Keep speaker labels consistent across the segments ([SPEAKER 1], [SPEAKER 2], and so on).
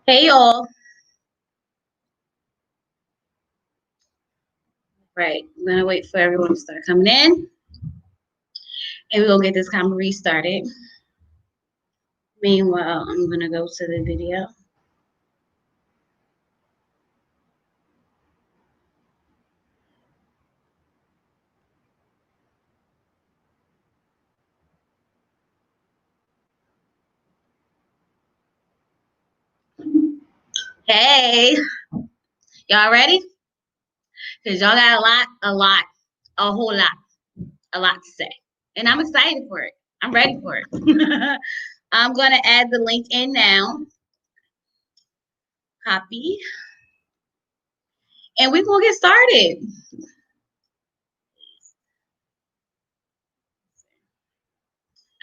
[SPEAKER 1] Hey y'all. Right. I'm gonna wait for everyone to start coming in and we're gonna get this convo restarted. Meanwhile, I'm gonna go to the video. Hey, y'all ready? Because y'all got a whole lot to say. And I'm excited for it. I'm ready for it. I'm gonna add the link in now. Copy. And we're gonna get started.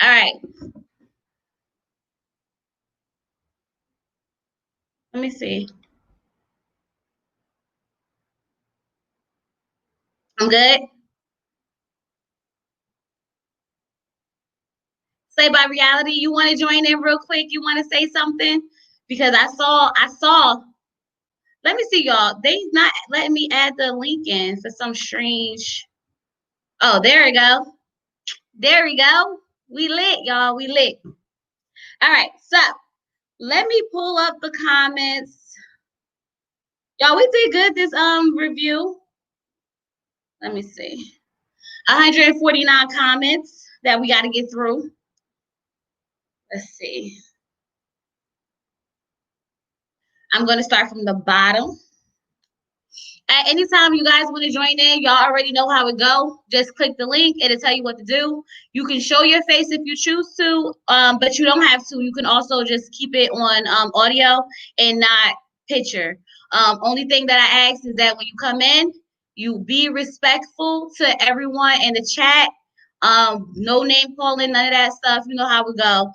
[SPEAKER 1] All right. Let me see. I'm good. Say by reality, you want to join in real quick? You want to say something? Because I saw. Let me see, y'all. They not letting me add the link in for some strange. Oh, there we go. There we go. We lit, y'all. We lit. All right. So let me pull up the comments. Y'all, we did good this review. Let me see. 149 comments that we got to get through. Let's see. I'm going to start from the bottom. At any time you guys want to join in, y'all already know how it go. Just click the link. It'll tell you what to do. You can show your face if you choose to, but you don't have to. You can also just keep it on audio and not picture. Only thing that I ask is that when you come in, you be respectful to everyone in the chat. No name calling, none of that stuff. You know how we go.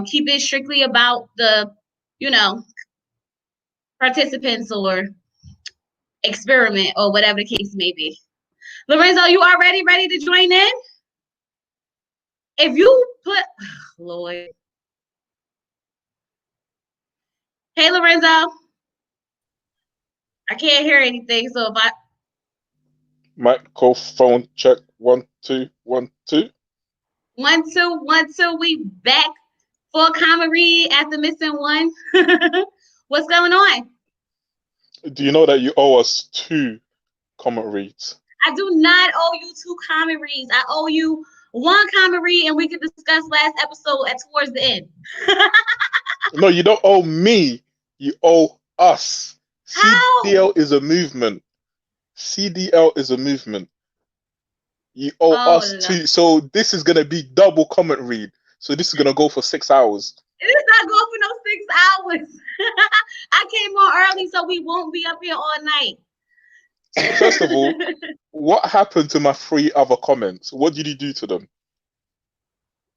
[SPEAKER 1] Keep it strictly about the, you know, participants or experiment or whatever the case may be. Lorenzo, you already ready to join in? If you put, Lord. Hey, Lorenzo. I can't hear anything, so if I.
[SPEAKER 2] Microphone check 1 2 1 2.
[SPEAKER 1] 1 2 1 2. We back for a common read after missing one. What's going on?
[SPEAKER 2] Do you know that you owe us 2 comment reads?
[SPEAKER 1] I do not owe you 2 common reads. I owe you 1 common read, and we could discuss last episode towards the end.
[SPEAKER 2] No, you don't owe me. You owe us.
[SPEAKER 1] How?
[SPEAKER 2] CDL is a movement. CDL is a movement. You owe us
[SPEAKER 1] no.
[SPEAKER 2] 2. So this is gonna be double comment read. So this is gonna go for 6 hours.
[SPEAKER 1] It is not going for no 6 hours. I came on early, so we won't be up here all night.
[SPEAKER 2] First of all, what happened to my 3 other comments? What did you do to them?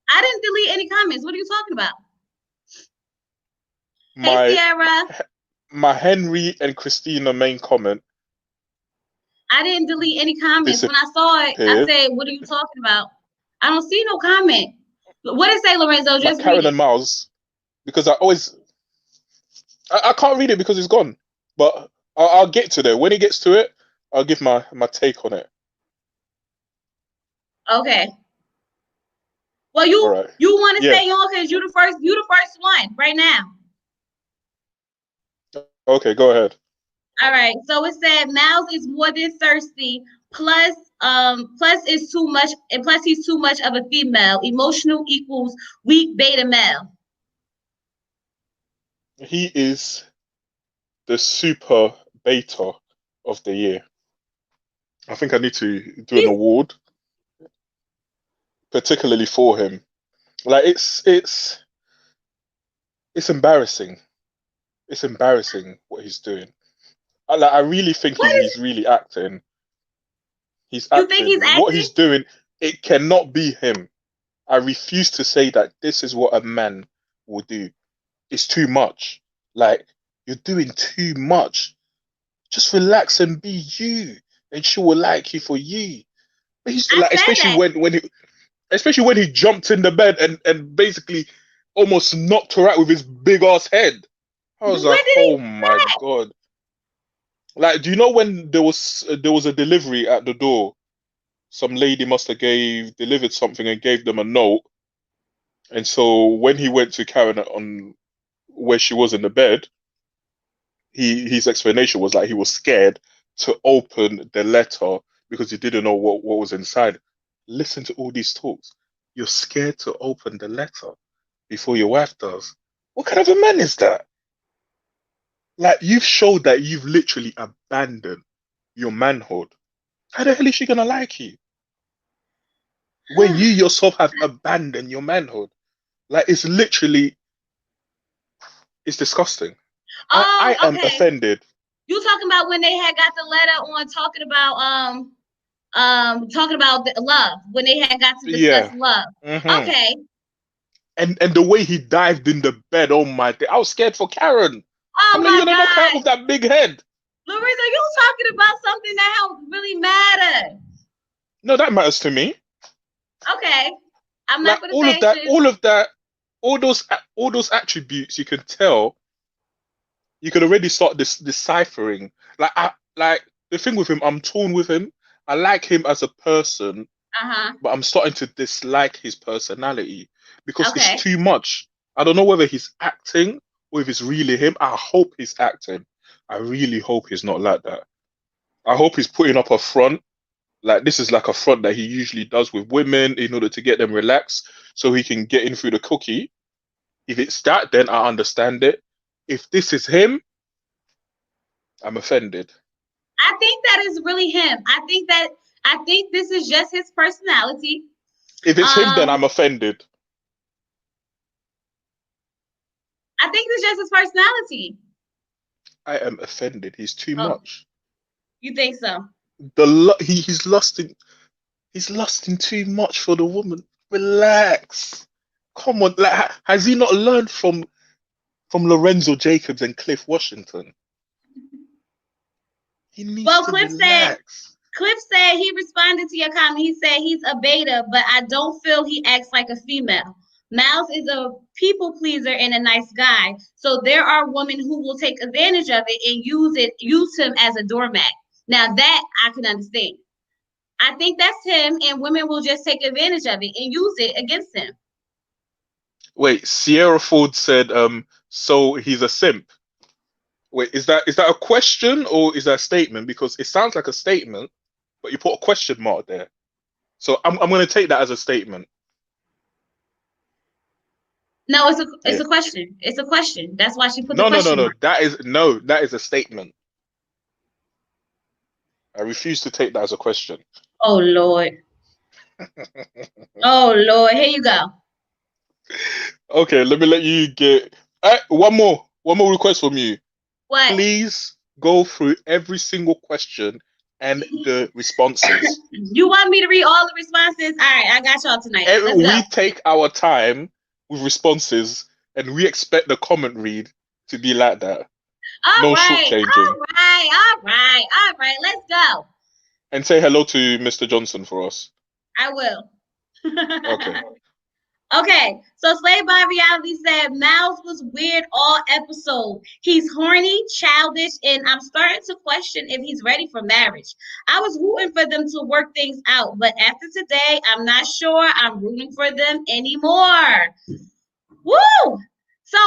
[SPEAKER 1] I didn't delete any comments. What are you talking about?
[SPEAKER 2] My,
[SPEAKER 1] hey, Sierra.
[SPEAKER 2] My Henry and Christina main comment.
[SPEAKER 1] I didn't delete any comments. When I saw it, I said, what are you talking about? I don't see no comment. What did it say, Lorenzo? Just
[SPEAKER 2] Karen
[SPEAKER 1] read it.
[SPEAKER 2] and Miles, because I can't read it because it's gone. But I'll get to there. When it gets to it, I'll give my take on it.
[SPEAKER 1] Okay. Well, you want to stay on because you the first one right now.
[SPEAKER 2] Okay, go ahead.
[SPEAKER 1] All right. So it said Miles is more than thirsty. Plus is too much, and plus he's too much of a female. Emotional equals weak beta male.
[SPEAKER 2] He is the super beta of the year. I think I need to do an award, particularly for him. Like it's embarrassing. It's embarrassing what he's doing. I really think he's really acting. He's acting.
[SPEAKER 1] You think he's acting?
[SPEAKER 2] What he's doing, it cannot be him. I refuse to say that this is what a man will do. It's too much. Like, you're doing too much. Just relax and be you, and she will like you for you. But he's like, especially when he jumped in the bed and basically almost knocked her out with his big ass head. I was
[SPEAKER 1] When
[SPEAKER 2] like,
[SPEAKER 1] did he?
[SPEAKER 2] oh my God. Like, do you know when there was a delivery at the door? Some lady must have delivered something and gave them a note. And so when he went to Karen on where she was in the bed, his explanation was like he was scared to open the letter because he didn't know what was inside. Listen to all these talks. You're scared to open the letter before your wife does. What kind of a man is that? Like, you've showed that you've literally abandoned your manhood. How the hell is she gonna like you when you yourself have abandoned your manhood? Like, it's disgusting. I
[SPEAKER 1] Oh,
[SPEAKER 2] am
[SPEAKER 1] okay.
[SPEAKER 2] offended.
[SPEAKER 1] You talking about when they had got the letter on talking about the love, when they had got to discuss
[SPEAKER 2] Yeah.
[SPEAKER 1] love.
[SPEAKER 2] Hmm.
[SPEAKER 1] Okay.
[SPEAKER 2] And the way he dived in the bed, oh my God, I was scared for Karen.
[SPEAKER 1] Oh
[SPEAKER 2] I'm like,
[SPEAKER 1] my
[SPEAKER 2] you're gonna knock her out
[SPEAKER 1] God.
[SPEAKER 2] with that big head.
[SPEAKER 1] Louisa, you talking about something that really matters.
[SPEAKER 2] No, that matters to me.
[SPEAKER 1] Okay. I'm
[SPEAKER 2] Like
[SPEAKER 1] not gonna
[SPEAKER 2] all
[SPEAKER 1] say
[SPEAKER 2] of
[SPEAKER 1] it
[SPEAKER 2] that,
[SPEAKER 1] shouldn't.
[SPEAKER 2] all those attributes, you can tell. You can already start this deciphering. Like the thing with him, I'm torn with him. I like him as a person,
[SPEAKER 1] Uh-huh.
[SPEAKER 2] but I'm starting to dislike his personality because it's
[SPEAKER 1] Okay.
[SPEAKER 2] too much. I don't know whether he's acting or if it's really him. I hope he's acting. I really hope he's not like that. I hope he's putting up a front. Like this is like a front that he usually does with women in order to get them relaxed so he can get in through the cookie. If it's that, then I understand it. If this is him, I'm offended.
[SPEAKER 1] I think that is really him. I think this is just his personality.
[SPEAKER 2] If it's him, then
[SPEAKER 1] Um,
[SPEAKER 2] I'm offended.
[SPEAKER 1] I think it's just his personality.
[SPEAKER 2] I am offended. He's too
[SPEAKER 1] Oh,
[SPEAKER 2] much.
[SPEAKER 1] you think so?
[SPEAKER 2] He's lusting too much for the woman. Relax. Come on. Like, has he not learned from Lorenzo Jacobs and Cliff Washington? He needs
[SPEAKER 1] Well,
[SPEAKER 2] to relax.
[SPEAKER 1] Cliff said he responded to your comment. He said he's a beta, but I don't feel he acts like a female. Miles is a people pleaser and a nice guy. So there are women who will take advantage of it and use him as a doormat. Now that I can understand. I think that's him, and women will just take advantage of it and use it against him.
[SPEAKER 2] Wait, Sierra Ford said, so he's a simp. Wait, is that a question or is that a statement? Because it sounds like a statement, but you put a question mark there. So I'm gonna take that as a statement.
[SPEAKER 1] No, it's
[SPEAKER 2] Yeah.
[SPEAKER 1] a question. It's a question. That's why she put the
[SPEAKER 2] No, no, no,
[SPEAKER 1] question
[SPEAKER 2] no.
[SPEAKER 1] mark.
[SPEAKER 2] That is a statement. I refuse to take that as a question.
[SPEAKER 1] Oh Lord. Oh Lord. Here you go.
[SPEAKER 2] Okay, let me let you get one more request from you.
[SPEAKER 1] What?
[SPEAKER 2] Please go through every single question and the responses.
[SPEAKER 1] You want me to read all the responses? All right, I got y'all tonight. Let's go.
[SPEAKER 2] We take our time with responses, and we expect the comment read to be like that.
[SPEAKER 1] All
[SPEAKER 2] No
[SPEAKER 1] right,
[SPEAKER 2] shortchanging.
[SPEAKER 1] all right, all right, all right. Let's go.
[SPEAKER 2] And say hello to Mr. Johnson for us.
[SPEAKER 1] I will.
[SPEAKER 2] Okay.
[SPEAKER 1] Okay, so Slave by Reality said Miles was weird all episode. He's horny, childish, and I'm starting to question if he's ready for marriage. I was rooting for them to work things out, but after today, I'm not sure I'm rooting for them anymore. Woo! So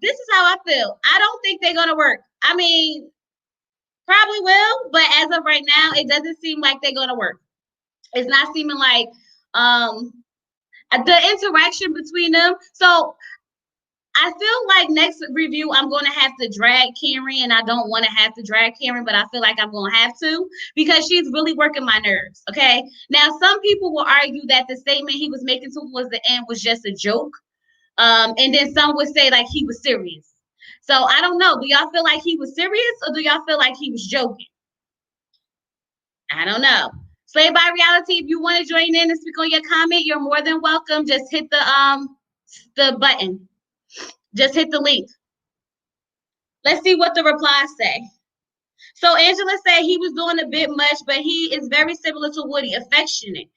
[SPEAKER 1] this is how I feel. I don't think they're gonna work. I mean, probably will, but as of right now, it doesn't seem like they're gonna work. It's not seeming like um the interaction between them. So I feel like next review I'm going to have to drag Karen, and I don't want to have to drag Karen, but I feel like I'm going to have to because she's really working my nerves. Okay. Now, some people will argue that the statement he was making towards the end was just a joke. And then some would say like he was serious. So I don't know. Do y'all feel like he was serious or do y'all feel like he was joking? I don't know. Slay by Reality, if you want to join in and speak on your comment, you're more than welcome. Just hit the button. Just hit the link. Let's see what the replies say. So Angela said he was doing a bit much, but he is very similar to Woody, affectionate,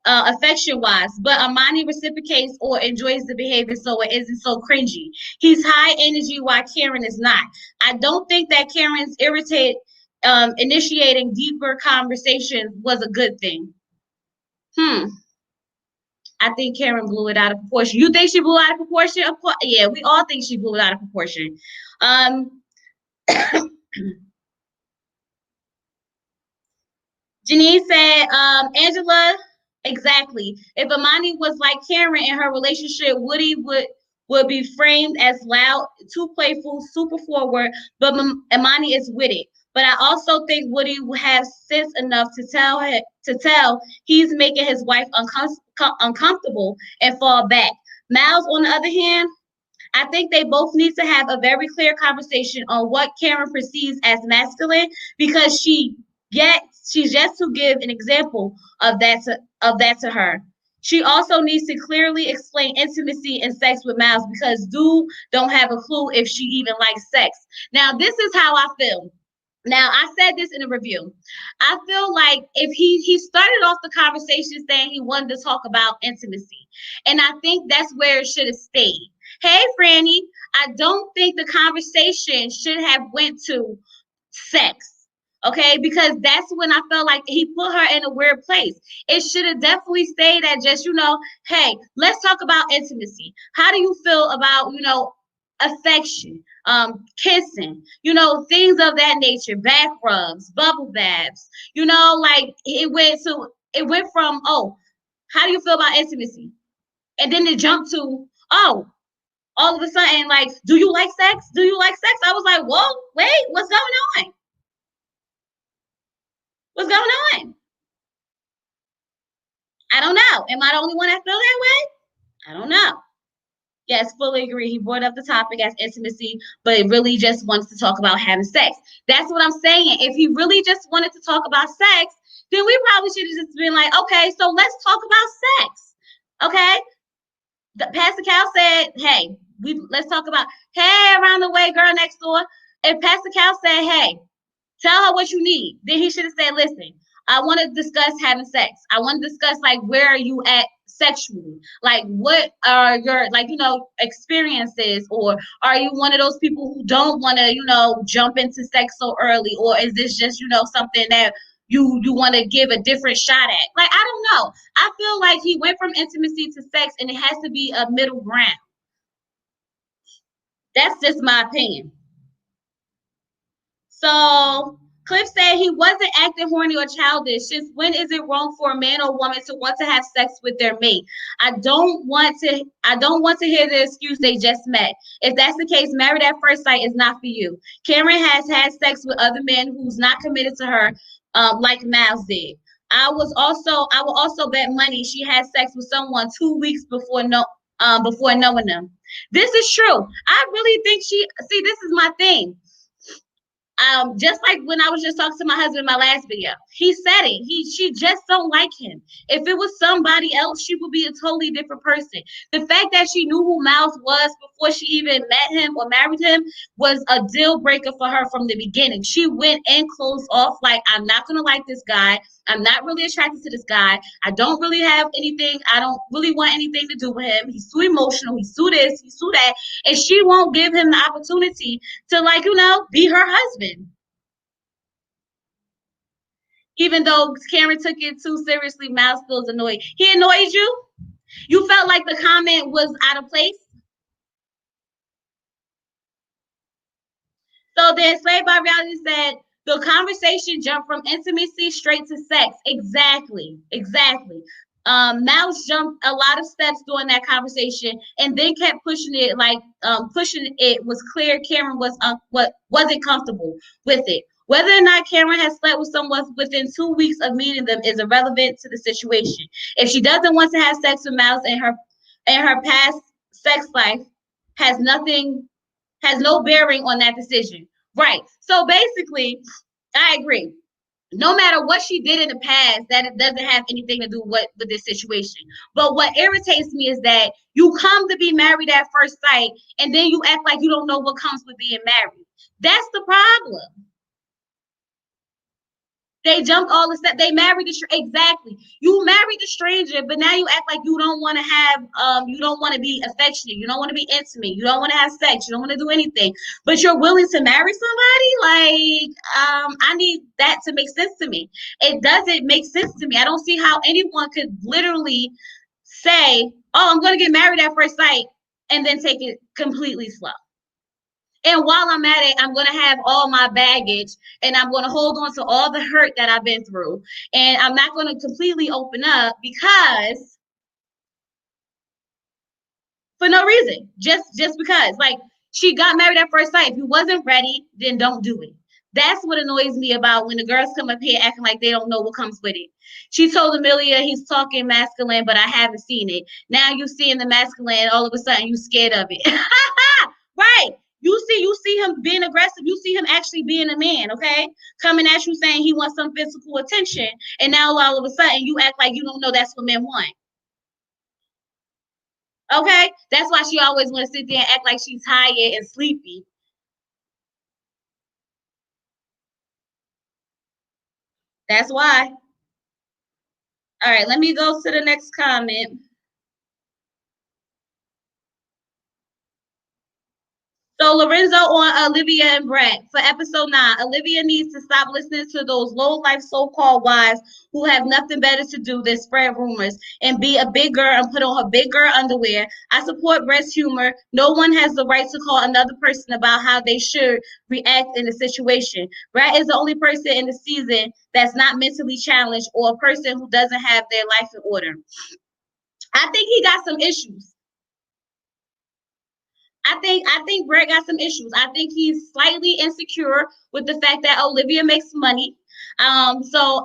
[SPEAKER 1] affection-wise. But Amani reciprocates or enjoys the behavior, so it isn't so cringy. He's high energy, while Karen is not. I don't think that Karen's initiating deeper conversations was a good thing. I think Karen blew it out of proportion. You think she blew it out of proportion? Of course, yeah, we all think she blew it out of proportion. Janine said, Angela, exactly. If Amani was like Karen in her relationship, Woody would be framed as loud, too playful, super forward, but Amani is with it. But I also think Woody will have sense enough to tell he's making his wife uncomfortable and fall back. Miles, on the other hand, I think they both need to have a very clear conversation on what Karen perceives as masculine, because she's yet to give an example of that to her. She also needs to clearly explain intimacy and sex with Miles, because dude don't have a clue if she even likes sex. Now, this is how I feel. Now, I said this in a review. I feel like if he started off the conversation saying he wanted to talk about intimacy, and I think that's where it should have stayed. Hey, Franny, I don't think the conversation should have went to sex. Okay, because that's when I felt like he put her in a weird place. It should have definitely stayed at just, hey, let's talk about intimacy. How do you feel about, affection, kissing, things of that nature, back rubs, bubble baths, like it went from, oh, how do you feel about intimacy? And then it jumped to, oh, all of a sudden, like, do you like sex? Do you like sex? I was like, whoa, wait, what's going on? What's going on? I don't know. Am I the only one that feel that way? I don't know. Yes, fully agree. He brought up the topic as intimacy, but it really just wants to talk about having sex. That's what I'm saying. If he really just wanted to talk about sex, then we probably should have just been like, okay, so let's talk about sex. Okay? Pastor Cal said, hey, let's talk about, hey, around the way, girl next door. If Pastor Cal said, hey, tell her what you need, then he should have said, listen, I want to discuss having sex. I want to discuss, like, where are you at sexually? Like, what are your, like, experiences? Or are you one of those people who don't want to, jump into sex so early? Or is this just, something that you want to give a different shot at? Like, I don't know. I feel like he went from intimacy to sex, and it has to be a middle ground. That's just my opinion. So Cliff said he wasn't acting horny or childish. Since when is it wrong for a man or woman to want to have sex with their mate? I don't want to hear the excuse they just met. If that's the case, married at first sight is not for you. Cameron has had sex with other men who's not committed to her, like Miles did. I will also bet money she had sex with someone 2 weeks before knowing them. This is true. I really think this is my thing. Just like when I was just talking to my husband in my last video, he said it. She just don't like him. If it was somebody else, she would be a totally different person. The fact that she knew who Miles was before she even met him or married him was a deal breaker for her from the beginning. She went in closed off like, I'm not gonna like this guy. I'm not really attracted to this guy. I don't really have anything. I don't really want anything to do with him. He's too emotional. He's too this. He's too that. And she won't give him the opportunity to, like, be her husband. Even though Karen took it too seriously, Miles feels annoyed. He annoyed you? You felt like the comment was out of place? So then Slave by Reality said, the conversation jumped from intimacy straight to sex. Exactly. Mouse jumped a lot of steps during that conversation and then kept pushing it, like pushing it was clear Cameron wasn't comfortable with it. Whether or not Cameron has slept with someone within 2 weeks of meeting them is irrelevant to the situation. If she doesn't want to have sex with Mouse in her past sex life, has no bearing on that decision. Right. So basically, I agree. No matter what she did in the past, that it doesn't have anything to do with this situation. But what irritates me is that you come to be married at first sight, and then you act like you don't know what comes with being married. That's the problem. They jumped all the steps. They married exactly. You married the stranger, but now you act like you don't want to have you don't want to be affectionate, you don't want to be intimate, you don't want to have sex, you don't want to do anything, but you're willing to marry somebody. Like I need that to make sense to me. It doesn't make sense to me. I don't see how anyone could literally say, "Oh, I'm going to get married at first sight," and then take it completely slow. And while I'm at it, I'm going to have all my baggage and I'm going to hold on to all the hurt that I've been through. And I'm not going to completely open up because for no reason, just because. Like, she got married at first sight. If you wasn't ready, then don't do it. That's what annoys me about when the girls come up here acting like they don't know what comes with it. She told Amelia he's talking masculine, but I haven't seen it. Now you seeing the masculine, all of a sudden you scared of it. Right. You see him being aggressive. You see him actually being a man, okay? Coming at you saying he wants some physical attention. And now all of a sudden you act like you don't know that's what men want. Okay? That's why she always want to sit there and act like she's tired and sleepy. That's why. All right, let me go to the next comment. So Lorenzo on Olivia and Brett for episode 9. Olivia needs to stop listening to those low-life so-called wives who have nothing better to do than spread rumors and be a big girl and put on her big girl underwear. I support Brett's humor. No one has the right to call another person about how they should react in a situation. Brett is the only person in the season that's not mentally challenged or a person who doesn't have their life in order. I think he got some issues. I think Brett got some issues. I think he's slightly insecure with the fact that Olivia makes money. So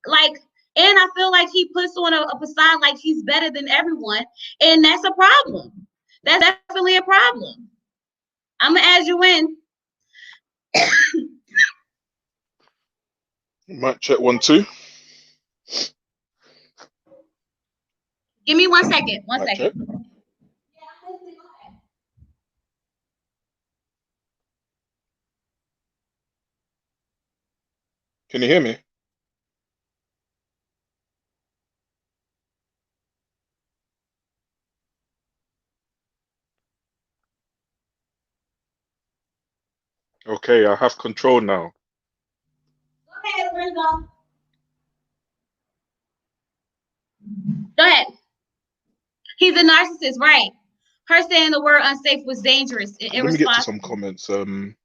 [SPEAKER 1] like and I feel like he puts on a facade like he's better than everyone, and that's a problem. That's definitely a problem. I'm gonna add you in.
[SPEAKER 2] Might check 1, 2.
[SPEAKER 1] Give me 1 second. One
[SPEAKER 2] Might
[SPEAKER 1] second.
[SPEAKER 2] check. Can you hear me? Okay, I have control now.
[SPEAKER 1] Go ahead, Brenda. Go ahead. He's a narcissist, right? Her saying the word unsafe was dangerous and
[SPEAKER 2] Let me get to some
[SPEAKER 1] irresponsible.
[SPEAKER 2] comments.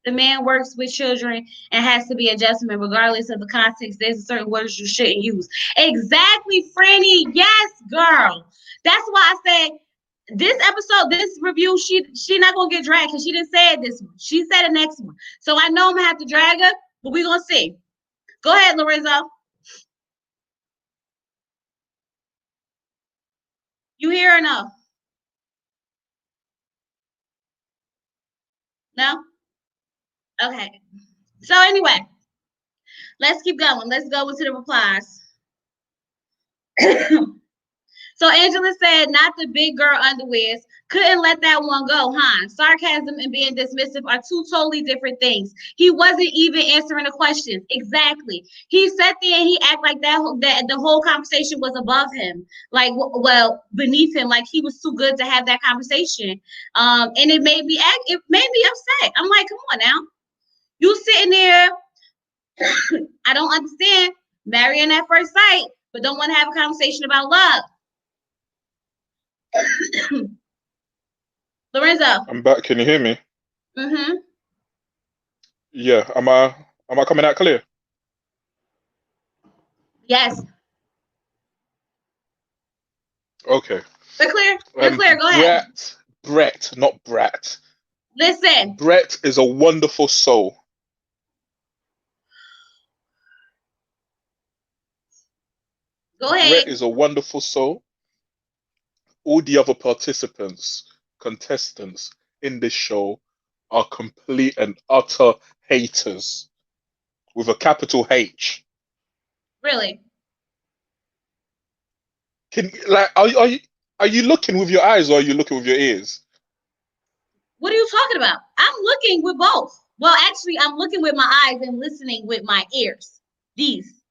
[SPEAKER 1] The man works with children and has to be adjustment regardless of the context. There's certain words you shouldn't use. Exactly, Franny. Yes, girl. That's why I said this episode, this review, she not gonna get dragged because she didn't say it this one. She said the next one. So I know I'm gonna have to drag her, but we're gonna see. Go ahead, Lorenzo. You hear or no? No? Okay. So anyway, let's keep going. Let's go into the replies. So Angela said, not the big girl underwears. Couldn't let that one go, huh? Sarcasm and being dismissive are two totally different things. He wasn't even answering the questions. Exactly. He sat there and he acted like that the whole conversation was above him, like well beneath him, like he was too good to have that conversation. And it made me upset. I'm like, come on now, you sitting there. I don't understand marrying at first sight, but don't want to have a conversation about love. Lorenzo.
[SPEAKER 2] I'm back. Can you hear me?
[SPEAKER 1] Mm-hmm.
[SPEAKER 2] Yeah. Am I coming out clear?
[SPEAKER 1] Yes.
[SPEAKER 2] Okay.
[SPEAKER 1] We're clear. We're clear. Go ahead.
[SPEAKER 2] Brett, not Brat.
[SPEAKER 1] Listen.
[SPEAKER 2] Brett is a wonderful soul.
[SPEAKER 1] Go ahead.
[SPEAKER 2] Brett is a wonderful soul. All the other contestants in this show are complete and utter haters with a capital H.
[SPEAKER 1] Really?
[SPEAKER 2] Are you looking with your eyes or are you looking with your ears?
[SPEAKER 1] What are you talking about? I'm looking with both. Well, actually, I'm looking with my eyes and listening with my ears. These.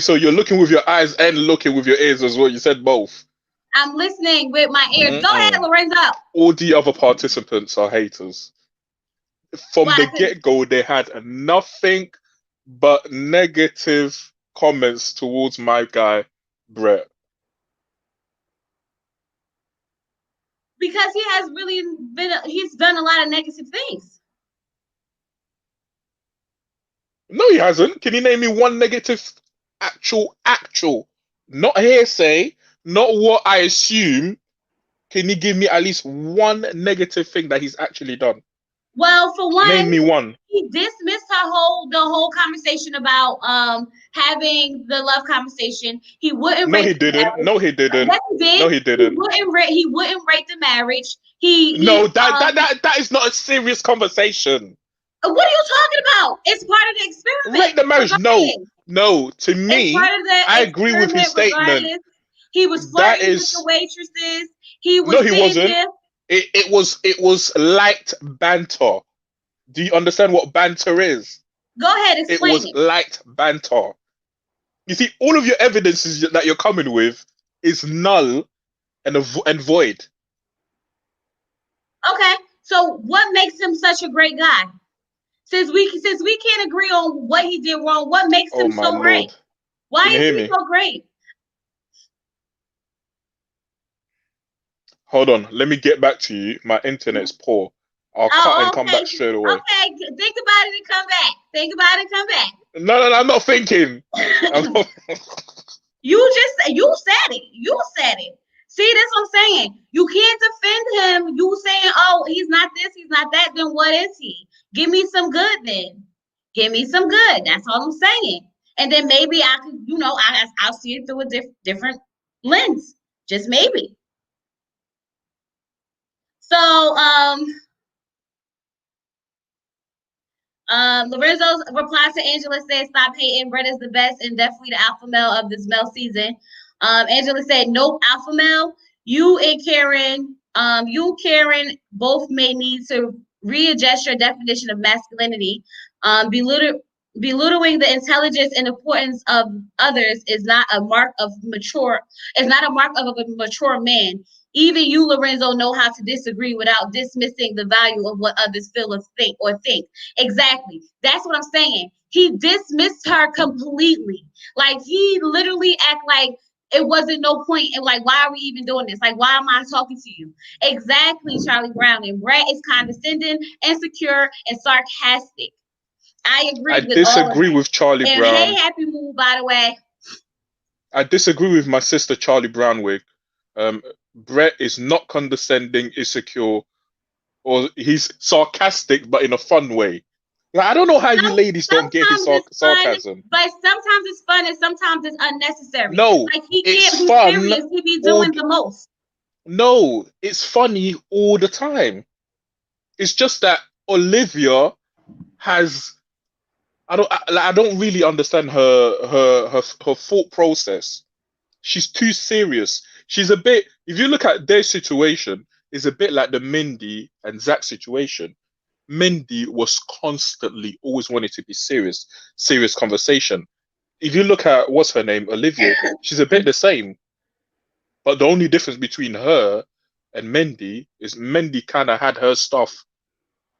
[SPEAKER 2] So you're looking with your eyes and looking with your ears as well. You said both.
[SPEAKER 1] I'm listening with my ears. Go ahead, Lorenzo.
[SPEAKER 2] All the other participants are haters. From the
[SPEAKER 1] Why?
[SPEAKER 2] get-go, they had nothing but negative comments towards my guy, Brett.
[SPEAKER 1] Because he has really he's done a lot of negative things.
[SPEAKER 2] No, he hasn't. Can you name me one negative, actual, not hearsay, not what I assume? Can you give me at least one negative thing that he's actually done?
[SPEAKER 1] Well, for one,
[SPEAKER 2] name me one.
[SPEAKER 1] He dismissed the whole conversation about having the love conversation. He wouldn't.
[SPEAKER 2] No, he didn't. No, he didn't.
[SPEAKER 1] Yes, he did.
[SPEAKER 2] No, he didn't.
[SPEAKER 1] He wouldn't rate the marriage.
[SPEAKER 2] That is not a serious conversation.
[SPEAKER 1] What are you talking about? It's part of the experiment.
[SPEAKER 2] Rate the marriage. No. To me, I agree with his statement.
[SPEAKER 1] He was flirting with the waitresses. He was.
[SPEAKER 2] No, he wasn't. It was light banter. Do you understand what banter is?
[SPEAKER 1] Go ahead, explain it.
[SPEAKER 2] It was light banter. You see, all of your evidences that you're coming with is null and void.
[SPEAKER 1] Okay, so what makes him such a great guy? Since we can't agree on what he did wrong, what makes him so great? Why is he so great?
[SPEAKER 2] Hold on, let me get back to you. My internet's poor. I'll cut and come back straight away.
[SPEAKER 1] Okay, think about it and come back. Think about it and come back.
[SPEAKER 2] No, I'm not thinking.
[SPEAKER 1] You said it. You said it. See, that's what I'm saying. You can't defend him. You saying, oh, he's not this, he's not that. Then what is he? Give me some good then. Give me some good. That's all I'm saying. And then maybe I could, I'll see it through a different lens. Just maybe. So, Lorenzo's reply to Angela said, "Stop hating. Brett is the best and definitely the alpha male of this male season." Angela said, "Nope, alpha male. You and Karen both may need to readjust your definition of masculinity. Belittling the intelligence and importance of others is not a mark of a mature man. Even you, Lorenzo, know how to disagree without dismissing the value of what others feel or think. Exactly. That's what I'm saying. He dismissed her completely. Like, he literally act like it wasn't no point. And like, why are we even doing this? Like, why am I talking to you? Exactly, Charlie Brown. And Brett is condescending, insecure, and sarcastic. I agree. I
[SPEAKER 2] disagree with Charlie Brown.
[SPEAKER 1] Hey, Happy Move, by the way.
[SPEAKER 2] I disagree with my sister Charlie Brownwig. Brett is not condescending, insecure, or he's sarcastic, but in a fun way. Like, I don't know how you ladies don't get his sarcasm.
[SPEAKER 1] But sometimes it's fun and sometimes it's unnecessary.
[SPEAKER 2] No,
[SPEAKER 1] like he can't be serious. He be doing the most.
[SPEAKER 2] No, it's funny all the time. It's just that Olivia has. I don't really understand her thought process. She's too serious. She's a bit. If you look at their situation, it's a bit like the Mindy and Zach situation. Mindy was constantly always wanting to be serious conversation. If you look at what's her name, Olivia, she's a bit the same. But the only difference between her and Mindy is Mindy kind of had her stuff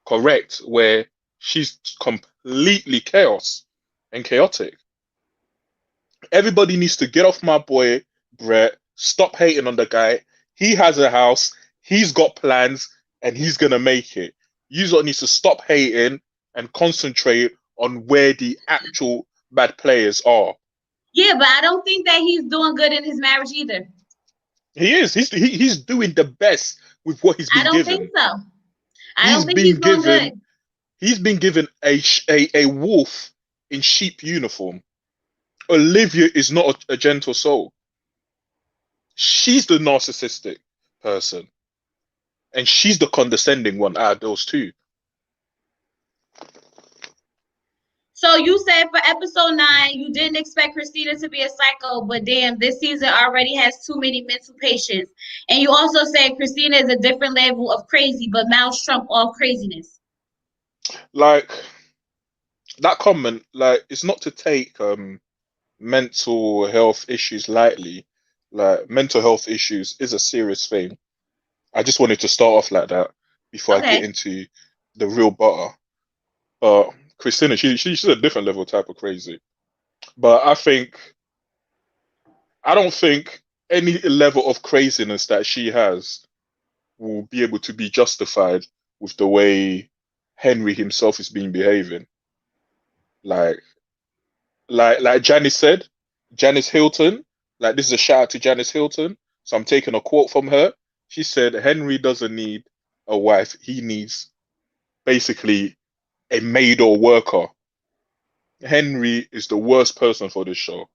[SPEAKER 2] correct, where she's completely chaotic. Everybody needs to get off my boy Brett. Stop hating on the guy. He has a house. He's got plans, and he's gonna make it. You lot need to stop hating and concentrate on where the actual bad players are.
[SPEAKER 1] Yeah, but I don't think that he's doing good in his marriage either.
[SPEAKER 2] He is. He's doing the best with what he's been given.
[SPEAKER 1] I don't think so. I don't think he's doing good.
[SPEAKER 2] He's been given a wolf in sheep uniform. Olivia is not a gentle soul. She's the narcissistic person. And she's the condescending one out of those two.
[SPEAKER 1] So you said for episode 9, you didn't expect Christina to be a psycho, but damn, this season already has too many mental patients. And you also said Christina is a different level of crazy, but Mouse trump all craziness.
[SPEAKER 2] Like, that comment, like, it's not to take mental health issues lightly. Like, mental health issues is a serious thing. I just wanted to start off like that before I get
[SPEAKER 1] Okay.
[SPEAKER 2] into the real butter. But Christina, she's a different level type of crazy. But I don't think any level of craziness that she has will be able to be justified with the way Henry himself is being behaving. Like like Janice said, Janice Hilton, like this is a shout out to Janice Hilton. So I'm taking a quote from her. She said Henry doesn't need a wife, he needs basically a maid or worker. Henry is the worst person for this show.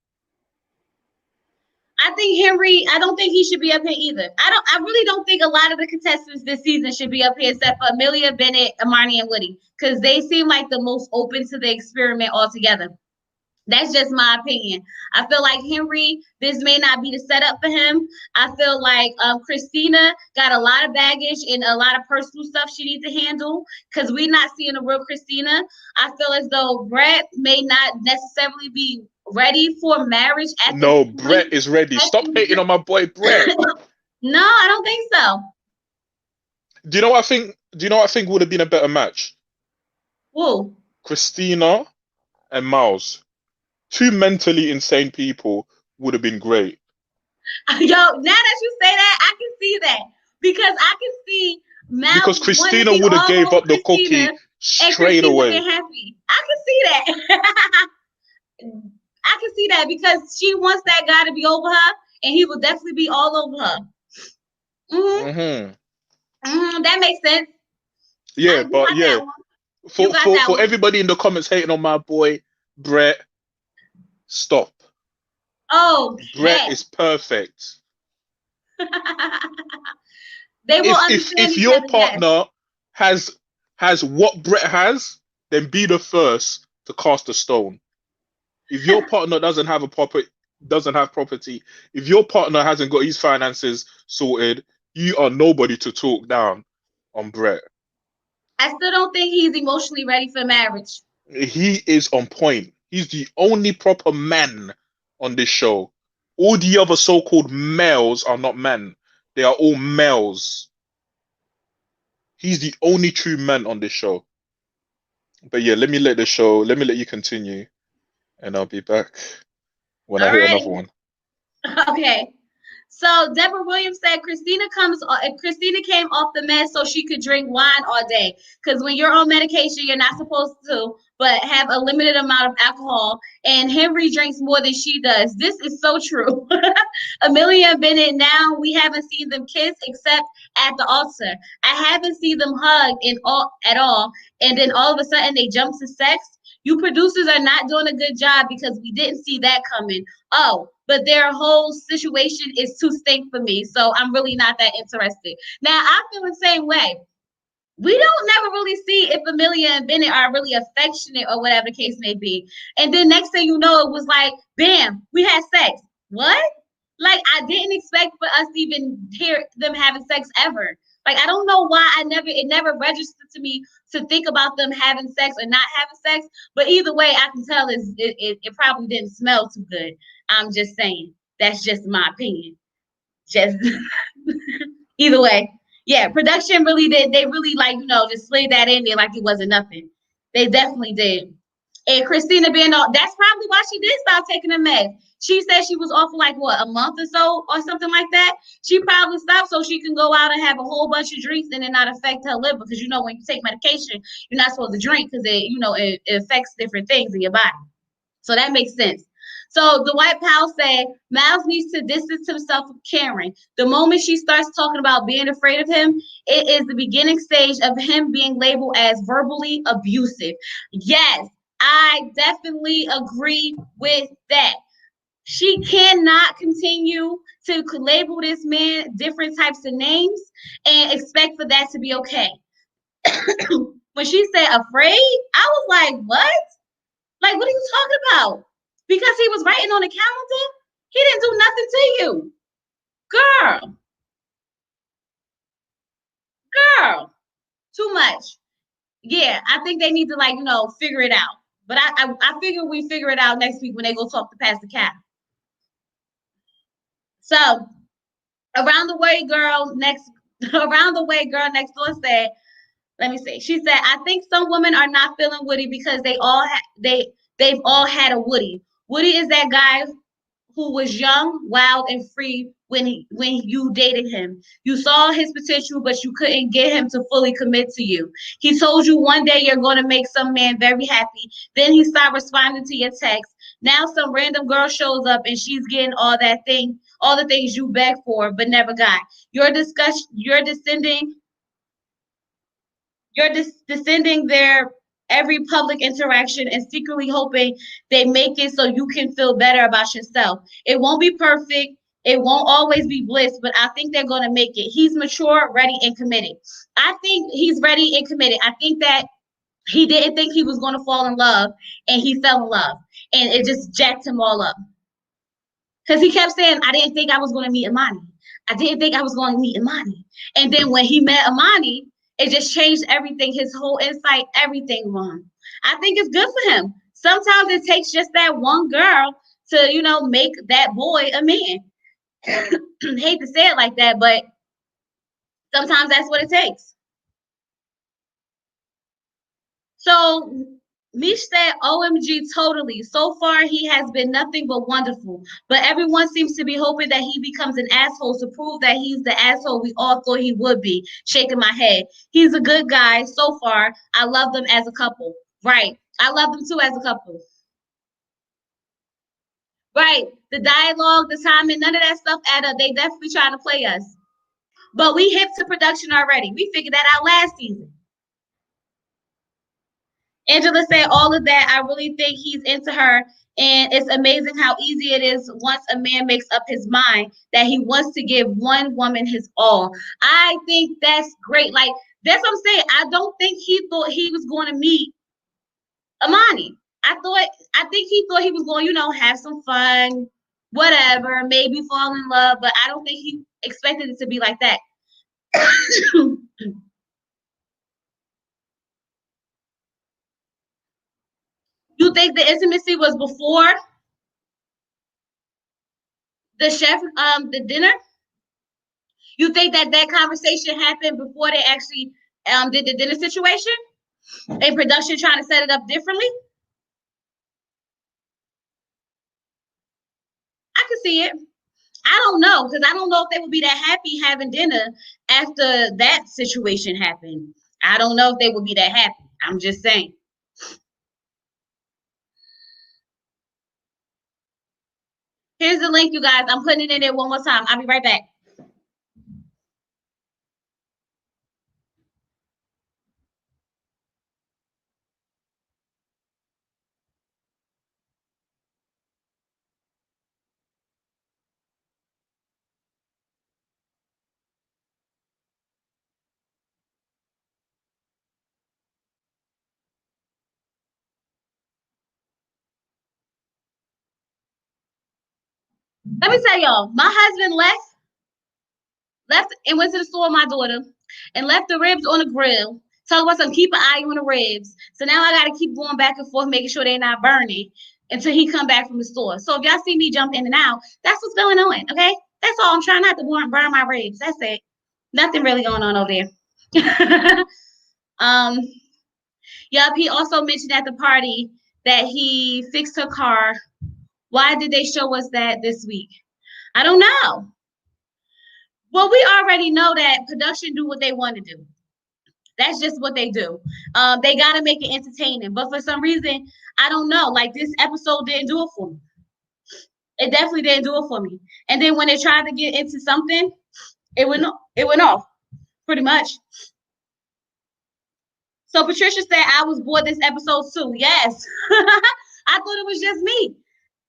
[SPEAKER 1] I think Henry, I don't think he should be up here either. I really don't think a lot of the contestants this season should be up here except for Amelia, Bennett, Amani, and Woody. Because they seem like the most open to the experiment altogether. That's just my opinion. I feel like Henry, this may not be the setup for him. I feel like Christina got a lot of baggage and a lot of personal stuff she needs to handle because we're not seeing a real Christina. I feel as though Brett may not necessarily be ready for marriage at this
[SPEAKER 2] No,
[SPEAKER 1] point.
[SPEAKER 2] Brett is ready. Stop hating on my boy Brett.
[SPEAKER 1] No, I don't think so.
[SPEAKER 2] Do you know what I think? Do you know what I think would have been a better match?
[SPEAKER 1] Whoa.
[SPEAKER 2] Christina and Miles. Two mentally insane people would have been great.
[SPEAKER 1] Yo, now that you say that, I can see that because I can see
[SPEAKER 2] Because
[SPEAKER 1] Mal wanting to
[SPEAKER 2] Christina
[SPEAKER 1] be
[SPEAKER 2] would have
[SPEAKER 1] all
[SPEAKER 2] gave
[SPEAKER 1] over
[SPEAKER 2] up the
[SPEAKER 1] Christina
[SPEAKER 2] cookie
[SPEAKER 1] and
[SPEAKER 2] straight
[SPEAKER 1] Christina
[SPEAKER 2] away.
[SPEAKER 1] being happy. I can see that. I can see that because she wants that guy to be over her, and he will definitely be all over her.
[SPEAKER 2] Mm-hmm.
[SPEAKER 1] That makes sense.
[SPEAKER 2] Yeah,
[SPEAKER 1] You
[SPEAKER 2] but
[SPEAKER 1] got
[SPEAKER 2] yeah,
[SPEAKER 1] that one. You got that
[SPEAKER 2] for
[SPEAKER 1] one.
[SPEAKER 2] everybody in the comments hating on my boy Brett, stop. Brett
[SPEAKER 1] Okay.
[SPEAKER 2] is perfect.
[SPEAKER 1] They will understand
[SPEAKER 2] If
[SPEAKER 1] each
[SPEAKER 2] your
[SPEAKER 1] other. Yes.
[SPEAKER 2] partner has what Brett has, then be the first to cast a stone. If your partner doesn't have property, if your partner hasn't got his finances sorted, you are nobody to talk down on Brett.
[SPEAKER 1] I still don't think he's emotionally ready for marriage.
[SPEAKER 2] He is on point. He's the only proper man on this show. All the other so-called males are not men. They are all males. He's the only true man on this show. But yeah, let me let you continue, and I'll be back when I
[SPEAKER 1] All
[SPEAKER 2] hit
[SPEAKER 1] right.
[SPEAKER 2] another one.
[SPEAKER 1] Okay. So Deborah Williams said Christina came off the meds so she could drink wine all day. Because when you're on medication, you're not supposed to, but have a limited amount of alcohol. And Henry drinks more than she does. This is so true. Amelia and Bennett, now we haven't seen them kiss except at the altar. I haven't seen them hug at all. And then all of a sudden they jump to sex. You producers are not doing a good job because we didn't see that coming. Oh, but their whole situation is too stink for me. So I'm really not that interested. Now I feel the same way. We don't never really see if Amelia and Bennett are really affectionate or whatever the case may be. And then next thing you know, it was like, bam, we had sex. What? Like I didn't expect for us to even hear them having sex ever. Like I don't know why it never registered to me to think about them having sex or not having sex. But either way, I can tell it probably didn't smell too good. I'm just saying. That's just my opinion. Just either way. Yeah, production really did. They really like, just slid that in there like it wasn't nothing. They definitely did. And Christina being all, that's probably why she did stop taking the meds. She said she was off for like what, a month or so or something like that. She probably stopped so she can go out and have a whole bunch of drinks and it not affect her liver. Because when you take medication, you're not supposed to drink because it affects different things in your body. So that makes sense. So the White House said Miles needs to distance himself from Karen. The moment she starts talking about being afraid of him, it is the beginning stage of him being labeled as verbally abusive. Yes, I definitely agree with that. She cannot continue to label this man different types of names and expect for that to be okay. When she said afraid, I was like, what? Like, what are you talking about? Because he was writing on the calendar? He didn't do nothing to you. Girl, girl, too much. Yeah, I think they need to, figure it out. But I figure we figure it out next week when they go talk to Pastor Cat. So around the way, girl next door said, let me see. She said, I think some women are not feeling Woody because they've all had a Woody. Woody is that guy who was young, wild, and free when you dated him. You saw his potential, but you couldn't get him to fully commit to you. He told you one day you're going to make some man very happy. Then he stopped responding to your texts. Now some random girl shows up and she's getting all the things you begged for but never got. You're descending their every public interaction and secretly hoping they make it so you can feel better about yourself. It won't be perfect. It won't always be bliss, but I think they're going to make it. He's mature, ready, and committed. I think he's ready and committed. I think that he didn't think he was going to fall in love, and he fell in love, and it just jacked him all up. Because he kept saying, I didn't think I was going to meet Amani. I didn't think I was going to meet Amani. And then when he met Amani, it just changed everything, his whole insight, everything wrong. I think it's good for him. Sometimes it takes just that one girl to, make that boy a man. Hate to say it like that, but sometimes that's what it takes. So Mish said, OMG, totally. So far, he has been nothing but wonderful. But everyone seems to be hoping that he becomes an asshole to prove that he's the asshole we all thought he would be. Shaking my head. He's a good guy so far. I love them as a couple. Right. I love them too as a couple. Right. The dialogue, the timing, none of that stuff add up. They definitely trying to play us. But we hip to production already. We figured that out last season. Angela said all of that. I really think he's into her. And it's amazing how easy it is once a man makes up his mind that he wants to give one woman his all. I think that's great. Like, that's what I'm saying. I don't think he thought he was going to meet Amani. I think he thought he was going, have some fun, whatever, maybe fall in love, but I don't think he expected it to be like that. You think the intimacy was before the chef, the dinner? You think that conversation happened before they actually did the dinner situation? And production trying to set it up differently? I can see it. I don't know, because I don't know if they would be that happy having dinner after that situation happened. I don't know if they would be that happy. I'm just saying. Here's the link, you guys. I'm putting it in there one more time. I'll be right back. Let me tell y'all, my husband left and went to the store with my daughter and left the ribs on the grill. Talk about some keep an eye on the ribs. So now I got to keep going back and forth, making sure they're not burning until he come back from the store. So if y'all see me jump in and out, that's what's going on. Okay, that's all. I'm trying not to burn my ribs. That's it. Nothing really going on over there. um, Yup. He also mentioned at the party that he fixed her car. Why did they show us that this week? I don't know. Well, we already know that production do what they want to do. That's just what they do. They got to make it entertaining. But for some reason, I don't know. Like, this episode didn't do it for me. It definitely didn't do it for me. And then when they tried to get into something, it went off pretty much. So Patricia said I was bored this episode too. Yes. I thought it was just me.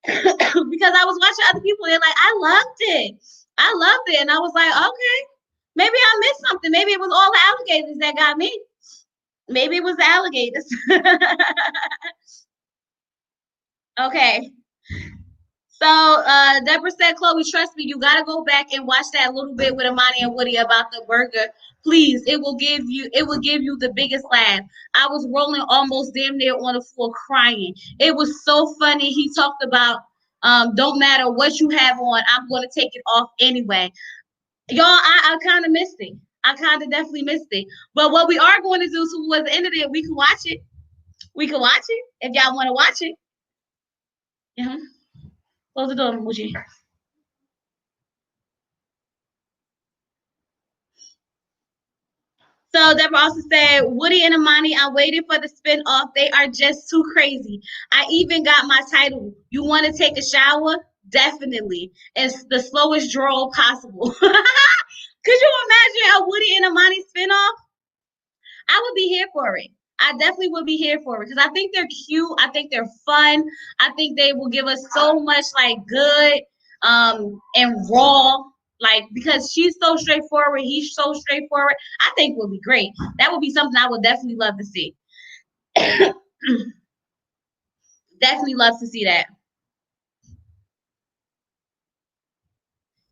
[SPEAKER 1] Because I was watching other people. They're like, I loved it. I loved it. And I was like, okay, maybe I missed something. Maybe it was all the alligators that got me. Maybe it was the alligators. Okay. So Deborah said, Chloe, trust me, you gotta go back and watch that little bit with Amani and Woody about the burger. Please, it will give you the biggest laugh. I was rolling almost damn near on the floor crying. It was so funny. He talked about don't matter what you have on, I'm gonna take it off anyway. Y'all, I kind of missed it. I kind of definitely missed it. But what we are going to do towards the end of it, we can watch it. We can watch it if y'all want to watch it. Uh-huh. Close the door, Muji. So Deborah also said, Woody and Amani, I'm waiting for the spin-off. They are just too crazy. I even got my title. You want to take a shower? Definitely. It's the slowest draw possible. Could you imagine a Woody and Amani spin-off? I would be here for it. I definitely would be here for it because I think they're cute. I think they're fun. I think they will give us so much like good and raw, like because she's so straightforward, he's so straightforward. I think would be great. That would be something I would definitely love to see. Definitely love to see that.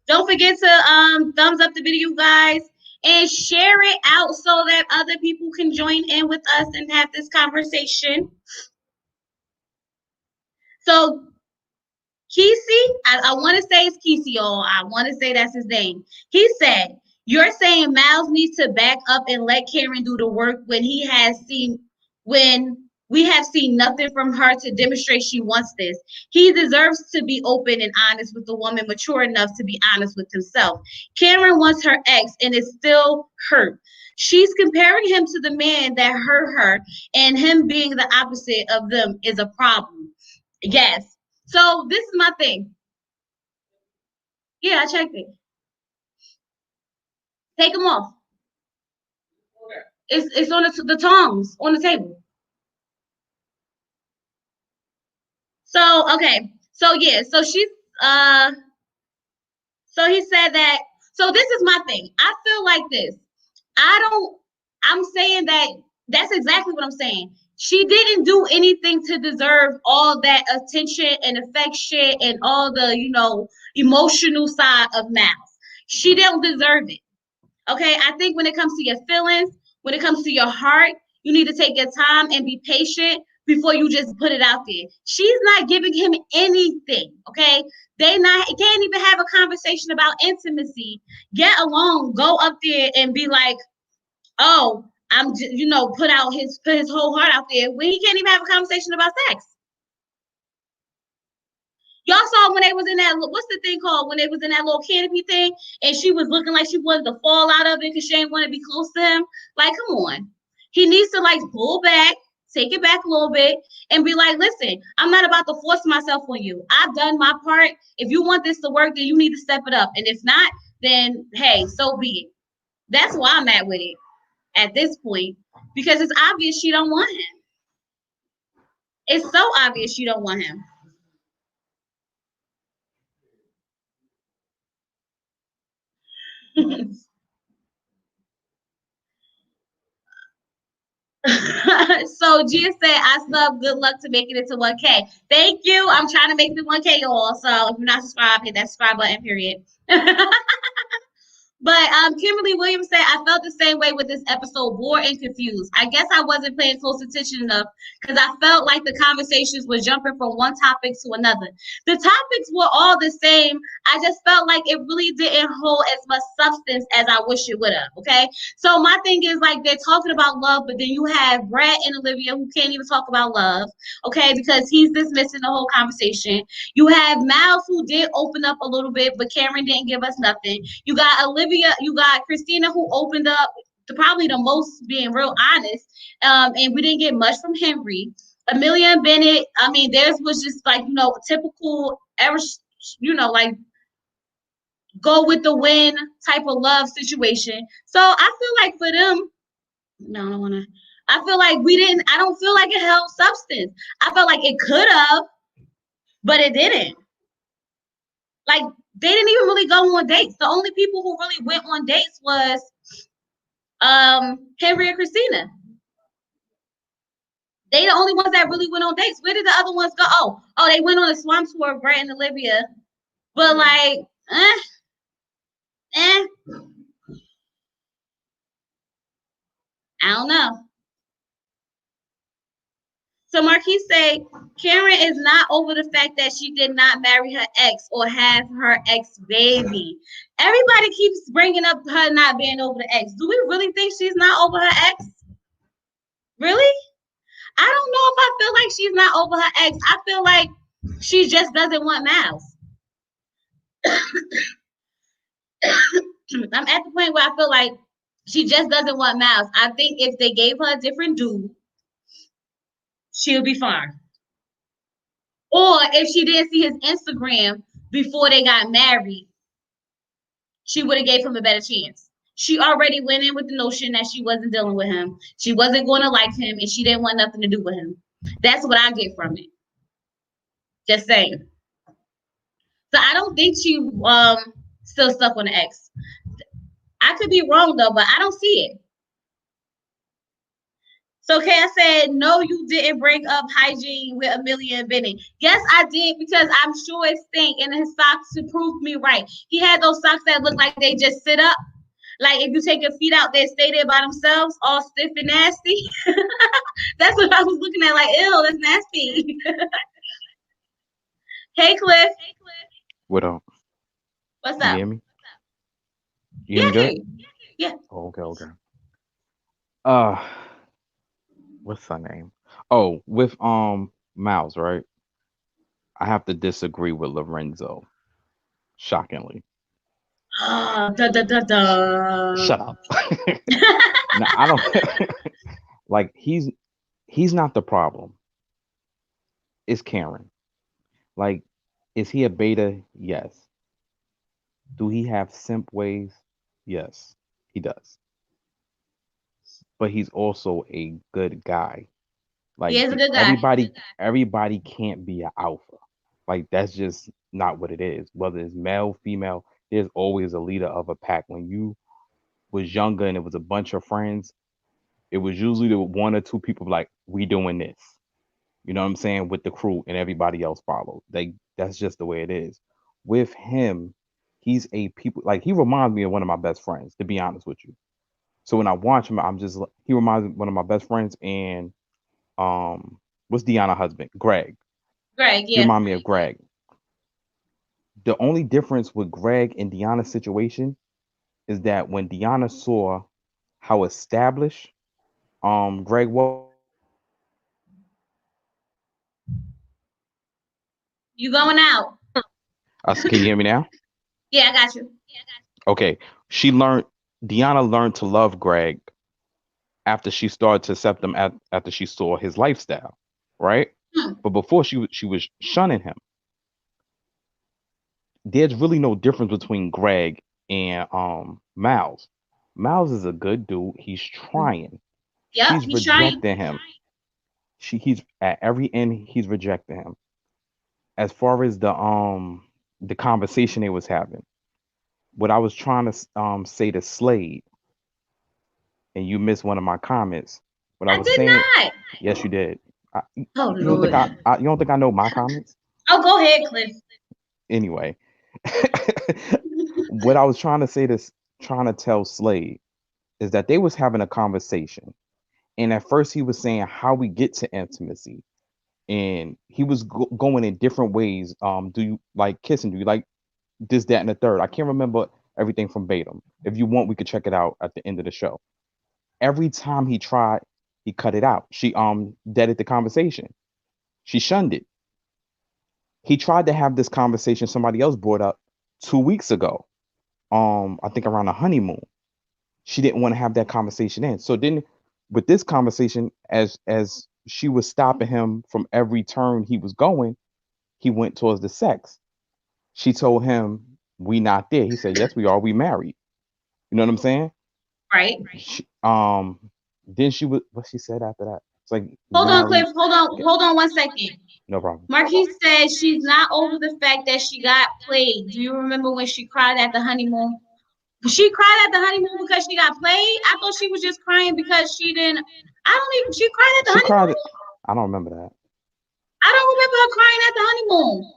[SPEAKER 1] Don't forget to thumbs up the video, guys, and share it out so that other people can join in with us and have this conversation. So Kesey, I want to say it's Kesey, y'all. I want to say that's his name. He said, "You're saying Miles needs to back up and let Karen do the work when we have seen nothing from her to demonstrate she wants this. He deserves to be open and honest with the woman, mature enough to be honest with himself. Karen wants her ex and is still hurt. She's comparing him to the man that hurt her, and him being the opposite of them is a problem." Yes. So this is my thing. Yeah, I checked it. Take them off. It's on the tongs on the table. So okay. So yeah. So she's So he said that. So this is my thing. I feel like this. I don't. I'm saying that that's exactly what I'm saying. She didn't do anything to deserve all that attention and affection and all the emotional side of Mouse. She don't deserve it. Okay, I think when it comes to your feelings, when it comes to your heart, you need to take your time and be patient before you just put it out there. She's not giving him anything. Okay, they can't even have a conversation about intimacy. Get along, go up there and be like, oh, I'm just, put his whole heart out there when he can't even have a conversation about sex. Y'all saw when they was in that, what's the thing called, when they was in that little canopy thing and she was looking like she wanted to fall out of it because she didn't want to be close to him. Like, come on. He needs to like pull back, take it back a little bit and be like, listen, I'm not about to force myself on you. I've done my part. If you want this to work, then you need to step it up. And if not, then hey, so be it. That's why I'm at with it at this point because it's obvious she don't want him. It's so obvious she don't want him. So Gia said, I sub, good luck to making it to 1K. Thank you. I'm trying to make the 1K, y'all. So if you're not subscribed, hit that subscribe button, period. But Kimberly Williams said, I felt the same way with this episode, bored and confused. I guess I wasn't paying close attention enough because I felt like the conversations were jumping from one topic to another. The topics were all the same. I just felt like it really didn't hold as much substance as I wish it would have. Okay. So my thing is like they're talking about love, but then you have Brett and Olivia who can't even talk about love. Okay, because he's dismissing the whole conversation. You have Miles who did open up a little bit, but Cameron didn't give us nothing. You got Olivia, you got Christina who opened up probably the most, being real honest. And we didn't get much from Henry. Amelia and Bennett, I mean, theirs was just like, typical, like go with the wind type of love situation. So I feel like for them, no, I don't want to. I feel like I don't feel like it held substance. I felt like it could have, but it didn't. Like they didn't even really go on dates. The only people who really went on dates was Henry and Christina. They the only ones that really went on dates. Where did the other ones go? Oh, they went on a swamp tour, Brett and Olivia. But like, I don't know. So Marquise say Karen is not over the fact that she did not marry her ex or have her ex baby. Everybody keeps bringing up her not being over the ex. Do we really think she's not over her ex? Really? I don't know if I feel like she's not over her ex. I feel like she just doesn't want Miles. I'm at the point where I feel like she just doesn't want Miles. I think if they gave her a different dude, she'll be fine. Or if she didn't see his Instagram before they got married, she would have gave him a better chance. She already went in with the notion that she wasn't dealing with him. She wasn't going to like him, and she didn't want nothing to do with him. That's what I get from it. Just saying. So I don't think she still stuck on the ex. I could be wrong though, but I don't see it. So Kay said, no, you didn't bring up hygiene with Amelia and Benny. Yes, I did, because I'm sure it stink, and his socks to prove me right. He had those socks that look like they just sit up. Like if you take your feet out, they stay there by themselves, all stiff and nasty. That's what I was looking at, like, ew, that's nasty. Hey, Cliff.
[SPEAKER 3] What up?
[SPEAKER 1] What's
[SPEAKER 3] You
[SPEAKER 1] up?
[SPEAKER 3] hear me? You hear me good?
[SPEAKER 1] Yeah.
[SPEAKER 3] Oh, okay. What's her name? Oh, with Miles, right? I have to disagree with Lorenzo. Shockingly. Shut up. No, I don't like he's not the problem. It's Karen. Like, is he a beta? Yes. Do he have simp ways? Yes, he does. But he's also a good guy.
[SPEAKER 1] He
[SPEAKER 3] Like
[SPEAKER 1] is a good guy.
[SPEAKER 3] everybody can't be an alpha. Like that's just not what it is. Whether it's male, female, there's always a leader of a pack. When you was younger and it was a bunch of friends, it was usually the one or two people like, we doing this. You know what I'm saying? With the crew and everybody else followed. That's just the way it is. With him, he's a people like he reminds me of one of my best friends, to be honest with you. So when I watch him, he reminds me of one of my best friends and what's Deanna's husband? Greg.
[SPEAKER 1] Greg,
[SPEAKER 3] He
[SPEAKER 1] yeah.
[SPEAKER 3] remind me of Greg. The only difference with Greg and Deanna's situation is that when Deanna saw how established Greg was,
[SPEAKER 1] You going out?
[SPEAKER 3] can you hear me now?
[SPEAKER 1] Yeah, I got you.
[SPEAKER 3] Okay. Deanna learned to love Greg after she started to accept him after she saw his lifestyle, right? But before she was shunning him. There's really no difference between Greg and Miles. Miles is a good dude. He's trying.
[SPEAKER 1] Yep,
[SPEAKER 3] She's
[SPEAKER 1] he's trying.
[SPEAKER 3] rejecting him. He's at every end he's rejecting him. As far as the conversation they was having, what I was trying to say to Slade, and you missed one of my comments. What I was
[SPEAKER 1] did
[SPEAKER 3] saying,
[SPEAKER 1] not.
[SPEAKER 3] yes, you did. You
[SPEAKER 1] Oh,
[SPEAKER 3] don't think
[SPEAKER 1] Lord.
[SPEAKER 3] you don't think I know my comments?
[SPEAKER 1] Oh, go ahead, Cliff.
[SPEAKER 3] Anyway, what I was trying to tell Slade is that they was having a conversation, and at first he was saying how we get to intimacy, and he was going in different ways. Do you like kissing? Do you like this, that, and the third? I can't remember everything from Batum. If you want, we could check it out at the end of the show. Every time he tried, he cut it out. She deaded the conversation. She shunned it. He tried to have this conversation somebody else brought up 2 weeks ago. I think around the honeymoon. She didn't want to have that conversation in. So then with this conversation, as she was stopping him from every turn he was going, he went towards the sex. She told him, we not there. He said, yes, we are. We married. You know what I'm saying?
[SPEAKER 1] Right.
[SPEAKER 3] Then she was, what she said after that? It's like,
[SPEAKER 1] hold on,
[SPEAKER 3] married.
[SPEAKER 1] Cliff. Hold on 1 second.
[SPEAKER 3] No problem.
[SPEAKER 1] Marquise said she's not over the fact that she got played. Do you remember when she cried at the honeymoon? She cried at the honeymoon because she got played? I thought she was just crying because she didn't. I don't even. She cried at the honeymoon.
[SPEAKER 3] I don't remember that.
[SPEAKER 1] I don't remember her crying at the honeymoon.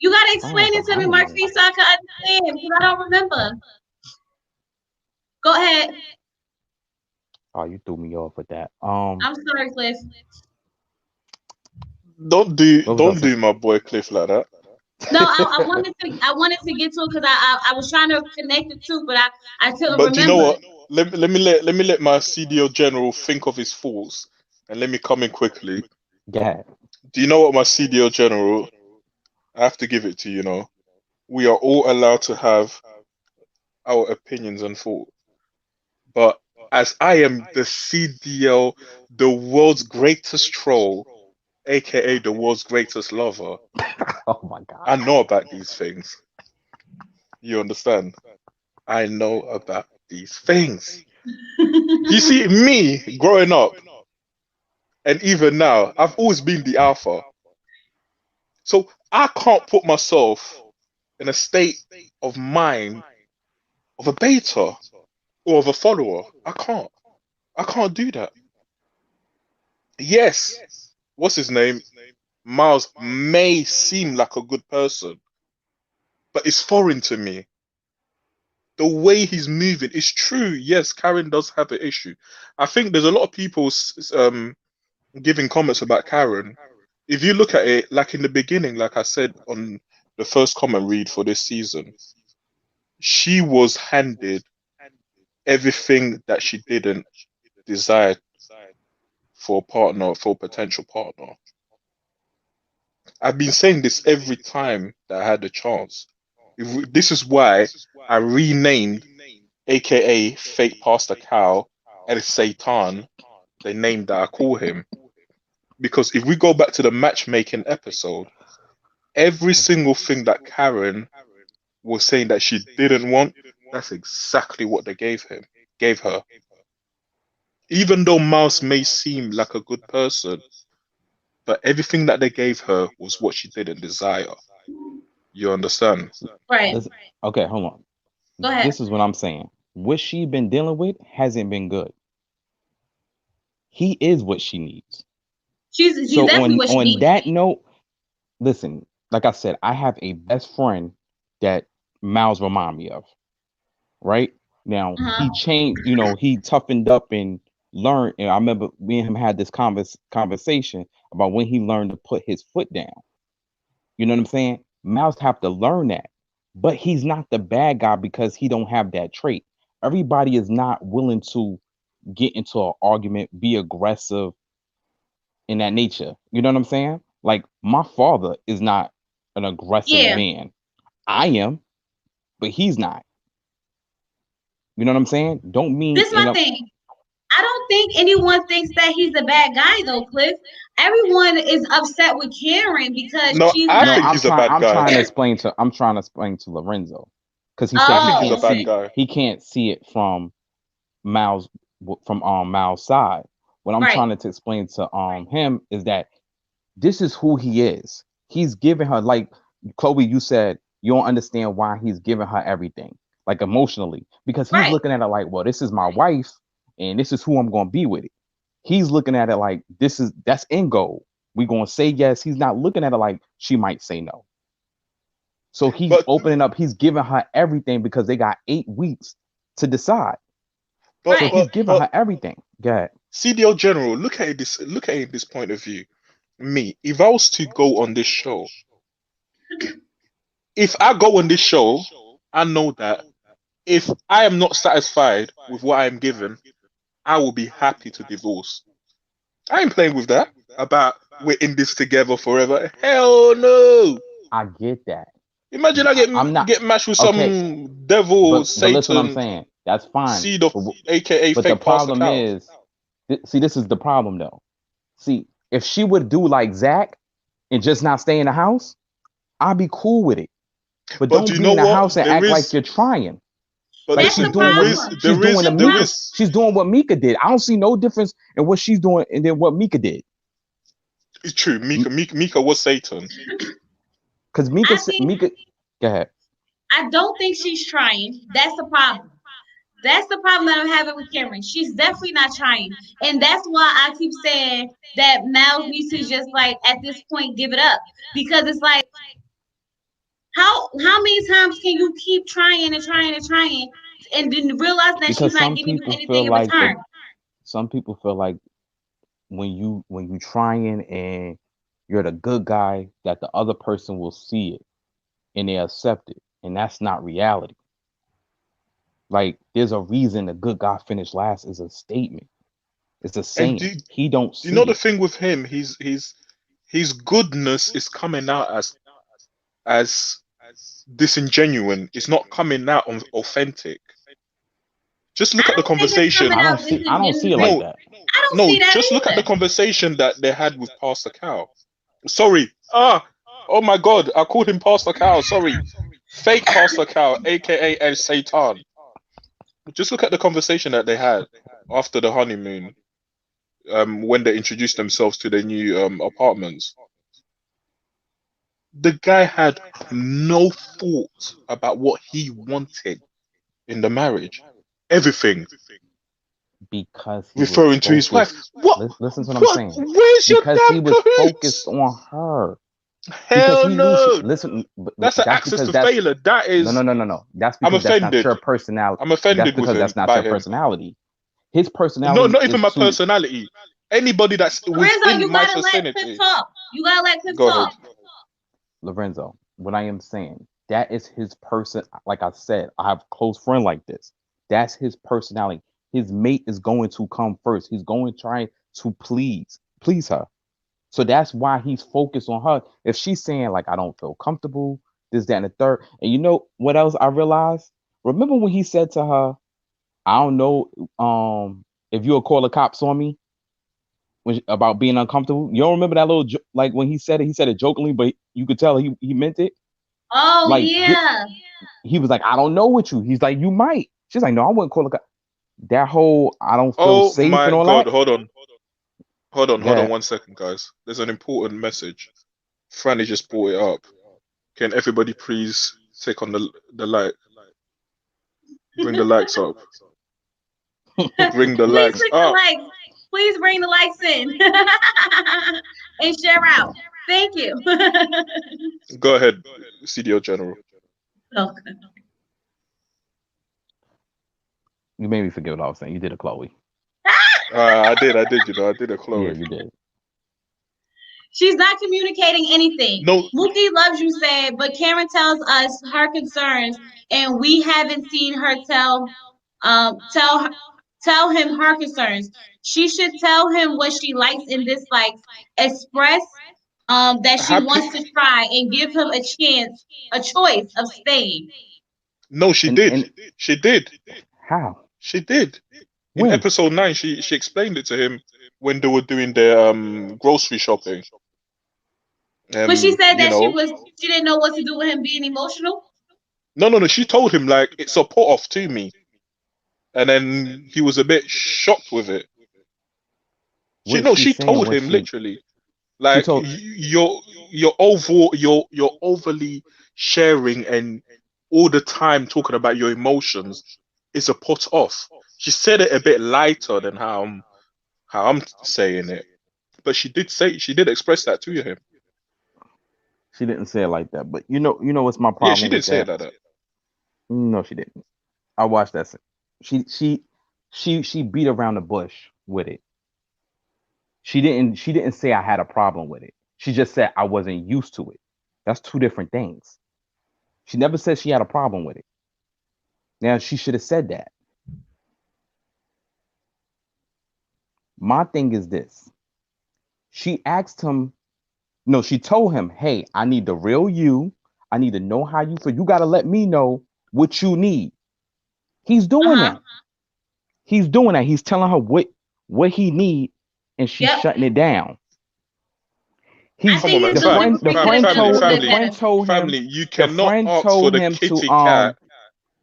[SPEAKER 1] You gotta explain it to me, Marquise, so I can understand, because I don't remember. Go ahead.
[SPEAKER 3] Oh, you threw me off with that.
[SPEAKER 1] I'm sorry, Cliff.
[SPEAKER 2] Don't do my boy Cliff like that.
[SPEAKER 1] No, I wanted to get to it because I was trying to connect the two, but I couldn't
[SPEAKER 2] But do you know
[SPEAKER 1] remember.
[SPEAKER 2] what? Let me let my CDO general think of his thoughts, and let me come in quickly.
[SPEAKER 3] Yeah.
[SPEAKER 2] Do you know what, my CDO general? I have to give it to you. You know, we are all allowed to have our opinions and thoughts, but as I am the CDO, the world's greatest troll, aka the world's greatest lover,
[SPEAKER 3] Oh my God.
[SPEAKER 2] I know about these things. You understand? I know about these things. You see, me growing up, and even now, I've always been the alpha. So I can't put myself in a state of mind of a beta or of a follower. I can't. I can't do that. Yes, what's his name? Miles may seem like a good person, but it's foreign to me. The way he's moving is true. Yes, Karen does have an issue. I think there's a lot of people giving comments about Karen. If you look at it, like in the beginning, like I said on the first comment read for this season, she was handed everything that she didn't desire for a partner, for a potential partner. I've been saying this every time that I had the chance. This is why I renamed aka Fake Pastor Cal and Satan, the name that I call him. Because if we go back to the matchmaking episode, every single thing that Karen was saying that she didn't want, that's exactly what they gave her. Even though Mouse may seem like a good person, but everything that they gave her was what she didn't desire. You understand?
[SPEAKER 1] Right.
[SPEAKER 3] Okay, hold on.
[SPEAKER 1] Go ahead.
[SPEAKER 3] This is what I'm saying. What she been dealing with hasn't been good. He is what she needs.
[SPEAKER 1] She's
[SPEAKER 3] So
[SPEAKER 1] definitely what she
[SPEAKER 3] on
[SPEAKER 1] needs.
[SPEAKER 3] that note, listen, like I said, I have a best friend that Miles remind me of. Right now, he changed. You know, he toughened up and learned. And I remember me and him had this conversation about when he learned to put his foot down. You know what I'm saying? Miles have to learn that, but he's not the bad guy because he don't have that trait. Everybody is not willing to get into an argument, be aggressive in that nature. You know what I'm saying? Like my father is not an aggressive man. I am, but he's not. You know what I'm saying? Don't mean
[SPEAKER 1] this is my thing. I don't think anyone thinks that he's a bad guy though, Cliff. Everyone is upset with Karen because she's
[SPEAKER 2] I
[SPEAKER 1] not.
[SPEAKER 2] think he's a bad guy.
[SPEAKER 3] I'm trying to explain to Lorenzo because he said he can't see it. He can't see it from Miles Miles' side. What I'm trying to explain to him is that this is who he is. He's giving her, like Chloe, you said you don't understand why he's giving her everything, like emotionally, because he's looking at it like, well, this is my wife and this is who I'm going to be with it. He's looking at it like that's end goal. We're going to say yes. He's not looking at it like she might say no. So he's opening up. He's giving her everything because they got 8 weeks to decide. So he's giving her everything. Go ahead.
[SPEAKER 2] CDO General, look at it this point of view. Me, if I was to go on this show, if I go on this show, I know that if I am not satisfied with what I am given, I will be happy to divorce. I ain't playing with that about we're in this together forever. Hell no.
[SPEAKER 3] I get that.
[SPEAKER 2] Imagine I get matched with some devil, Satan.
[SPEAKER 3] But listen what I'm saying. That's fine.
[SPEAKER 2] Seed of aka
[SPEAKER 3] but
[SPEAKER 2] fake
[SPEAKER 3] the problem
[SPEAKER 2] Pastor
[SPEAKER 3] is, see, this is the problem though. See, if she would do like Zach and just not stay in the house, I'd be cool with it. But don't be in the house and act like you're trying.
[SPEAKER 2] But
[SPEAKER 3] like she's doing what Mika did. I don't see no difference in what she's doing and then what Mika did.
[SPEAKER 2] It's true. Mika was Satan.
[SPEAKER 3] Because Mika, go ahead.
[SPEAKER 1] I don't think she's trying. That's the problem. That's the problem that I'm having with Cameron. She's definitely not trying. And that's why I keep saying that males need to just like at this point give it up. Because it's like how many times can you keep trying and trying and trying and then realize that she's
[SPEAKER 3] Because
[SPEAKER 1] not
[SPEAKER 3] some
[SPEAKER 1] giving you
[SPEAKER 3] people
[SPEAKER 1] anything
[SPEAKER 3] feel
[SPEAKER 1] in
[SPEAKER 3] like
[SPEAKER 1] return?
[SPEAKER 3] when you trying and you're the good guy, that the other person will see it and they accept it, and that's not reality. Like, there's a reason the good guy finished last is a statement. It's a
[SPEAKER 2] And
[SPEAKER 3] saying. He don't
[SPEAKER 2] do you know
[SPEAKER 3] see
[SPEAKER 2] the
[SPEAKER 3] it
[SPEAKER 2] thing with him? His goodness is coming out as disingenuine. It's not coming out on authentic. Just look
[SPEAKER 1] I
[SPEAKER 2] at the
[SPEAKER 1] don't think it's coming
[SPEAKER 2] conversation.
[SPEAKER 1] out
[SPEAKER 3] I don't see it like
[SPEAKER 2] No,
[SPEAKER 1] disingenuine.
[SPEAKER 3] that.
[SPEAKER 1] I don't
[SPEAKER 2] no,
[SPEAKER 1] see that
[SPEAKER 2] just look at the
[SPEAKER 1] either.
[SPEAKER 2] conversation that they had with Pastor Cow. Sorry. Oh my God, I called him Pastor Cow. Sorry. Fake Pastor Cow, aka El Satan. Just look at the conversation that they had after the honeymoon, when they introduced themselves to their new apartments. The guy had no thought about what he wanted in the marriage. Everything
[SPEAKER 3] Because he was
[SPEAKER 2] referring to his wife.
[SPEAKER 3] focused.
[SPEAKER 2] What?
[SPEAKER 3] Listen to what I'm
[SPEAKER 2] What?
[SPEAKER 3] saying.
[SPEAKER 2] Where's your
[SPEAKER 3] Because he
[SPEAKER 2] damn
[SPEAKER 3] was focused
[SPEAKER 2] cahoots?
[SPEAKER 3] on her. Because
[SPEAKER 2] Hell
[SPEAKER 3] he knew she
[SPEAKER 2] no.
[SPEAKER 3] listen.
[SPEAKER 2] That's an
[SPEAKER 3] That's
[SPEAKER 2] access
[SPEAKER 3] because
[SPEAKER 2] to
[SPEAKER 3] that's
[SPEAKER 2] failure. That
[SPEAKER 3] no, no,
[SPEAKER 2] is,
[SPEAKER 3] no, no, no. That's
[SPEAKER 2] I'm
[SPEAKER 3] because that's not
[SPEAKER 2] offended.
[SPEAKER 3] your personality.
[SPEAKER 2] I'm
[SPEAKER 3] That's
[SPEAKER 2] offended with
[SPEAKER 3] because
[SPEAKER 2] him
[SPEAKER 3] that's not
[SPEAKER 2] by
[SPEAKER 3] your
[SPEAKER 2] him.
[SPEAKER 3] personality. His
[SPEAKER 2] No,
[SPEAKER 3] personality
[SPEAKER 2] not even
[SPEAKER 3] is
[SPEAKER 2] my
[SPEAKER 3] to
[SPEAKER 2] personality. Anybody that's
[SPEAKER 1] Lorenzo,
[SPEAKER 2] within
[SPEAKER 1] you
[SPEAKER 2] my
[SPEAKER 1] gotta let Cliff
[SPEAKER 2] vicinity.
[SPEAKER 1] talk. You gotta let Cliff
[SPEAKER 2] Go ahead.
[SPEAKER 1] talk.
[SPEAKER 3] Lorenzo. What I am saying, that is his person. Like I said, I have a close friend like this. That's his personality. His mate is going to come first. He's going to try to please her. So that's why he's focused on her. If she's saying like I don't feel comfortable, this, that, and the third, and you know what else I realized? Remember when he said to her, "I don't know, if you'll call the cops on me," about being uncomfortable. You don't remember that little like when he said it jokingly, but you could tell he meant it.
[SPEAKER 1] Oh
[SPEAKER 3] Like
[SPEAKER 1] yeah.
[SPEAKER 3] he was like, "I don't know with you." He's like, "You might." She's like, "No, I wouldn't call the cops." That whole "I don't feel
[SPEAKER 2] Oh
[SPEAKER 3] safe"
[SPEAKER 2] my
[SPEAKER 3] and all
[SPEAKER 2] God.
[SPEAKER 3] that.
[SPEAKER 2] Hold on
[SPEAKER 3] Yeah.
[SPEAKER 2] 1 second, guys. There's an important message. Franny just brought it up. Can everybody please take on the light? Bring the lights up. Bring the
[SPEAKER 1] Please
[SPEAKER 2] lights
[SPEAKER 1] click the
[SPEAKER 2] up.
[SPEAKER 1] likes. Please bring the likes in and share out. Thank you.
[SPEAKER 2] Go ahead, CDO General.
[SPEAKER 1] Okay.
[SPEAKER 3] You made me forget what I was saying. You did a Chloe.
[SPEAKER 2] I did, I did a
[SPEAKER 3] Yeah,
[SPEAKER 2] Chloe.
[SPEAKER 3] you did.
[SPEAKER 1] She's not communicating anything.
[SPEAKER 2] No,
[SPEAKER 1] Mookie loves you, said, but Karen tells us her concerns, and we haven't seen her um tell tell him her concerns. She should tell him what she likes and dislikes. Express that she
[SPEAKER 2] happy.
[SPEAKER 1] wants to try and give him a choice of staying.
[SPEAKER 2] No, she did.
[SPEAKER 3] And
[SPEAKER 2] She did.
[SPEAKER 3] how?
[SPEAKER 2] She did. In
[SPEAKER 3] When?
[SPEAKER 2] episode 9, she explained it to him when they were doing their grocery shopping.
[SPEAKER 1] But she said
[SPEAKER 2] You
[SPEAKER 1] that
[SPEAKER 2] know,
[SPEAKER 1] she didn't know what to do with him being emotional.
[SPEAKER 2] no. She told him like it's a put off to me, and then he was a bit shocked with it.
[SPEAKER 3] What is she
[SPEAKER 2] She
[SPEAKER 3] saying
[SPEAKER 2] told
[SPEAKER 3] when
[SPEAKER 2] him
[SPEAKER 3] she
[SPEAKER 2] literally,
[SPEAKER 3] she
[SPEAKER 2] like
[SPEAKER 3] told
[SPEAKER 2] you're overly sharing and all the time talking about your emotions is a put off. She said it a bit lighter than how I'm saying it, but she did express that to him.
[SPEAKER 3] she didn't say it like that, but what's my
[SPEAKER 2] Yeah, she
[SPEAKER 3] problem
[SPEAKER 2] did
[SPEAKER 3] with
[SPEAKER 2] say it
[SPEAKER 3] that?
[SPEAKER 2] like that.
[SPEAKER 3] No, she didn't. I watched that. She beat around the bush with it. She didn't say I had a problem with it. She just said I wasn't used to it. That's two different things. She never said she had a problem with it. Now she should have said that. My thing is this. She asked him, no, she told him, "Hey, I need the real you. I need to know how you feel. You got to let me know what you need." He's
[SPEAKER 1] Uh
[SPEAKER 3] doing
[SPEAKER 1] huh.
[SPEAKER 3] that. He's doing that. He's telling her what he need, and she's
[SPEAKER 1] Yep.
[SPEAKER 3] shutting it down.
[SPEAKER 1] I
[SPEAKER 3] He's
[SPEAKER 2] Come on,
[SPEAKER 1] think
[SPEAKER 2] man.
[SPEAKER 1] his
[SPEAKER 3] the friend. The
[SPEAKER 1] delivery could have
[SPEAKER 3] friend
[SPEAKER 1] been a
[SPEAKER 3] told
[SPEAKER 1] little
[SPEAKER 3] the
[SPEAKER 1] bit
[SPEAKER 2] Family,
[SPEAKER 3] friend
[SPEAKER 1] better.
[SPEAKER 3] told him.
[SPEAKER 2] family. You
[SPEAKER 3] The
[SPEAKER 2] cannot
[SPEAKER 3] friend
[SPEAKER 2] ask for
[SPEAKER 3] told
[SPEAKER 2] the
[SPEAKER 3] him to
[SPEAKER 2] kitty cat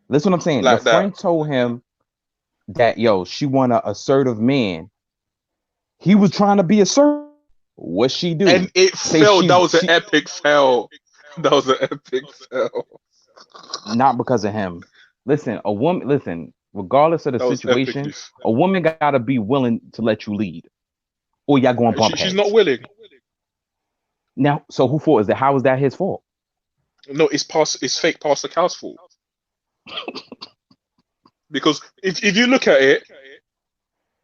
[SPEAKER 3] Listen what I'm saying. The
[SPEAKER 2] like that.
[SPEAKER 3] friend told him that she want an assertive man. He was trying to be assertive. What she
[SPEAKER 2] And
[SPEAKER 3] do?
[SPEAKER 2] it
[SPEAKER 3] Say
[SPEAKER 2] failed. That was an
[SPEAKER 3] she
[SPEAKER 2] epic fail. That was an epic fail.
[SPEAKER 3] not because of him. Listen, a woman. Listen. regardless of the
[SPEAKER 2] That was
[SPEAKER 3] situation,
[SPEAKER 2] epically.
[SPEAKER 3] a woman gotta be willing to let you lead, or y'all going to bump
[SPEAKER 2] She's
[SPEAKER 3] heads.
[SPEAKER 2] not willing.
[SPEAKER 3] Now, so who fault is that? How is that his fault?
[SPEAKER 2] No, it's fake Pastor Cal's fault. Because if you look at it,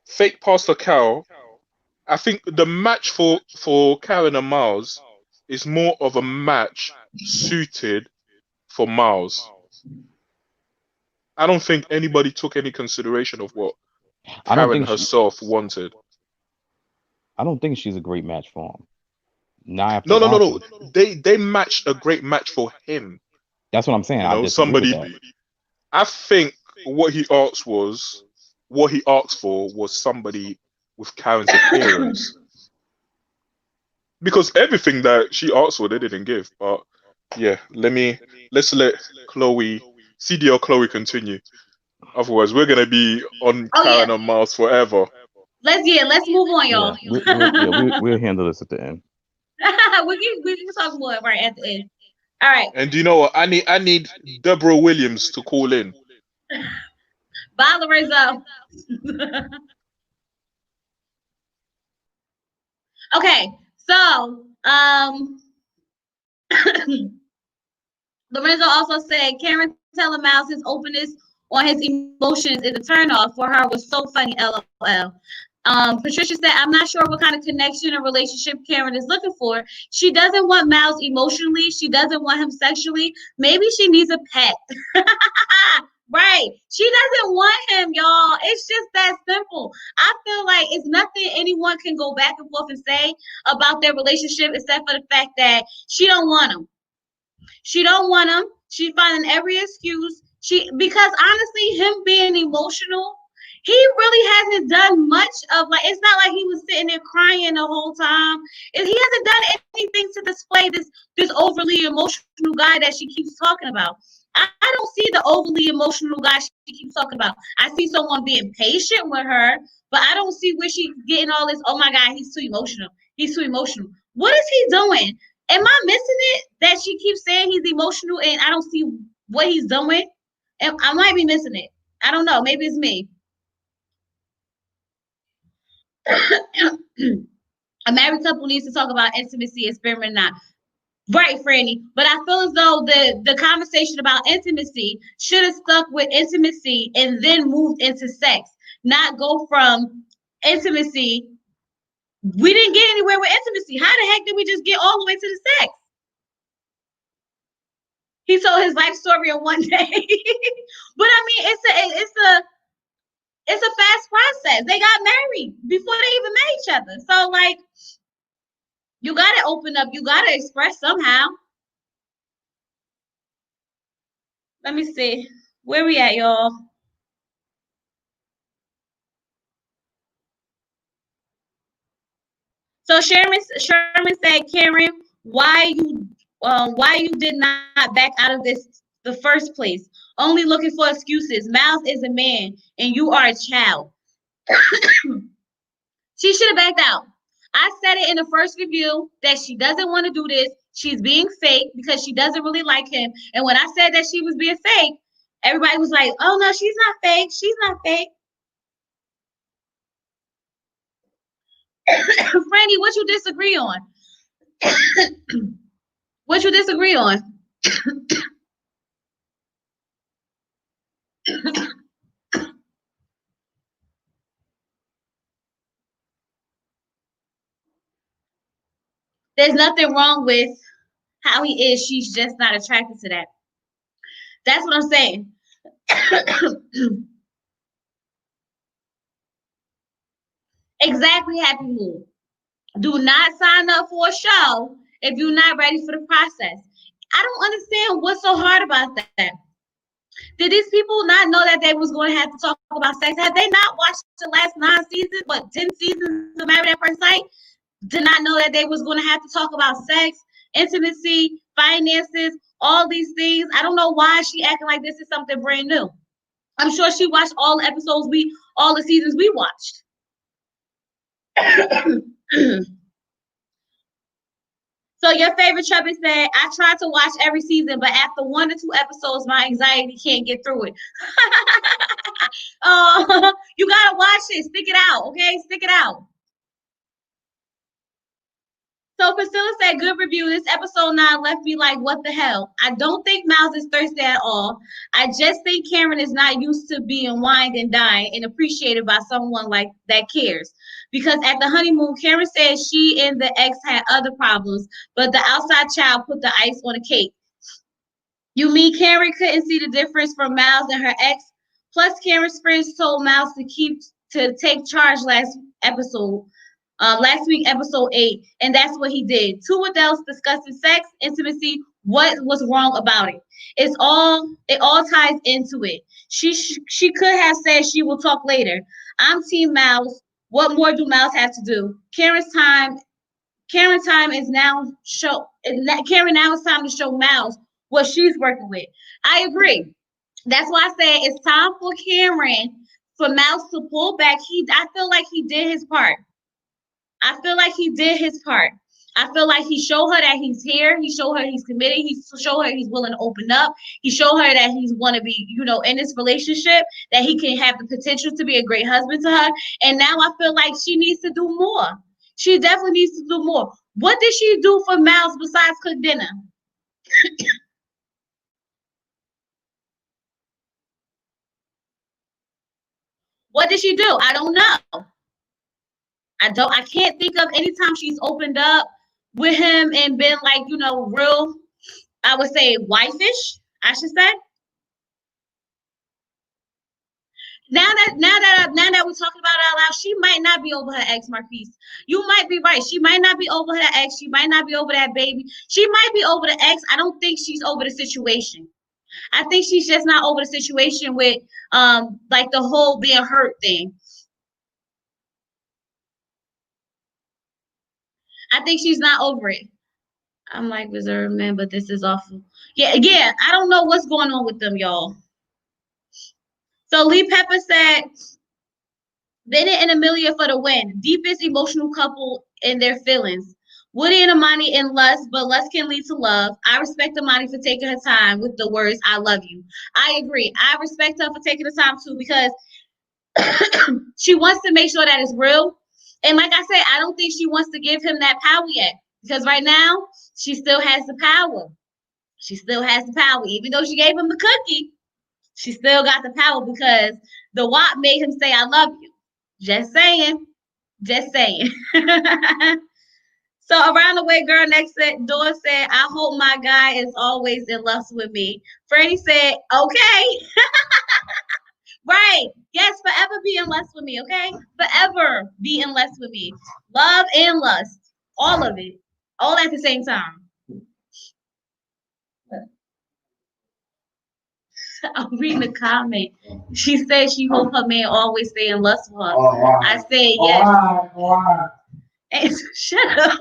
[SPEAKER 2] fake Pastor Cal, I think the match for Karen and Miles is more of a match suited for Miles. I don't think anybody took any consideration of what
[SPEAKER 3] I don't
[SPEAKER 2] Karen
[SPEAKER 3] think
[SPEAKER 2] herself wanted.
[SPEAKER 3] I don't think she's a great match for him. Not after
[SPEAKER 2] No.
[SPEAKER 3] watching.
[SPEAKER 2] They matched a great match for him.
[SPEAKER 3] That's what I'm saying.
[SPEAKER 2] You
[SPEAKER 3] I
[SPEAKER 2] know,
[SPEAKER 3] disagree with
[SPEAKER 2] somebody.
[SPEAKER 3] that.
[SPEAKER 2] I think what he asked for was somebody with Karen's appearance. Because everything that she asked for, they didn't give. But yeah, let's let CDL Chloe continue. Otherwise, we're gonna be on
[SPEAKER 1] Oh yeah,
[SPEAKER 2] Karen and Miles forever.
[SPEAKER 1] let's move on,
[SPEAKER 3] Yeah,
[SPEAKER 1] y'all.
[SPEAKER 3] we'll handle this at the end.
[SPEAKER 1] we can talk more right at the end. All right,
[SPEAKER 2] And do you know what? I need Deborah Williams to call in.
[SPEAKER 1] bye, Lorenzo. Okay, so Lorenzo also said Karen telling Miles his openness on his emotions is a turnoff for her was so funny, LOL. Patricia said, I'm not sure what kind of connection or relationship Karen is looking for. She doesn't want Miles emotionally. She doesn't want him sexually. Maybe she needs a pet. Right. She doesn't want him, y'all. It's just that simple. I feel like it's nothing anyone can go back and forth and say about their relationship except for the fact that she don't want him. She don't want him. She finding every excuse. Because honestly, him being emotional, he really hasn't done much of like. It's not like he was sitting there crying the whole time. He hasn't done anything to display this overly emotional guy that she keeps talking about. I don't see the overly emotional guy she keeps talking about. I see someone being patient with her, but I don't see where she's getting all this. Oh my God, he's too emotional. He's too emotional. What is he doing? Am I missing it that she keeps saying he's emotional and I don't see what he's doing? And I might be missing it. I don't know. Maybe it's me. A married couple needs to talk about intimacy, experiment not. Right, Franny. But I feel as though the conversation about intimacy should have stuck with intimacy and then moved into sex, not go from intimacy. We didn't get anywhere with intimacy. How the heck did we just get all the way to the sex? He told his life story in one day. But I mean, it's a fast process. They got married before they even met each other. So like, you gotta open up. You gotta express somehow. Let me see. Where we at, y'all? So Sherman said, Karen, why you did not back out of this the first place? Only looking for excuses. Miles is a man and you are a child. She should have backed out. I said it in the first review that she doesn't want to do this. She's being fake because she doesn't really like him. And when I said that she was being fake, everybody was like, oh no, she's not fake. She's not fake. Franny, what you disagree on? What you disagree on? There's nothing wrong with how he is. She's just not attracted to that. That's what I'm saying. Exactly, Happy Moon. Do not sign up for a show if you're not ready for the process. I don't understand what's so hard about that. Did these people not know that they was going to have to talk about sex? Had they not watched the last 9 seasons, 10 seasons of Married at First Sight? Did not know that they was going to have to talk about sex, intimacy, finances, all these things. I don't know why she acting like this is something brand new. I'm sure she watched all the episodes all the seasons we watched. So your favorite Chubby said, I tried to watch every season, but after 1 or 2 episodes, my anxiety can't get through it. Oh, you gotta watch it. Stick it out, okay? Stick it out. So Priscilla said, good review. This episode 9 left me like, what the hell? I don't think Miles is thirsty at all. I just think Karen is not used to being wined and dined and appreciated by someone like that cares. Because at the honeymoon, Karen said she and the ex had other problems, but the outside child put the ice on the cake. You mean Karen couldn't see the difference from Miles and her ex? Plus, Karen's friends told Miles to take charge last week, episode 8, and that's what he did. Two adults discussing sex, intimacy, what was wrong about it. It all ties into it. She could have said she will talk later. I'm Team Miles. What more do Miles have to do? Karen time is now show. Karen now it's time to show Miles what she's working with. I agree. That's why I said it's time for Karen for Miles to pull back. I feel like he did his part. I feel like he did his part. I feel like he showed her that he's here. He showed her he's committed. He showed her he's willing to open up. He showed her that he's want to be, in this relationship, that he can have the potential to be a great husband to her. And now I feel like she needs to do more. She definitely needs to do more. What did she do for Miles besides cook dinner? What did she do? I don't know. I can't think of any time she's opened up with him and been like, real, I would say wife-ish, I should say. Now that we're talking about it out loud, she might not be over her ex, Marquise. You might be right. She might not be over her ex. She might not be over that baby. She might be over the ex. I don't think she's over the situation. I think she's just not over the situation with like the whole being hurt thing. I think she's not over it. I'm like reserved man, but this is awful. Yeah, I don't know what's going on with them, y'all. So Lee Pepper said, Bennett and Amelia for the win. Deepest emotional couple in their feelings. Woody and Amani in lust, but lust can lead to love. I respect Amani for taking her time with the words, I love you. I agree. I respect her for taking the time too, because she wants to make sure that it's real. And like I said, I don't think she wants to give him that power yet. Because right now, she still has the power. She still has the power. Even though she gave him the cookie, she still got the power because the WAP made him say, I love you. Just saying. Just saying. So around the way, girl next door said, I hope my guy is always in lust with me. Freddie said, okay. Right. Yes, forever be in lust with me, okay? Forever be in lust with me. Love and lust. All of it. All at the same time. I'm reading the comment. She said she hope her man always stay in lust with her. I said yes. And shut up.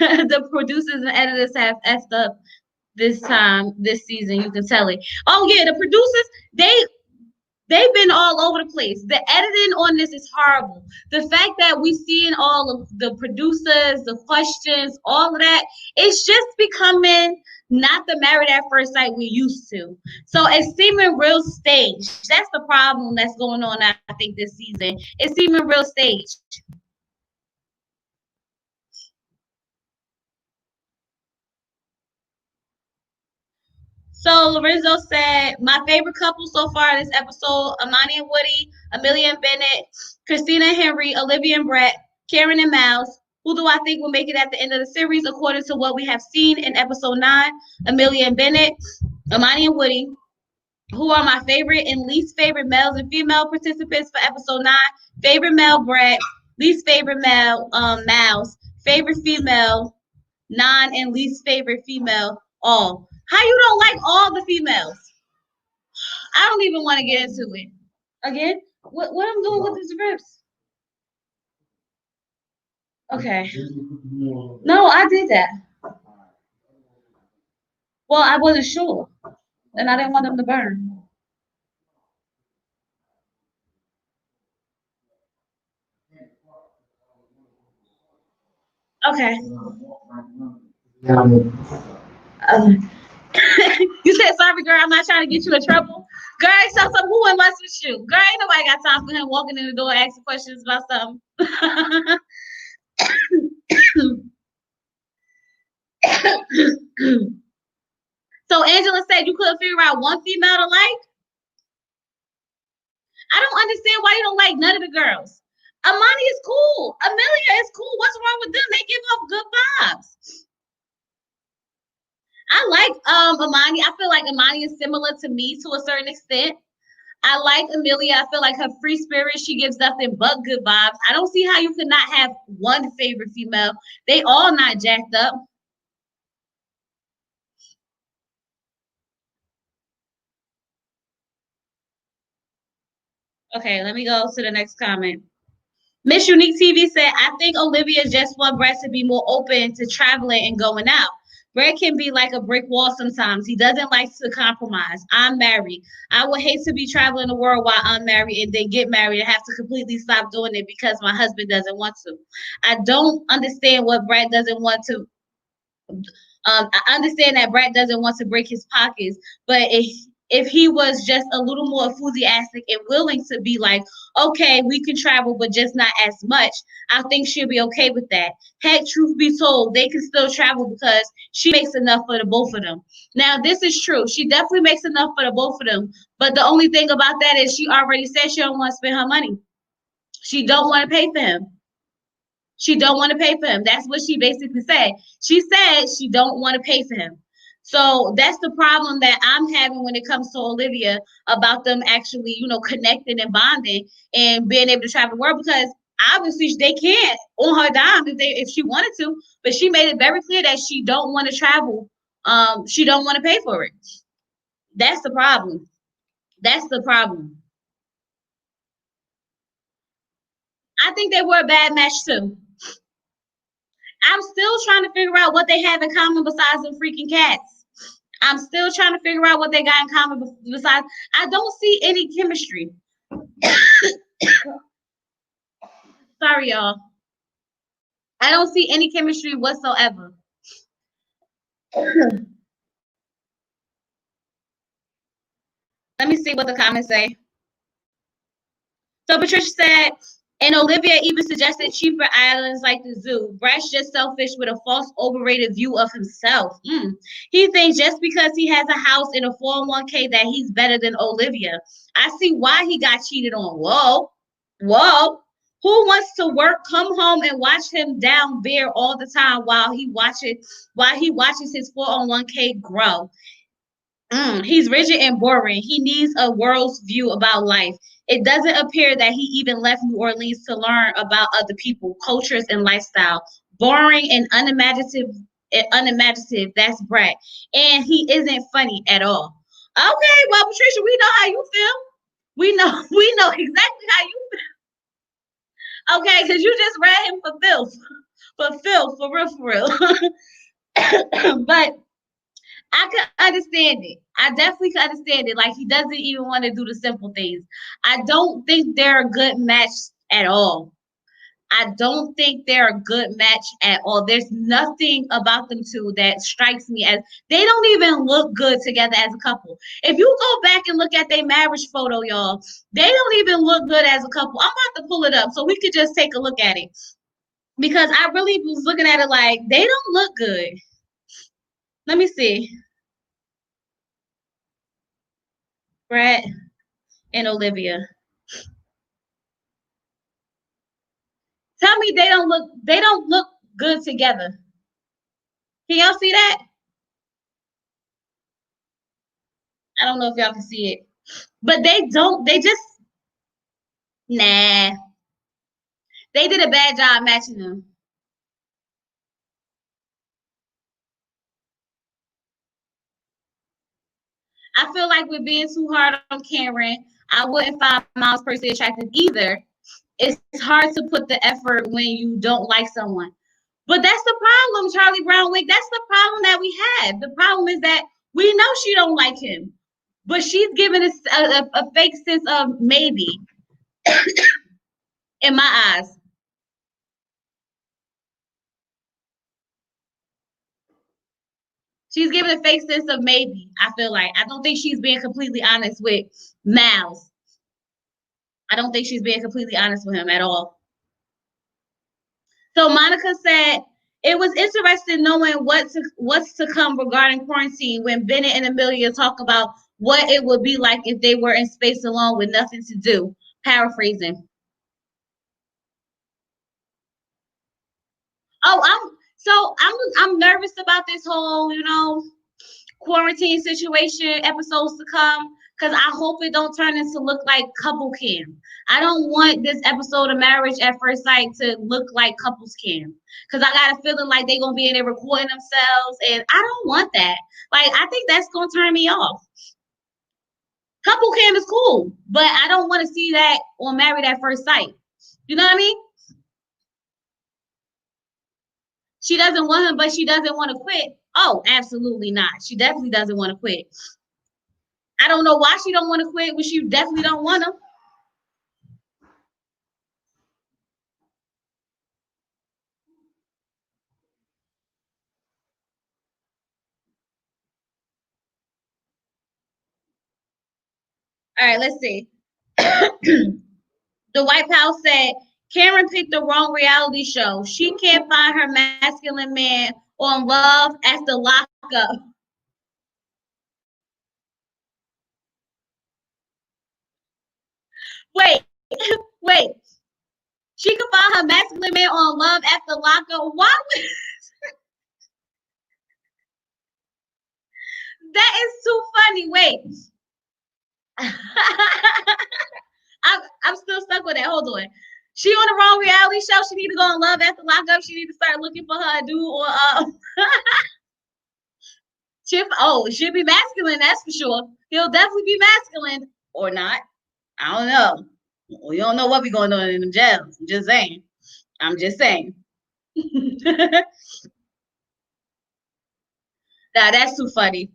[SPEAKER 1] The producers and editors have effed up this season. You can tell it. Oh yeah, the producers, they've been all over the place. The editing on this is horrible. The fact that we seeing all of the producers, the questions, all of that, it's just becoming not the Married at First Sight we used to. So it's seeming real staged. That's the problem that's going on, I think, this season. It's seeming real staged. So Lorenzo said, my favorite couple so far this episode, Amani and Woody, Amelia and Bennett, Christina and Henry, Olivia and Brett, Karen and Miles. Who do I think will make it at the end of the series according to what we have seen in episode 9? Amelia and Bennett, Amani and Woody. Who are my favorite and least favorite males and female participants for episode 9? Favorite male, Brett. Least favorite male, Miles. Favorite female, 9, and least favorite female, all. How you don't like all the females? I don't even want to get into it. Again, what I'm doing with the scripts? Okay. No, I did that. Well, I wasn't sure, and I didn't want them to burn. Okay. You said, sorry, girl, I'm not trying to get you in trouble. Girl, so who wouldn't mess with you? Girl, ain't nobody got time for him walking in the door asking questions about something. So Angela said you couldn't figure out one female to like? I don't understand why you don't like none of the girls. Amani is cool. Amelia is cool. What's wrong with them? They give off good vibes. I like Amani. I feel like Amani is similar to me to a certain extent. I like Amelia. I feel like her free spirit, she gives nothing but good vibes. I don't see how you could not have one favorite female. They all not jacked up. Okay, let me go to the next comment. Miss Unique TV said, I think Olivia just wants Brett to be more open to traveling and going out. Brett can be like a brick wall sometimes. He doesn't like to compromise. I'm married. I would hate to be traveling the world while I'm married and then get married and have to completely stop doing it because my husband doesn't want to. I don't understand what Brett doesn't want to. I understand that Brett doesn't want to break his pockets, but if he was just a little more enthusiastic and willing to be like, okay, we can travel, but just not as much, I think she'll be okay with that. Heck, truth be told, they can still travel because she makes enough for the both of them. Now, this is true. She definitely makes enough for the both of them. But the only thing about that is she already said she don't want to spend her money. She don't want to pay for him. She don't want to pay for him. That's what she basically said. She said she don't want to pay for him. So that's the problem that I'm having when it comes to Olivia about them actually, connecting and bonding and being able to travel the world because obviously they can't on her dime if she wanted to, but she made it very clear that she don't want to travel. She don't want to pay for it. That's the problem. That's the problem. I think they were a bad match too. I'm still trying to figure out what they have in common besides them freaking cats. I'm still trying to figure out what they got in common besides. I don't see any chemistry. Sorry, y'all. I don't see any chemistry whatsoever. Let me see what the comments say. So Patricia said, and Olivia even suggested cheaper islands like the zoo. Brett's just selfish with a false, overrated view of himself. He thinks just because he has a house in a 401k that he's better than Olivia. I see why he got cheated on. Whoa. Who wants to work, come home, and watch him down beer all the time while he watches his 401k grow? He's rigid and boring. He needs a world's view about life. It doesn't appear that he even left New Orleans to learn about other people, cultures, and lifestyle. Boring and unimaginative. That's Brett. And he isn't funny at all. Okay, well, Patricia, we know how you feel. We know exactly how you feel. Okay, because you just read him for filth. For real. But I could understand it. I definitely could understand it. Like he doesn't even want to do the simple things. I don't think they're a good match at all. I don't think they're a good match at all. There's nothing about them two that strikes me as they don't even look good together as a couple. If you go back and look at their marriage photo, y'all, they don't even look good as a couple. I'm about to pull it up so we could just take a look at it. Because I really was looking at it like they don't look good. Let me see. Brett and Olivia. Tell me they don't look good together. Can y'all see that? I don't know if y'all can see it. But they just nah. They did a bad job matching them. I feel like we're being too hard on Cameron. I wouldn't find Miles personally attractive either. It's hard to put the effort when you don't like someone. But that's the problem, Charlie Brownwick. That's the problem that we have. The problem is that we know she don't like him, but she's giving us a fake sense of maybe in my eyes. She's giving a fake sense of maybe, I feel like. I don't think she's being completely honest with Miles. I don't think she's being completely honest with him at all. So Monica said, it was interesting knowing what's to come regarding quarantine when Bennett and Amelia talk about what it would be like if they were in space alone with nothing to do. Paraphrasing. Oh, I'm nervous about this whole, quarantine situation episodes to come, because I hope it don't turn into look like couple cam. I don't want this episode of Marriage at First Sight to look like couples cam, because I got a feeling like they're gonna be in there recording themselves, and I don't want that. Like, I think that's gonna turn me off. Couple cam is cool, but I don't want to see that on Married at First Sight. You know what I mean? She doesn't want him, but she doesn't want to quit. Oh, absolutely not. She definitely doesn't want to quit. I don't know why she don't want to quit when she definitely don't want him. All right, let's see. The White House said Karen picked the wrong reality show. She can't find her masculine man on Love at the Lockup. Wait, wait. She can find her masculine man on Love at the Lockup. Why? That is too funny. Wait. I'm still stuck with that. Hold on. She on the wrong reality show. She need to go on Love at the Lockup. She need to start looking for her dude or she'll be masculine, that's for sure. He'll definitely be masculine or not. I don't know. We don't know what be going on in them jails. I'm just saying. Nah, that's too funny.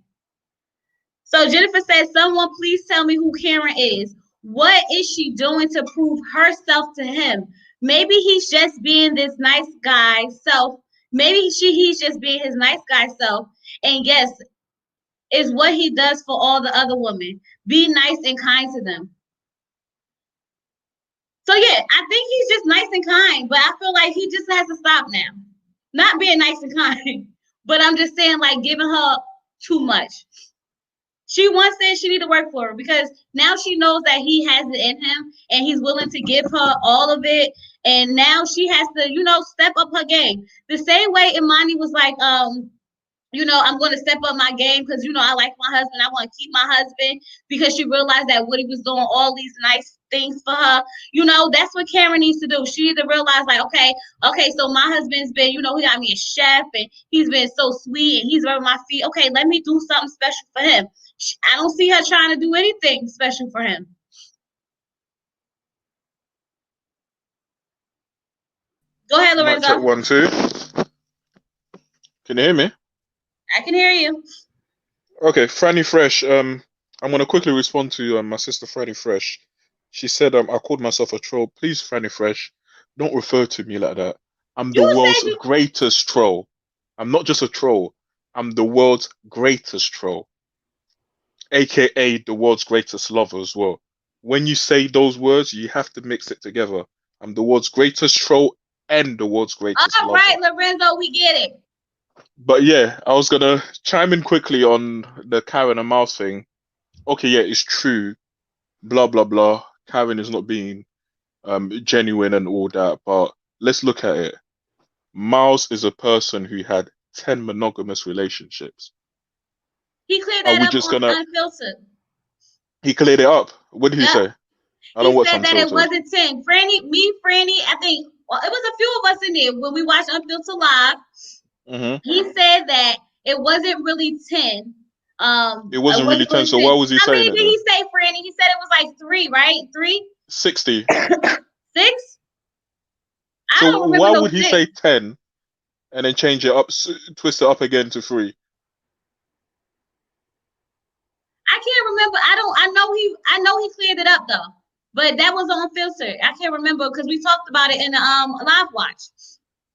[SPEAKER 1] So Jennifer says, someone please tell me who Karen is. What is she doing to prove herself to him? Maybe he's just being this nice guy self. Maybe he's just being his nice guy self. And yes, is what he does for all the other women. Be nice and kind to them. So yeah, I think he's just nice and kind, but I feel like he just has to stop now. Not being nice and kind, but I'm just saying, like, giving her too much. She once said she need to work for her because now she knows that he has it in him and he's willing to give her all of it. And now she has to, step up her game. The same way Imani was like, I'm going to step up my game because, I like my husband. I want to keep my husband, because she realized that Woody was doing all these nice things for her. That's what Karen needs to do. She needs to realize, like, okay, so my husband's been, he got me a chef and he's been so sweet and he's rubbing my feet. Okay, let me do something special for him. I don't see her trying to do anything special for him. Go ahead, Lorenzo.
[SPEAKER 2] Check 1, 2. Can you hear me?
[SPEAKER 1] I can hear you.
[SPEAKER 2] Okay, Franny Fresh. I'm gonna quickly respond to my sister Franny Fresh. She said, I called myself a troll. Please, Franny Fresh, don't refer to me like that. I'm the world's greatest troll. I'm not just a troll. I'm the world's greatest troll, aka the world's greatest lover as well. When you say those words, you have to mix it together. I'm the world's greatest troll and the world's greatest lover.
[SPEAKER 1] All right, Lorenzo, we get it.
[SPEAKER 2] But yeah, I was gonna chime in quickly on the Karen and Miles thing. Okay, yeah, it's true. Blah blah blah. Karen is not being genuine and all that, but let's look at it. Miles is a person who had 10 monogamous relationships.
[SPEAKER 1] He cleared that up on Unfiltered.
[SPEAKER 2] He cleared it up. What did he say? I don't watch
[SPEAKER 1] He said that it
[SPEAKER 2] Unfiltered.
[SPEAKER 1] wasn't 10. Franny, I think, well, it was a few of us in there when we watched Unfiltered Live. He said that it wasn't really 10.
[SPEAKER 2] It wasn't really 10, so why was he saying it?
[SPEAKER 1] How many did he say, Franny? He said it was like 3, right? 3?
[SPEAKER 2] 60.
[SPEAKER 1] 6?
[SPEAKER 2] So why would he say 10 and then change it up, twist it up again to 3?
[SPEAKER 1] I can't remember. I know he cleared it up though, but that was on Filter. I can't remember because we talked about it in the live watch.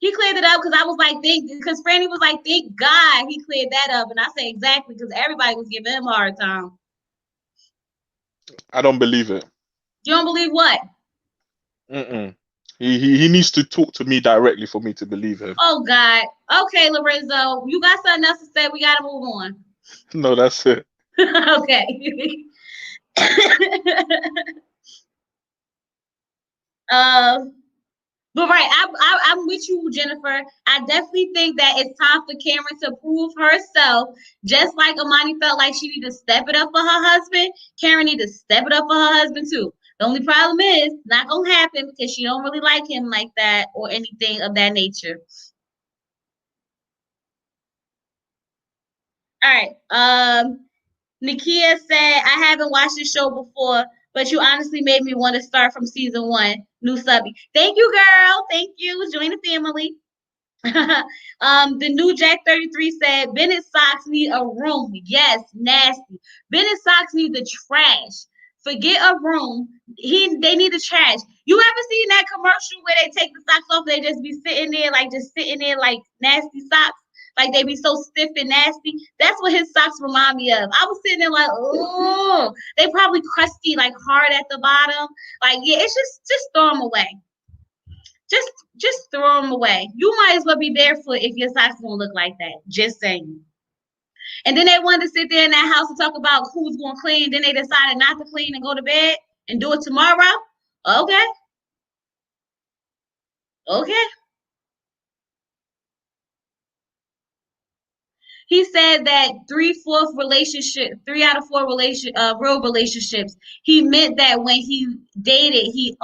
[SPEAKER 1] He cleared it up because I was like, because Franny was like, thank God he cleared that up. And I said, exactly, because everybody was giving him a hard time.
[SPEAKER 2] I don't believe it.
[SPEAKER 1] You don't believe what?
[SPEAKER 2] Mm-mm. He needs to talk to me directly for me to believe him.
[SPEAKER 1] Oh, God. Okay, Lorenzo, you got something else to say? We got to move on.
[SPEAKER 2] No, that's it.
[SPEAKER 1] Okay. But right, I'm with you, Jennifer. I definitely think that it's time for Cameron to prove herself. Just like Amani felt like she needed to step it up for her husband, Karen need to step it up for her husband too. The only problem is not gonna happen because she don't really like him like that or anything of that nature. All right. Nikia said, I haven't watched this show before, but you honestly made me want to start from season 1. New subby. Thank you, girl. Thank you. Join the family. The new Jack 33 said, Bennett socks need a room. Yes, nasty. Bennett socks need the trash. Forget a room. They need the trash. You ever seen that commercial where they take the socks off? They just be sitting there like nasty socks. Like they be so stiff and nasty. That's what his socks remind me of. I was sitting there like, oh, they probably crusty, like hard at the bottom. Like, yeah, it's just throw them away. Just throw them away. You might as well be barefoot if your socks don't look like that. Just saying. And then they wanted to sit there in that house and talk about who's going to clean. Then they decided not to clean and go to bed and do it tomorrow. Okay. Okay. He said that 3 out of 4 real relationships. He meant that when he dated, he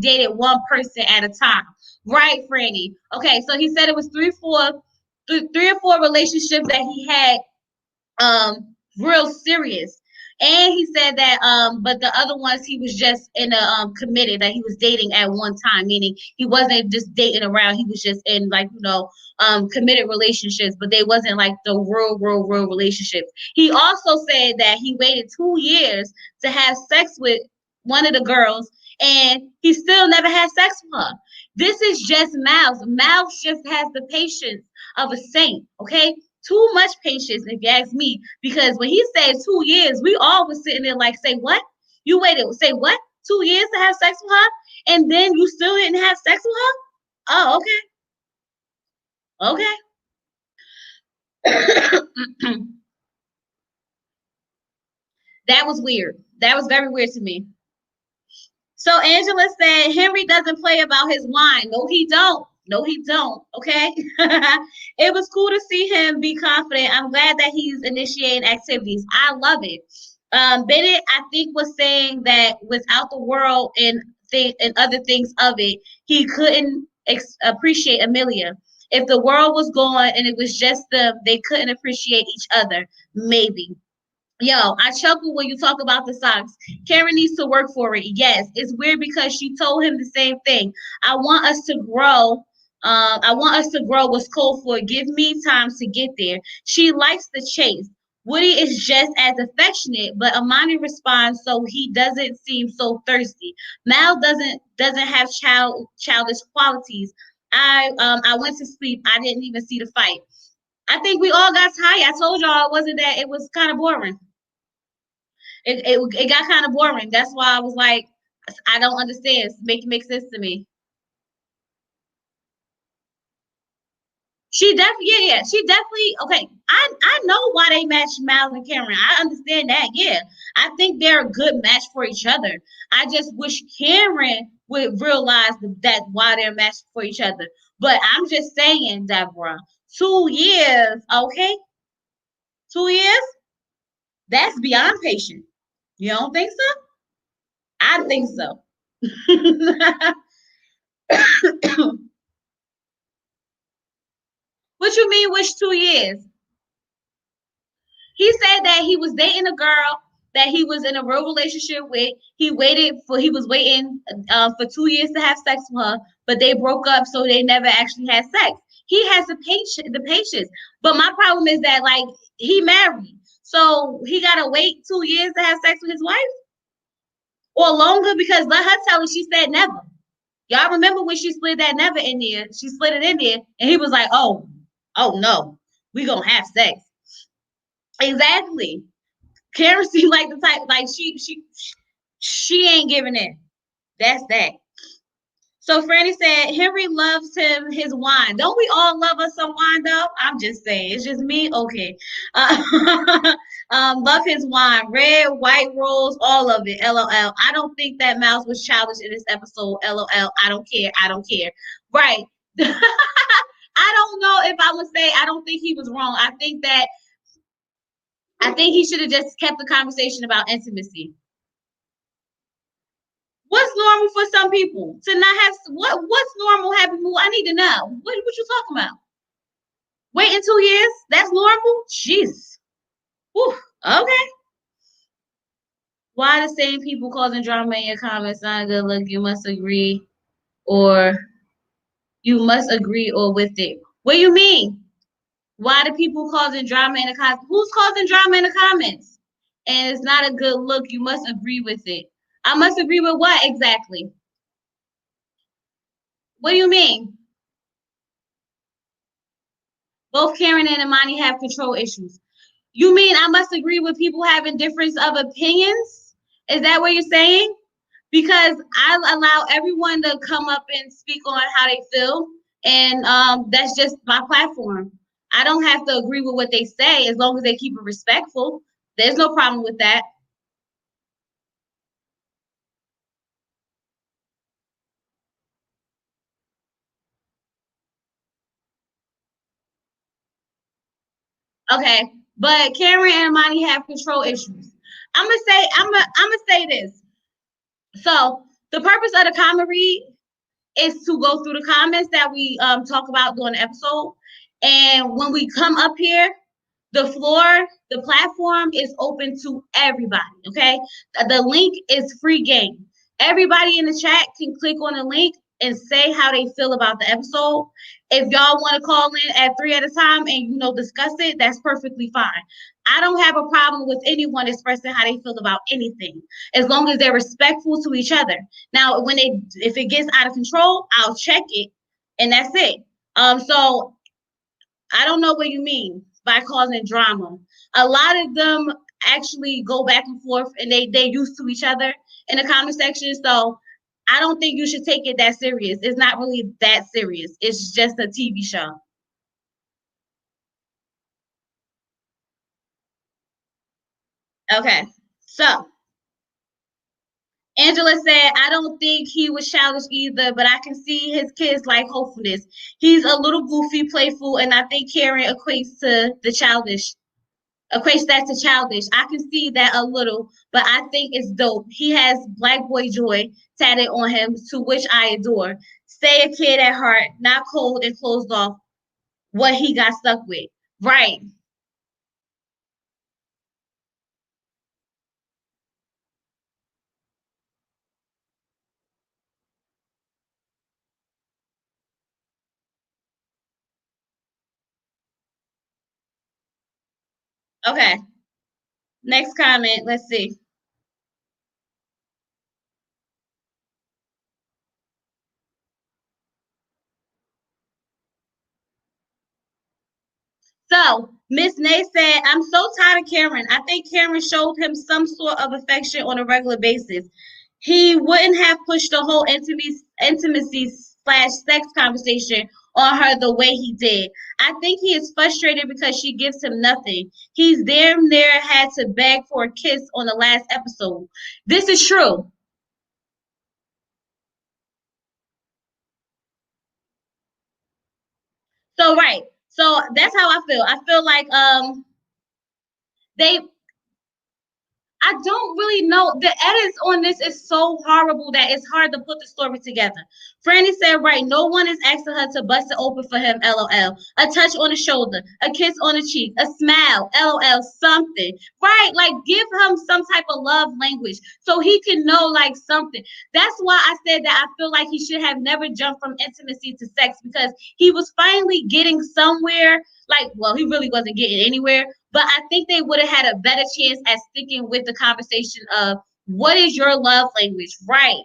[SPEAKER 1] dated one person at a time. Right, Franny? Okay, so he said it was 3 or 4 relationships that he had real serious. And he said that but the other ones he was just in a committed, that he was dating at one time, meaning he wasn't just dating around, he was just in like, committed relationships, but they wasn't like the real relationships. He also said that he waited 2 years to have sex with one of the girls and he still never had sex with her. This is just Miles. Miles just has the patience of a saint, okay? Too much patience, if you ask me, because when he said 2 years, we all was sitting there like, say what? You waited, say what? 2 years to have sex with her, and then you still didn't have sex with her? Oh, okay. That was weird. That was very weird to me. So Angela said Henry doesn't play about his wine. No, he don't. No, he don't. Okay. It was cool to see him be confident. I'm glad that he's initiating activities. I love it. Bennett, I think, was saying that without the world and other things of it, he couldn't appreciate Amelia. If the world was gone and it was just them, they couldn't appreciate each other. Maybe. Yo, I chuckle when you talk about the socks. Karen needs to work for it. Yes, it's weird because she told him the same thing. I want us to grow. I want us to grow what's called for. Give me time to get there. She likes the chase. Woody is just as affectionate, but Amani responds so he doesn't seem so thirsty. Mal doesn't have childish qualities. I went to sleep. I didn't even see the fight. I think we all got tired. I told y'all it was kind of boring. It got kind of boring. That's why I was like, I don't understand. Make sense to me. She definitely okay. I know why they matched Miles and Cameron. I understand that. Yeah, I think they're a good match for each other. I just wish Cameron would realize that why they're matched for each other. But I'm just saying, Deborah, 2 years, okay, 2 years, that's beyond patient. You don't think so? I think so. What you mean, which 2 years? He said that he was dating a girl that he was in a real relationship with. He was waiting for 2 years to have sex with her, but they broke up, so they never actually had sex. He has the patience. But my problem is that like he married, so he gotta wait 2 years to have sex with his wife, or longer because let her tell her she said never. Y'all remember when she slid that never in there? She slid it in there, and he was like, "Oh no, we gonna have sex." Exactly. Karen seemed like the type, like she ain't giving in. That's that. So Franny said Henry loves him his wine. Don't we all love us some wine though? I'm just saying. It's just me. Okay. Love his wine. Red, white rose, all of it. LOL. I don't think that Mouse was childish in this episode. LOL. I don't care. I don't care. Right. I don't know if I would say I don't think he was wrong. I think he should have just kept the conversation about intimacy. What's normal for some people to not have what's normal happy mood? I need to know. What you talking about? Waiting 2 years? That's normal? Jeez. Whew, okay. Why the same people causing drama in your comments not a good look? You must agree or with it. What do you mean? Why the people causing drama in the comments? Who's causing drama in the comments? And it's not a good look. You must agree with it. I must agree with what exactly? What do you mean? Both Karen and Amani have control issues. You mean I must agree with people having difference of opinions? Is that what you're saying? Because I allow everyone to come up and speak on how they feel, and that's just my platform. I don't have to agree with what they say as long as they keep it respectful. There's no problem with that. Okay, but Karen and Amani have control issues. I'm gonna say this. So the purpose of the comment read is to go through the comments that we talk about during the episode, and when we come up here, the floor, the platform is open to everybody. Okay, the link is free game. Everybody in the chat can click on the link and say how they feel about the episode. If y'all want to call in at 3 at a time and discuss it, that's perfectly fine. I don't have a problem with anyone expressing how they feel about anything, as long as they're respectful to each other. Now, if it gets out of control, I'll check it, and that's it. So I don't know what you mean by causing drama. A lot of them actually go back and forth, and they used to each other in the comment section. So I don't think you should take it that serious. It's not really that serious. It's just a TV show. Okay, so Angela said, I don't think he was childish either, but I can see his kids like hopefulness. He's a little goofy, playful, and I think Karen equates that to childish. I can see that a little, but I think it's dope. He has black boy joy tatted on him, to which I adore. Stay a kid at heart, not cold and closed off what he got stuck with. Right. Okay. Next comment. Let's see. So, Miss Nay said, I'm so tired of Karen. I think Karen showed him some sort of affection on a regular basis. He wouldn't have pushed the whole intimacy/sex conversation on her the way he did. I think he is frustrated because she gives him nothing. He's damn near had to beg for a kiss on the last episode. This is true. So right. So that's how I feel. I feel like they I don't really know. The edits on this is so horrible that it's hard to put the story together. Franny said, right, no one is asking her to bust it open for him, LOL. A touch on the shoulder, a kiss on the cheek, a smile, LOL, something. Right, like give him some type of love language so he can know like something. That's why I said that I feel like he should have never jumped from intimacy to sex, because he was finally getting somewhere. Like, well, he really wasn't getting anywhere, but I think they would have had a better chance at sticking with the conversation of what is your love language, right?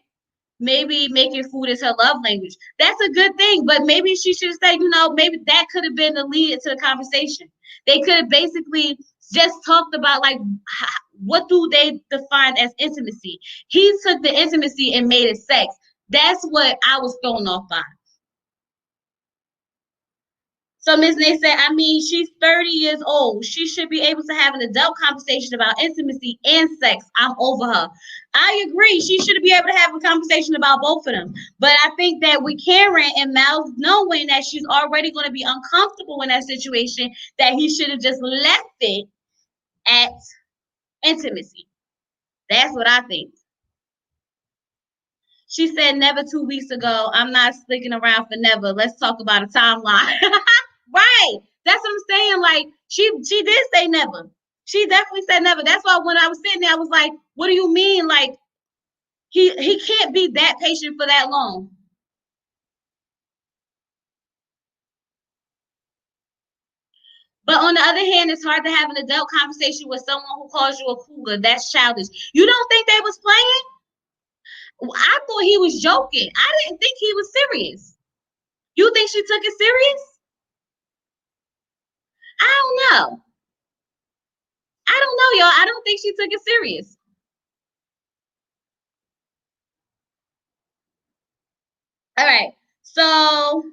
[SPEAKER 1] maybe making food is her love language. That's a good thing, but maybe she should say, you know, maybe that could have been the lead to the conversation. They could have basically just talked about like what do they define as intimacy. He took the intimacy and made it sex. That's what I was thrown off by. So Ms. Nay said, I mean, she's 30 years old. She should be able to have an adult conversation about intimacy and sex. I'm over her. I agree. She should be able to have a conversation about both of them. But I think that with Karen and Miles knowing that she's already going to be uncomfortable in that situation, that he should have just left it at intimacy. That's what I think. She said never 2 weeks ago. I'm not sticking around for never. Let's talk about a timeline. Right. That's what I'm saying. Like she did say never. She definitely said never. That's why when I was sitting there, I was like, what do you mean? Like he can't be that patient for that long. But on the other hand, it's hard to have an adult conversation with someone who calls you a cougar. That's childish. You don't think they was playing? I thought he was joking. I didn't think he was serious. You think she took it serious? I don't know. I don't know, y'all. I don't think she took it serious. All right. So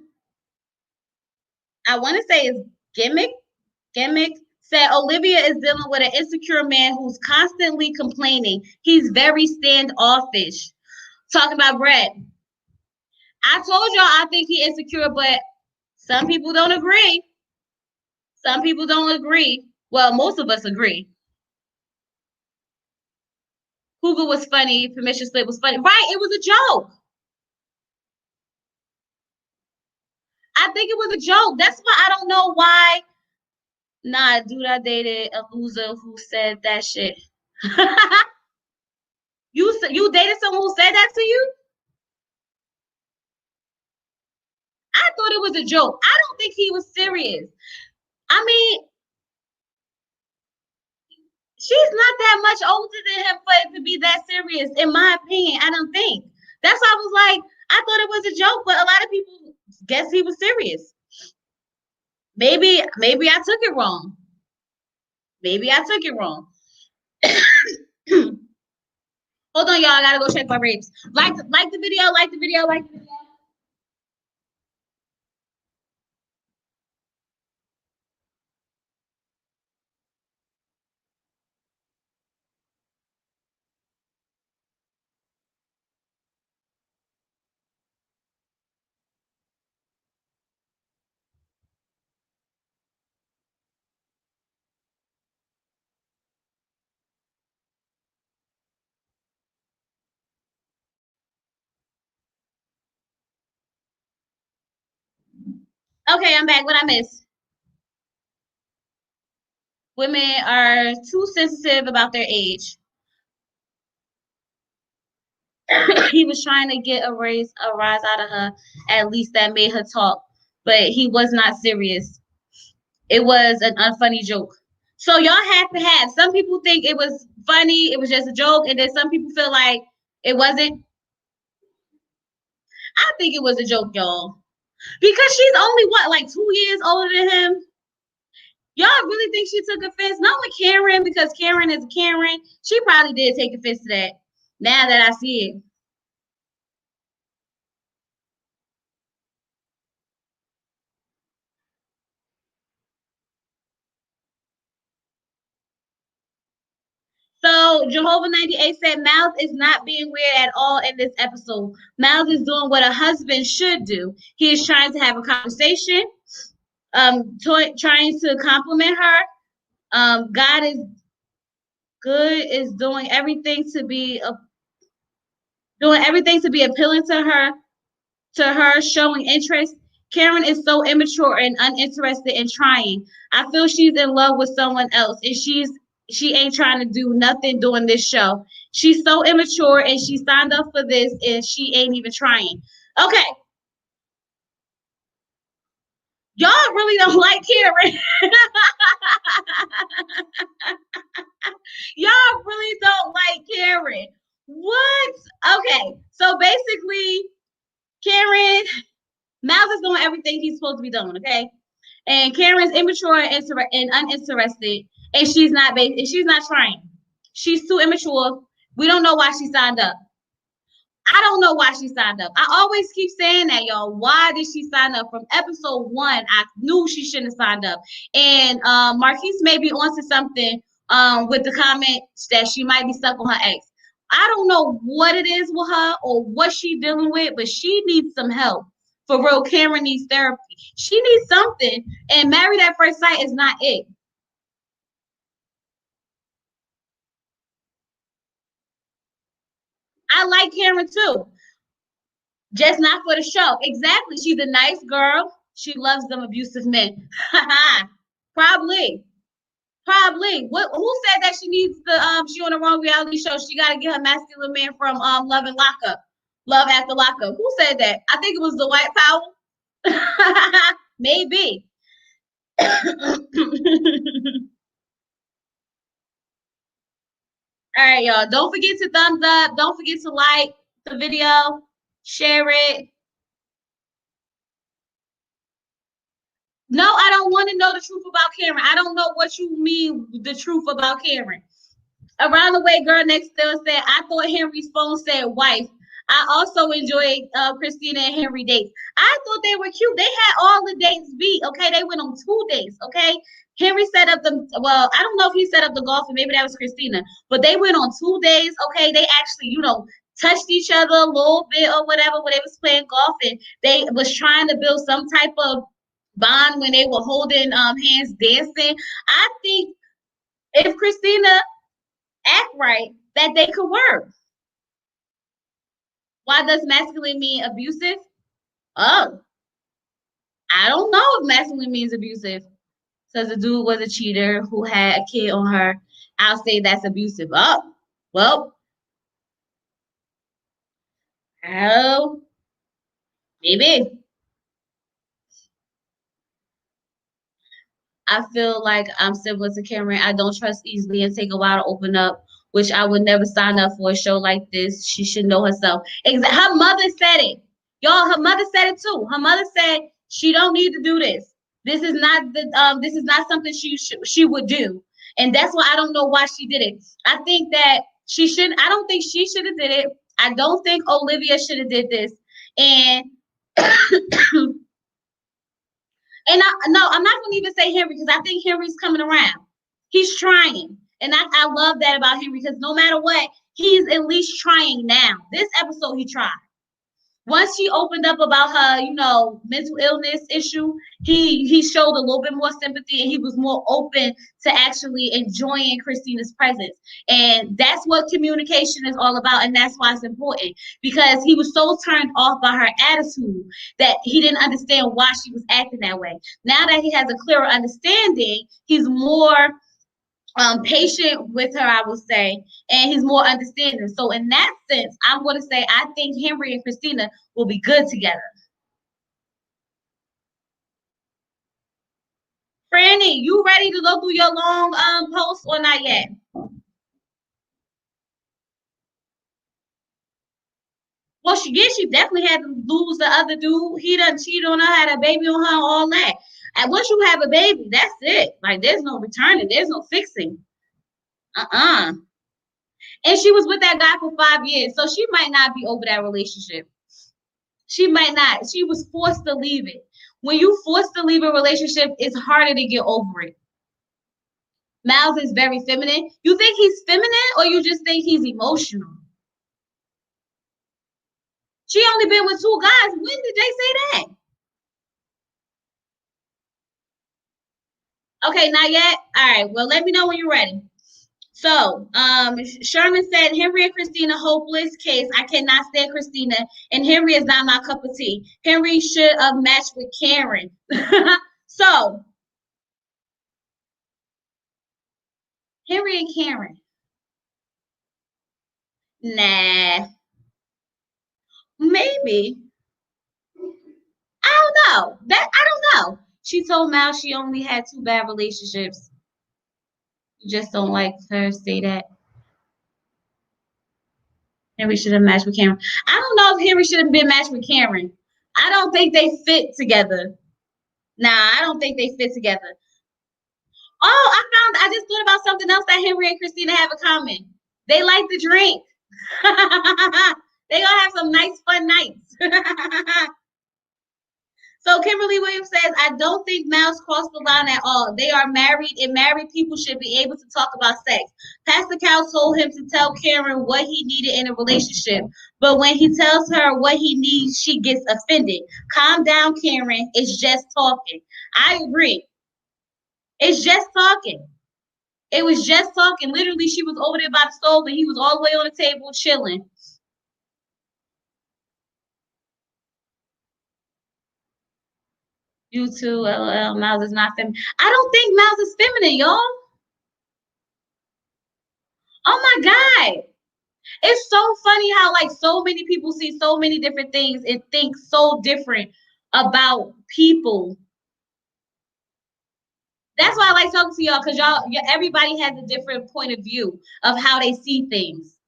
[SPEAKER 1] I want to say it's Gimmick said Olivia is dealing with an insecure man who's constantly complaining. He's very standoffish. Talking about Brett. I told y'all I think he's insecure, but some people don't agree. Some people don't agree. Well, most of us agree. Cougar was funny. Permission slip was funny. Right, it was a joke. I think it was a joke. That's why I don't know why. Nah, dude, I dated a loser who said that shit. You dated someone who said that to you? I thought it was a joke. I don't think he was serious. I mean, she's not that much older than him for it to be that serious, in my opinion. I don't think. That's why I was like, I thought it was a joke, but a lot of people guess he was serious. Maybe I took it wrong. Maybe I took it wrong. Hold on, y'all. I gotta go check my rapes. Like the video, like the video, like the video. Okay, I'm back. What I missed? Women are too sensitive about their age. He was trying to get a rise out of her. At least that made her talk, but he was not serious. It was an unfunny joke. So y'all have to have. Some people think it was funny, it was just a joke, and then some people feel like it wasn't. I think it was a joke, y'all, because she's only what, like 2 years older than him. Y'all really think she took offense? Not with Karen, because Karen is Karen. She probably did take offense to that. Now that I see it. So Jehovah 98 said Miles is not being weird at all in this episode. Miles is doing what a husband should do. He is trying to have a conversation, trying to compliment her. God is good, is doing everything to be appealing to her, showing interest. Karen is so immature and uninterested in trying. I feel she's in love with someone else, and she ain't trying to do nothing doing this show. She's so immature, and she signed up for this, and she ain't even trying. Okay, y'all really don't like Karen. Y'all really don't like Karen. What? Okay. So basically, Karen, Miles is doing everything he's supposed to be doing, okay? And Karen's immature and uninterested, and she's not trying. She's too immature. We don't know why she signed up. I don't know why she signed up. I always keep saying that, y'all. Why did she sign up? From episode 1, I knew she shouldn't have signed up. And Marquise may be onto something with the comment that she might be stuck on her ex. I don't know what it is with her or what she's dealing with, but she needs some help. For real, Karen needs therapy. She needs something, and Married at First Sight is not it. I like Karen too. Just not for the show. Exactly. She's a nice girl. She loves them abusive men. Probably. Probably. What? Who said that she needs she on the wrong reality show? She gotta get her masculine man from Love and Lockup. Love After Lockup. Who said that? I think it was the White Power. Maybe. All right, y'all. Don't forget to thumbs up. Don't forget to like the video, share it. No, I don't want to know the truth about Karen. I don't know what you mean, the truth about Karen. Around the Way Girl Next Door said, I thought Henry's phone said wife. I also enjoyed Christina and Henry dates. I thought they were cute. They had all the dates beat. Okay, they went on 2 dates. Okay, Henry set up the, well, I don't know if he set up the golf, or maybe that was Christina, but they went on 2 days. Okay, they actually, touched each other a little bit or whatever when they was playing golf, and they was trying to build some type of bond when they were holding hands dancing. I think if Christina act right, that they could work. Why does masculine mean abusive? Oh, I don't know if masculine means abusive. Says the dude was a cheater who had a kid on her. I'll say that's abusive. Oh, well, oh, maybe. I feel like I'm similar to Cameron. I don't trust easily and take a while to open up, which I would never sign up for a show like this. She should know herself. Her mother said it. Y'all, her mother said it too. Her mother said she don't need to do this. This is not something she would do. And that's why I don't know why she did it. I think that she shouldn't. I don't think she should have did it. I don't think Olivia should have did this. And no, I'm not gonna even say Henry, because I think Henry's coming around. He's trying. And I love that about Henry, because no matter what, he's at least trying now. This episode he tried. Once she opened up about her, mental illness issue, he showed a little bit more sympathy, and he was more open to actually enjoying Christina's presence. And that's what communication is all about, and that's why it's important, because he was so turned off by her attitude that he didn't understand why she was acting that way. Now that he has a clearer understanding, he's more patient with her, I would say, and he's more understanding. So in that sense, I'm going to say I think Henry and Christina will be good together. Franny, you ready to go through your long post or not yet? Well, she definitely had to lose the other dude. He done cheated on her, had a baby on her, all that. And once you have a baby, that's it. Like, there's no returning, there's no fixing. And she was with that guy for 5 years, so she might not be over that relationship. She might not. She was forced to leave it. When you forced to leave a relationship, it's harder to get over it. Miles is very feminine. You think he's feminine, or you just think he's emotional? She only been with 2 guys. When did they say that? Okay, not yet. All right. Well, let me know when you're ready. So, Sherman said, Henry and Christina, hopeless case. I cannot stand Christina, and Henry is not my cup of tea. Henry should have matched with Karen. So, Henry and Karen. Nah, maybe. I don't know. I don't know. She told Mal she only had 2 bad relationships. You just don't like her say that. Henry should have matched with Cameron. I don't know if Henry should have been matched with Cameron. I don't think they fit together. Nah, I don't think they fit together. Oh, I just thought about something else that Henry and Christina have in common. They like to drink. They gonna have some nice fun nights. So Kimberly Williams says, I don't think Miles crossed the line at all. They are married, and married people should be able to talk about sex. Pastor Cal told him to tell Karen what he needed in a relationship, but when he tells her what he needs, she gets offended. Calm down, Karen. It's just talking. I agree. It's just talking. It was just talking. Literally, she was over there by the stove, and he was all the way on the table chilling. You too, LL. Miles is not feminine. I don't think Miles is feminine, y'all. Oh my God. It's so funny how like so many people see so many different things and think so different about people. That's why I like talking to y'all, because everybody has a different point of view of how they see things.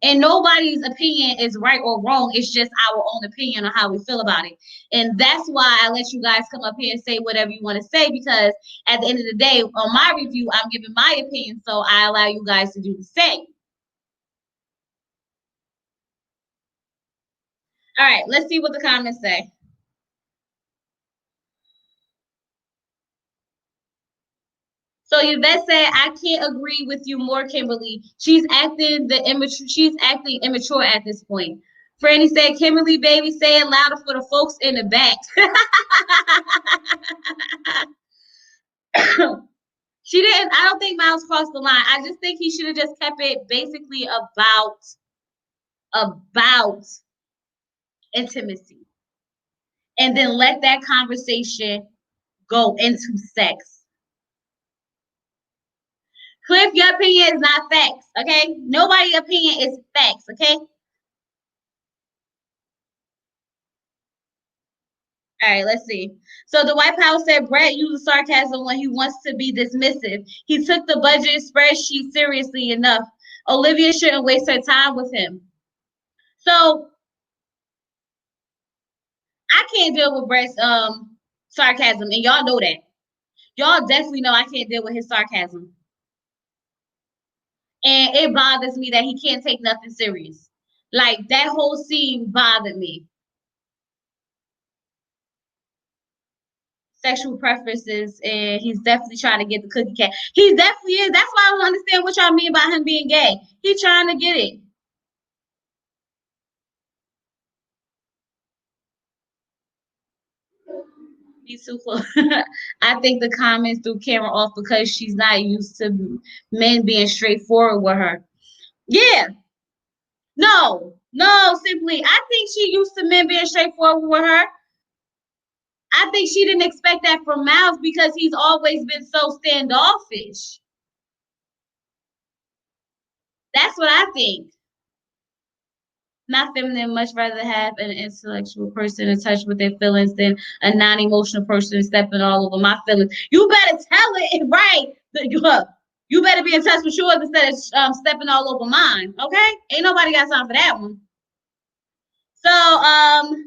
[SPEAKER 1] And nobody's opinion is right or wrong. It's just our own opinion on how we feel about it. And that's why I let you guys come up here and say whatever you want to say, because at the end of the day, on my review, I'm giving my opinion. So I allow you guys to do the same. All right, let's see what the comments say. So Yvette said, I can't agree with you more, Kimberly. She's acting immature at this point. Franny said, Kimberly, baby, say it louder for the folks in the back. She didn't, I don't think Miles crossed the line. I just think he should have just kept it basically about intimacy. And then let that conversation go into sex. Cliff, your opinion is not facts, okay? Nobody's opinion is facts, okay? All right, let's see. So the White House said Brett uses sarcasm when he wants to be dismissive. He took the budget spreadsheet seriously enough. Olivia shouldn't waste her time with him. So I can't deal with Brett's sarcasm, and y'all know that. Y'all definitely know I can't deal with his sarcasm. And it bothers me that he can't take nothing serious. Like, that whole scene bothered me. Sexual preferences, and he's definitely trying to get the cookie cat. He definitely is. That's why I don't understand what y'all mean by him being gay. He's trying to get it. Me too. I think the comments threw Karen off because she's not used to men being straightforward with her. Yeah. No, simply. I think she used to men being straightforward with her. I think she didn't expect that from Miles because he's always been so standoffish. That's what I think. Not feminine, much rather have an intellectual person in touch with their feelings than a non-emotional person stepping all over my feelings. You better tell it right. You better be in touch with yours instead of stepping all over mine. Okay? Ain't nobody got time for that one. So,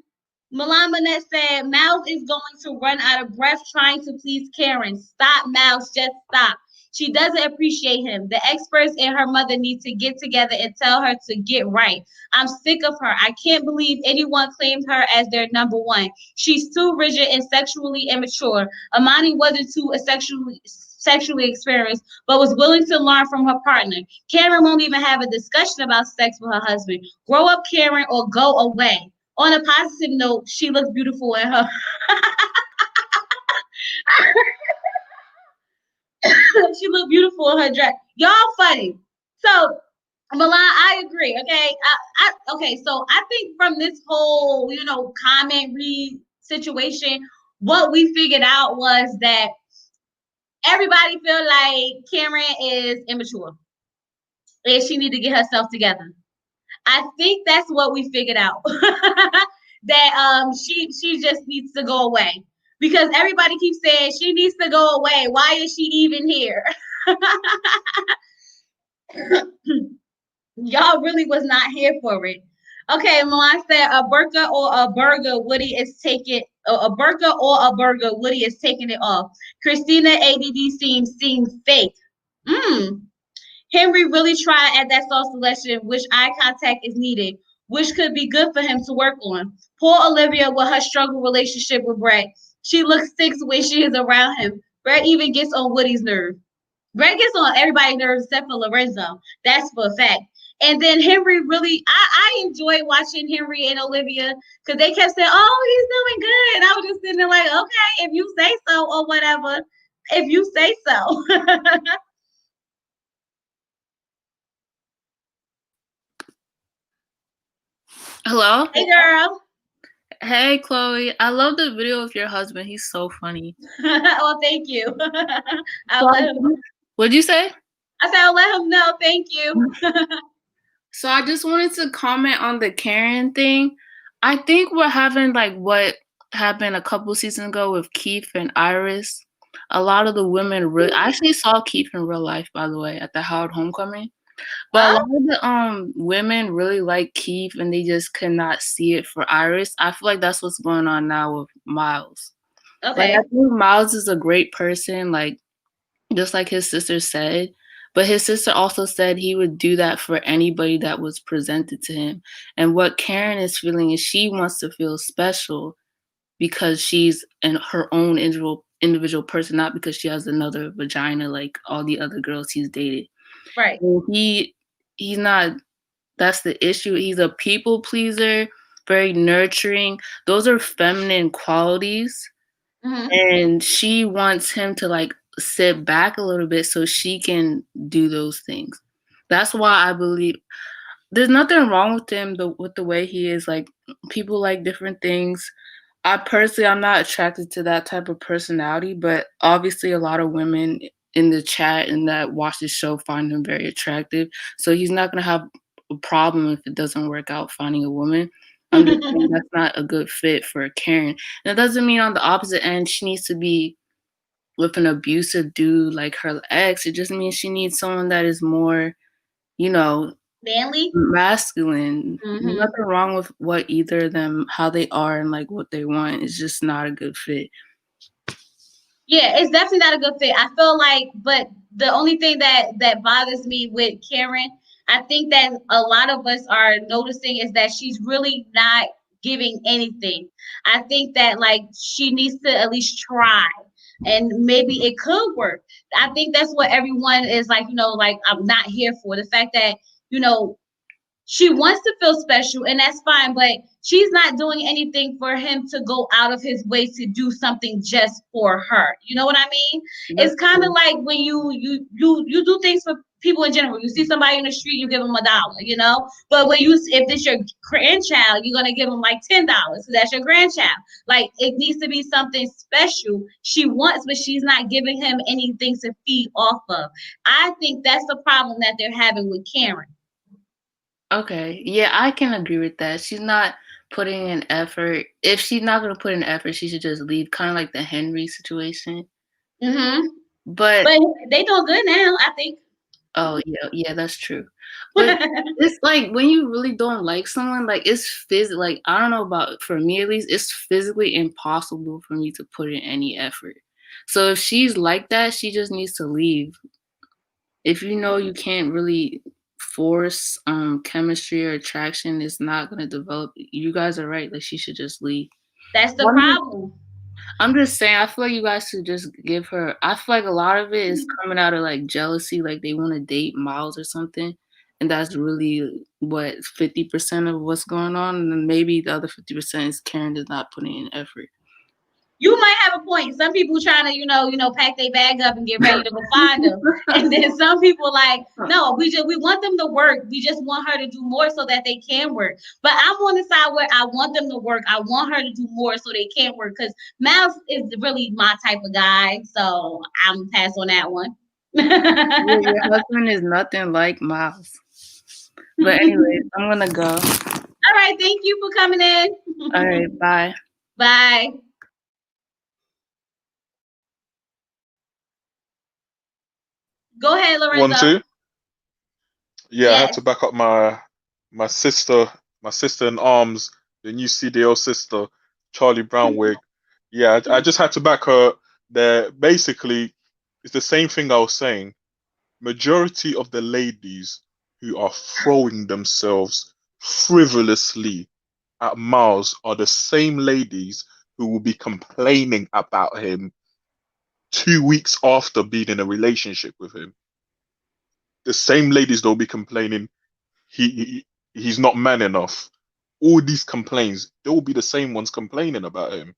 [SPEAKER 1] Milan Manette said, Miles is going to run out of breath trying to please Karen. Stop, Miles. Just stop. She doesn't appreciate him. The experts and her mother need to get together and tell her to get right. I'm sick of her. I can't believe anyone claimed her as their number one. She's too rigid and sexually immature. Amani wasn't too sexually experienced, but was willing to learn from her partner. Karen won't even have a discussion about sex with her husband. Grow up, Karen, or go away. On a positive note, she looks beautiful in her. She looked beautiful in her dress. Y'all funny. So, Milan, I agree. Okay. Okay. So I think from this whole, comment read situation, what we figured out was that everybody feel like Karen is immature and she need to get herself together. I think that's what we figured out. That she just needs to go away. Because everybody keeps saying she needs to go away. Why is she even here? Y'all really was not here for it. Okay, Milan said a burqa or a burger. Woody is taking a burqa or a burger. Woody is taking it off. Christina ADD seems fake. Hmm. Henry really tried at that sauce selection, which eye contact is needed, which could be good for him to work on. Poor Olivia with her struggle relationship with Brett. She looks sick when she is around him. Brett even gets on Woody's nerve. Brett gets on everybody's nerves except for Lorenzo. That's for a fact. And then Henry really, I enjoy watching Henry and Olivia because they kept saying, "Oh, he's doing good." And I was just sitting there like, "Okay, if you say so or whatever, if you say so."
[SPEAKER 4] Hello?
[SPEAKER 1] Hey, girl.
[SPEAKER 4] Hey, Chloe. I love the video of your husband. He's so funny.
[SPEAKER 1] Well, thank you. I'll let him.
[SPEAKER 4] What'd you say?
[SPEAKER 1] I said I'll let him know. Thank you.
[SPEAKER 4] So I just wanted to comment on the Karen thing. I think we're having like what happened a couple seasons ago with Keith and Iris. A lot of the women really I actually saw Keith in real life, by the way, at the Howard Homecoming. But a lot of the women really like Keith and they just could not see it for Iris. I feel like that's what's going on now with Miles.
[SPEAKER 1] Okay.
[SPEAKER 4] Like I think Miles is a great person, like just like his sister said. But his sister also said he would do that for anybody that was presented to him. And what Karen is feeling is she wants to feel special because she's her own individual person, not because she has another vagina like all the other girls he's dated.
[SPEAKER 1] Right.
[SPEAKER 4] And he's not. That's the issue. He's a people pleaser, very nurturing. Those are feminine qualities.
[SPEAKER 1] Mm-hmm.
[SPEAKER 4] And she wants him to like sit back a little bit so she can do those things. That's why I believe there's nothing wrong with him with the way he is. Like people like different things. I'm not attracted to that type of personality, but obviously a lot of women in the chat and that watch the show find him very attractive. So he's not gonna have a problem if it doesn't work out finding a woman. I'm just saying that's not a good fit for Karen. That doesn't mean on the opposite end she needs to be with an abusive dude like her ex. It just means she needs someone that is more,
[SPEAKER 1] manly,
[SPEAKER 4] masculine.
[SPEAKER 1] Mm-hmm.
[SPEAKER 4] Nothing wrong with what either of them, how they are and like what they want. It's just not a good fit.
[SPEAKER 1] Yeah, it's definitely not a good fit. I feel like, but the only thing that bothers me with Karen, I think that a lot of us are noticing is that she's really not giving anything. I think that like she needs to at least try and maybe it could work. I think that's what everyone is like, like I'm not here for. The fact that, she wants to feel special and that's fine, but she's not doing anything for him to go out of his way to do something just for her. You know what I mean? It's kind of like when you do things for people in general. You see somebody in the street, you give them $1, but when if it's your grandchild, you're going to give them like $10. So that's your grandchild. Like it needs to be something special she wants, but she's not giving him anything to feed off of. I think that's the problem that they're having with Karen.
[SPEAKER 4] Okay. Yeah, I can agree with that. She's not putting in effort. If she's not going to put in effort, she should just leave, kind of like the Henry situation.
[SPEAKER 1] Mm-hmm.
[SPEAKER 4] But
[SPEAKER 1] they doing good now, I think.
[SPEAKER 4] Oh, yeah, that's true. But it's like when you really don't like someone, like it's like I don't know about for me at least, it's physically impossible for me to put in any effort. So if she's like that, she just needs to leave. If you know you can't really force chemistry or attraction, it's not gonna develop. You guys are right. Like she should just leave.
[SPEAKER 1] That's the problem.
[SPEAKER 4] I'm just saying, I feel like you guys should just give her. I feel like a lot of it is coming out of like jealousy, like they want to date Miles or something, and that's really what 50% of what's going on, and then maybe the other 50% is Karen is not putting in effort.
[SPEAKER 1] You might have a point. Some people trying to, pack their bag up and get ready to go find them, and then some people like, no, we want them to work. We just want her to do more so that they can work. But I'm on the side where I want them to work. I want her to do more so they can work because Miles is really my type of guy. So I'm pass on that one.
[SPEAKER 4] Your husband is nothing like Miles. But anyway, I'm gonna go.
[SPEAKER 1] All right, thank you for coming in.
[SPEAKER 4] All right, bye.
[SPEAKER 1] Bye. Go ahead, Lorenzo.
[SPEAKER 2] 1, 2. Yeah, I had
[SPEAKER 1] Yes.
[SPEAKER 2] to back up my sister, my sister in arms, the new CDL sister, Charlie Brownwig. Yeah, I just had to back her there. Basically, it's the same thing I was saying. Majority of the ladies who are throwing themselves frivolously at Miles are the same ladies who will be complaining about him 2 weeks after being in a relationship with him. The same ladies that'll be complaining he's not man enough. All these complaints, they will be the same ones complaining about him.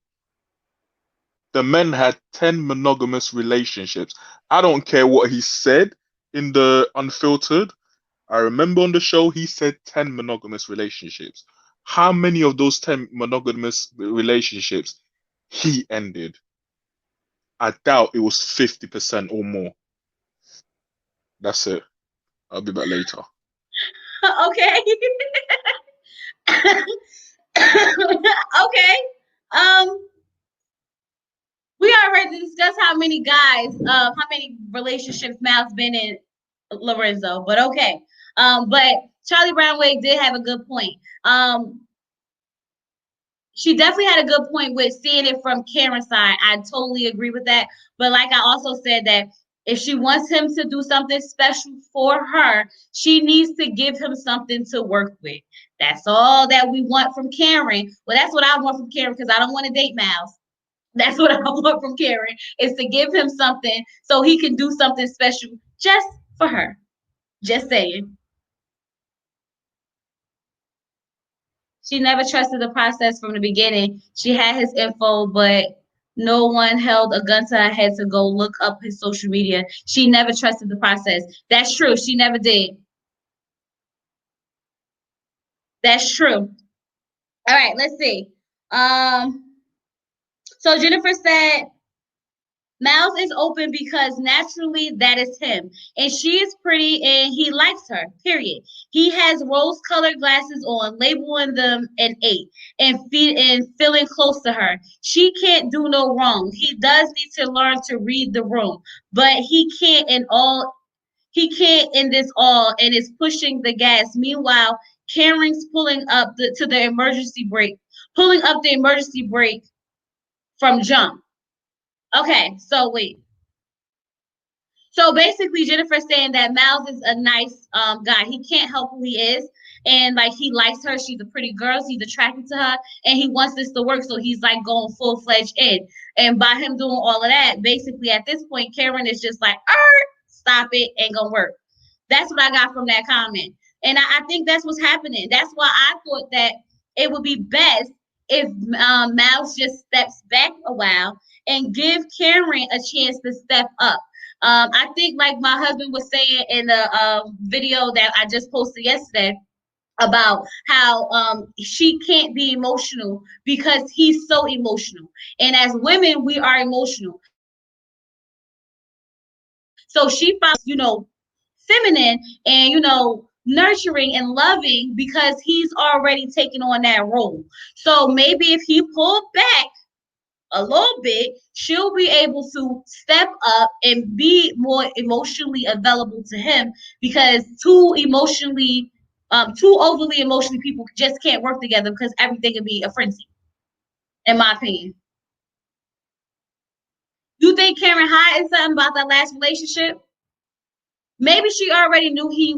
[SPEAKER 2] The men had 10 monogamous relationships. I don't care what he said in the Unfiltered. I remember on the show he said 10 monogamous relationships. How many of those 10 monogamous relationships he ended? I doubt it was 50% or more. That's it. I'll be back later.
[SPEAKER 1] Okay. Okay. We already discussed how many relationships Mal's been in, Lorenzo. But okay. But Charlie Brownway did have a good point. She definitely had a good point with seeing it from Karen's side. I totally agree with that. But like I also said that if she wants him to do something special for her, she needs to give him something to work with. That's all that we want from Karen. Well, that's what I want from Karen because I don't want to date Miles. That's what I want from Karen is to give him something so he can do something special just for her. Just saying. She never trusted the process from the beginning. She had his info, but no one held a gun to her head to go look up his social media. She never trusted the process. That's true. She never did. That's true. All right, let's see. So Jennifer said Miles is open because naturally that is him. And she is pretty and he likes her, period. He has rose colored glasses on, labeling them an 8 and feeling close to her. She can't do no wrong. He does need to learn to read the room, but he can't in this all and is pushing the gas. Meanwhile, Karen's pulling up the emergency brake from jump. Okay, so wait. So basically, Jennifer's saying that Miles is a nice guy. He can't help who he is. And like he likes her. She's a pretty girl. He's attracted to her. And he wants this to work. So he's like going full-fledged in. And by him doing all of that, basically at this point, Karen is just like, stop it, ain't gonna work. That's what I got from that comment. And I think that's what's happening. That's why I thought that it would be best if Miles just steps back a while and give Karen a chance to step up. I think, like my husband was saying in the video that I just posted yesterday about how she can't be emotional because he's so emotional. And as women, we are emotional. So she finds, feminine and, nurturing and loving because he's already taken on that role. So maybe if he pulled back a little bit, she'll be able to step up and be more emotionally available to him because two overly emotionally people just can't work together because everything can be a frenzy, in my opinion. You think Karen hiding something about that last relationship? Maybe she already knew he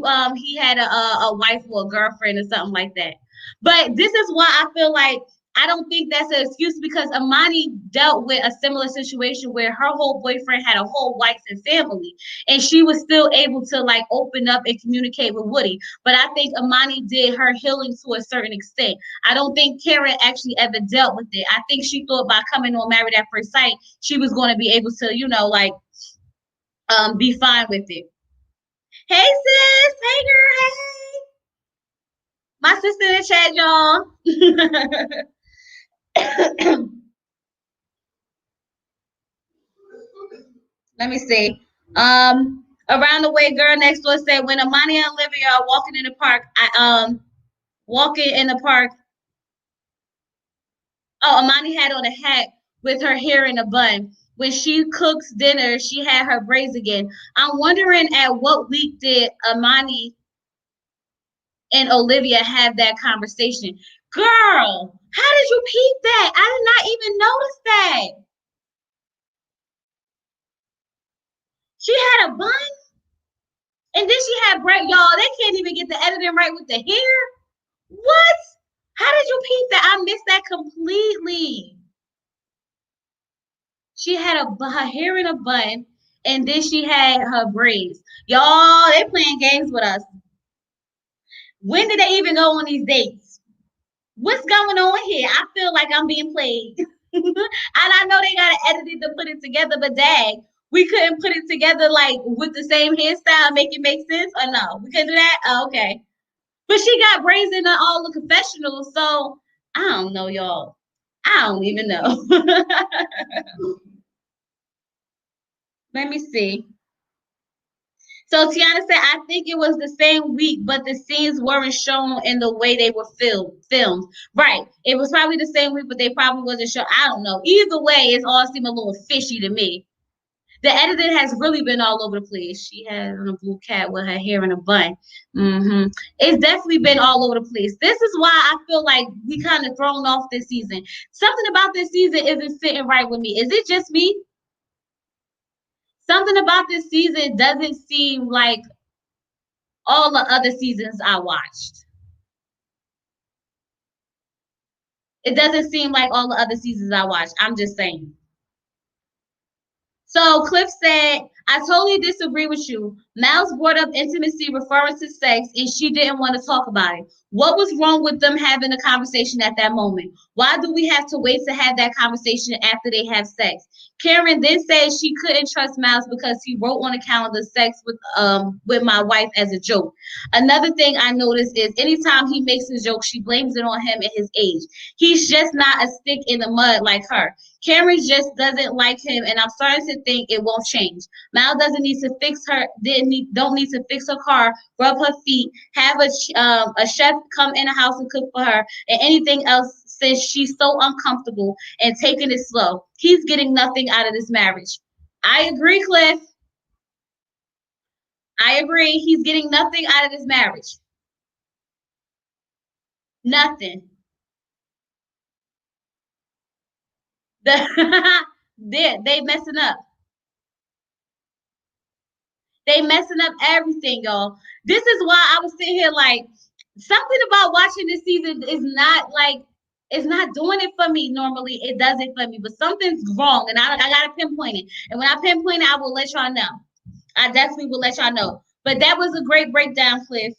[SPEAKER 1] had a wife or a girlfriend or something like that. But this is why I feel like I don't think that's an excuse because Amani dealt with a similar situation where her whole boyfriend had a whole wife and family, and she was still able to like open up and communicate with Woody. But I think Amani did her healing to a certain extent. I don't think Karen actually ever dealt with it. I think she thought by coming on Married at First Sight, she was going to be able to, be fine with it. Hey sis, hey girl, hey. My sister in the chat, y'all. Let me see. Around the way, girl next door said when Amani and Olivia are walking in the park, walking in the park. Oh, Amani had on a hat with her hair in a bun. When she cooks dinner, she had her braids again. I'm wondering at what week did Amani and Olivia have that conversation. Girl, how did you peep that? I did not even notice that. She had a bun, and then she had Brett. Y'all, they can't even get the editing right with the hair. What? How did you peep that? I missed that completely. She had her hair in a bun, and then she had her braids. Y'all, they playing games with us. When did they even go on these dates? What's going on here? I feel like I'm being played. And I know they got to edit it to put it together, but dang, we couldn't put it together like with the same hairstyle, make it make sense, or no? We couldn't do that? Oh, okay. But she got braids in all the confessionals, so I don't know, y'all. I don't even know. Let me see. So Tiana said, I think it was the same week, but the scenes weren't shown in the way they were filmed. Right. It was probably the same week, but they probably wasn't shown. I don't know. Either way, it all seemed a little fishy to me. The editing has really been all over the place. She has on a blue cat with her hair in a bun. It's definitely been all over the place. This is why I feel like we kind of thrown off this season. Something about this season isn't sitting right with me. Is it just me? Something about this season doesn't seem like all the other seasons I watched. It doesn't seem like all the other seasons I watched. I'm just saying. So Cliff said, I totally disagree with you. Miles brought up intimacy referring to sex, and she didn't want to talk about it. What was wrong with them having a conversation at that moment? Why do we have to wait to have that conversation after they have sex? Karen then said she couldn't trust Miles because he wrote on the calendar sex with my wife as a joke. Another thing I noticed is anytime he makes a joke, she blames it on him and his age. He's just not a stick in the mud like her. Karen just doesn't like him, and I'm starting to think it won't change. Mal doesn't need to fix her. Don't need to fix her car, rub her feet, have a chef come in the house and cook for her, and anything else since she's so uncomfortable and taking it slow. He's getting nothing out of this marriage. I agree, Cliff. I agree. He's getting nothing out of this marriage. Nothing. They messing up. They messing up everything, y'all. This is why I was sitting here like something about watching this season is not like it's not doing it for me. Normally it does it for me, but something's wrong, and I gotta pinpoint it. And when I pinpoint it, I will let y'all know. I definitely will let y'all know. But that was a great breakdown, Cliff.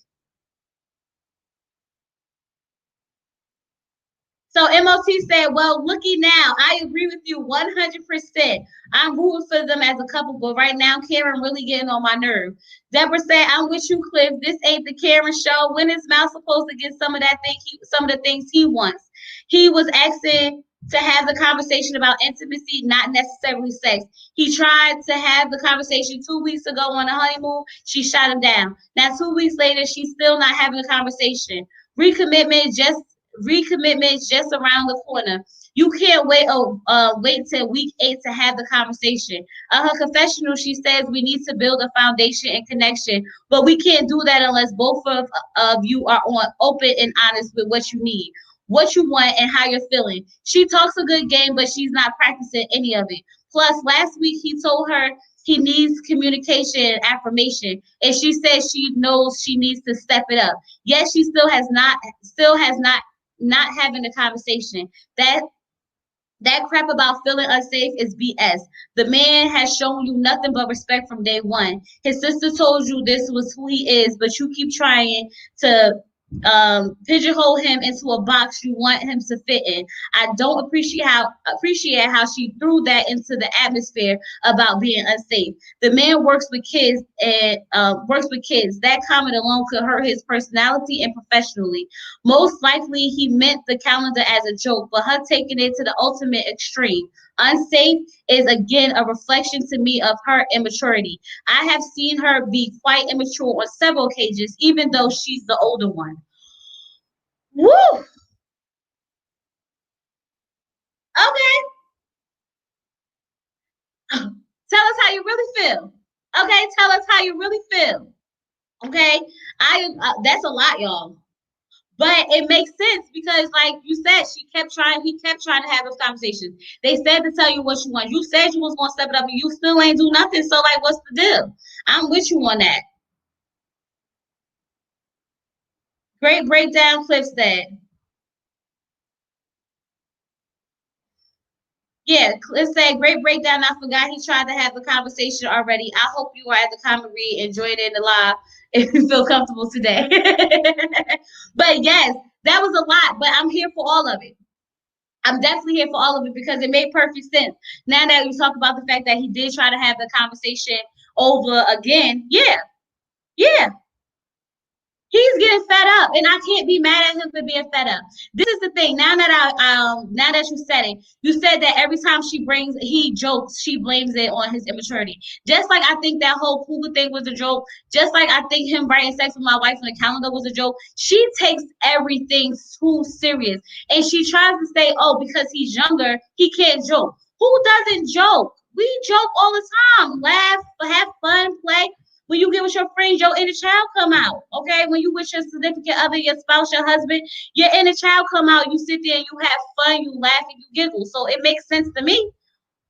[SPEAKER 1] So MOT said, well, looky now. I agree with you 100%. I'm rooting for them as a couple, but right now, Karen really getting on my nerve. Deborah said, I'm with you, Cliff. This ain't the Karen show. When is Mal supposed to get some of the things he wants? He was asking to have the conversation about intimacy, not necessarily sex. He tried to have the conversation 2 weeks ago on the honeymoon. She shot him down. Now, 2 weeks later, she's still not having a conversation. Recommitment just around the corner. You can't wait till week 8 to have the conversation. Her confessional, she says we need to build a foundation and connection, but we can't do that unless both of you are open and honest with what you need, what you want, and how you're feeling. She talks a good game, but she's not practicing any of it. Plus, last week he told her he needs communication and affirmation, and she says she knows she needs to step it up. Yet she still has not having a conversation. That crap about feeling unsafe is BS. The man has shown you nothing but respect from day one. His sister told you this was who he is, but you keep trying to pigeonhole him into a box you want him to fit in. I don't appreciate how she threw that into the atmosphere about being unsafe. The man works with kids and works with kids. That comment alone could hurt his personality and professionally. Most likely he meant the calendar as a joke, but her taking it to the ultimate extreme. Unsafe is again a reflection to me of her immaturity. I have seen her be quite immature on several occasions, even though she's the older one. Woo! Okay. Tell us how you really feel. Okay, tell us how you really feel. Okay, that's a lot, y'all. But it makes sense because, like you said, he kept trying to have those conversations. They said to tell you what you want. You said you was gonna step it up, and you still ain't do nothing. So, like, what's the deal? I'm with you on that. Great breakdown, Cliff said. Yeah, Cliff said, great breakdown. I forgot he tried to have the conversation already. I hope you are at the comment read and join in the live if you feel comfortable today. But yes, that was a lot, but I'm here for all of it. I'm definitely here for all of it because it made perfect sense. Now that you talk about the fact that he did try to have the conversation over again, yeah. He's getting fed up, and I can't be mad at him for being fed up. This is the thing. Now that you said it, you said that every time he jokes, she blames it on his immaturity. Just like I think that whole Cougar thing was a joke. Just like I think him writing sex with my wife on the calendar was a joke. She takes everything too serious, and she tries to say, "Oh, because he's younger, he can't joke." Who doesn't joke? We joke all the time. Laugh, have fun, play. When you get with your friends, your inner child come out. Okay, when you with your significant other, your spouse, your husband, your inner child come out. You sit there and you have fun, you laugh and you giggle. So it makes sense to me.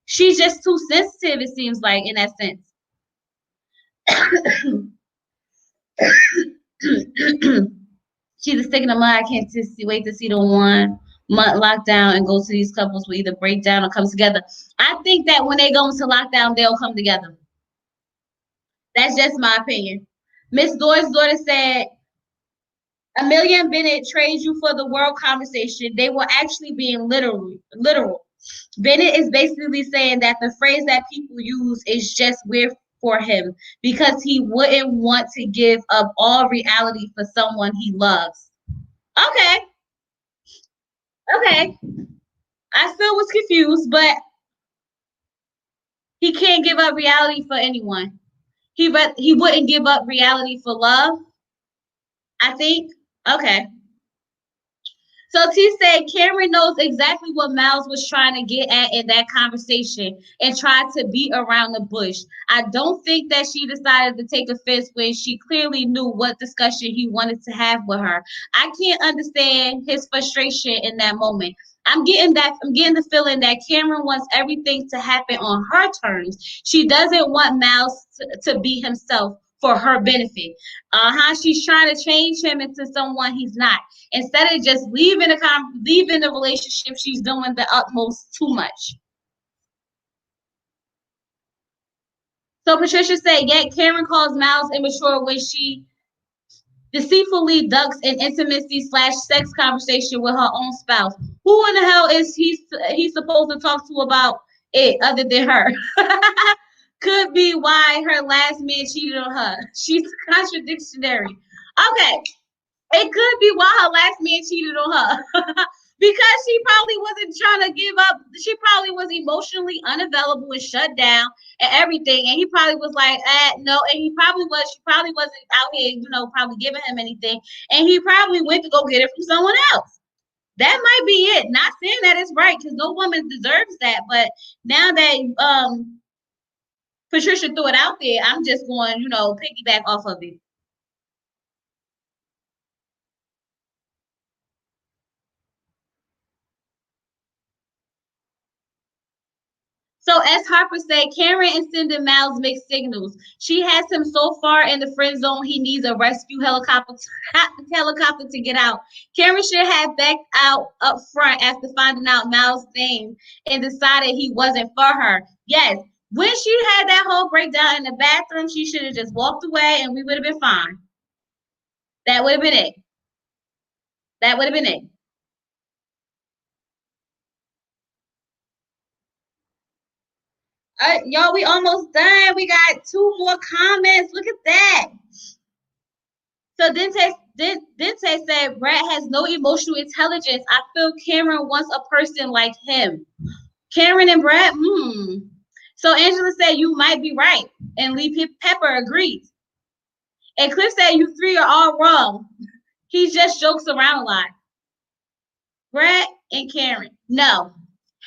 [SPEAKER 1] She's just too sensitive, it seems like, in that sense. She's a stick in the mud. I can't wait to see the 1 month lockdown and go to these couples will either break down or come together. I think that when they go into lockdown, they'll come together. That's just my opinion. Miss Doyle's daughter said, Amelia and Bennett trade you for the world conversation. They were actually being literal. Bennett is basically saying that the phrase that people use is just weird for him because he wouldn't want to give up all reality for someone he loves. Okay. I still was confused, but he can't give up reality for anyone. He wouldn't give up reality for love, I think. Okay. So T said Cameron knows exactly what Miles was trying to get at in that conversation and tried to beat around the bush. I don't think that she decided to take offense when she clearly knew what discussion he wanted to have with her. I can't understand his frustration in that moment. I'm getting the feeling that Cameron wants everything to happen on her terms. She doesn't want Miles to be himself for her benefit. She's trying to change him into someone he's not. Instead of just leaving the relationship, she's doing the utmost too much. So Patricia said, yet Cameron calls Miles immature when she deceitfully ducks an intimacy/sex conversation with her own spouse. Who in the hell is he supposed to talk to about it other than her? Could be why her last man cheated on her. She's contradictory. Okay. It could be why her last man cheated on her. Because she probably wasn't trying to give up. She probably was emotionally unavailable and shut down and everything. And he probably was like, no. And she probably wasn't out here, probably giving him anything. And he probably went to go get it from someone else. That might be it. Not saying that it's right, because no woman deserves that. But now that Patricia threw it out there, I'm just going, piggyback off of it. So as Harper said, Karen and Cindy Miles mixed signals. She has him so far in the friend zone, he needs a rescue helicopter to get out. Karen should have backed out up front after finding out Miles' name and decided he wasn't for her. Yes, when she had that whole breakdown in the bathroom, she should have just walked away and we would have been fine. That would have been it. That would have been it. Y'all, we almost done. We got 2 more comments. Look at that. So Dente said Brad has no emotional intelligence. I feel Cameron wants a person like him. Cameron and Brad, So Angela said you might be right. And Lee Pepper agrees. And Cliff said you 3 are all wrong. He just jokes around a lot. Brad and Karen. No.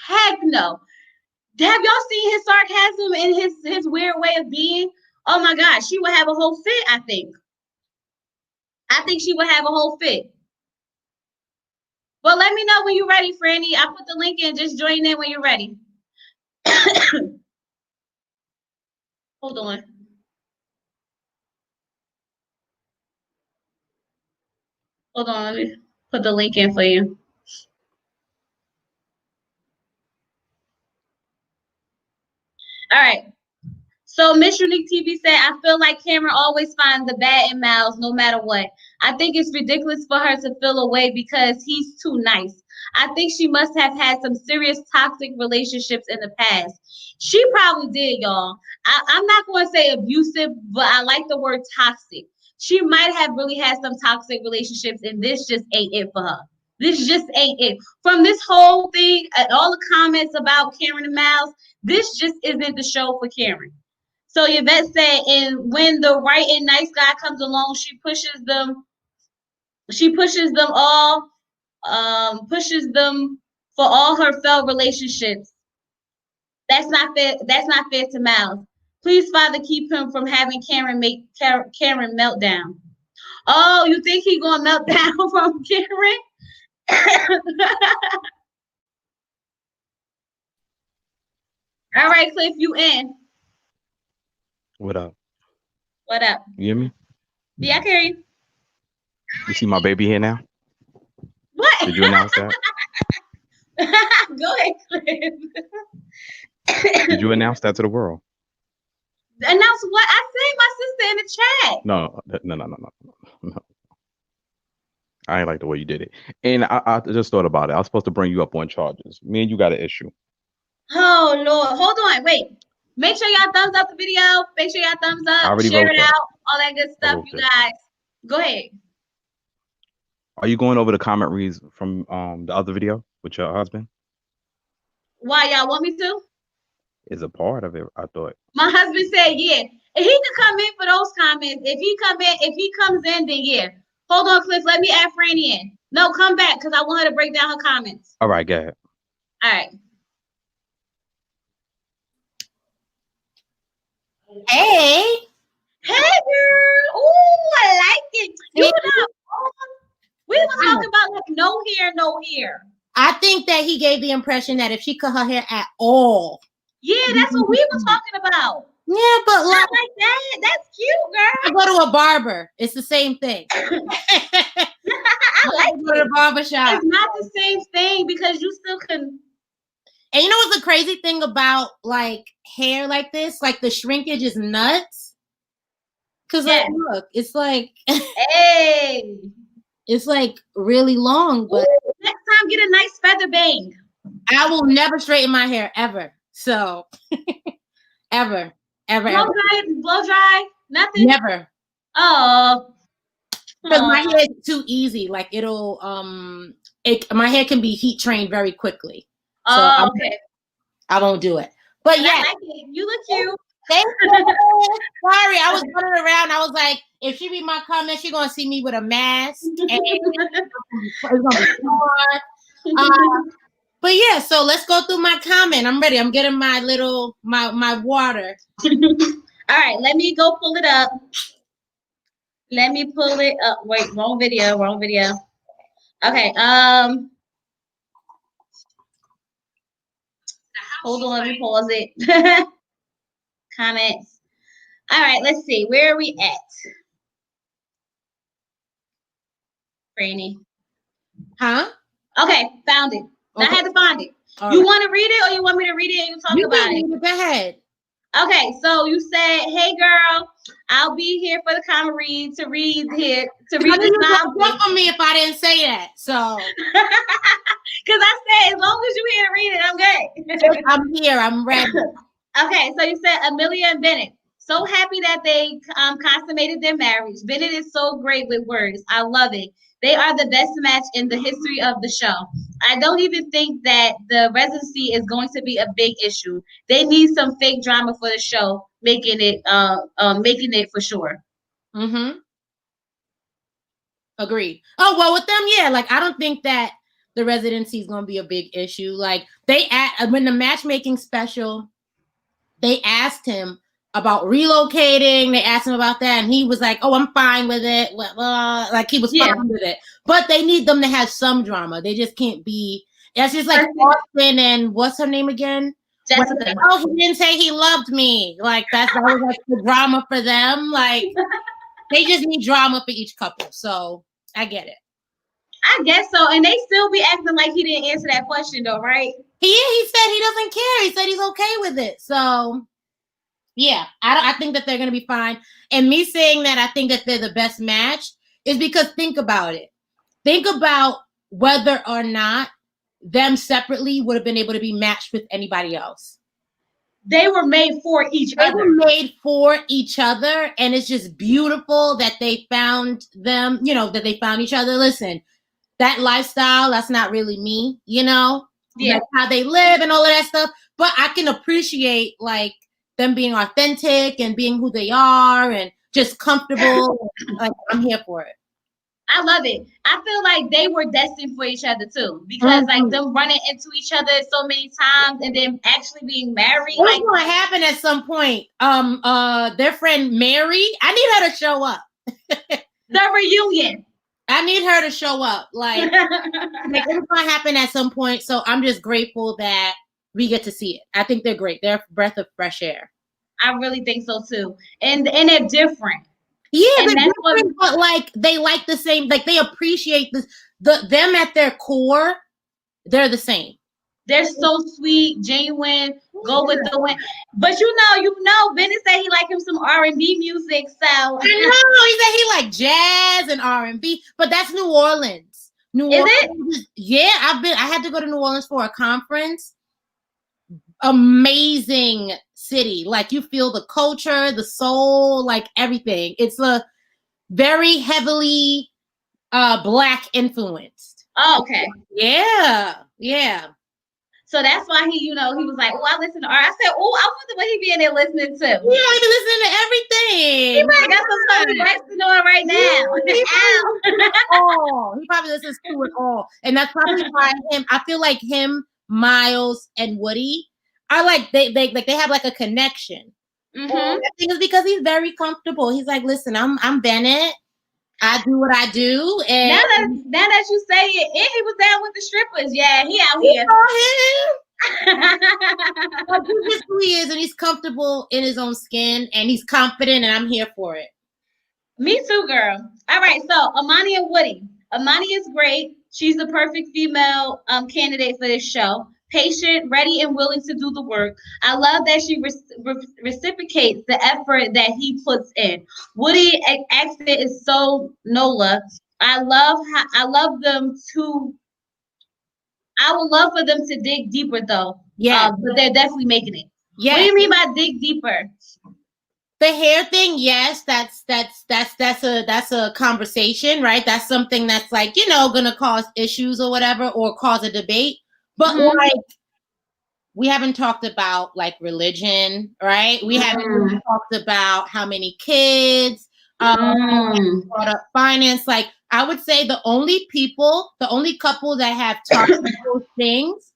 [SPEAKER 1] Heck no. Have y'all seen his sarcasm and his weird way of being? Oh my God, she would have a whole fit, I think. I think she would have a whole fit. But let me know when you're ready, Franny. I put the link in. Just join in when you're ready. Hold on. Hold on. Let me put the link in for you. All right. So Miss Unique TV said, I feel like Cameron always finds the bad in Miles no matter what. I think it's ridiculous for her to feel away because he's too nice. I think she must have had some serious toxic relationships in the past. She probably did, y'all. I'm not going to say abusive, but I like the word toxic. She might have really had some toxic relationships, and this just ain't it for her. This just ain't it. From this whole thing, all the comments about Cameron and Miles, this just isn't the show for Cameron. So Yvette said, and when the right and nice guy comes along, she pushes them all, pushes them for all her failed relationships. That's not fair. That's not fair to Miles. Please, Father, keep him from having Cameron make Cameron meltdown. Oh, you think he gonna melt down from Cameron? All right, Cliff, you in?
[SPEAKER 3] What up?
[SPEAKER 1] What up?
[SPEAKER 3] You hear me?
[SPEAKER 1] Yeah, I can hear you.
[SPEAKER 3] You see my baby here now?
[SPEAKER 1] What?
[SPEAKER 3] Did you announce that?
[SPEAKER 1] Go ahead, Cliff.
[SPEAKER 3] Did you announce that to the world?
[SPEAKER 1] Announce what? I see my sister in the chat.
[SPEAKER 3] No. I ain't like the way you did it. And I just thought about it. I was supposed to bring you up on charges. Me and you got an issue.
[SPEAKER 1] Oh, Lord. Hold on. Wait. Make sure y'all thumbs up the video. Make sure y'all thumbs up. Share it out. All that good stuff, you guys. Go ahead.
[SPEAKER 3] Are you going over the comment reads from the other video with your husband?
[SPEAKER 1] Why, y'all want me to?
[SPEAKER 3] Is a part of it, I thought.
[SPEAKER 1] My husband said, yeah. If he could come in for those comments, if he comes in, then yeah. Hold on, Cliff. Let me add Franny in. No, come back because I want her to break down her comments.
[SPEAKER 3] All right, go ahead.
[SPEAKER 1] All right.
[SPEAKER 5] Hey.
[SPEAKER 1] Hey, girl. Ooh, I like it. You know, we were talking about like no hair.
[SPEAKER 5] I think that he gave the impression that if she cut her hair at all.
[SPEAKER 1] Yeah, that's what we were talking about.
[SPEAKER 5] Yeah, but
[SPEAKER 1] not like that. That's cute, girl.
[SPEAKER 5] I go to a barber. It's the same thing.
[SPEAKER 1] I like
[SPEAKER 5] go to the barber shop.
[SPEAKER 1] It's not the same thing because you still can.
[SPEAKER 5] And you know what's the crazy thing about like hair like this? Like the shrinkage is nuts. Cause like look, it's like
[SPEAKER 1] hey,
[SPEAKER 5] it's like really long. But
[SPEAKER 1] ooh, next time get a nice feather bang.
[SPEAKER 5] I will never straighten my hair ever. So ever.
[SPEAKER 1] Blow dry, nothing.
[SPEAKER 5] Never.
[SPEAKER 1] Oh,
[SPEAKER 5] because my hair is too easy. Like it'll my hair can be heat trained very quickly. So
[SPEAKER 1] okay.
[SPEAKER 5] I won't do it. But yeah,
[SPEAKER 1] like it. You look cute.
[SPEAKER 5] Thank you. Sorry, I was running around. I was like, if she read my comments, she's gonna see me with a mask. And it's gonna be hard. But yeah, so let's go through my comment. I'm ready. I'm getting my little my water.
[SPEAKER 1] All right, let me go pull it up. Let me pull it up. Wait, wrong video. Okay, hold on, let me pause it. Comments. All right, let's see. Where are we at? Franny.
[SPEAKER 5] Huh?
[SPEAKER 1] Okay, found it. Okay. I had to find it. All you want to read it or you want me to read it and you talk about it?
[SPEAKER 5] Go ahead.
[SPEAKER 1] Okay, so you said, hey girl, I'll be here for the comment read to read here to read this novel.
[SPEAKER 5] For me if I didn't say that. So
[SPEAKER 1] because I said as long as you're here to read it, I'm good.
[SPEAKER 5] I'm here, I'm ready.
[SPEAKER 1] Okay, so you said Amelia and Bennett. So happy that they consummated their marriage. Bennett is so great with words. I love it. They are the best match in the history of the show. I don't even think that the residency is going to be a big issue. They need some fake drama for the show, making it for sure.
[SPEAKER 5] Mm-hmm. Agreed. Oh, well, with them, yeah. Like, I don't think that the residency is going to be a big issue. Like, when the matchmaking special, they asked him about relocating. They asked him about that, and he was like, "Oh, I'm fine with it." Like he was fine with it. But they need them to have some drama. They just can't be. That's just like Austin and what's her name again?
[SPEAKER 1] Jessica.
[SPEAKER 5] Oh, he didn't say he loved me. Like that was like the drama for them. Like they just need drama for each couple. So I get it.
[SPEAKER 1] I guess so. And they still be acting like he didn't answer that question though, right?
[SPEAKER 5] He said he doesn't care. He said he's okay with it. So yeah, I think that they're gonna be fine. And me saying that I think that they're the best match is because think about it. Think about whether or not them separately would have been able to be matched with anybody else.
[SPEAKER 1] They were made for each other.
[SPEAKER 5] They were made for each other, and it's just beautiful that they found them, that they found each other. Listen, that lifestyle, that's not really me, like how they live and all of that stuff. But I can appreciate like them being authentic and being who they are and just comfortable. Like I'm here for it.
[SPEAKER 1] I love it. I feel like they were destined for each other too, because like them running into each other so many times and then actually being married.
[SPEAKER 5] What's going to happen at some point? Their friend Mary, I need her to show up.
[SPEAKER 1] The reunion.
[SPEAKER 5] I need her to show up. Like it's going to happen at some point. So I'm just grateful that we get to see it. I think they're great. They're a breath of fresh air.
[SPEAKER 1] I really think so too. And they're different.
[SPEAKER 5] Yeah, and that's different, but like they like the same, like they appreciate them at their core, they're the same.
[SPEAKER 1] They're so sweet, genuine, go with the wind. But Bennett said he like him some R&B music, so
[SPEAKER 5] I know he said he like jazz and R&B, but that's New Orleans.
[SPEAKER 1] Is
[SPEAKER 5] it? Yeah, I had to go to New Orleans for a conference. Amazing city. Like you feel the culture, the soul, like everything. It's a very heavily Black influenced.
[SPEAKER 1] Oh, okay.
[SPEAKER 5] Yeah.
[SPEAKER 1] So that's why he was like, "Oh, I listen to art." I said, "Oh, I wonder what he be in there listening to."
[SPEAKER 5] Yeah, he be listening to everything.
[SPEAKER 1] He probably got some Tony Braxton on right now.
[SPEAKER 5] He probably listens to it all, and that's probably why I feel like him, Miles, and Woody are like they have like a connection.
[SPEAKER 1] Mm-hmm.
[SPEAKER 5] I think it's because he's very comfortable. He's like, listen, I'm Bennett. I do what I do. And
[SPEAKER 1] now that you say it, and he was down with the strippers. Yeah, he out here.
[SPEAKER 5] Like, he's just who he is, and he's comfortable in his own skin, and he's confident, and I'm here for it.
[SPEAKER 1] Me too, girl. All right, so Amani and Woody. Amani is great. She's the perfect female candidate for this show. Patient, ready, and willing to do the work. I love that she reciprocates the effort that he puts in. Woody accent is so Nola. I would love for them to dig deeper though.
[SPEAKER 5] Yeah,
[SPEAKER 1] but they're definitely making it. Yeah. What do you mean by dig deeper?
[SPEAKER 5] The hair thing, yes, that's a conversation, right? That's something that's like, gonna cause issues or whatever, or cause a debate. But like, we haven't talked about like religion, right? We haven't really talked about how many kids, brought up finance. Like, I would say the only couple that have talked about those things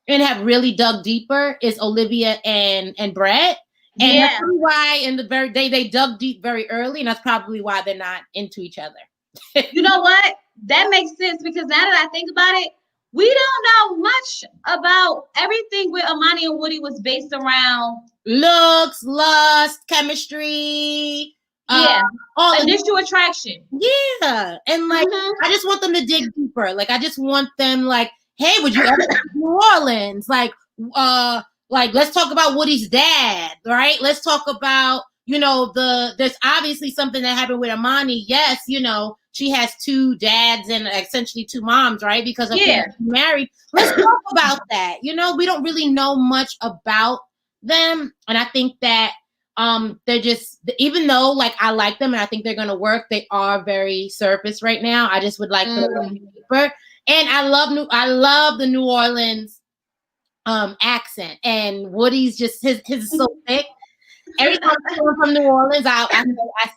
[SPEAKER 5] and have really dug deeper is Olivia and Brett. And that's why they dug deep very early, and that's probably why they're not into each other.
[SPEAKER 1] You know what? That makes sense, because now that I think about it, we don't know much about everything with Amani and Woody was based around
[SPEAKER 5] looks, lust, chemistry,
[SPEAKER 1] initial attraction.
[SPEAKER 5] Yeah. And like, I just want them to dig deeper. Like, I just want them like, hey, would you ever go to New Orleans? Like, let's talk about Woody's dad, right? Let's talk about, there's obviously something that happened with Amani. Yes, she has two dads and essentially two moms, right? Because of being married. Let's talk about that. We don't really know much about them. And I think that they're just, even though like I like them and I think they're gonna work, they are very surface right now. I just would like to go deeper. And I love the New Orleans accent, and Woody's just his is so thick. Every time I'm from New Orleans, I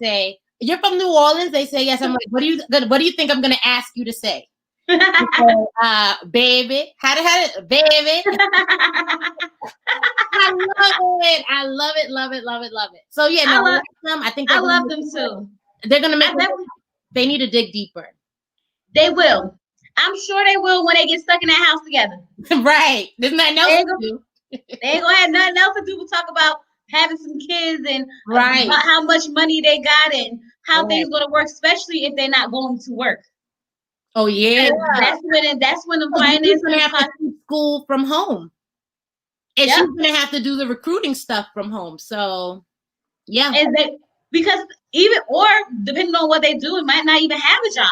[SPEAKER 5] say, "You're from New Orleans?" They say yes. I'm like, what do you think I'm gonna ask you to say? Baby, baby. I love it. So yeah, no, I like them. I think
[SPEAKER 1] I love them too.
[SPEAKER 5] They're gonna make. They need to dig deeper.
[SPEAKER 1] They will. I'm sure they will when they get stuck in that house together.
[SPEAKER 5] Right. There's nothing else to do.
[SPEAKER 1] They ain't gonna have nothing else to do but talk about having some kids and
[SPEAKER 5] right.
[SPEAKER 1] about how much money they got and how things gonna work, especially if they're not going to work.
[SPEAKER 5] Oh yeah.
[SPEAKER 1] That's when the finances
[SPEAKER 5] gonna have to do school from home. And she's gonna have to do the recruiting stuff from home. So yeah.
[SPEAKER 1] And because depending on what they do, it might not even have a job.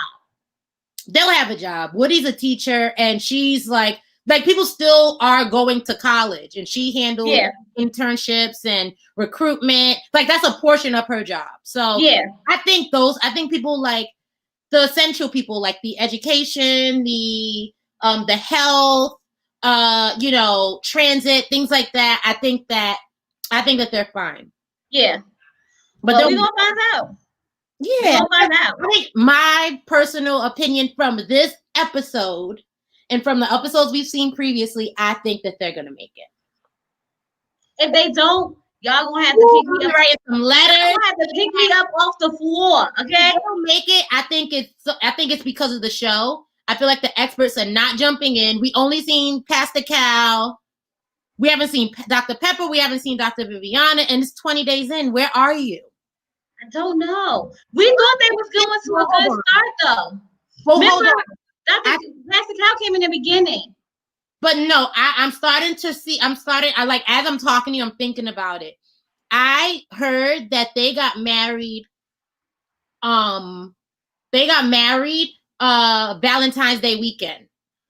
[SPEAKER 5] They'll have a job. Woody's a teacher, and she's like people still are going to college, and she handles internships and recruitment. Like that's a portion of her job. So I think people like the essential people, like the education, the health, transit, things like that. I think that they're fine.
[SPEAKER 1] Yeah. But we're gonna find out.
[SPEAKER 5] Yeah, I think my personal opinion from this episode and from the episodes we've seen previously, I think that they're gonna make it.
[SPEAKER 1] If they don't, y'all gonna have to pick me up.
[SPEAKER 5] Write some letters.
[SPEAKER 1] Y'all have to pick me up off the floor, okay?
[SPEAKER 5] If they don't make it, I think it's because of the show. I feel like the experts are not jumping in. We only seen Pastor Cal. We haven't seen Dr. Pepper. We haven't seen Dr. Viviana, and it's 20 days in. Where are you?
[SPEAKER 1] I don't know. We thought they was going to a good start, though.
[SPEAKER 5] Well, hold on.
[SPEAKER 1] Pastor Cal came in the beginning.
[SPEAKER 5] But no, I'm starting to see. As I'm talking to you, I'm thinking about it. I heard that they got married. Valentine's Day weekend.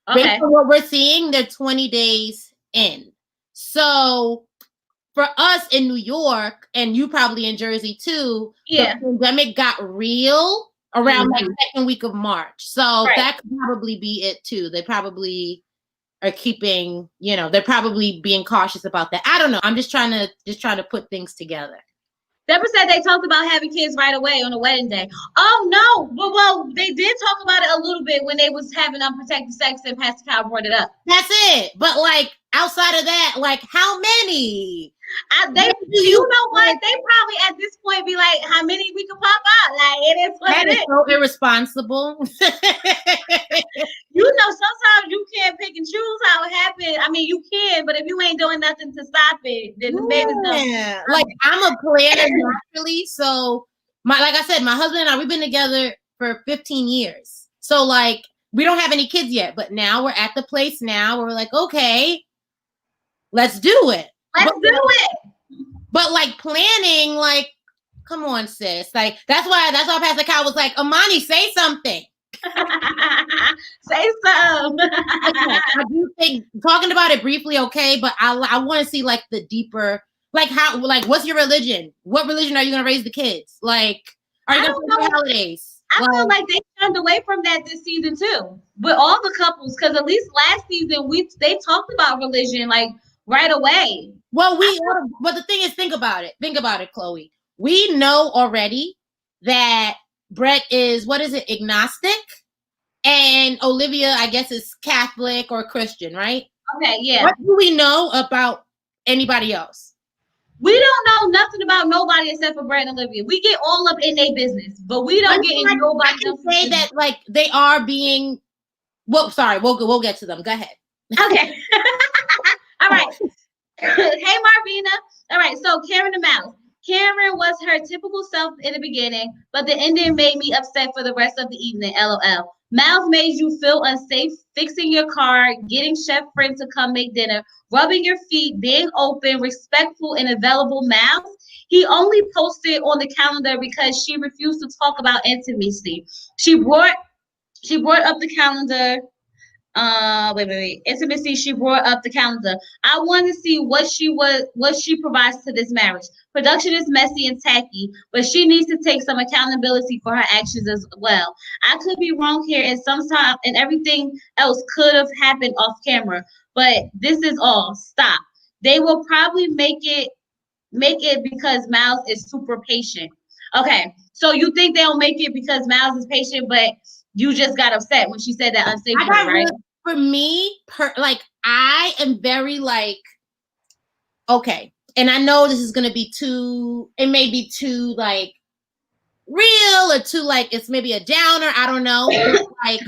[SPEAKER 1] Okay.
[SPEAKER 5] Based on what we're seeing, they're 20 days in. So for us in New York, and you probably in Jersey too, the pandemic got real around like second week of March. So that could probably be it too. They probably are keeping, they're probably being cautious about that. I don't know. I'm just trying to put things together.
[SPEAKER 1] Deborah said they talked about having kids right away on the wedding day. Oh no! Well, they did talk about it a little bit when they was having unprotected sex and Pastor Kyle brought it up.
[SPEAKER 5] That's it. But like outside of that, like how many?
[SPEAKER 1] You know what? They probably at this point be like, how many we can pop out? Like it is what
[SPEAKER 5] that
[SPEAKER 1] it
[SPEAKER 5] is. So irresponsible.
[SPEAKER 1] Sometimes you can't pick and choose how it happened. I mean, you can, but if you ain't doing nothing to stop it, then the baby's done.
[SPEAKER 5] Like I'm a planner naturally, so like I said, my husband and I, we've been together for 15 years. So like we don't have any kids yet, but now we're at the place now where we're like, okay, let's do it. But like planning, like, come on, sis. Like that's why Pastor Kyle was like, Amani, say something.
[SPEAKER 1] Say something.
[SPEAKER 5] I do think talking about it briefly, okay, but I want to see like the deeper, like how, like what's your religion? What religion are you gonna raise the kids? Like, are you gonna do holidays?
[SPEAKER 1] I feel like they turned away from that this season too, with all the couples, because at least last season they talked about religion like right away.
[SPEAKER 5] Well, but the thing is, think about it, Chloe. We know already that Brett is, agnostic, and Olivia, I guess, is Catholic or Christian, right?
[SPEAKER 1] Okay, yeah.
[SPEAKER 5] What do we know about anybody else?
[SPEAKER 1] We don't know nothing about nobody except for Brett and Olivia. We get all up in their business, but we don't get in nobody else's business. Say that like they are being. Well, sorry, we'll get to them. Go ahead. Okay. All right. Hey, Marvina. All right. So Karen the Mouse. Karen was her typical self in the beginning, but the ending made me upset for the rest of the evening. LOL. Mouse made you feel unsafe fixing your car, getting chef friend to come make dinner, rubbing your feet, being open, respectful, and available. Mouse. He only posted on the calendar because she refused to talk about intimacy. She brought up the calendar. Intimacy. She brought up the calendar. I want to see what she provides to this marriage. Production is messy and tacky, but she needs to take some accountability for her actions as well. I could be wrong here, and sometimes and everything else could have happened off camera, but this is all. Stop. They will probably make it because Miles is super patient. Okay, so you think they'll make it because Miles is patient, but you just got upset when she said that unsafe
[SPEAKER 5] I got
[SPEAKER 1] word, right?
[SPEAKER 5] for me, I am very like, okay, and I know this is gonna be too. It may be too like real or too like it's maybe a downer. I don't know. Like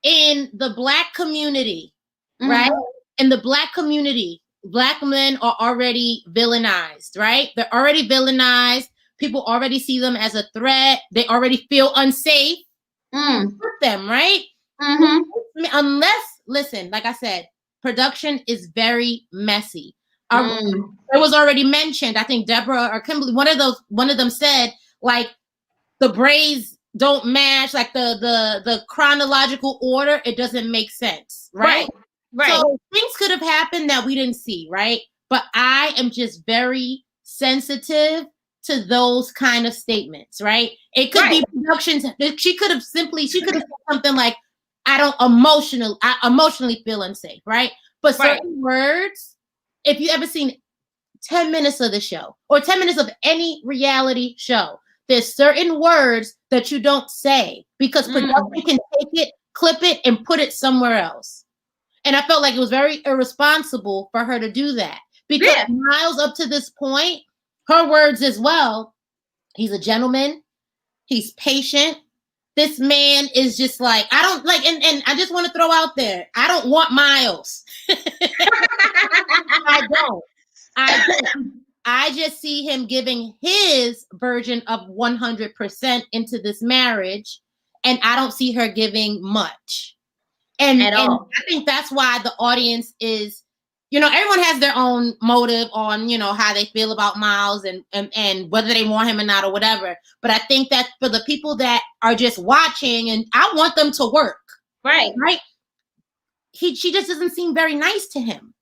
[SPEAKER 5] in the Black community, right? In the Black community, Black men are already villainized, right? They're already villainized. People already see them as a threat. They already feel unsafe with them, right? Unless, listen, like I said, production is very messy. It was already mentioned. I think Deborah or Kimberly, one of them said, like, the braids don't match, like the chronological order. It doesn't make sense, right? So things could have happened that we didn't see, right? But I am just very sensitive to those kind of statements, right? It could be productions. She could have said something like, I emotionally feel unsafe, right? But certain words, if you ever seen 10 minutes of the show or 10 minutes of any reality show, there's certain words that you don't say because production can take it, clip it, and put it somewhere else. And I felt like it was very irresponsible for her to do that because Miles, up to this point, her words as well, he's a gentleman, he's patient. This man is just like, I don't like, and I just want to throw out there, I don't want Miles. I don't. I just see him giving his version of 100% into this marriage, and I don't see her giving much. And I think that's why the audience is, everyone has their own motive on, how they feel about Miles and whether they want him or not or whatever. But I think that for the people that are just watching, and I want them to work. Right. She just doesn't seem very nice to him.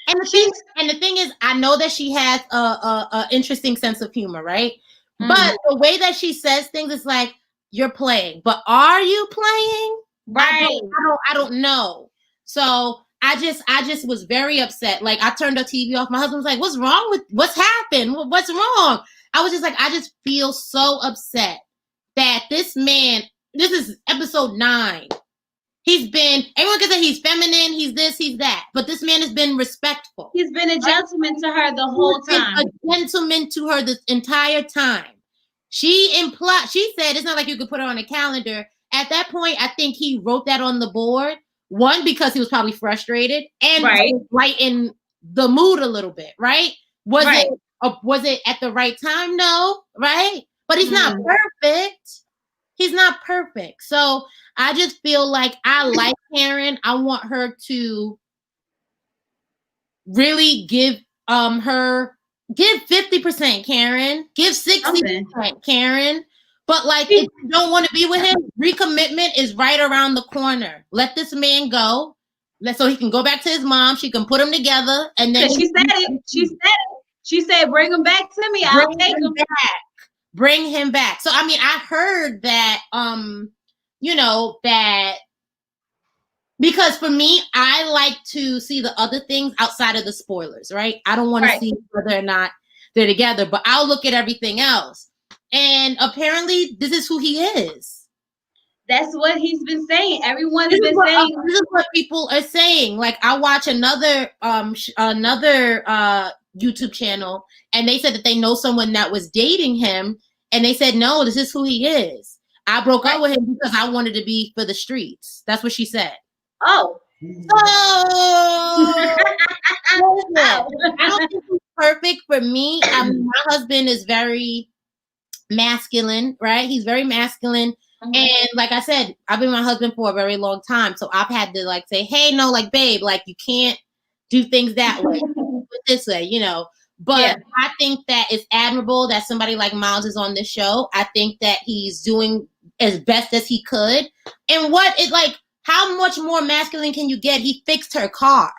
[SPEAKER 5] And the thing is, I know that she has a interesting sense of humor, right? But the way that she says things is like, you're playing, but are you playing? Right. I don't know. So I just was very upset. Like, I turned the TV off. My husband was like, what's happened? What's wrong? I was just like, I just feel so upset that this man, this is episode 9. Everyone can say he's feminine, he's this, he's that. But this man has been respectful.
[SPEAKER 1] He's been a gentleman to her the whole time.
[SPEAKER 5] A gentleman to her this entire time. She said it's not like you could put her on a calendar. At that point, I think he wrote that on the board. One, because he was probably frustrated and lighten the mood a little bit, right? Was it at the right time? No, right? But he's not perfect. He's not perfect. So I just feel like I like Karen. I want her to really give 50% Karen, give 60% Karen. But like, if you don't want to be with him, recommitment is right around the corner. Let this man go. So he can go back to his mom. She can put them together. And then
[SPEAKER 1] she said it. She said, bring him back to me. I'll take him back.
[SPEAKER 5] Bring him back. So, I mean, I heard that, that because for me, I like to see the other things outside of the spoilers, right? I don't want to see whether or not they're together, but I'll look at everything else. And apparently this is who he is.
[SPEAKER 1] That's what he's been saying. Everyone has been saying.
[SPEAKER 5] This is what people are saying. Like, I watch another YouTube channel, and they said that they know someone that was dating him, and they said, no, this is who he is. I broke up with him because I wanted to be for the streets. That's what she said.
[SPEAKER 1] Oh.
[SPEAKER 5] I don't think he's perfect for me. I mean, my husband is very masculine, right? He's very masculine. And like I said, I've been with my husband for a very long time. So I've had to like say, hey, no, like, babe, like, you can't do things that way, this way, But I think that it's admirable that somebody like Miles is on this show. I think that he's doing as best as he could. And how much more masculine can you get? He fixed her car.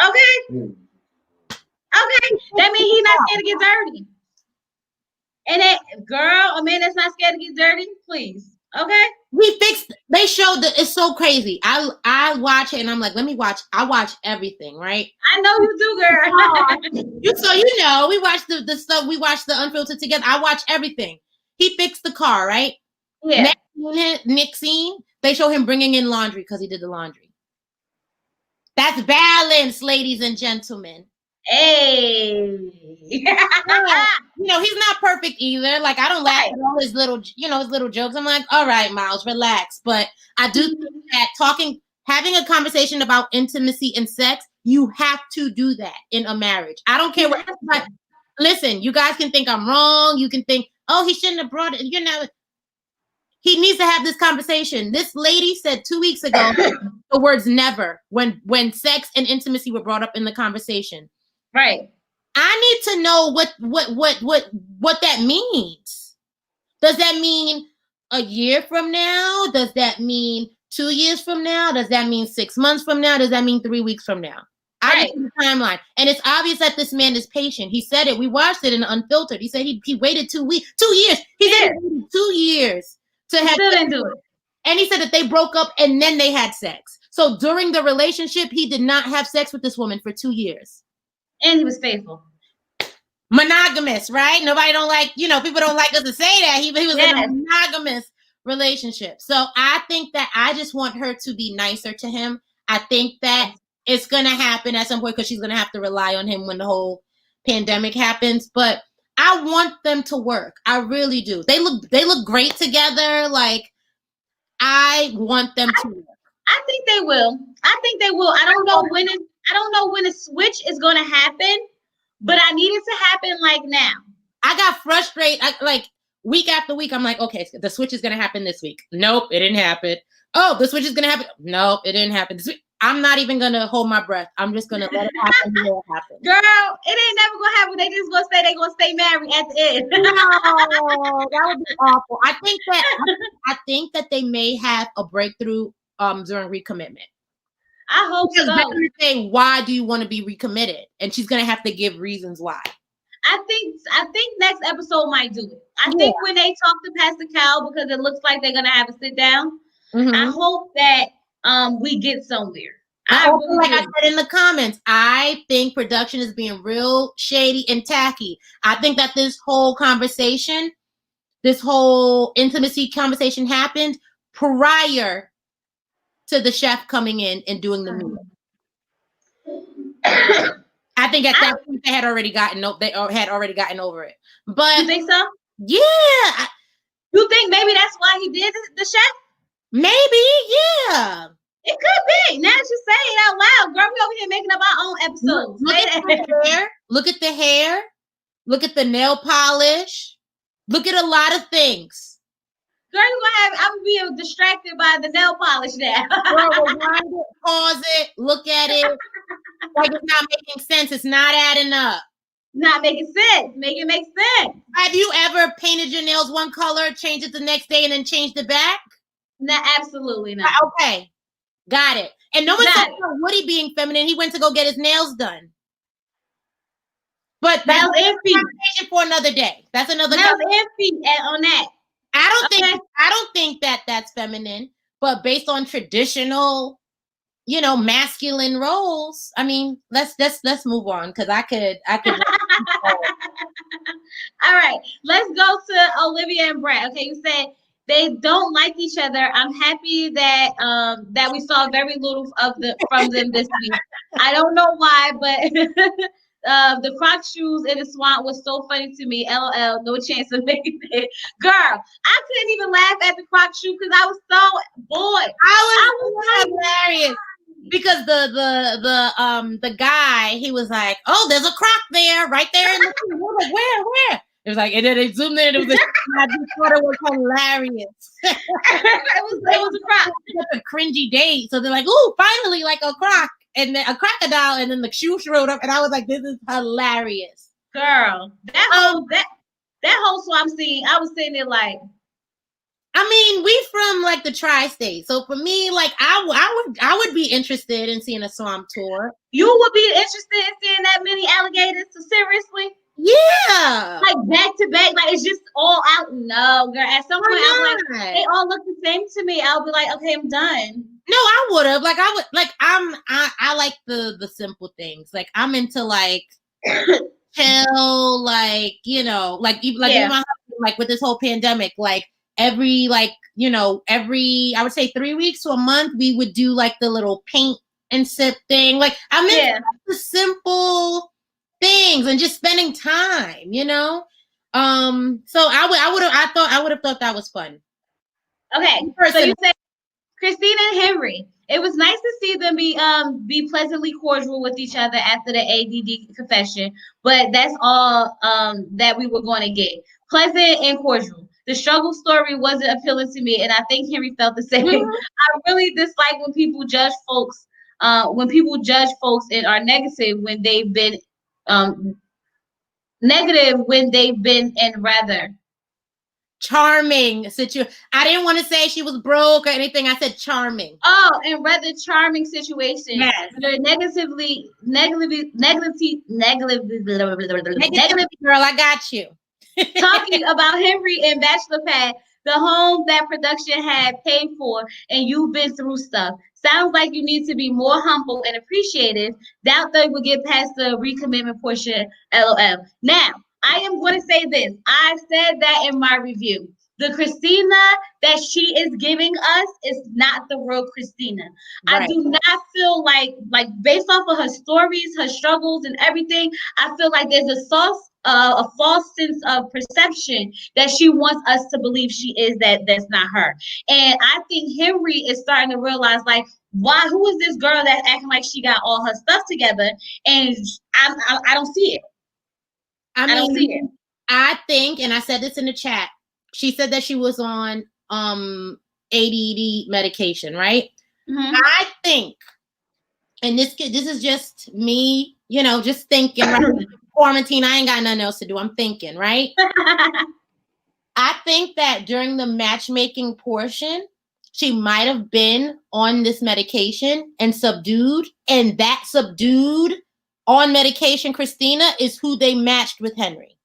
[SPEAKER 1] Okay. That means he's not scared to get dirty. And a man that's not scared to get dirty, please. Okay.
[SPEAKER 5] They showed that it's so crazy. I watch it and I'm like, I watch everything, right?
[SPEAKER 1] I know you do, girl.
[SPEAKER 5] We watch the stuff, we watch the Unfiltered together. I watch everything. He fixed the car, right?
[SPEAKER 1] Yeah.
[SPEAKER 5] Next scene, they show him bringing in laundry because he did the laundry. That's balance, ladies and gentlemen.
[SPEAKER 1] Hey.
[SPEAKER 5] Yeah. You know, he's not perfect either. Like, I don't laugh at all his little, his little jokes. I'm like, all right, Miles, relax. But I do think that having a conversation about intimacy and sex, you have to do that in a marriage. I don't care what. Listen, you guys can think I'm wrong. You can think, oh, he shouldn't have brought it. He needs to have this conversation. This lady said 2 weeks ago the words never when sex and intimacy were brought up in the conversation.
[SPEAKER 1] Right.
[SPEAKER 5] I need to know what that means. Does that mean a year from now? Does that mean 2 years from now? Does that mean 6 months from now? Does that mean 3 weeks from now? I need the timeline. And it's obvious that this man is patient. He said it. We watched it in Unfiltered. He said he waited 2 years. He said he waited 2 years to have
[SPEAKER 1] still didn't do it.
[SPEAKER 5] And he said that they broke up and then they had sex. So during the relationship, he did not have sex with this woman for 2 years.
[SPEAKER 1] And he was faithful.
[SPEAKER 5] Monogamous, right? Nobody don't like, people don't like us to say that. He was in a monogamous relationship. So I think that I just want her to be nicer to him. I think that it's going to happen at some point because she's going to have to rely on him when the whole pandemic happens. But I want them to work. I really do. They look great together. Like, I want them to work.
[SPEAKER 1] I think they will. I don't know when a switch is going to happen, but I need it to happen like now.
[SPEAKER 5] I got frustrated. Like week after week, I'm like, okay, the switch is going to happen this week. Nope, it didn't happen. Oh, the switch is going to happen. Nope, it didn't happen this week. I'm not even going to hold my breath. I'm just going to let it happen. Girl,
[SPEAKER 1] it ain't never going to happen. They just going to say they're going to stay married at the end.
[SPEAKER 5] No, that would be awful. I think that they may have a breakthrough during recommitment.
[SPEAKER 1] I hope so.
[SPEAKER 5] They're going to say, why do you want to be recommitted? And she's going to have to give reasons why.
[SPEAKER 1] I think next episode might do it. I think when they talk to Pastor Cal, because it looks like they're going to have a sit down, I hope that we get somewhere.
[SPEAKER 5] Like I said in the comments, I think production is being real shady and tacky. I think that this whole intimacy conversation happened prior to the chef coming in and doing the meal. I think at that point they had already gotten over it. But
[SPEAKER 1] you think so?
[SPEAKER 5] Yeah.
[SPEAKER 1] You think maybe that's why he did the chef?
[SPEAKER 5] Maybe, yeah.
[SPEAKER 1] It could be. Now that you say it out loud, girl, we over here making up our own episodes.
[SPEAKER 5] Look at the hair. Look at the hair. Look at the nail polish. Look at a lot of things.
[SPEAKER 1] Girl, I'm being distracted by the nail polish now.
[SPEAKER 5] Girl, rewind it, pause it, look at it. Like it's not making sense. It's not adding up.
[SPEAKER 1] Not making sense. Make it make sense.
[SPEAKER 5] Have you ever painted your nails one color, changed it the next day, and then changed it back?
[SPEAKER 1] No, absolutely not.
[SPEAKER 5] Okay. Got it. And no one talking about Woody being feminine. He went to go get his nails done. But that's a conversation for another day. That's another
[SPEAKER 1] nails and feet on that.
[SPEAKER 5] I don't think that that's feminine, but based on traditional, masculine roles. I mean, let's move on because I could.
[SPEAKER 1] All right, let's go to Olivia and Brett. Okay, you said they don't like each other. I'm happy that that we saw very little from them this week. I don't know why, but the Croc shoes in the swamp was so funny to me. LOL, no chance of making it. Girl, I couldn't even laugh at the Croc shoe because I was so bored.
[SPEAKER 5] I was hilarious because the guy, he was like, "Oh, there's a Croc there, right there in the shoe." We're like, where? It was like, and then they zoomed in. It was I just thought it was hilarious. it was a Croc. It's a cringy date, so they're like, "Ooh, finally, like a Croc." And then a crocodile, and then the shoe showed up, and I was like, "This is hilarious,
[SPEAKER 1] girl." That whole swamp scene, I was sitting there like,
[SPEAKER 5] I mean, we from like the tri-state, so for me, like, I would be interested in seeing a swamp tour.
[SPEAKER 1] You would be interested in seeing that many alligators? So seriously?
[SPEAKER 5] Yeah,
[SPEAKER 1] like back to back, like it's just all out. No, girl. At some point, I'm like, they all look the same to me. I'll be like, okay, I'm done.
[SPEAKER 5] No, I would have. Like, I would. Like, I like the simple things. Like, I'm into like chill. Like, even my husband, like with this whole pandemic, like every like, every, I would say 3 weeks to a month, we would do like the little paint and sip thing. Like I mean, the simple things and just spending time, So I would have thought that was fun.
[SPEAKER 1] Okay, so you said Christina and Henry. It was nice to see them be pleasantly cordial with each other after the ADD confession, but that's all that we were going to get. Pleasant and cordial. The struggle story wasn't appealing to me, and I think Henry felt the same. I really dislike when people judge folks. And are negative when they've been in rather
[SPEAKER 5] charming situation. I didn't want to say she was broke or anything. I said charming.
[SPEAKER 1] Oh, and rather charming situations.
[SPEAKER 5] Yes.
[SPEAKER 1] They're negatively,
[SPEAKER 5] girl, I got you.
[SPEAKER 1] Talking about Henry and Bachelor Pad, the home that production had paid for, and you've been through stuff. Sounds like you need to be more humble and appreciative. Doubt they will get past the recommitment portion, LOL. Now, I am going to say this. I said that in my review. The Christina that she is giving us is not the real Christina. Right. I do not feel like based off of her stories, her struggles, and everything, I feel like there's a false sense of perception that she wants us to believe she is that's not her. And I think Henry is starting to realize, like, who is this girl that's acting like she got all her stuff together? And I don't see it. I don't see it.
[SPEAKER 5] I think, and I said this in the chat, she said that she was on ADD medication, right? Mm-hmm. I think, and this is just me, just thinking, right? Quarantine, I ain't got nothing else to do. I'm thinking, right? I think that during the matchmaking portion, she might have been on this medication and subdued, and that subdued on medication Christina is who they matched with Henry.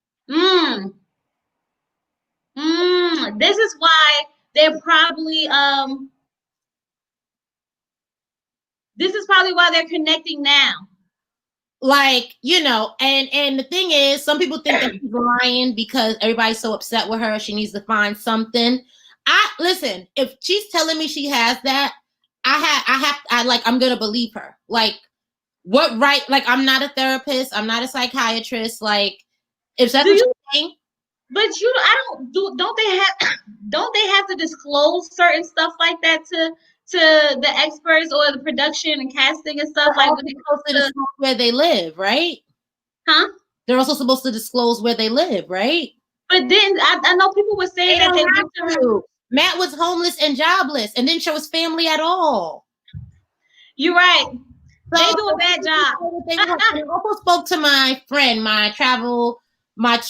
[SPEAKER 1] This is why they're probably this is probably why they're connecting now.
[SPEAKER 5] Like, and the thing is, some people think that she's lying because everybody's so upset with her. She needs to find something. Listen, if she's telling me she has that, I'm gonna believe her. Like, what right? Like, I'm not a therapist. I'm not a psychiatrist. Like, if that's what you're saying.
[SPEAKER 1] But don't they have to disclose certain stuff like that to the experts or the production and casting and stuff? Like, when they
[SPEAKER 5] supposed to disclose where they live, right?
[SPEAKER 1] Huh?
[SPEAKER 5] They're also supposed to disclose where they live, right?
[SPEAKER 1] But then I know people were saying that they went to.
[SPEAKER 5] Matt was homeless and jobless and didn't show his family at all. You're right.
[SPEAKER 1] So, they do a bad job.
[SPEAKER 5] I also spoke to my friend, my travel. What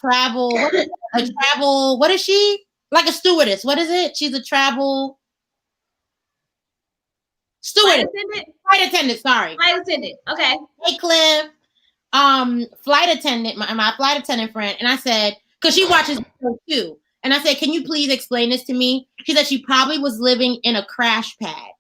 [SPEAKER 5] is she? Like a stewardess. What is it? She's a travel stewardess. Flight attendant. Sorry.
[SPEAKER 1] Flight attendant. Okay.
[SPEAKER 5] Hey, Cliff. Flight attendant. My flight attendant friend, and I said, because she watches too, and I said, can you please explain this to me? She said she probably was living in a crash pad,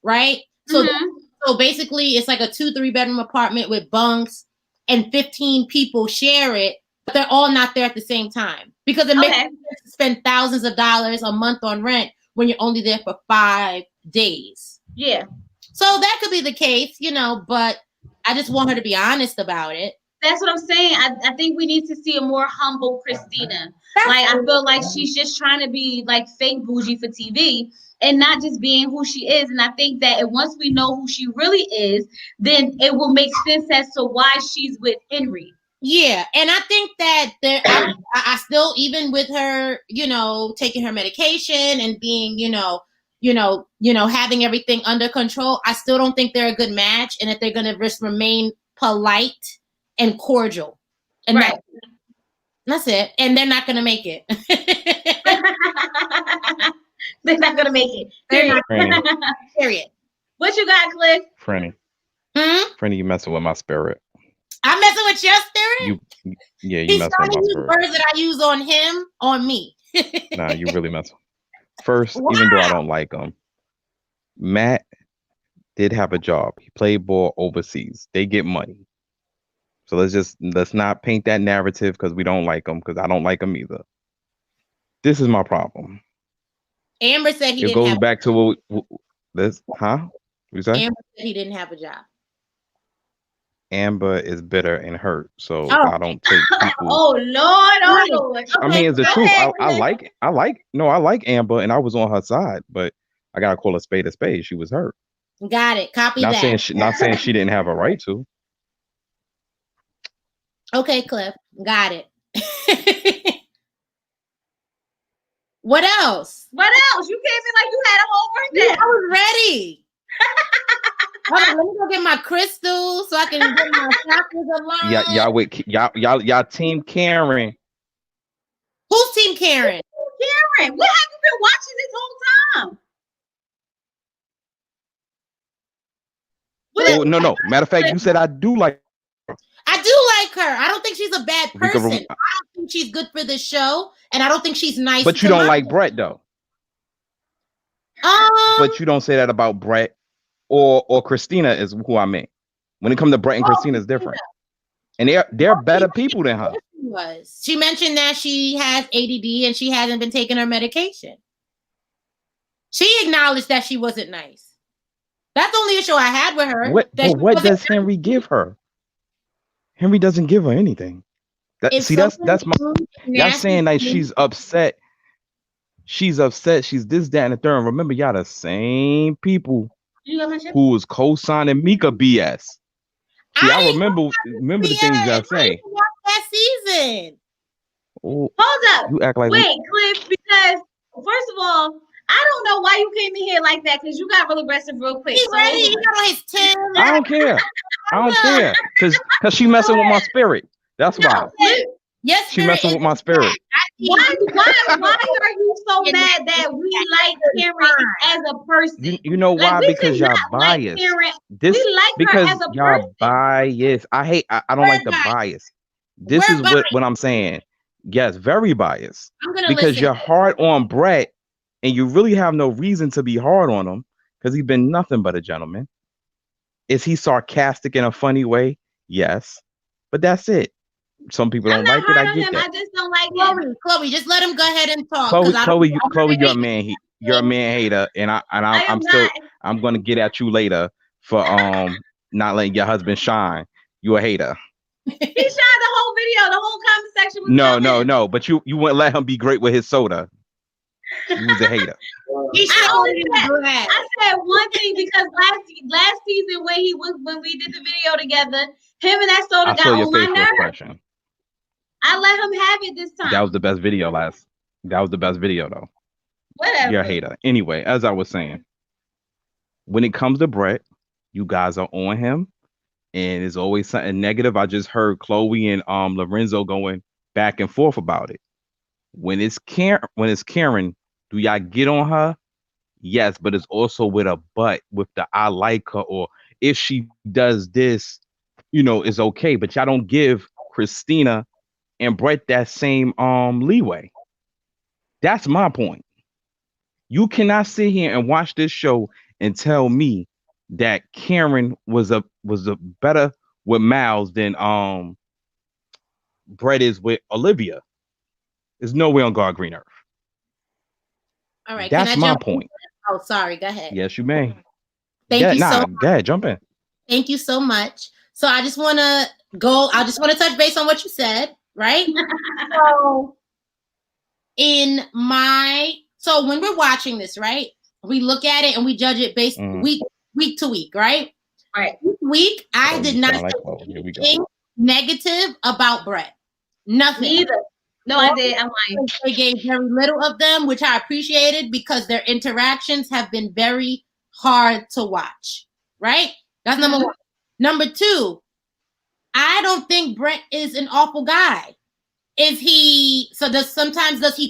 [SPEAKER 5] right? So. Mm-hmm. So basically, it's like a 2-3 bedroom apartment with bunks, and 15 people share it, but they're all not there at the same time because it makes sense to spend thousands of dollars a month on rent when you're only there for 5 days.
[SPEAKER 1] Yeah.
[SPEAKER 5] So that could be the case, but I just want her to be honest about it.
[SPEAKER 1] That's what I'm saying. I think we need to see a more humble Christina. I feel like she's just trying to be like fake bougie for TV and not just being who she is. And I think that once we know who she really is, then it will make sense as to why she's with Henry.
[SPEAKER 5] Yeah, and I think that I still, even with her, taking her medication and being, having everything under control, I still don't think they're a good match, and that they're going to just remain polite and cordial. And
[SPEAKER 1] right.
[SPEAKER 5] That's it. And they're not going to make it.
[SPEAKER 1] They're not going to make it. Period. What you got, Cliff?
[SPEAKER 3] Franny. Franny, you messing with my spirit.
[SPEAKER 5] I'm messing with your spirit?
[SPEAKER 3] You messing with my spirit.
[SPEAKER 5] Words that I use on him, on me.
[SPEAKER 3] Nah, you really messing. First, even though I don't like him, Matt did have a job. He played ball overseas. They get money. So let's not paint that narrative because we don't like him, because I don't like him either. This is my problem.
[SPEAKER 5] Amber said he
[SPEAKER 3] It
[SPEAKER 5] didn't
[SPEAKER 3] goes
[SPEAKER 5] have.
[SPEAKER 3] back to what this, huh? You say?
[SPEAKER 5] Amber said he didn't have a job.
[SPEAKER 3] Amber is bitter and hurt, so
[SPEAKER 5] Oh.
[SPEAKER 3] I don't take people.
[SPEAKER 1] Oh Lord, oh Lord.
[SPEAKER 3] I mean, it's the
[SPEAKER 1] Go
[SPEAKER 3] truth.
[SPEAKER 1] ahead,
[SPEAKER 3] I
[SPEAKER 1] Cliff.
[SPEAKER 3] like Amber, and I was on her side, but I gotta call a spade a spade. She was hurt.
[SPEAKER 5] Got it. Copy
[SPEAKER 3] Not
[SPEAKER 5] that.
[SPEAKER 3] saying she didn't have a right to.
[SPEAKER 5] Okay, Cliff. Got it. What else?
[SPEAKER 1] What else? You came in like you had a whole
[SPEAKER 5] Yeah,
[SPEAKER 1] birthday.
[SPEAKER 5] I was ready. Hold on, let me go get my crystals so I can get my chakras aligned.
[SPEAKER 3] Y'all team Karen.
[SPEAKER 5] Who's Team Karen?
[SPEAKER 1] Karen, what have you been watching this whole time?
[SPEAKER 3] Oh no. Matter of fact, you said I do like.
[SPEAKER 5] I do like her. I don't think she's a bad
[SPEAKER 3] We
[SPEAKER 5] person.
[SPEAKER 3] could-
[SPEAKER 5] I don't think she's good for the show, and I don't think she's nice.
[SPEAKER 3] But you don't like Brett though. But you don't say that about Brett or Christina is who I meant. When it comes to Brett and Christina, it's different. And they're better people than her.
[SPEAKER 5] She mentioned that she has ADD and she hasn't been taking her medication. She acknowledged that she wasn't nice. That's the only issue I had with her.
[SPEAKER 3] What does Henry give her? Henry doesn't give her anything. That's my. Y'all saying like she's upset. She's upset. She's this, that, and the third. And remember, y'all the same people who was co-signing Mika BS. See, I remember the things y'all say.
[SPEAKER 5] That season.
[SPEAKER 3] Oh,
[SPEAKER 1] hold up.
[SPEAKER 3] You act like
[SPEAKER 1] wait, Cliff, because first of all, I don't know why you came in here like that because you got real aggressive real quick.
[SPEAKER 5] He's ready. He got on his Tim.
[SPEAKER 3] I don't care. I don't care because she messing with my spirit. That's why.
[SPEAKER 5] Yes,
[SPEAKER 3] she messing with my spirit.
[SPEAKER 1] Why are you so mad that we like Karen as a person?
[SPEAKER 3] You know why?
[SPEAKER 1] Like,
[SPEAKER 3] because y'all biased. This
[SPEAKER 1] we like
[SPEAKER 3] because
[SPEAKER 1] her as a
[SPEAKER 3] y'all
[SPEAKER 1] person.
[SPEAKER 3] biased. I don't like the bias. This is what I'm saying. Yes, very biased. Because you're hard on Brett, and you really have no reason to be hard on him because he's been nothing but a gentleman. Is he sarcastic in a funny way? Yes, but that's it. Some people don't like it. I get that.
[SPEAKER 1] I just don't like him.
[SPEAKER 5] Chloe, just let him go ahead and talk.
[SPEAKER 3] Chloe, you're a man. You're a man hater, and I'm gonna get at you later for not letting your husband shine. You a hater.
[SPEAKER 1] He shined the whole video. The whole comment section was
[SPEAKER 3] no. But you wouldn't let him be great with his soda. You was a hater.
[SPEAKER 1] I said one thing because last season when we did the video together, him and that soda got on my nerves. I let him have it this time.
[SPEAKER 3] That was the best video though.
[SPEAKER 1] Whatever.
[SPEAKER 3] You're a hater. Anyway, as I was saying, when it comes to Brett, you guys are on him, and it's always something negative. I just heard Chloe and Lorenzo going back and forth about it. When it's Karen, do y'all get on her? Yes, but it's also with a but, with the I like her, or if she does this, it's okay. But y'all don't give Christina and Brett that same leeway. That's my point. You cannot sit here and watch this show and tell me that Karen was a better with Miles than Brett is with Olivia. There's no way on God Green Earth.
[SPEAKER 5] All right,
[SPEAKER 3] that's my point.
[SPEAKER 5] Oh, sorry. Go ahead.
[SPEAKER 3] Yes, you may.
[SPEAKER 5] Thank you so much.
[SPEAKER 3] Go ahead, jump in.
[SPEAKER 5] Thank you so much. So I just want to touch base on what you said, right? So when we're watching this, right, we look at it and we judge it based week to week, right?
[SPEAKER 1] Right.
[SPEAKER 5] This week, I did not say anything negative about Brett. Nothing.
[SPEAKER 1] Either. No, I did. I'm lying.
[SPEAKER 5] They gave very little of them, which I appreciated because their interactions have been very hard to watch. Right? That's number one. Number two, I don't think Brett is an awful guy. Does he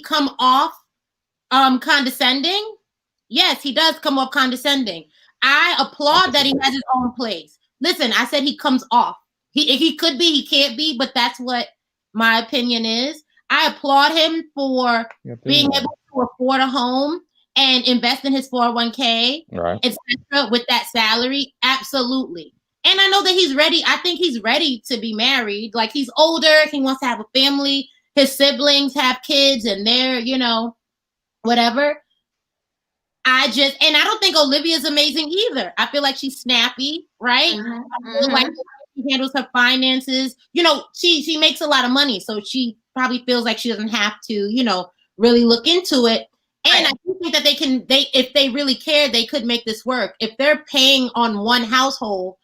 [SPEAKER 5] come off condescending? Yes, he does come off condescending. I applaud that he has his own place. Listen, I said he comes off. He could be, he can't be, but that's what my opinion is. I applaud him for being able to afford a home and invest in his 401k, etc. with that salary. Absolutely. And I know that he's ready. I think he's ready to be married. Like, he's older. He wants to have a family. His siblings have kids and they're, whatever. I don't think Olivia's amazing either. I feel like she's snappy, right? I feel like she handles her finances. She makes a lot of money, so she probably feels like she doesn't have to, really look into it. And I do think that if they really care, they could make this work. If they're paying on one household,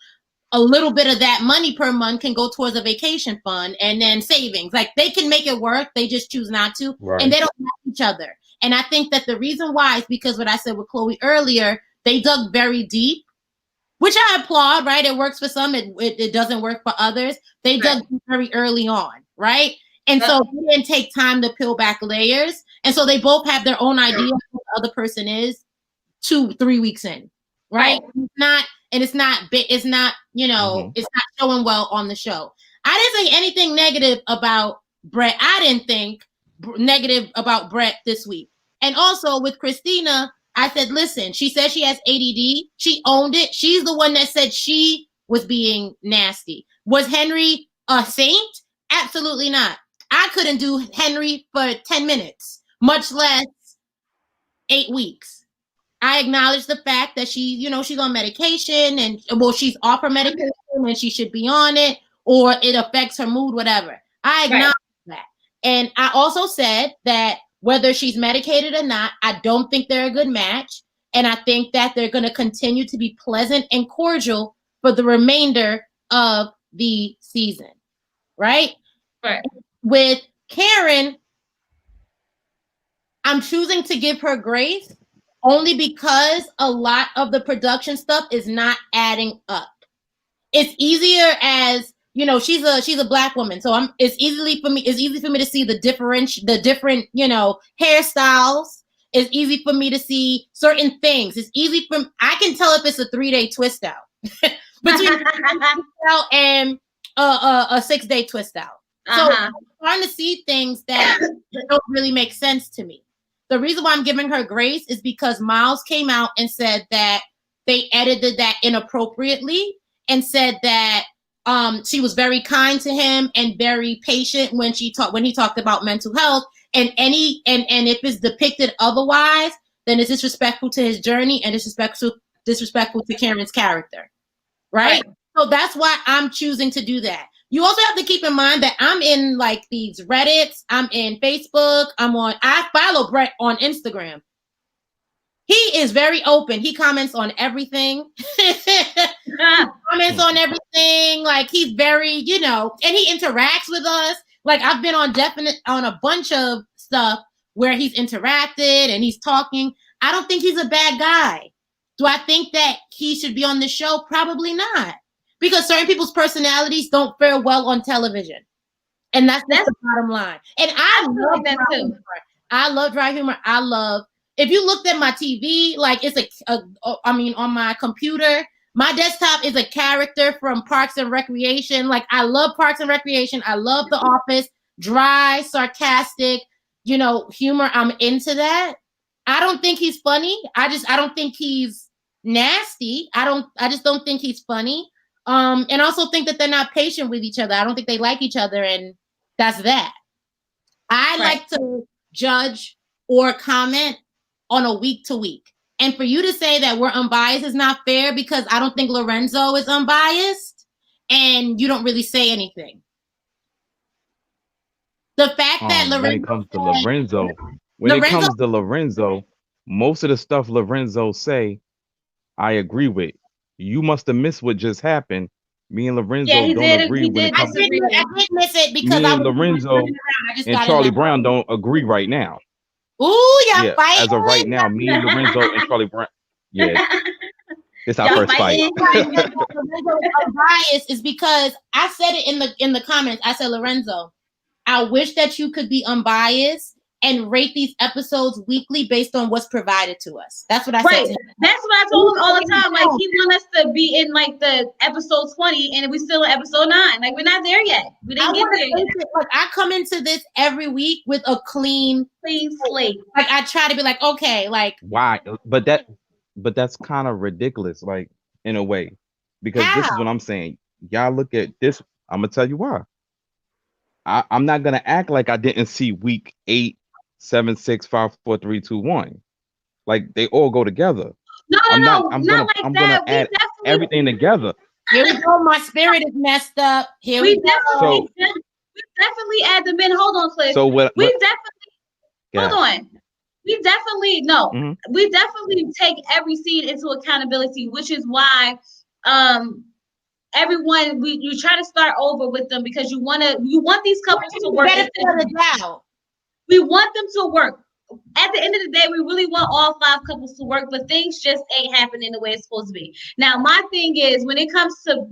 [SPEAKER 5] a little bit of that money per month can go towards a vacation fund and then savings. Like, they can make it work. They just choose not to.
[SPEAKER 3] Right.
[SPEAKER 5] And they don't like each other. And I think that the reason why is because what I said with Chloe earlier, they dug very deep, which I applaud, right? It works for some. It doesn't work for others. They dug very early on, right? And so they didn't take time to peel back layers. And so they both have their own idea of who the other person is 2-3 weeks in, right? It's not, it's not showing well on the show. I didn't say anything negative about Brett. I didn't think negative about Brett this week. And also with Christina, I said, listen, she said she has ADD. She owned it. She's the one that said she was being nasty. Was Henry a saint? Absolutely not. I couldn't do Henry for 10 minutes, much less 8 weeks. I acknowledge the fact that she's on medication and, she's off her medication and she should be on it, or it affects her mood, whatever. I acknowledge that. And I also said that whether she's medicated or not, I don't think they're a good match. And I think that they're going to continue to be pleasant and cordial for the remainder of the season. Right?
[SPEAKER 1] Right.
[SPEAKER 5] With Karen, I'm choosing to give her grace only because a lot of the production stuff is not adding up. It's easier as, she's a Black woman. So it's easy for me to see the different, hairstyles. It's easy for me to see certain things. I can tell if it's a 3-day twist out between and a 6-day twist out. So I'm trying to see things that don't really make sense to me. The reason why I'm giving her grace is because Miles came out and said that they edited that inappropriately and said that she was very kind to him and very patient when he talked about mental health. And if it's depicted otherwise, then it's disrespectful to his journey and disrespectful to Karen's character. Right? So that's why I'm choosing to do that. You also have to keep in mind that I'm in like these Reddits, I'm in Facebook, I follow Brett on Instagram. He is very open. He comments on everything. Comments on everything. Like, he's very, and he interacts with us. Like, I've been on a bunch of stuff where he's interacted and he's talking. I don't think he's a bad guy. Do I think that he should be on the show? Probably not. Because certain people's personalities don't fare well on television. And that's the bottom line. And I love that too. I love dry humor. If you looked at my TV, like it's on my computer, my desktop is a character from Parks and Recreation. Like, I love Parks and Recreation. I love The Office. Dry, sarcastic, humor. I'm into that. I don't think he's funny. I don't think he's nasty. I just don't think he's funny. And also think that they're not patient with each other. I don't think they like each other, and that's that. I like to judge or comment on a week to week. And for you to say that we're unbiased is not fair, because I don't think Lorenzo is unbiased and you don't really say anything. The fact that Lorenzo...
[SPEAKER 3] When it comes to Lorenzo, most of the stuff Lorenzo say, I agree with. You must have missed what just happened. Me and Lorenzo don't agree when it comes to...
[SPEAKER 5] I did miss it because
[SPEAKER 3] me and Lorenzo and Charlie Brown don't agree right now.
[SPEAKER 5] Ooh, y'all fighting?
[SPEAKER 3] As of right now, me and Lorenzo and Charlie Brown. Yeah. It's our first fight.
[SPEAKER 5] Bias is because I said it in the comments. I said, Lorenzo, I wish that you could be unbiased and rate these episodes weekly based on what's provided to us. That's what I said to him.
[SPEAKER 1] That's what I told him all the time. Like, he wants us to be in like the episode 20 and we still in episode 9. Like, we're not there yet. We didn't get there yet.
[SPEAKER 5] Like, I come into this every week with a clean slate. Like, I try to be like, okay, like,
[SPEAKER 3] why? But that's kind of ridiculous, like, in a way. Because this is what I'm saying. Y'all look at this. I'm gonna tell you why. I'm not gonna act like I didn't see week 8, 7, 6, 5, 4, 3, 2, 1. Like they all go together.
[SPEAKER 1] No,
[SPEAKER 3] I'm
[SPEAKER 1] not
[SPEAKER 3] gonna
[SPEAKER 1] like
[SPEAKER 3] I'm
[SPEAKER 1] that.
[SPEAKER 3] gonna add everything together.
[SPEAKER 5] Here we go. My spirit is messed up. Here
[SPEAKER 1] We
[SPEAKER 5] we go.
[SPEAKER 1] definitely add them in. Hold on, Cliff.
[SPEAKER 3] So what?
[SPEAKER 1] We definitely
[SPEAKER 3] Yeah.
[SPEAKER 1] hold on. We definitely no.
[SPEAKER 3] Mhm.
[SPEAKER 1] We definitely take every seed into accountability, which is why everyone you try to start over with them because you want these couples to work. We want them to work. At the end of the day, we really want all 5 couples to work, but things just ain't happening the way it's supposed to be. Now, my thing is, when it comes to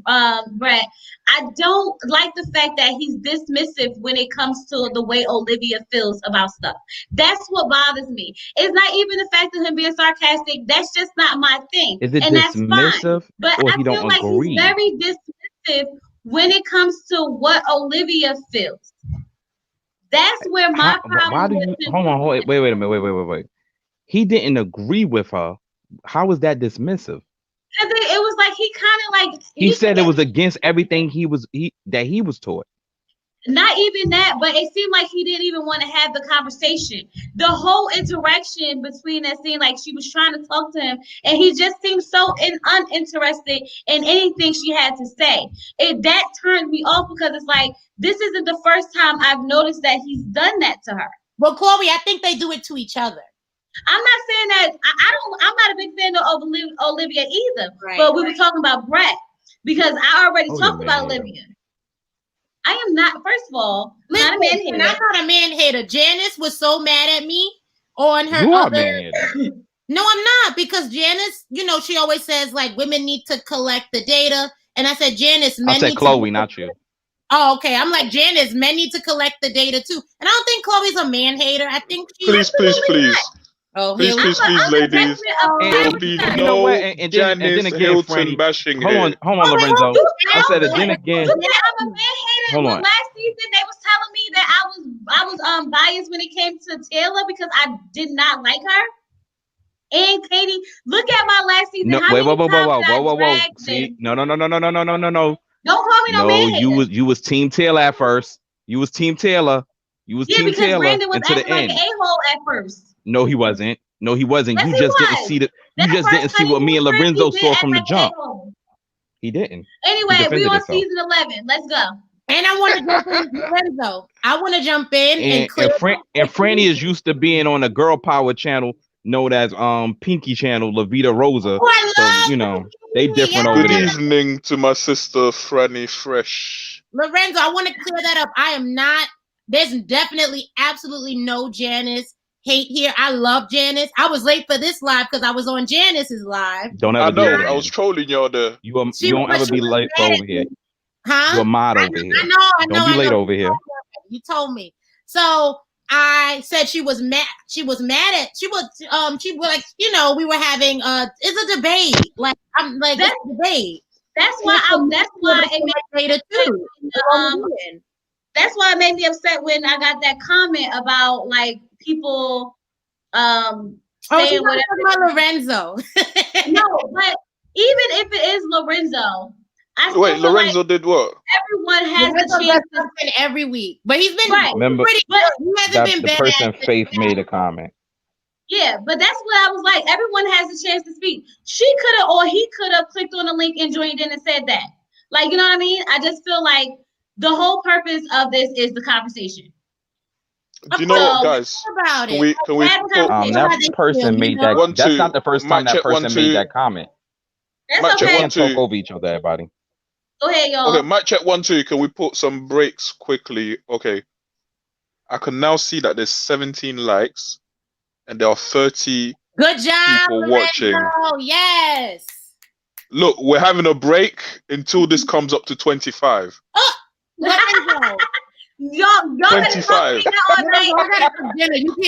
[SPEAKER 1] Brett, I don't like the fact that he's dismissive when it comes to the way Olivia feels about stuff. That's what bothers me. It's not even the fact of him being sarcastic. That's just not my thing.
[SPEAKER 3] Is it
[SPEAKER 1] and that's
[SPEAKER 3] dismissive,
[SPEAKER 1] fine. But
[SPEAKER 3] or
[SPEAKER 1] I
[SPEAKER 3] he
[SPEAKER 1] feel
[SPEAKER 3] don't
[SPEAKER 1] like
[SPEAKER 3] agree?
[SPEAKER 1] he's very dismissive when it comes to what Olivia feels. That's where my problem.
[SPEAKER 3] Why do you hold on? Wait a minute. Wait. He didn't agree with her. How is that dismissive?
[SPEAKER 1] Because it was like he kind of like
[SPEAKER 3] He said it was against everything he was taught.
[SPEAKER 1] Not even that, but it seemed like he didn't even want to have the conversation. The whole interaction between that scene, like she was trying to talk to him, and he just seemed so uninterested in anything she had to say. That turned me off because it's like this isn't the first time I've noticed that he's done that to her.
[SPEAKER 5] Well, Chloe, I think they do it to each other.
[SPEAKER 1] I'm not saying that I'm not a big fan of Olivia either. Right, but we were talking about Brett because I already talked about Olivia. I am not, first of all,
[SPEAKER 5] listen,
[SPEAKER 1] not a man hater.
[SPEAKER 5] I'm not a man hater. Janice was so mad at me on her other. No, I'm not, because Janice, she always says like women need to collect the data. And I said, Janice, men
[SPEAKER 3] I said
[SPEAKER 5] need
[SPEAKER 3] Chloe,
[SPEAKER 5] to
[SPEAKER 3] not you.
[SPEAKER 5] Oh, okay. I'm like, Janice, men need to collect the data too. And I don't think Chloe's a man hater. I think she's
[SPEAKER 2] Please.
[SPEAKER 5] Oh,
[SPEAKER 2] please, ladies. There'll be no Janice Hilton bashing here.
[SPEAKER 3] Hold on, Lorenzo. I said it then again.
[SPEAKER 1] I'm a man hater.
[SPEAKER 3] Hold on.
[SPEAKER 1] Last season, they was telling me that I was biased when it came to Taylor because I did not like her. And Katie, look at my last season.
[SPEAKER 3] No, whoa. See, no.
[SPEAKER 1] Don't call me no man hater.
[SPEAKER 3] You was Team Taylor at first. You was Team Taylor. Team Taylor
[SPEAKER 1] Brandon was
[SPEAKER 3] until the
[SPEAKER 1] acting
[SPEAKER 3] end.
[SPEAKER 1] like an a-hole at first.
[SPEAKER 3] No, he wasn't.
[SPEAKER 1] Yes,
[SPEAKER 3] you just didn't see the. You just didn't see what me and Lorenzo saw from the jump. He didn't.
[SPEAKER 1] Anyway, we on season 11. Let's go.
[SPEAKER 5] And I want to jump in, Lorenzo. I want to jump in and
[SPEAKER 3] Franny is used to being on a girl power channel known as Pinky Channel, La Vida Rosa. So they different over there.
[SPEAKER 2] Good evening to my sister Franny Fresh.
[SPEAKER 5] Lorenzo, I want to clear that up. I am not. There's definitely absolutely no Janice hate here. I love Janice. I was late for this live because I was on Janice's live.
[SPEAKER 3] Don't ever
[SPEAKER 2] I know.
[SPEAKER 3] do that.
[SPEAKER 2] I was trolling y'all there.
[SPEAKER 3] You don't ever be late over here.
[SPEAKER 5] Huh?
[SPEAKER 3] You're a mod over here.
[SPEAKER 5] I know.
[SPEAKER 3] Don't be late over here.
[SPEAKER 5] You told me. So I said she was mad. She was like, we were having it's a debate. Like I'm like that's a debate.
[SPEAKER 1] That's why it made me too. That's why it made me upset when I got that comment about like people saying whatever
[SPEAKER 5] about Lorenzo.
[SPEAKER 1] No, but even if it is Lorenzo,
[SPEAKER 2] wait, Lorenzo did what?
[SPEAKER 1] Everyone has the chance
[SPEAKER 5] to every week, but he's been
[SPEAKER 3] Remember,
[SPEAKER 5] pretty good. He hasn't been
[SPEAKER 3] the person Faith made a comment.
[SPEAKER 1] Yeah, but that's what I was like. Everyone has a chance to speak. She could have, or he could have clicked on the link and joined in and said that. Like, you know what I mean? I just feel like the whole purpose of this is the conversation.
[SPEAKER 2] Do you know what, guys? Can we
[SPEAKER 3] that person made that. That's not the first time that person made that comment.
[SPEAKER 1] That's okay.
[SPEAKER 3] Can't talk over each other, everybody.
[SPEAKER 1] Go ahead, y'all.
[SPEAKER 2] Okay, mic check 1, 2. Can we put some breaks quickly? Okay. I can now see that there's 17 likes and there are 30
[SPEAKER 5] good job,
[SPEAKER 2] people watching.
[SPEAKER 5] Oh, yes.
[SPEAKER 2] Look, we're having a break until this comes up to 25.
[SPEAKER 5] Oh, Lorenzo.
[SPEAKER 1] Y'all
[SPEAKER 2] 25.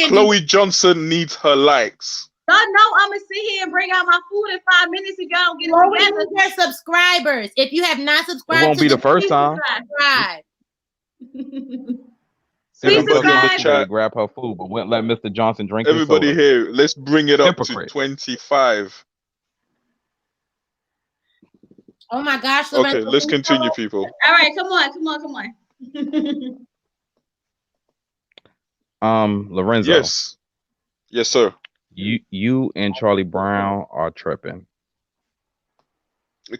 [SPEAKER 2] Chloe Johnson needs her likes.
[SPEAKER 1] Y'all know I'm gonna sit here and bring out my food in 5 minutes if y'all don't get it together.
[SPEAKER 5] Their subscribers. If you have not subscribed,
[SPEAKER 3] it won't be the first time.
[SPEAKER 1] Please subscribe.
[SPEAKER 3] Grab her food, but wouldn't let Mr. Johnson drink.
[SPEAKER 2] Everybody here, let's bring it up to 25.
[SPEAKER 5] Oh my gosh!
[SPEAKER 2] Okay, let's continue, people.
[SPEAKER 1] All right, come on.
[SPEAKER 3] Lorenzo.
[SPEAKER 2] Yes, sir.
[SPEAKER 3] You and Charlie Brown are tripping.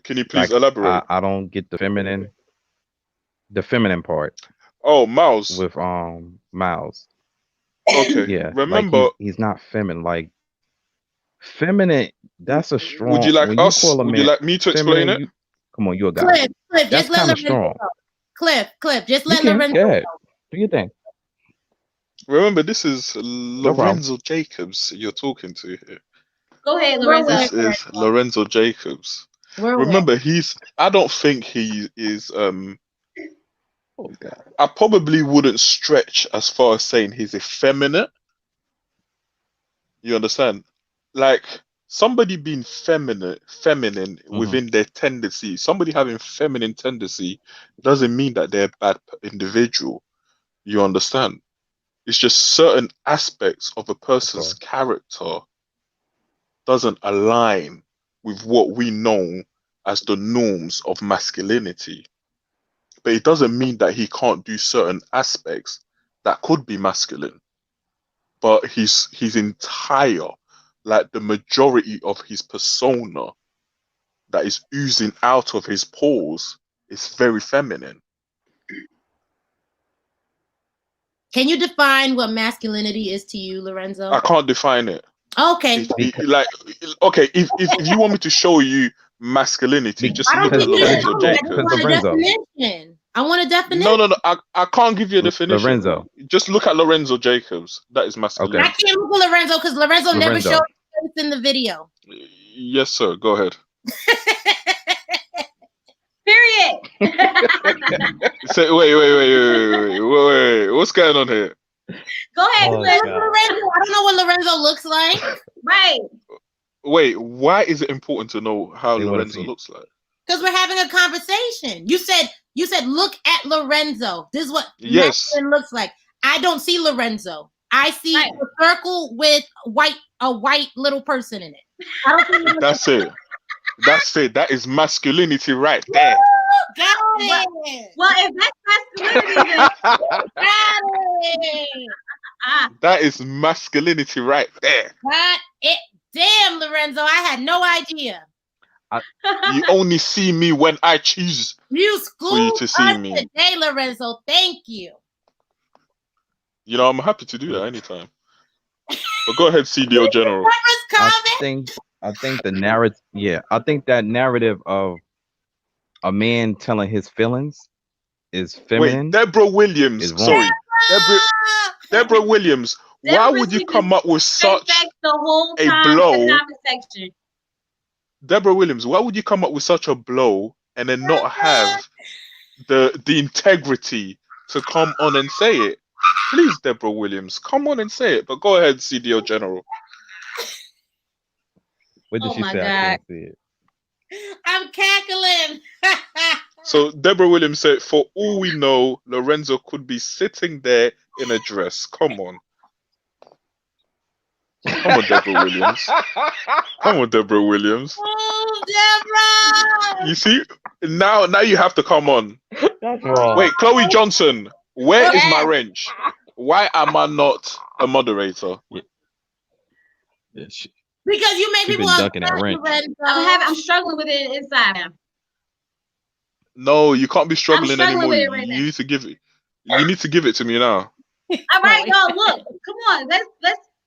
[SPEAKER 2] Can you please
[SPEAKER 3] Like
[SPEAKER 2] elaborate?
[SPEAKER 3] I don't get the feminine part
[SPEAKER 2] Oh, Mouse.
[SPEAKER 3] with Miles.
[SPEAKER 2] Okay.
[SPEAKER 3] Yeah, like
[SPEAKER 2] Remember,
[SPEAKER 3] he's not feminine. Like feminine, that's a
[SPEAKER 2] would you
[SPEAKER 3] strong.
[SPEAKER 2] like
[SPEAKER 3] When you
[SPEAKER 2] us?
[SPEAKER 3] call a
[SPEAKER 2] Would you
[SPEAKER 3] man
[SPEAKER 2] like me to explain
[SPEAKER 3] feminine,
[SPEAKER 2] it?
[SPEAKER 3] you come on, you a guy.
[SPEAKER 5] Cliff,
[SPEAKER 3] That's
[SPEAKER 5] just let
[SPEAKER 3] kind of
[SPEAKER 5] Lorenzo
[SPEAKER 3] strong.
[SPEAKER 5] go. Cliff, just
[SPEAKER 3] You
[SPEAKER 5] let
[SPEAKER 3] can
[SPEAKER 5] Lorenzo
[SPEAKER 3] go
[SPEAKER 5] go.
[SPEAKER 3] ahead. Do your thing.
[SPEAKER 2] Remember, this is
[SPEAKER 3] No problem.
[SPEAKER 2] Lorenzo Jacobs you're talking to here.
[SPEAKER 1] Go ahead,
[SPEAKER 5] We're
[SPEAKER 1] Lorenzo.
[SPEAKER 2] This is Lorenzo Jacobs.
[SPEAKER 5] We're aware.
[SPEAKER 2] Remember, I don't think he is
[SPEAKER 3] Oh God.
[SPEAKER 2] I probably wouldn't stretch as far as saying he's effeminate. You understand? Like somebody being feminine within their tendency, somebody having feminine tendency doesn't mean that they're a bad individual. You understand? It's just certain aspects of a person's character doesn't align with what we know as the norms of masculinity. But it doesn't mean that he can't do certain aspects that could be masculine. But his entire, like the majority of his persona that is oozing out of his pores is very feminine.
[SPEAKER 5] Can you define what masculinity is to you, Lorenzo?
[SPEAKER 2] I can't define it.
[SPEAKER 5] Okay.
[SPEAKER 2] If you want me to show you masculinity, just
[SPEAKER 5] I
[SPEAKER 2] look
[SPEAKER 5] don't
[SPEAKER 2] at
[SPEAKER 5] think you
[SPEAKER 2] Lorenzo
[SPEAKER 5] know. I just
[SPEAKER 2] Jacobs.
[SPEAKER 5] want a
[SPEAKER 3] Lorenzo.
[SPEAKER 5] definition. I want a definition.
[SPEAKER 2] No. I can't give you a definition.
[SPEAKER 3] Lorenzo.
[SPEAKER 2] Just look at Lorenzo Jacobs. That is masculinity.
[SPEAKER 5] I can't look at Lorenzo because Lorenzo never
[SPEAKER 3] Lorenzo.
[SPEAKER 5] showed his face in the video.
[SPEAKER 2] Yes, sir. Go ahead.
[SPEAKER 1] Period.
[SPEAKER 2] Say, wait. What's going on here?
[SPEAKER 1] Go ahead,
[SPEAKER 3] Oh,
[SPEAKER 1] Cliff.
[SPEAKER 3] God.
[SPEAKER 5] Lorenzo, I don't know what Lorenzo looks like.
[SPEAKER 1] Right.
[SPEAKER 2] Wait, why is it important to know how
[SPEAKER 3] They wanna
[SPEAKER 2] Lorenzo
[SPEAKER 3] see.
[SPEAKER 2] looks like?
[SPEAKER 5] Because we're having a conversation. You said look at Lorenzo. This is what
[SPEAKER 2] Yes.
[SPEAKER 5] masculine looks like. I don't see Lorenzo. I see
[SPEAKER 1] Right.
[SPEAKER 5] a circle with a white little person in it. I don't see
[SPEAKER 2] That's it. That's it. That is masculinity right there.
[SPEAKER 5] Got it.
[SPEAKER 1] Well, if that's masculinity, then
[SPEAKER 5] Got it.
[SPEAKER 2] That is masculinity right there.
[SPEAKER 5] Got it. Damn, Lorenzo, I had no idea.
[SPEAKER 2] You only see me when I choose.
[SPEAKER 5] You schooled
[SPEAKER 2] to see
[SPEAKER 5] us
[SPEAKER 2] me.
[SPEAKER 5] today, Lorenzo. Thank you.
[SPEAKER 2] You know, I'm happy to do that anytime. But go ahead, CDO General.
[SPEAKER 3] I think the narrative. Yeah, I think that narrative of a man telling his feelings is feminine.
[SPEAKER 2] Wait, Deborah Williams.
[SPEAKER 3] is wrong.
[SPEAKER 2] Sorry, Deborah Williams. Why
[SPEAKER 1] Deborah
[SPEAKER 2] would you
[SPEAKER 1] Williams
[SPEAKER 2] come up with
[SPEAKER 1] straight
[SPEAKER 2] such
[SPEAKER 1] facts the whole
[SPEAKER 2] a
[SPEAKER 1] time
[SPEAKER 2] blow?
[SPEAKER 1] in the comment section.
[SPEAKER 2] Deborah Williams? Why would you come up with such a blow and then not have the integrity to come on and say it? Please, Deborah Williams, come on and say it. But go ahead, CDO General.
[SPEAKER 3] What did
[SPEAKER 1] Oh
[SPEAKER 3] she
[SPEAKER 1] my
[SPEAKER 3] say? I
[SPEAKER 1] God.
[SPEAKER 3] can't see it.
[SPEAKER 5] I'm cackling.
[SPEAKER 2] So Deborah Williams said, for all we know, Lorenzo could be sitting there in a dress. Come on. Come on, Deborah Williams. Come on, Deborah Williams.
[SPEAKER 5] Oh, Deborah.
[SPEAKER 2] You see, now you have to come on.
[SPEAKER 3] That's wrong.
[SPEAKER 2] Wait, Chloe Johnson, where is my wrench? Why am I not a moderator?
[SPEAKER 3] Yeah, she
[SPEAKER 5] Because you make
[SPEAKER 3] been
[SPEAKER 5] people
[SPEAKER 3] ducking that
[SPEAKER 5] upset,
[SPEAKER 3] wrench.
[SPEAKER 5] Lorenzo.
[SPEAKER 1] I'm struggling with it inside now.
[SPEAKER 2] No, you can't be struggling
[SPEAKER 1] struggling
[SPEAKER 2] anymore.
[SPEAKER 1] with it right
[SPEAKER 2] You
[SPEAKER 1] now.
[SPEAKER 2] need to give it. You need to give it to me now.
[SPEAKER 1] All right, y'all. Look, come on.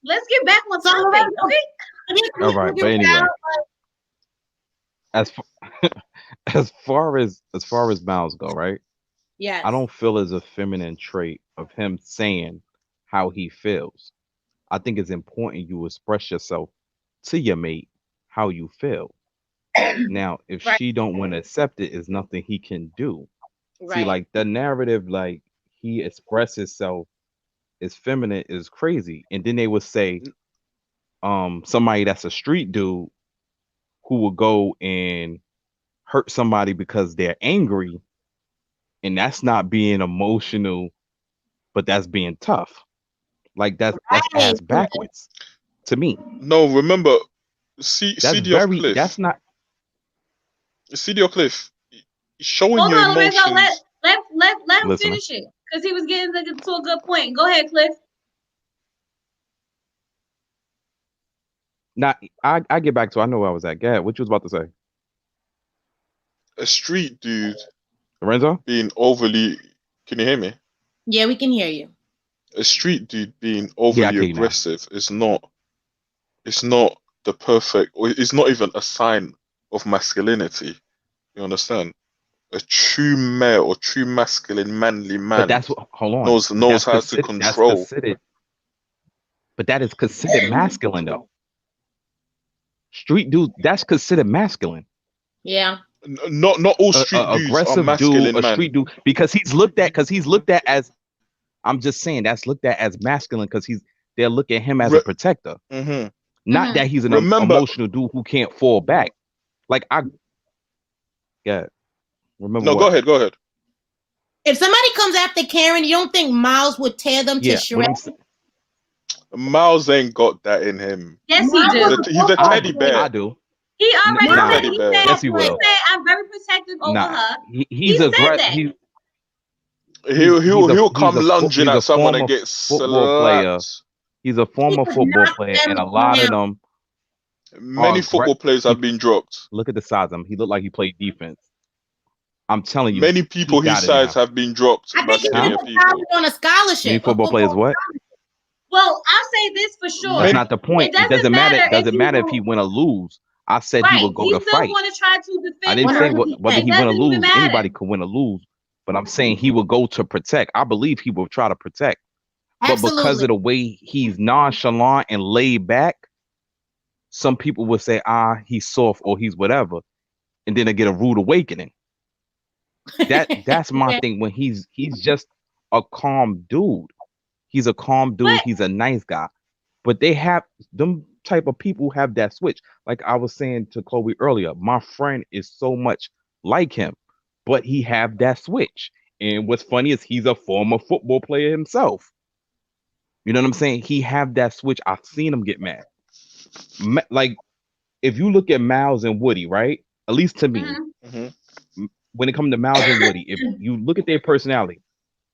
[SPEAKER 1] Let's get back on topic. Okay.
[SPEAKER 3] All right, but anyway, as far as Miles go, right?
[SPEAKER 5] Yes.
[SPEAKER 3] I don't feel as a feminine trait of him saying how he feels. I think it's important you express yourself to your mate how you feel. Now, if
[SPEAKER 1] Right.
[SPEAKER 3] she don't want to accept it, is nothing he can do.
[SPEAKER 5] Right.
[SPEAKER 3] See, like the narrative, like he expressed himself is feminine is crazy. And then they would say, somebody that's a street dude who will go and hurt somebody because they're angry, and that's not being emotional, but that's being tough. Like that's ass backwards to me.
[SPEAKER 2] No, remember,
[SPEAKER 3] That's
[SPEAKER 2] CDO
[SPEAKER 3] very.
[SPEAKER 2] Cliff.
[SPEAKER 3] That's not.
[SPEAKER 2] CDO Cliff. Showing
[SPEAKER 1] Hold
[SPEAKER 2] your
[SPEAKER 1] on, Lorenzo.
[SPEAKER 2] emotions.
[SPEAKER 1] Let him
[SPEAKER 3] Listen.
[SPEAKER 1] finish it because he was getting to a good point. Go ahead, Cliff.
[SPEAKER 3] Now, I get back to. I know where I was at. Go ahead. What you was about to say,
[SPEAKER 2] A street dude
[SPEAKER 3] Lorenzo?
[SPEAKER 2] being overly. Can you hear me?
[SPEAKER 5] Yeah, we can hear you.
[SPEAKER 2] A street dude being
[SPEAKER 3] Yeah, I
[SPEAKER 2] overly
[SPEAKER 3] can hear you now.
[SPEAKER 2] aggressive is not. It's not the perfect, or it's not even a sign of masculinity. You understand? A true male or true masculine, manly
[SPEAKER 3] But
[SPEAKER 2] man
[SPEAKER 3] that's what. Hold on.
[SPEAKER 2] knows
[SPEAKER 3] But that's
[SPEAKER 2] how to
[SPEAKER 3] considered. That's
[SPEAKER 2] control.
[SPEAKER 3] considered. But that is considered masculine, though. Street dude. That's considered masculine.
[SPEAKER 5] Yeah.
[SPEAKER 2] Not all street dudes are
[SPEAKER 3] Aggressive dude,
[SPEAKER 2] masculine,
[SPEAKER 3] a
[SPEAKER 2] man.
[SPEAKER 3] street dude, because he's looked at as. I'm just saying that's looked at as masculine because they're looking at him as a protector.
[SPEAKER 2] Mm-hmm.
[SPEAKER 3] Not that he's an emotional dude who can't fall back. Like yeah. Remember?
[SPEAKER 2] No,
[SPEAKER 3] what?
[SPEAKER 2] go ahead.
[SPEAKER 5] If somebody comes after Karen, you don't think Miles would tear them to shreds?
[SPEAKER 2] Miles ain't got that in him.
[SPEAKER 1] Yes, he do.
[SPEAKER 2] He's a teddy bear.
[SPEAKER 3] I do.
[SPEAKER 1] He already said, he said,
[SPEAKER 3] yes, he will.
[SPEAKER 1] He said, I'm very protective over her.
[SPEAKER 3] He's aggressive.
[SPEAKER 2] He'll come lunging at someone and get
[SPEAKER 3] football player. He's a former football player, and a lot of them.
[SPEAKER 2] Many football players have been dropped.
[SPEAKER 3] Look at the size of him. He looked like he played defense. I'm telling you.
[SPEAKER 2] Many people his size have been dropped.
[SPEAKER 5] I think he's on a scholarship.
[SPEAKER 3] Many football players what?
[SPEAKER 1] Well, I'll say this for sure.
[SPEAKER 3] That's not the point. It doesn't matter. It doesn't matter if he win or lose. I said he would go to fight.
[SPEAKER 1] Want to try to defend.
[SPEAKER 3] I didn't say whether he win or lose. Anybody could win or lose. But I'm saying he will go to protect. I believe he will try to protect. Absolutely. But because of the way he's nonchalant and laid back, some people would say, he's soft or he's whatever. And then they get a rude awakening. That's my thing when he's just a calm dude. He's a calm dude. He's a nice guy. But they have them type of people have that switch. Like I was saying to Chloe earlier, my friend is so much like him, but he have that switch. And what's funny is he's a former football player himself. You know what I'm saying? He have that switch. I've seen him get mad. Like if you look at Miles and Woody, right? At least to me, when it comes to Miles and Woody, if you look at their personality,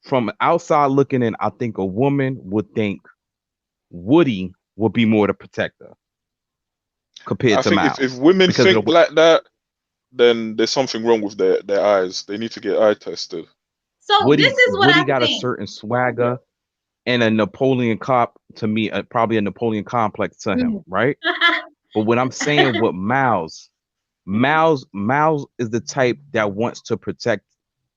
[SPEAKER 3] from outside looking in, I think a woman would think Woody would be more the protector compared to Miles.
[SPEAKER 2] If women think like that, then there's something wrong with their eyes. They need to get eye tested.
[SPEAKER 1] So Woody, this is what
[SPEAKER 3] Woody
[SPEAKER 1] I
[SPEAKER 3] got
[SPEAKER 1] think.
[SPEAKER 3] A certain swagger and a Napoleon cop to me, probably a Napoleon complex to him, right? But what I'm saying with Miles is the type that wants to protect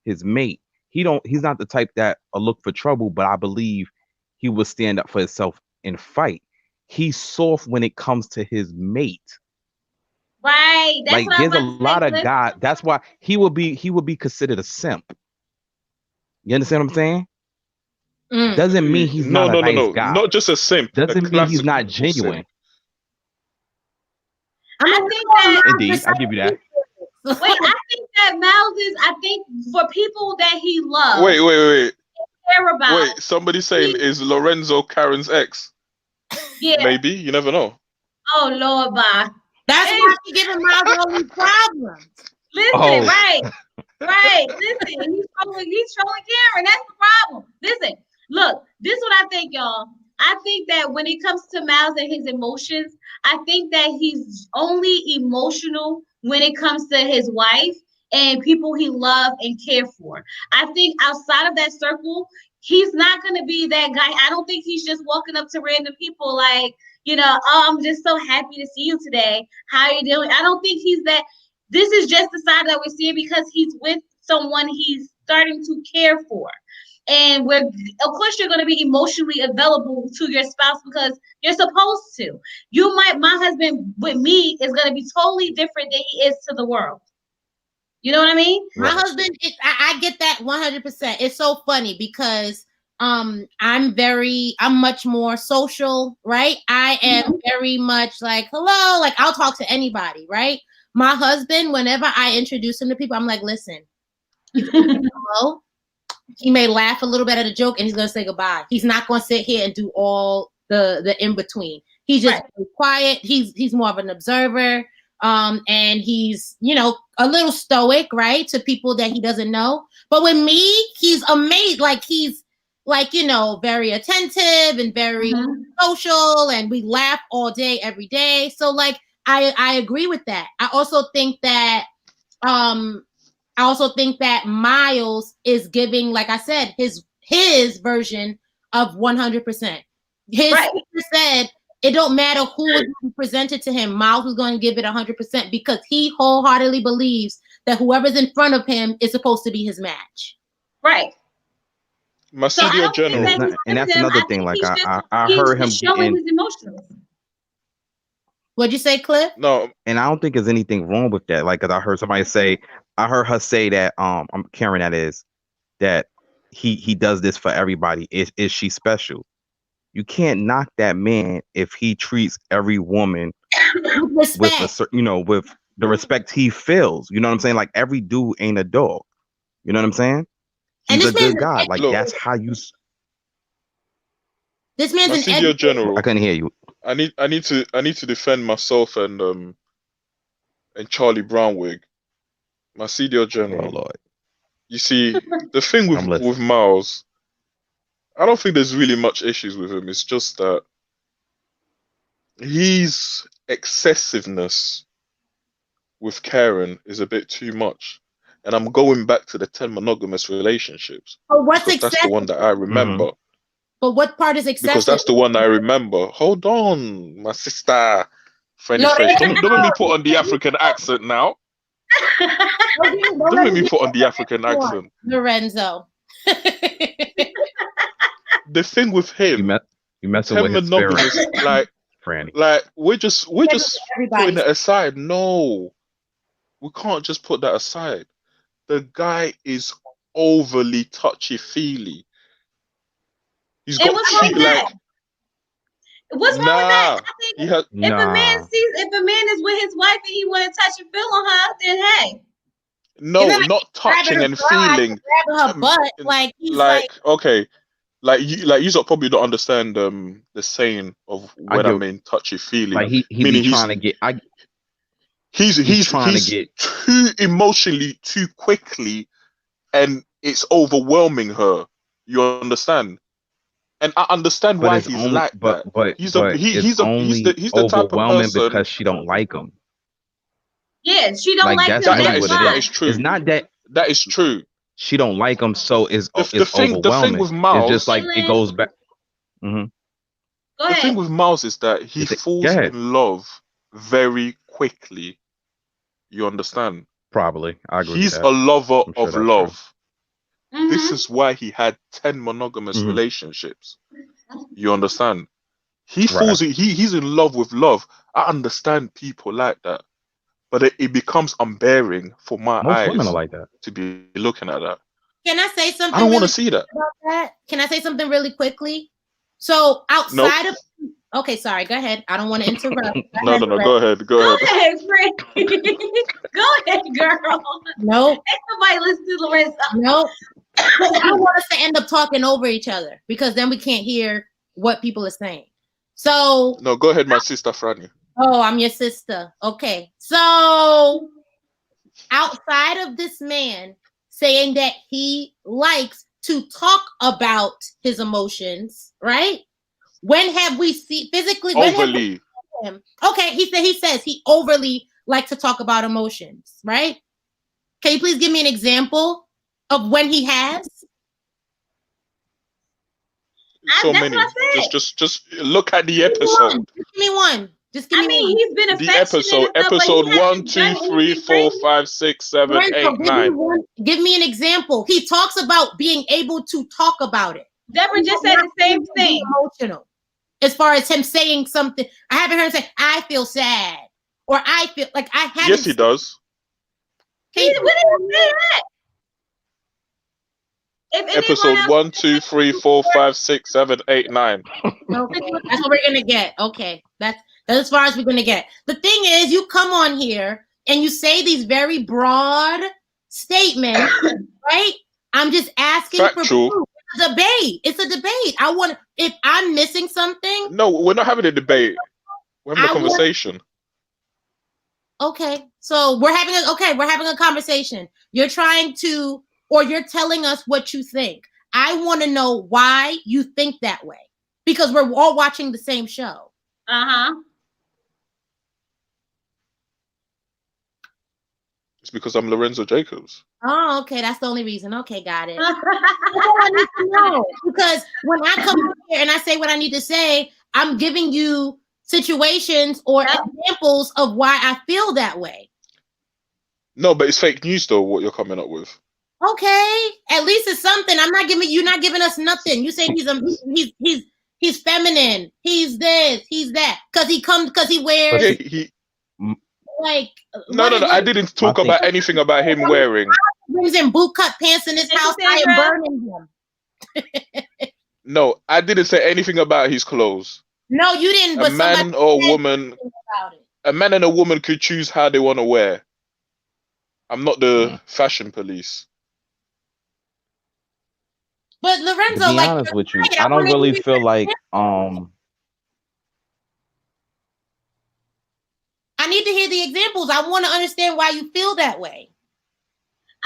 [SPEAKER 3] his mate. He's not the type that will look for trouble, but I believe he will stand up for himself and fight. He's soft when it comes to his mate.
[SPEAKER 1] Right.
[SPEAKER 3] That's like there's a lot of guys. That's why he would be considered a simp. You understand what I'm saying? Doesn't mean he's not a nice guy.
[SPEAKER 2] Not just a simp.
[SPEAKER 3] Doesn't mean he's not genuine.
[SPEAKER 1] I think that
[SPEAKER 3] indeed, I give you that.
[SPEAKER 1] Wait, I think that Miles is. I think for people that he loves.
[SPEAKER 2] Wait.
[SPEAKER 1] Care about.
[SPEAKER 2] Wait, somebody saying is Lorenzo Karen's ex?
[SPEAKER 1] Yeah.
[SPEAKER 2] Maybe you never know.
[SPEAKER 1] Oh Lord, bye.
[SPEAKER 5] That's why she's giving Miles all these problems.
[SPEAKER 1] Listen, right. Listen, he's trolling Karen. That's the problem. Listen, look, this is what I think, y'all. I think that when it comes to Miles and his emotions, I think that he's only emotional when it comes to his wife and people he loves and care for. I think outside of that circle, he's not going to be that guy. I don't think he's just walking up to random people like, oh, I'm just so happy to see you today. How are you doing? I don't think he's that. This is just the side that we're seeing because he's with someone he's starting to care for. And of course, you're going to be emotionally available to your spouse because you're supposed to. My husband with me is going to be totally different than he is to the world. You know what I mean?
[SPEAKER 5] My husband, I get that 100%. It's so funny because I'm much more social, right? I am very much like, hello, like I'll talk to anybody, right? My husband, whenever I introduce him to people, I'm like, listen, hello. He may laugh a little bit at a joke and he's going to say goodbye. He's not going to sit here and do all the in-between. He's just quiet. He's more of an observer. And he's, a little stoic, right? To people that he doesn't know. But with me, he's amazed. Like he's like, very attentive and very social, and we laugh all day, every day. So like, I agree with that. I also think that Miles is giving, like I said, his version of 100%. His sister said it don't matter who is presented to him. Miles was going to give it 100% because he wholeheartedly believes that whoever's in front of him is supposed to be his match.
[SPEAKER 1] Right.
[SPEAKER 2] Masculinity general.
[SPEAKER 3] And that's another thing. Like I heard him
[SPEAKER 1] showing his emotions.
[SPEAKER 5] What'd you say, Cliff?
[SPEAKER 2] No.
[SPEAKER 3] And I don't think there's anything wrong with that. Like, cause I heard her say that I'm Karen, that is, that he does this for everybody. Is she special? You can't knock that man if he treats every woman with with the respect he feels. You know what I'm saying? Like, every dude ain't a dog. You know what I'm saying? He's a good guy. Like, that's how you.
[SPEAKER 5] This man's an
[SPEAKER 2] educator. General.
[SPEAKER 3] I couldn't hear you.
[SPEAKER 2] I need to defend myself and Charlie Brownwig. My CDO General.
[SPEAKER 3] Oh Lord.
[SPEAKER 2] You see, the thing with Miles, I don't think there's really much issues with him. It's just that his excessiveness with Karen is a bit too much. And I'm going back to the 10 monogamous relationships.
[SPEAKER 5] Oh, what's excessive?
[SPEAKER 2] That's the one that I remember.
[SPEAKER 3] Mm-hmm.
[SPEAKER 5] But what part is excessive?
[SPEAKER 2] Because that's the one I remember. Hold on, my sister. Friendly face. Don't make me put on the African accent now. Don't make me put on the African accent.
[SPEAKER 5] Lorenzo.
[SPEAKER 2] The thing with him,
[SPEAKER 3] you messing with his spirit.
[SPEAKER 2] like we're just putting it aside. No, we can't just put that aside. The guy is overly touchy-feely. He's got
[SPEAKER 1] what's wrong with that? What's wrong with that? I think if a man is with his wife and he want to touch and feel on her, then hey.
[SPEAKER 2] No, not touching and feeling.
[SPEAKER 5] Grabbing her butt, like
[SPEAKER 2] okay, you probably don't understand the saying of when I mean touchy feely.
[SPEAKER 3] Like he's trying to get.
[SPEAKER 2] He's trying to get too emotionally too quickly, and it's overwhelming her. You understand? And I understand why he's like that.
[SPEAKER 3] But he's the type of person because she don't like him.
[SPEAKER 1] Yeah, she don't like him.
[SPEAKER 2] That is true.
[SPEAKER 3] It's not that.
[SPEAKER 2] That is true.
[SPEAKER 3] She don't like him, so it's overwhelming.
[SPEAKER 2] The thing with Miles,
[SPEAKER 3] it's just like it goes back.
[SPEAKER 1] Mm-hmm.
[SPEAKER 2] The thing with Miles is that he falls in love very quickly. You understand?
[SPEAKER 3] Probably, I agree.
[SPEAKER 2] He's a lover of love. Mm-hmm. This is why he had 10 monogamous relationships. You understand? He falls. He's in love with love. I understand people like that, but it becomes unbearing for my eyes.
[SPEAKER 3] Women are like that.
[SPEAKER 2] To be looking at that.
[SPEAKER 5] Can I say something?
[SPEAKER 2] I don't want to see that.
[SPEAKER 5] About that. Can I say something really quickly? So outside of. Okay, sorry. Go ahead. I don't want to interrupt.
[SPEAKER 2] No. Go ahead.
[SPEAKER 1] Go ahead, Frank. Go ahead, girl.
[SPEAKER 5] No.
[SPEAKER 1] Ain't nobody listen to Lorenzo.
[SPEAKER 5] No. I don't want us to end up talking over each other because then we can't hear what people are saying. So.
[SPEAKER 2] No, go ahead, my sister Franny.
[SPEAKER 5] Oh, I'm your sister. Okay. So outside of this man saying that he likes to talk about his emotions, right? When have we seen physically
[SPEAKER 2] overly
[SPEAKER 5] him? Okay, he says he overly likes to talk about emotions, right? Can you please give me an example of when he has?
[SPEAKER 2] So many. Just look at the episode.
[SPEAKER 5] Give me one. Just give me one.
[SPEAKER 1] He's been
[SPEAKER 2] the episode 1, 2, 3, 4, 5, 6, 7, 8, 9.
[SPEAKER 5] Give me an example. He talks about being able to talk about it.
[SPEAKER 1] Deborah just said the same thing.
[SPEAKER 5] Emotional. As far as him saying something, I haven't heard him say, I feel sad. Or I feel like I haven't.
[SPEAKER 2] Yes, he does.
[SPEAKER 1] What did he say that?
[SPEAKER 2] Episode 1, 2, 3, 4, 5, 6, 7, 8, 9.
[SPEAKER 5] Okay, that's what we're gonna get. Okay. That's as far as we're gonna get. The thing is, you come on here and you say these very broad statements, right? I'm just asking
[SPEAKER 2] Factual.
[SPEAKER 5] for proof. It's a debate. I want, if I'm missing something.
[SPEAKER 2] No, we're not having a debate. We're having a conversation.
[SPEAKER 5] Okay. So we're having a conversation. You're trying to, or you're telling us what you think. I want to know why you think that way. Because we're all watching the same show.
[SPEAKER 1] Uh-huh.
[SPEAKER 2] It's because I'm Lorenzo Jacobs.
[SPEAKER 5] Oh, okay. That's the only reason. Okay, got it. That's all I need to know. Because when I come here and I say what I need to say, I'm giving you situations or examples of why I feel that way.
[SPEAKER 2] No, but it's fake news though, what you're coming up with.
[SPEAKER 5] Okay. At least it's something. You're not giving us nothing. You say he's feminine. He's this, he's that. Because he wears like
[SPEAKER 2] no. I didn't talk about anything about him wearing.
[SPEAKER 5] Brings in boot cut pants in his house. I am burning them.
[SPEAKER 2] No, I didn't say anything about his clothes.
[SPEAKER 5] No, you didn't. But
[SPEAKER 2] a man or a woman, a man and a woman could choose how they want to wear. I'm not the fashion police.
[SPEAKER 5] But Lorenzo,
[SPEAKER 3] to be honest with you, I don't really feel like
[SPEAKER 5] I need to hear the examples. I want to understand why you feel that way.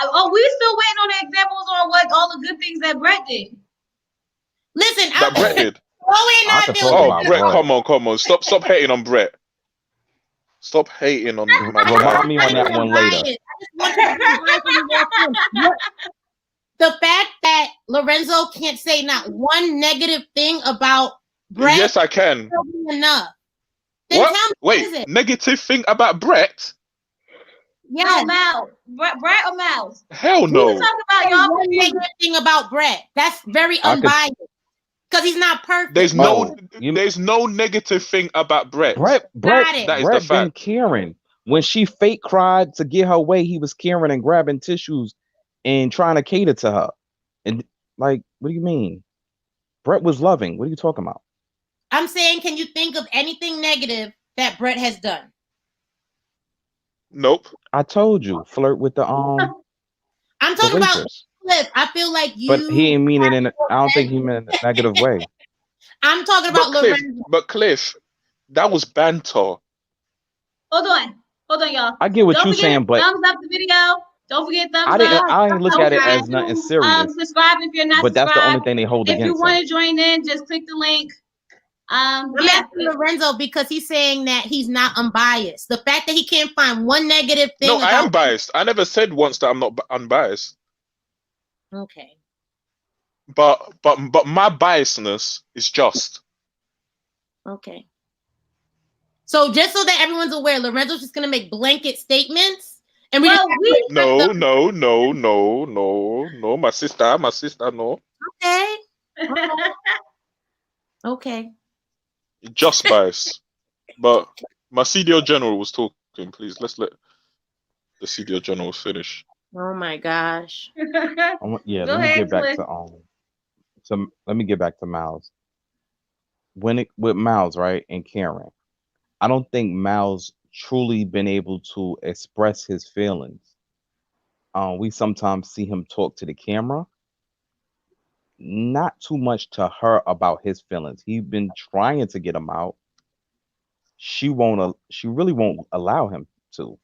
[SPEAKER 1] Oh, we're still waiting on the examples on what all the good things that Brett did.
[SPEAKER 5] Listen,
[SPEAKER 2] Brett did.
[SPEAKER 5] Brett,
[SPEAKER 2] come on. Stop hating on Brett. Stop hating on my
[SPEAKER 3] Remind me on that one later.
[SPEAKER 5] The fact that Lorenzo can't say not one negative thing about Brett.
[SPEAKER 2] Yes, I can.
[SPEAKER 5] Enough.
[SPEAKER 2] Then what? Wait, negative thing about Brett?
[SPEAKER 5] Yeah,
[SPEAKER 1] no, Brett or Miles?
[SPEAKER 2] Hell no.
[SPEAKER 1] We can talk about y'all
[SPEAKER 5] one negative thing about Brett. That's very unbiased. Because he's not perfect.
[SPEAKER 2] There's no negative thing about Brett.
[SPEAKER 3] Brett
[SPEAKER 2] that is the fact.
[SPEAKER 3] Been caring. When she fake cried to get her way, he was caring and grabbing tissues and trying to cater to her. And like, what do you mean? Brett was loving. What are you talking about?
[SPEAKER 5] I'm saying, can you think of anything negative that Brett has done?
[SPEAKER 2] Nope.
[SPEAKER 3] I told you, flirt with the
[SPEAKER 5] I'm talking about Cliff. I feel like you.
[SPEAKER 3] But he ain't mean it in. I don't think he meant in a negative way.
[SPEAKER 5] I'm talking about Lorenzo.
[SPEAKER 2] But Cliff, that was banter.
[SPEAKER 1] Hold on, y'all.
[SPEAKER 3] I get what you're saying, but
[SPEAKER 1] thumbs up the video. Don't forget thumbs up.
[SPEAKER 3] I didn't look at it as nothing serious.
[SPEAKER 1] Subscribe if you're not.
[SPEAKER 3] But that's the only thing they hold against.
[SPEAKER 1] If you want to join in, just click the link.
[SPEAKER 5] I'm asking Lorenzo because he's saying that he's not unbiased. The fact that he can't find one negative thing.
[SPEAKER 2] No, I am biased. I never said once that I'm not unbiased.
[SPEAKER 5] Okay.
[SPEAKER 2] But my biasness is just.
[SPEAKER 5] Okay. So just so that everyone's aware, Lorenzo's just gonna make blanket statements, and
[SPEAKER 2] no. My sister, no.
[SPEAKER 5] Okay. Okay.
[SPEAKER 2] Just bias. But my CDO General was talking. Please, let's let the CDO General finish.
[SPEAKER 5] Oh my gosh.
[SPEAKER 3] Let me get back to let me get back to Miles. With Miles, right, and Karen, I don't think Miles truly been able to express his feelings. We sometimes see him talk to the camera, not too much to her about his feelings. He's been trying to get them out. She really won't allow him to,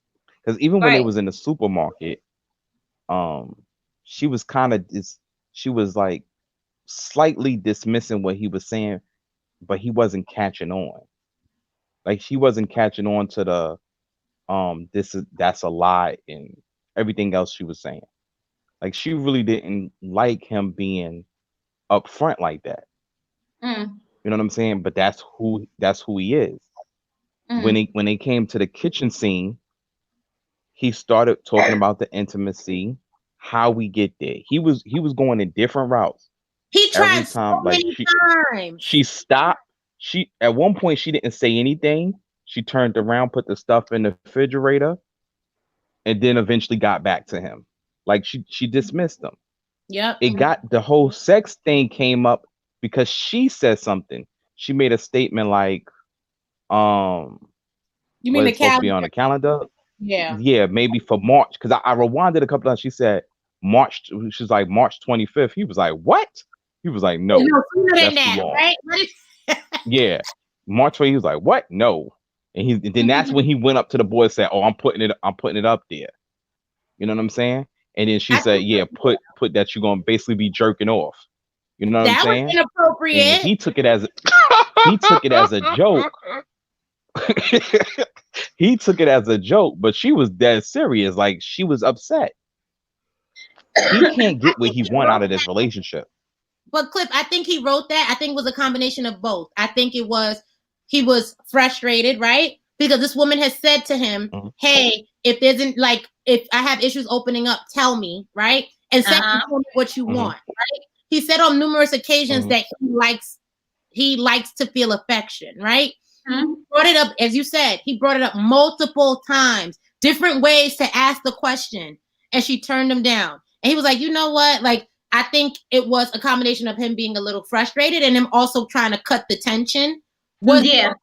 [SPEAKER 3] because even when it was in the supermarket, she was like slightly dismissing what he was saying, but he wasn't catching on. Like she wasn't catching on to the that's a lie and everything else she was saying. Like she really didn't like him being upfront like that. You know what I'm saying? But that's who he is. When they came to the kitchen scene, he started talking about the intimacy, how we get there. He was going in different routes.
[SPEAKER 5] He tried so many times.
[SPEAKER 3] She stopped. At one point she didn't say anything. She turned around, put the stuff in the refrigerator, and then eventually got back to him. Like she dismissed him.
[SPEAKER 5] Yep.
[SPEAKER 3] It got the whole sex thing came up because she said something. She made a statement like,
[SPEAKER 5] you mean the calendar?
[SPEAKER 3] To be on the calendar?
[SPEAKER 5] Yeah.
[SPEAKER 3] Yeah, maybe for March. Because I rewinded a couple times. She said March. She's like March 25th. He was like, what? He was like, no.
[SPEAKER 5] That's too long. Right?
[SPEAKER 3] Yeah. March 20th. He was like, what? No. And then that's when he went up to the boy and said, oh, I'm putting it up there. You know what I'm saying? And then she said, yeah, put that you're gonna basically be jerking off. You know what I'm
[SPEAKER 5] That was
[SPEAKER 3] saying? And
[SPEAKER 5] inappropriate.
[SPEAKER 3] he took it as a joke. He took it as a joke, but she was dead serious. Like, she was upset. He can't get what he want out of this relationship.
[SPEAKER 5] But Clip, I think he wrote that. I think it was a combination of both. I think he was frustrated, right? Because this woman has said to him, hey, if I have issues opening up, tell me, right? And say what you want, right? He said on numerous occasions that he likes to feel affection, right? Brought it up, as you said, he brought it up multiple times, different ways to ask the question, and she turned him down. And he was like, you know what? Like, I think it was a combination of him being a little frustrated and him also trying to cut the tension. Right?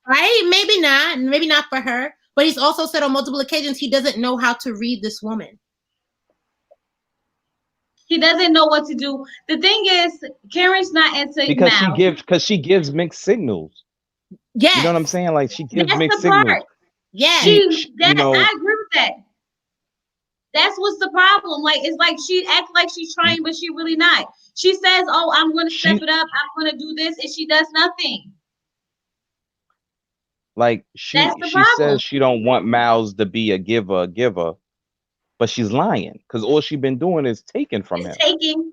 [SPEAKER 5] Maybe not for her. But he's also said on multiple occasions he doesn't know how to read this woman.
[SPEAKER 1] He doesn't know what to do. The thing is, Karen's not into
[SPEAKER 3] because she gives mixed signals.
[SPEAKER 5] Yes.
[SPEAKER 3] You know what I'm saying? Like, she gives
[SPEAKER 1] That's
[SPEAKER 3] mixed
[SPEAKER 1] the part.
[SPEAKER 3] signals.
[SPEAKER 5] Yeah.
[SPEAKER 1] I agree with that. That's what's the problem. Like, it's like she acts like she's trying, but she really not. She says, oh, I'm going to step it up. I'm going to do this. And she does nothing.
[SPEAKER 3] Like, she says she don't want Miles to be a giver, but she's lying because all she's been doing is taking from him.
[SPEAKER 1] Taking.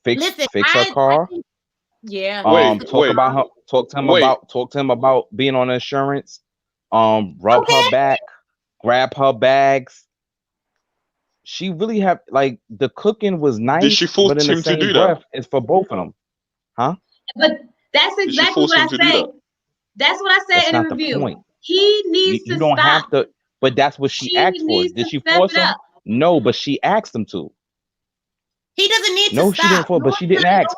[SPEAKER 3] Fix her car.
[SPEAKER 5] Yeah.
[SPEAKER 3] Talk to him about being on insurance. Rub her back, grab her bags. She really have, like, the cooking was nice.
[SPEAKER 2] Did she force him to do that?
[SPEAKER 3] It's for both of them, huh?
[SPEAKER 1] But that's exactly what I say. That's what I said in the review.
[SPEAKER 3] Point.
[SPEAKER 1] He needs to stop.
[SPEAKER 3] Have to, but that's what she asked for. Did she force him? No, but she asked him to.
[SPEAKER 5] He doesn't need to stop.
[SPEAKER 3] No, she didn't force, but she didn't ask.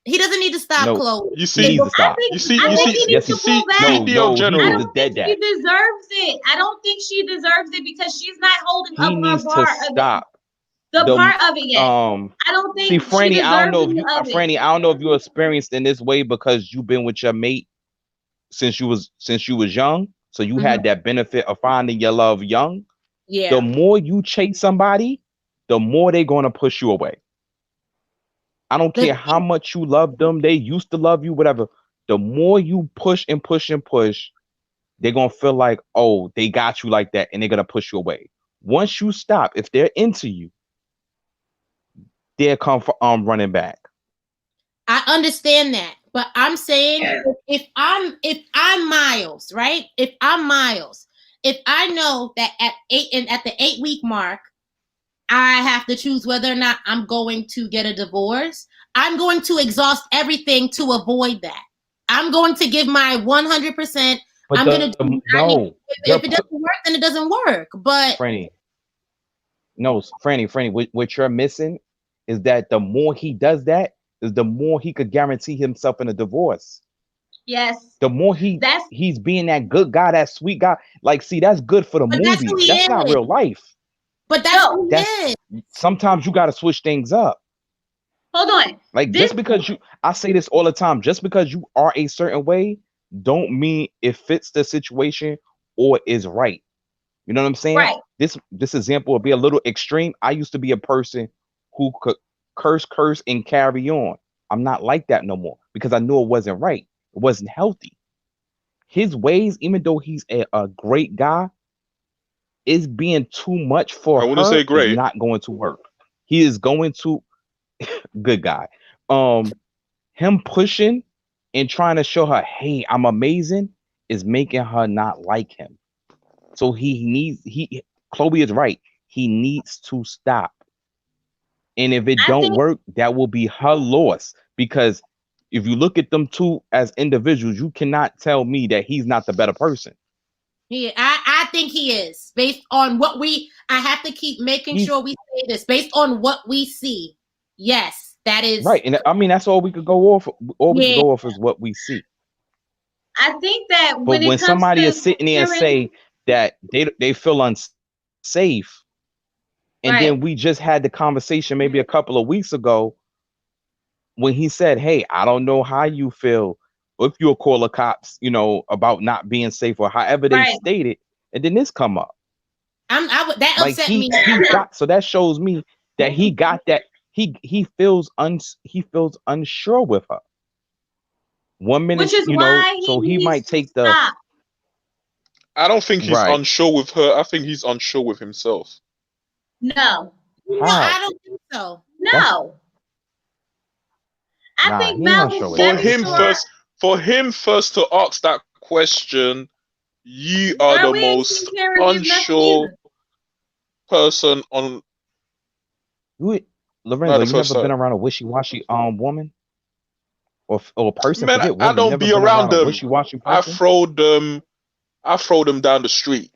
[SPEAKER 5] He doesn't need to stop, Chloe.
[SPEAKER 2] You see, he needs to stop.
[SPEAKER 1] I think he needs to pull back.
[SPEAKER 2] No,
[SPEAKER 1] I don't think she deserves it. I don't think she deserves it because she's not holding up her bar.
[SPEAKER 3] Stop.
[SPEAKER 1] The part of it yet. I don't think.
[SPEAKER 3] See, Franny, I don't know if you're experienced in this way because you've been with your mate since you was young, so you had that benefit of finding your love young.
[SPEAKER 5] Yeah.
[SPEAKER 3] The more you chase somebody, the more they're gonna push you away. I don't care how much you love them, they used to love you, whatever. The more you push and push and push, they're gonna feel like, oh, they got you like that, and they're gonna push you away. Once you stop, if they're into you, they'll come for running back.
[SPEAKER 5] I understand that, but I'm saying if I'm Miles, right? If I'm Miles, if I know that at the 8-week mark, I have to choose whether or not I'm going to get a divorce, I'm going to exhaust everything to avoid that. I'm going to give my 100%.
[SPEAKER 3] But
[SPEAKER 5] I'm going to do
[SPEAKER 3] no.
[SPEAKER 5] If it doesn't work, then it doesn't work. But
[SPEAKER 3] Franny, what you're missing is that the more he does that, is the more he could guarantee himself in a divorce.
[SPEAKER 1] Yes.
[SPEAKER 3] The more he's being that good guy, that sweet guy. Like, see, that's good for the movie. That's not real life.
[SPEAKER 5] But that's
[SPEAKER 3] sometimes you got to switch things up.
[SPEAKER 1] Hold on.
[SPEAKER 3] Like, just because I say this all the time, just because you are a certain way, don't mean it fits the situation or is right. You know what I'm saying?
[SPEAKER 1] Right.
[SPEAKER 3] This example will be a little extreme. I used to be a person who could curse and carry on. I'm not like that no more because I knew it wasn't right. It wasn't healthy. His ways, even though he's a great guy, is being too much for her. I wouldn't say great. Is not going to work. He is going to good guy. Him pushing and trying to show her, hey, I'm amazing, is making her not like him. So Chloe is right. He needs to stop. And if it don't work, that will be her loss. Because if you look at them two as individuals, you cannot tell me that he's not the better person.
[SPEAKER 5] Yeah, I think he is. Based on what I have to keep making sure we say this. Based on what we see. Yes, that is.
[SPEAKER 3] Right. And I mean, that's all we could go off. All we can go off is what we see.
[SPEAKER 1] I think that
[SPEAKER 3] when somebody is sitting there and say that they feel unsafe, and then we just had the conversation maybe a couple of weeks ago when he said, hey, I don't know how you feel if you'll call the cops, about not being safe or however they stated, and then this come up.
[SPEAKER 5] That upset me.
[SPEAKER 3] So that shows me that he got that. he feels unsure with her. 1 minute,
[SPEAKER 1] Which is why
[SPEAKER 3] so he
[SPEAKER 1] needs
[SPEAKER 3] might
[SPEAKER 1] to
[SPEAKER 3] take the
[SPEAKER 1] stop.
[SPEAKER 2] I don't think he's
[SPEAKER 3] right.
[SPEAKER 2] unsure with her. I think he's unsure with himself.
[SPEAKER 1] No,
[SPEAKER 5] I don't think so.
[SPEAKER 1] no. I think
[SPEAKER 3] he ain't
[SPEAKER 1] Mal
[SPEAKER 3] unsure
[SPEAKER 1] is
[SPEAKER 3] with
[SPEAKER 2] For
[SPEAKER 1] very
[SPEAKER 2] him
[SPEAKER 3] himself.
[SPEAKER 1] sure.
[SPEAKER 2] first to ask that question, you are
[SPEAKER 1] Girl,
[SPEAKER 2] the
[SPEAKER 1] we ain't
[SPEAKER 2] most
[SPEAKER 1] seen Karen give nothing
[SPEAKER 2] unsure
[SPEAKER 1] either.
[SPEAKER 2] person on.
[SPEAKER 3] Lorenzo,
[SPEAKER 2] the
[SPEAKER 3] you
[SPEAKER 2] first
[SPEAKER 3] never been
[SPEAKER 2] time.
[SPEAKER 3] around a wishy-washy woman or person?
[SPEAKER 2] Man,
[SPEAKER 3] Forget
[SPEAKER 2] I
[SPEAKER 3] woman. You
[SPEAKER 2] don't
[SPEAKER 3] never
[SPEAKER 2] be
[SPEAKER 3] been
[SPEAKER 2] around
[SPEAKER 3] around a
[SPEAKER 2] them.
[SPEAKER 3] wishy-washy
[SPEAKER 2] I
[SPEAKER 3] person?
[SPEAKER 2] throw them down the street.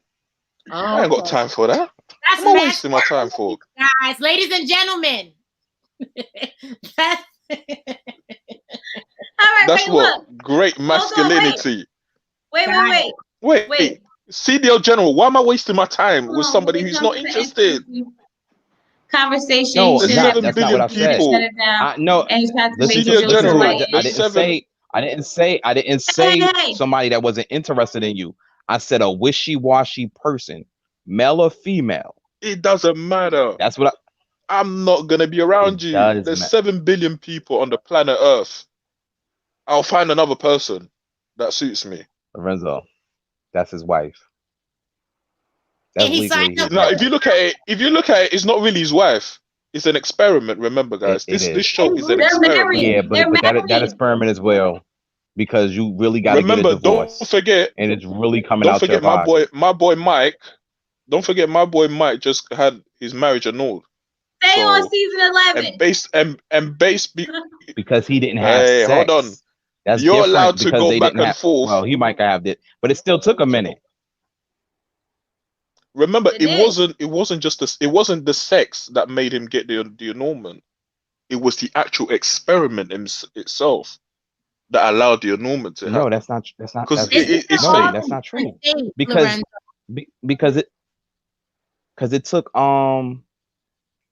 [SPEAKER 2] I ain't got time for that.
[SPEAKER 5] That's
[SPEAKER 2] What am I wasting my time for?
[SPEAKER 5] guys, ladies and gentlemen. That's
[SPEAKER 1] All right,
[SPEAKER 2] That's
[SPEAKER 1] wait,
[SPEAKER 2] what
[SPEAKER 1] look.
[SPEAKER 2] great
[SPEAKER 1] Hold on,
[SPEAKER 2] masculinity.
[SPEAKER 1] wait.
[SPEAKER 2] Wait, CDL General, why am I wasting my time
[SPEAKER 1] Hold
[SPEAKER 2] with
[SPEAKER 1] on,
[SPEAKER 2] somebody
[SPEAKER 1] when it
[SPEAKER 2] who's
[SPEAKER 1] comes
[SPEAKER 2] not
[SPEAKER 1] to
[SPEAKER 2] interested?
[SPEAKER 1] conversation,
[SPEAKER 3] No,
[SPEAKER 1] you
[SPEAKER 2] There's
[SPEAKER 1] shouldn't have
[SPEAKER 2] 7
[SPEAKER 1] to
[SPEAKER 3] that's not what
[SPEAKER 2] billion
[SPEAKER 3] I
[SPEAKER 1] you
[SPEAKER 3] said.
[SPEAKER 1] shut
[SPEAKER 2] people.
[SPEAKER 1] it down.
[SPEAKER 3] No,
[SPEAKER 1] And you tried to
[SPEAKER 3] listen
[SPEAKER 1] make
[SPEAKER 3] to
[SPEAKER 1] it
[SPEAKER 2] CDL
[SPEAKER 1] feel so
[SPEAKER 3] listen to
[SPEAKER 2] General,
[SPEAKER 3] me.
[SPEAKER 1] light.
[SPEAKER 3] I
[SPEAKER 2] there's
[SPEAKER 3] didn't
[SPEAKER 2] 7.
[SPEAKER 3] say
[SPEAKER 1] Hey.
[SPEAKER 3] somebody that wasn't interested in you. I said a wishy-washy person, male or female.
[SPEAKER 2] It doesn't matter.
[SPEAKER 3] That's what
[SPEAKER 2] I'm not going to be around
[SPEAKER 3] it
[SPEAKER 2] you.
[SPEAKER 3] does
[SPEAKER 2] There's
[SPEAKER 3] matter.
[SPEAKER 2] 7 billion people on the planet Earth. I'll find another person that suits me.
[SPEAKER 3] Lorenzo, that's his wife. That's
[SPEAKER 5] And he
[SPEAKER 3] legally
[SPEAKER 5] signed up
[SPEAKER 3] his
[SPEAKER 2] Now,
[SPEAKER 3] wife.
[SPEAKER 2] if you look at it, it's not really his wife. It's an experiment. Remember, guys,
[SPEAKER 3] It
[SPEAKER 2] this
[SPEAKER 3] is.
[SPEAKER 2] show is an
[SPEAKER 1] They're
[SPEAKER 2] experiment.
[SPEAKER 1] married.
[SPEAKER 3] Yeah,
[SPEAKER 1] They're
[SPEAKER 3] but that
[SPEAKER 1] married.
[SPEAKER 3] experiment as well, because you really got to get a
[SPEAKER 2] Remember, don't
[SPEAKER 3] divorce,
[SPEAKER 2] forget,
[SPEAKER 3] and it's really coming out your
[SPEAKER 2] my
[SPEAKER 3] pocket.
[SPEAKER 2] boy Mike. Don't forget, my boy Mike just had his marriage annulled.
[SPEAKER 1] Stay on
[SPEAKER 2] So,
[SPEAKER 1] season 11.
[SPEAKER 2] and based
[SPEAKER 3] Because he didn't have
[SPEAKER 2] Hey,
[SPEAKER 3] sex.
[SPEAKER 2] hold on.
[SPEAKER 3] That's
[SPEAKER 2] You're
[SPEAKER 3] different
[SPEAKER 2] allowed to
[SPEAKER 3] because
[SPEAKER 2] go
[SPEAKER 3] they
[SPEAKER 2] back
[SPEAKER 3] didn't
[SPEAKER 2] and
[SPEAKER 3] have.
[SPEAKER 2] forth.
[SPEAKER 3] Well, he might have it, but it still took a minute.
[SPEAKER 2] Remember,
[SPEAKER 1] It did.
[SPEAKER 2] it wasn't just this. It wasn't the sex that made him get the annulment. It was the actual experiment itself that allowed the annulment to
[SPEAKER 3] No,
[SPEAKER 2] happen.
[SPEAKER 3] that's not.
[SPEAKER 2] Because
[SPEAKER 3] That's
[SPEAKER 2] it's
[SPEAKER 3] no, that's not true. Because because it took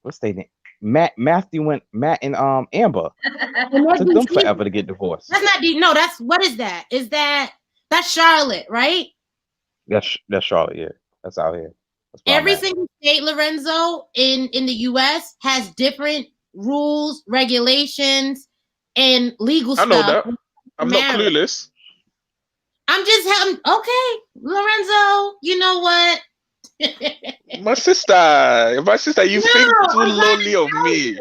[SPEAKER 3] what's their name? Matt and Amber. It took them forever to get divorced.
[SPEAKER 5] That's not no. That's what is that? That's Charlotte, right?
[SPEAKER 3] That's Charlotte. Yeah, that's out here. That's
[SPEAKER 5] Every single state, Lorenzo, in the U.S. has different rules, regulations, and legal
[SPEAKER 2] I know
[SPEAKER 5] stuff.
[SPEAKER 2] that. I'm not clueless.
[SPEAKER 5] I'm just okay, Lorenzo. You know what?
[SPEAKER 2] My sister, you think too lowly of me.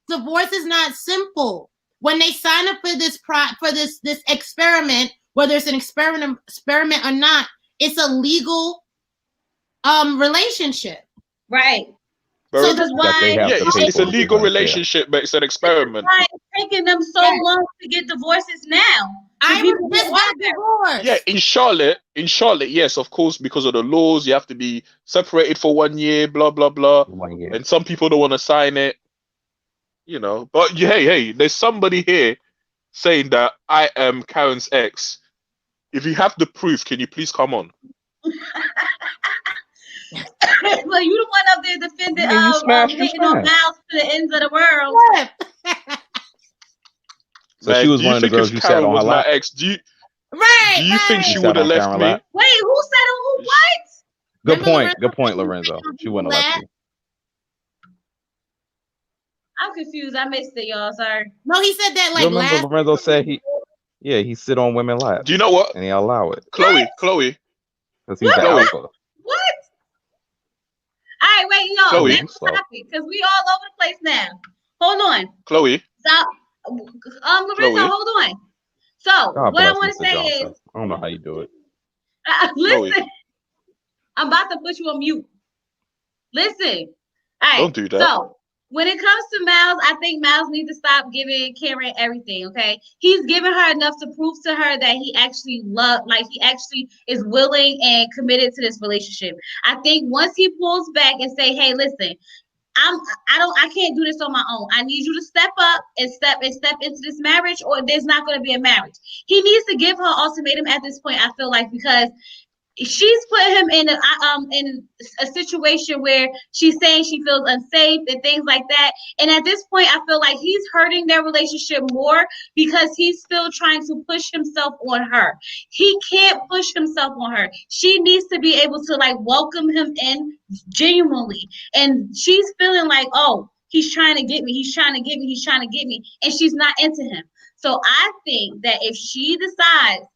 [SPEAKER 5] Divorce is not simple. When they sign up for this experiment, whether it's an experiment or not, it's a legal relationship.
[SPEAKER 1] Right.
[SPEAKER 2] But
[SPEAKER 1] So that's why
[SPEAKER 2] it's a legal relationship, but it's an experiment.
[SPEAKER 1] Why it's taking them so long to get divorces now?
[SPEAKER 5] People just got divorced.
[SPEAKER 2] Yeah, in Charlotte, yes, of course, because of the laws, you have to be separated for 1 year, blah blah blah.
[SPEAKER 3] 1 year.
[SPEAKER 2] And some people don't want to sign it, But hey, there's somebody here saying that I am Karen's ex. If you have the proof, can you please come on?
[SPEAKER 1] Well, you the one up there defending hitting on mouths to the ends of the world.
[SPEAKER 3] So she was one of the girls you sat on her lap.
[SPEAKER 2] My ex, do you think she would have left me?
[SPEAKER 1] Wait, who said who? What?
[SPEAKER 3] Good point, Lorenzo. She wouldn't have left you.
[SPEAKER 1] I'm confused. I missed it, y'all. Sorry.
[SPEAKER 5] No, he said that
[SPEAKER 3] you remember Lorenzo said he sit on women's laps.
[SPEAKER 2] Do you know what?
[SPEAKER 3] And he allow it.
[SPEAKER 2] Chloe.
[SPEAKER 3] Because he's the alpha.
[SPEAKER 1] What? All right, wait, y'all.
[SPEAKER 2] Chloe.
[SPEAKER 1] Next topic, because we all over the place now. Hold on.
[SPEAKER 2] Chloe.
[SPEAKER 1] Stop. Lorenzo, hold on. So, what I want to say is,
[SPEAKER 3] I don't know how you do it.
[SPEAKER 1] Listen,
[SPEAKER 2] Chloe.
[SPEAKER 1] I'm about to put you on mute. Listen. All right.
[SPEAKER 2] Don't do that.
[SPEAKER 1] So, when it comes to Miles, I think Miles needs to stop giving Karen everything, okay? He's given her enough to prove to her that he actually he actually is willing and committed to this relationship. I think once he pulls back and say, hey, listen, I can't do this on my own. I need you to step up and step into this marriage, or there's not going to be a marriage. He needs to give her ultimatum at this point, I feel like, because she's put him in a situation where she's saying she feels unsafe and things like that. And at this point, I feel like he's hurting their relationship more because he's still trying to push himself on her. He can't push himself on her. She needs to be able to welcome him in genuinely. And she's feeling like, oh, he's trying to get me, he's trying to get me, he's trying to get me, and she's not into him. So I think that if he decides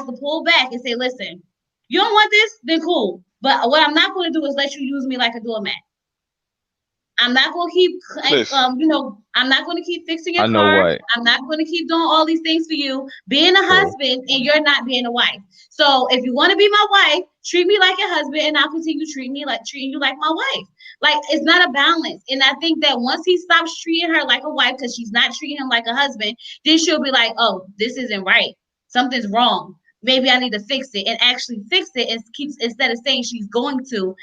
[SPEAKER 1] to pull back and say, listen, you don't want this, then cool. But what I'm not going to do is let you use me like a doormat. I'm not going to keep, I'm not going to keep fixing your car. I'm not going to keep doing all these things for you, being a husband, and you're not being a wife. So if you want to be my wife, treat me like a husband, and I'll continue treating you like my wife. Like, it's not a balance. And I think that once he stops treating her like a wife because she's not treating him like a husband, then she'll be like, oh, this isn't right. Something's wrong. Maybe I need to fix it, and actually fix it, and instead of saying she's going to.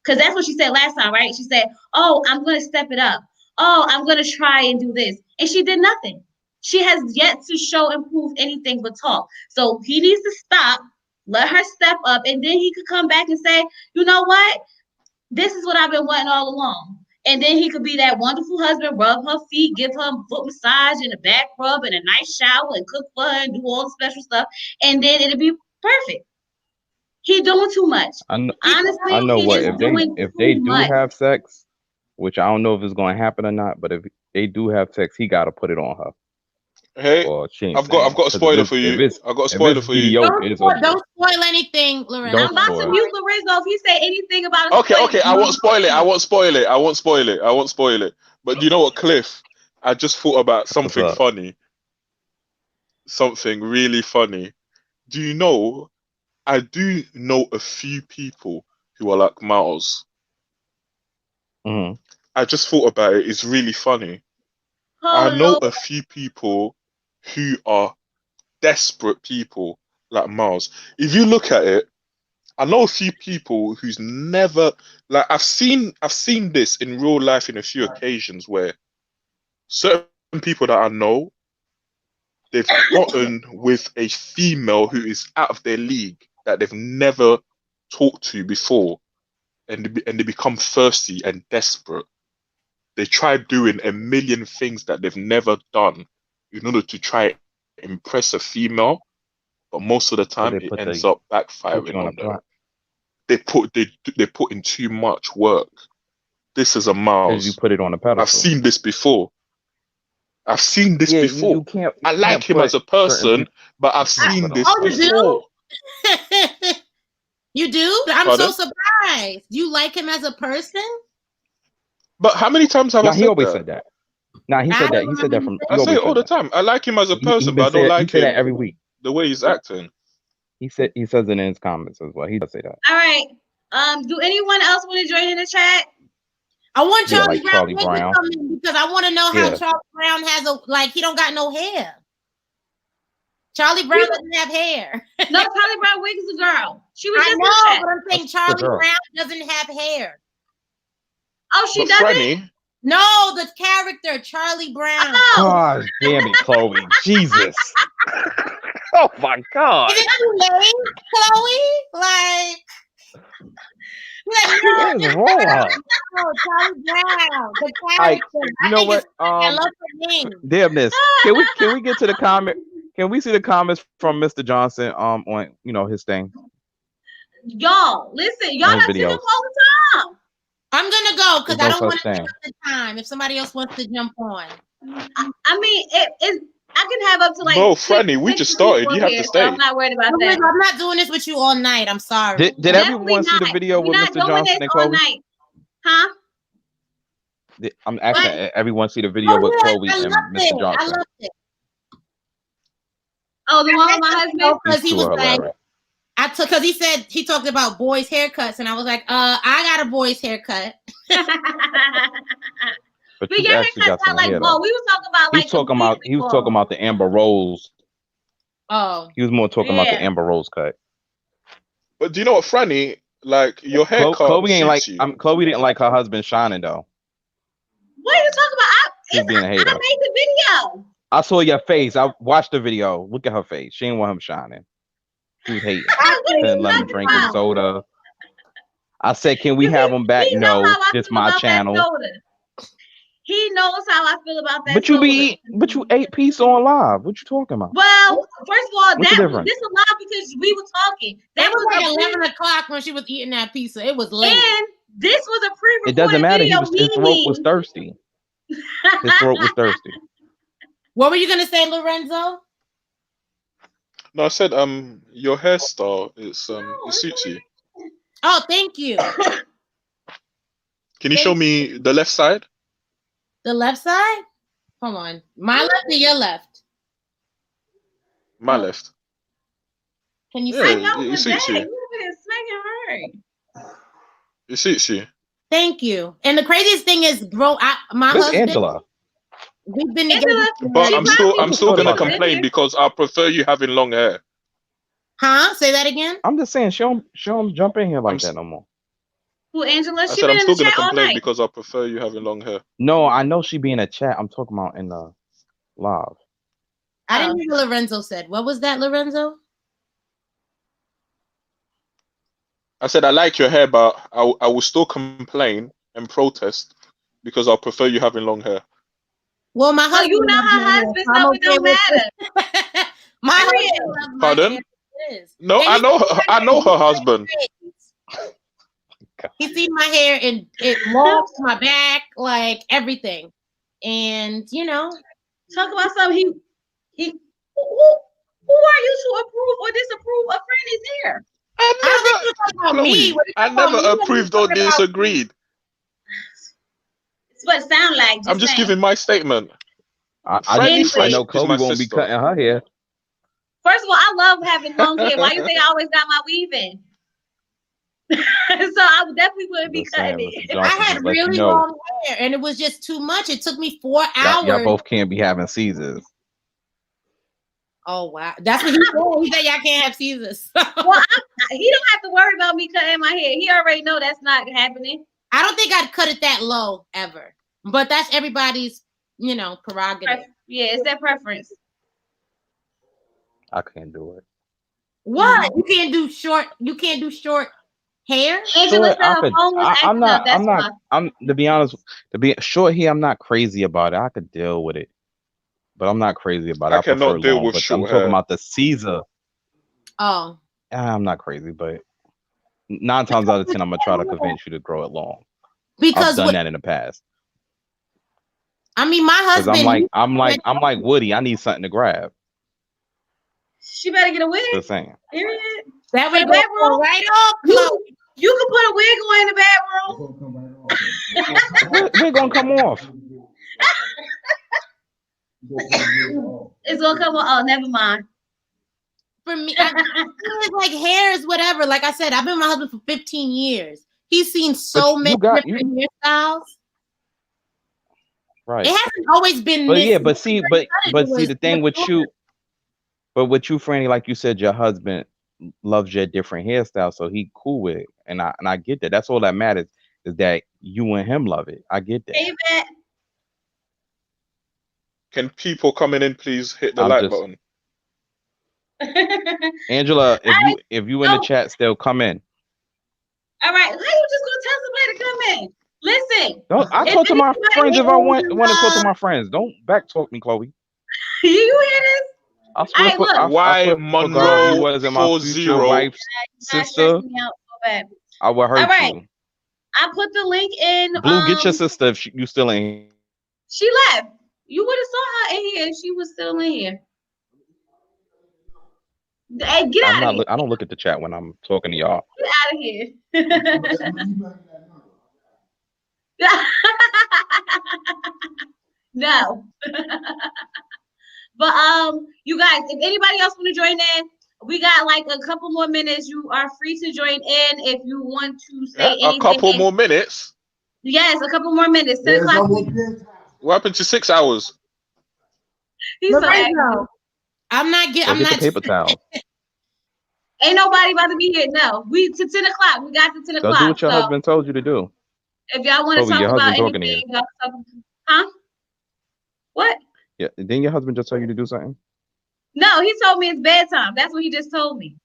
[SPEAKER 1] Because that's what she said last time, right? She said, oh, I'm going to step it up. Oh, I'm going to try and do this. And she did nothing. She has yet to show and prove anything but talk. So he needs to stop, let her step up, and then he could come back and say, you know what? This is what I've been wanting all along. And then he could be that wonderful husband, rub her feet, give her a foot massage and a back rub and a nice shower and cook for her and do all the special stuff. And then it'll be perfect. He doing too much. Honestly,
[SPEAKER 3] I know what if they do have sex, which I don't know if it's going to happen or not, but if they do have sex, he got to put it on her.
[SPEAKER 2] Hey, I've got a spoiler for you. I've got a spoiler for you.
[SPEAKER 5] Don't spoil anything, Lorenzo.
[SPEAKER 1] I'm about to mute Lorenzo if he say anything about
[SPEAKER 2] it. Okay, I won't spoil it. But you know what, Cliff? I just thought about something funny. Something really funny. Do you know? I do know a few people who are like Miles.
[SPEAKER 3] Mm-hmm.
[SPEAKER 2] I just thought about it. It's really funny. I know a few people who are desperate people like Miles. If you look at it, I know a few people who's never, like, I've seen this in real life in a few occasions where certain people that I know, they've gotten with a female who is out of their league that they've never talked to before, and they become thirsty and desperate. They try doing a million things that they've never done in order to try and impress a female, but most of the time it ends up backfiring on them. They put in too much work. This is a Miles.
[SPEAKER 3] You put it on a pedestal.
[SPEAKER 2] I've seen this before. You I like him as a person, but I've seen this before.
[SPEAKER 5] You do? I'm so surprised. You like him as a person?
[SPEAKER 2] But how many times have I said that?
[SPEAKER 3] He always said that. He said that. He said that from.
[SPEAKER 2] I say it all the time. I like him as a person, but I don't like him
[SPEAKER 3] that every week.
[SPEAKER 2] The way he's acting.
[SPEAKER 3] He says it in his comments as well. He does say that.
[SPEAKER 1] All right. Do anyone else want to join in the chat?
[SPEAKER 5] I want Charlie Brown to come in because I want to know how Charlie Brown has he don't got no hair. Charlie Brown doesn't have hair.
[SPEAKER 1] No, Charlie Brown wig is a girl. She was just
[SPEAKER 5] but I'm saying Charlie Brown doesn't have hair.
[SPEAKER 1] Oh, she doesn't?
[SPEAKER 2] Franny.
[SPEAKER 5] No, the character Charlie Brown.
[SPEAKER 1] Oh.
[SPEAKER 3] God damn it, Chloe. Jesus. Oh my God.
[SPEAKER 5] Is it too late, Chloe?
[SPEAKER 3] What is wrong?
[SPEAKER 5] Oh, Charlie Brown, the character.
[SPEAKER 3] You know what?
[SPEAKER 5] I love her name.
[SPEAKER 3] Damn this. Can we get to the comment? Can we see the comments from Mr. Johnson on his thing?
[SPEAKER 1] Y'all, listen, y'all not see them all the time.
[SPEAKER 5] I'm gonna go because I don't want to take up the time if somebody else wants to jump on.
[SPEAKER 1] I mean, I can have up to
[SPEAKER 2] No, Franny, we just started. You have to stay.
[SPEAKER 1] So I'm not worried about that.
[SPEAKER 5] I'm not doing this with you all night. I'm sorry.
[SPEAKER 3] Did everyone see the video with Mr. Johnson and Chloe?
[SPEAKER 1] Huh?
[SPEAKER 3] I'm asking everyone see the video with Chloe and Mr. Johnson.
[SPEAKER 5] I loved it.
[SPEAKER 1] Oh, the one with my husband?
[SPEAKER 5] Because he was like, because he talked about boys' haircuts, and I was like, I got a boy's haircut.
[SPEAKER 3] But your haircut's not like,
[SPEAKER 1] we was talking about
[SPEAKER 3] he was talking about the Amber Rose.
[SPEAKER 5] Oh.
[SPEAKER 3] He was more talking about the Amber Rose cut.
[SPEAKER 2] But do you know what, Franny? Like, your haircut.
[SPEAKER 3] Chloe ain't like Chloe didn't like her husband shining though.
[SPEAKER 1] What are you talking about?
[SPEAKER 3] She's being a hater.
[SPEAKER 1] I made the video.
[SPEAKER 3] I saw your face. I watched the video. Look at her face. She didn't want him shining. She was hating. Didn't let him drink his soda. I said, can we have him back? No, it's my channel.
[SPEAKER 1] He knows how I feel about that.
[SPEAKER 3] But you ate pizza on live. What you talking about?
[SPEAKER 1] Well, first of all, this is a lie because we were talking.
[SPEAKER 5] That was like 11 o'clock when she was eating that pizza. It was late.
[SPEAKER 1] And This was a pre-recorded
[SPEAKER 3] It doesn't matter.
[SPEAKER 1] video.
[SPEAKER 3] His throat was thirsty. His throat was thirsty.
[SPEAKER 5] What were you gonna say, Lorenzo?
[SPEAKER 2] No, I said your hairstyle it suits you.
[SPEAKER 5] Oh, thank you.
[SPEAKER 2] Can you show me the left side?
[SPEAKER 5] The left side? Hold on. My left or your left?
[SPEAKER 2] My left.
[SPEAKER 5] Can you
[SPEAKER 2] Yeah,
[SPEAKER 5] see?
[SPEAKER 2] it suits you. It suits you.
[SPEAKER 5] Thank you. And the craziest thing is, bro, my
[SPEAKER 3] Where's
[SPEAKER 5] husband.
[SPEAKER 3] Angela?
[SPEAKER 5] We've been together.
[SPEAKER 2] But I'm still gonna
[SPEAKER 3] about that.
[SPEAKER 2] complain because I prefer you having long hair.
[SPEAKER 5] Huh? Say that again.
[SPEAKER 3] I'm just saying, she don't jump in here like that no more.
[SPEAKER 1] Who, Angela?
[SPEAKER 2] I
[SPEAKER 1] She
[SPEAKER 2] said
[SPEAKER 1] been
[SPEAKER 2] I'm
[SPEAKER 1] in
[SPEAKER 2] still
[SPEAKER 1] the
[SPEAKER 2] gonna
[SPEAKER 1] chat all
[SPEAKER 2] complain
[SPEAKER 1] night.
[SPEAKER 2] because I prefer you having long hair.
[SPEAKER 3] No, I know she be in a chat. I'm talking about in the live.
[SPEAKER 5] I didn't hear what Lorenzo said. What was that, Lorenzo?
[SPEAKER 2] I said I like your hair, but I will still complain and protest because I prefer you having long hair.
[SPEAKER 5] Well, my
[SPEAKER 1] So
[SPEAKER 5] husband.
[SPEAKER 1] you know her husband, so it don't matter.
[SPEAKER 5] My
[SPEAKER 1] Period.
[SPEAKER 5] husband loves my
[SPEAKER 2] Pardon?
[SPEAKER 5] hair. It is.
[SPEAKER 2] No,
[SPEAKER 5] And
[SPEAKER 2] I
[SPEAKER 5] he
[SPEAKER 2] know
[SPEAKER 5] sees my
[SPEAKER 2] I know
[SPEAKER 5] hair.
[SPEAKER 2] her husband.
[SPEAKER 5] He sees my hair and it locks my back, like everything. And you know,
[SPEAKER 1] Talk about something. Who are you to approve or disapprove of Franny's hair?
[SPEAKER 5] I don't think you're talking about me.
[SPEAKER 2] Chloe,
[SPEAKER 5] What you
[SPEAKER 2] I
[SPEAKER 5] talking about
[SPEAKER 2] never
[SPEAKER 5] me? What you
[SPEAKER 2] approved or
[SPEAKER 5] talking about?
[SPEAKER 2] disagreed.
[SPEAKER 1] It's what it sound like.
[SPEAKER 2] I'm just giving my statement.
[SPEAKER 3] I
[SPEAKER 1] Anyway.
[SPEAKER 3] know
[SPEAKER 2] is
[SPEAKER 3] Chloe
[SPEAKER 2] my
[SPEAKER 3] won't be
[SPEAKER 2] sister.
[SPEAKER 3] cutting her hair.
[SPEAKER 1] First of all, I love having long hair. Why you think I always got my weave in? So I definitely wouldn't be
[SPEAKER 3] Just saying,
[SPEAKER 1] cutting
[SPEAKER 3] Mr.
[SPEAKER 1] it.
[SPEAKER 3] Johnson,
[SPEAKER 5] I had
[SPEAKER 3] just let you
[SPEAKER 5] really
[SPEAKER 3] know.
[SPEAKER 5] long hair, and it was just too much. It took me 4 hours.
[SPEAKER 3] Y'all both can't be having Caesars.
[SPEAKER 5] Oh wow, that's what he said. He said y'all can't have Caesars.
[SPEAKER 1] Well, he don't have to worry about me cutting my hair. He already know that's not happening.
[SPEAKER 5] I don't think I'd cut it that low ever, but that's everybody's, prerogative.
[SPEAKER 1] Yeah, it's their preference.
[SPEAKER 3] I can't do it.
[SPEAKER 5] What? You can't do short. You can't do short hair.
[SPEAKER 1] Angela
[SPEAKER 3] Short,
[SPEAKER 1] said her phone was acting up. That's why.
[SPEAKER 3] I'm to be honest, to be short here, I'm not crazy about it. I could deal with it, but I'm not crazy about it.
[SPEAKER 2] I cannot
[SPEAKER 3] prefer
[SPEAKER 2] deal
[SPEAKER 3] long,
[SPEAKER 2] with
[SPEAKER 3] but
[SPEAKER 2] short
[SPEAKER 3] I'm talking
[SPEAKER 2] hair.
[SPEAKER 3] about the Caesar.
[SPEAKER 5] Oh,
[SPEAKER 3] I'm not crazy, but 9 times out of 10, I'm gonna try to convince you to grow it long.
[SPEAKER 5] because
[SPEAKER 3] I've done that in the past.
[SPEAKER 5] I mean, my
[SPEAKER 3] Because
[SPEAKER 5] husband.
[SPEAKER 3] I'm like Woody. I need something to grab.
[SPEAKER 1] She better get a wig.
[SPEAKER 3] Just saying.
[SPEAKER 1] Period.
[SPEAKER 5] That way,
[SPEAKER 1] The bedroom?
[SPEAKER 5] go right off.
[SPEAKER 1] You can put a wig on in the bedroom.
[SPEAKER 3] We're gonna come off.
[SPEAKER 1] It's gonna come on. Oh, never mind.
[SPEAKER 5] For me, it's like hair is whatever. Like I said, I've been with my husband for 15 years. He's seen so many different hairstyles.
[SPEAKER 3] Right.
[SPEAKER 5] It hasn't always been.
[SPEAKER 3] But
[SPEAKER 5] this
[SPEAKER 3] yeah, but see, the thing with you, Franny, like you said, your husband loves your different hairstyle, so he cool with it, and I get that. That's all that matters is that you and him love it. I get that.
[SPEAKER 1] Amen.
[SPEAKER 2] Can people coming in please hit the like button?
[SPEAKER 3] Angela, if you in the chat still, come in.
[SPEAKER 1] All right, how you just gonna tell somebody to come in? Listen.
[SPEAKER 3] I talk to my friends if I want to talk to my friends. Don't back talk me, Chloe.
[SPEAKER 1] You hear this?
[SPEAKER 2] Why Monroe
[SPEAKER 3] wasn't my future wife's sister? I would hurt you.
[SPEAKER 1] I put the link in.
[SPEAKER 3] Blue, get your sister if you still in here.
[SPEAKER 1] She left. You would have saw her in here if she was still in here. Hey, get out of here.
[SPEAKER 3] I don't look at the chat when I'm talking to y'all.
[SPEAKER 1] Get out of here. No. But you guys, if anybody else want to join in, we got like a couple more minutes. You are free to join in if you want to say anything.
[SPEAKER 2] A couple more minutes?
[SPEAKER 1] Yes, a couple more minutes. 10 o'clock.
[SPEAKER 2] What happened to 6 hours?
[SPEAKER 1] He's so angry.
[SPEAKER 5] I'm not getting.
[SPEAKER 3] Get the paper towel.
[SPEAKER 1] Ain't nobody about to be here. No, we to 10 o'clock. We got to 10 o'clock.
[SPEAKER 3] Go do what your husband told you to do.
[SPEAKER 1] If y'all want to talk about anything, huh? What?
[SPEAKER 3] Yeah, didn't your husband just tell you to do something?
[SPEAKER 1] No, he told me it's bedtime. That's what he just told me.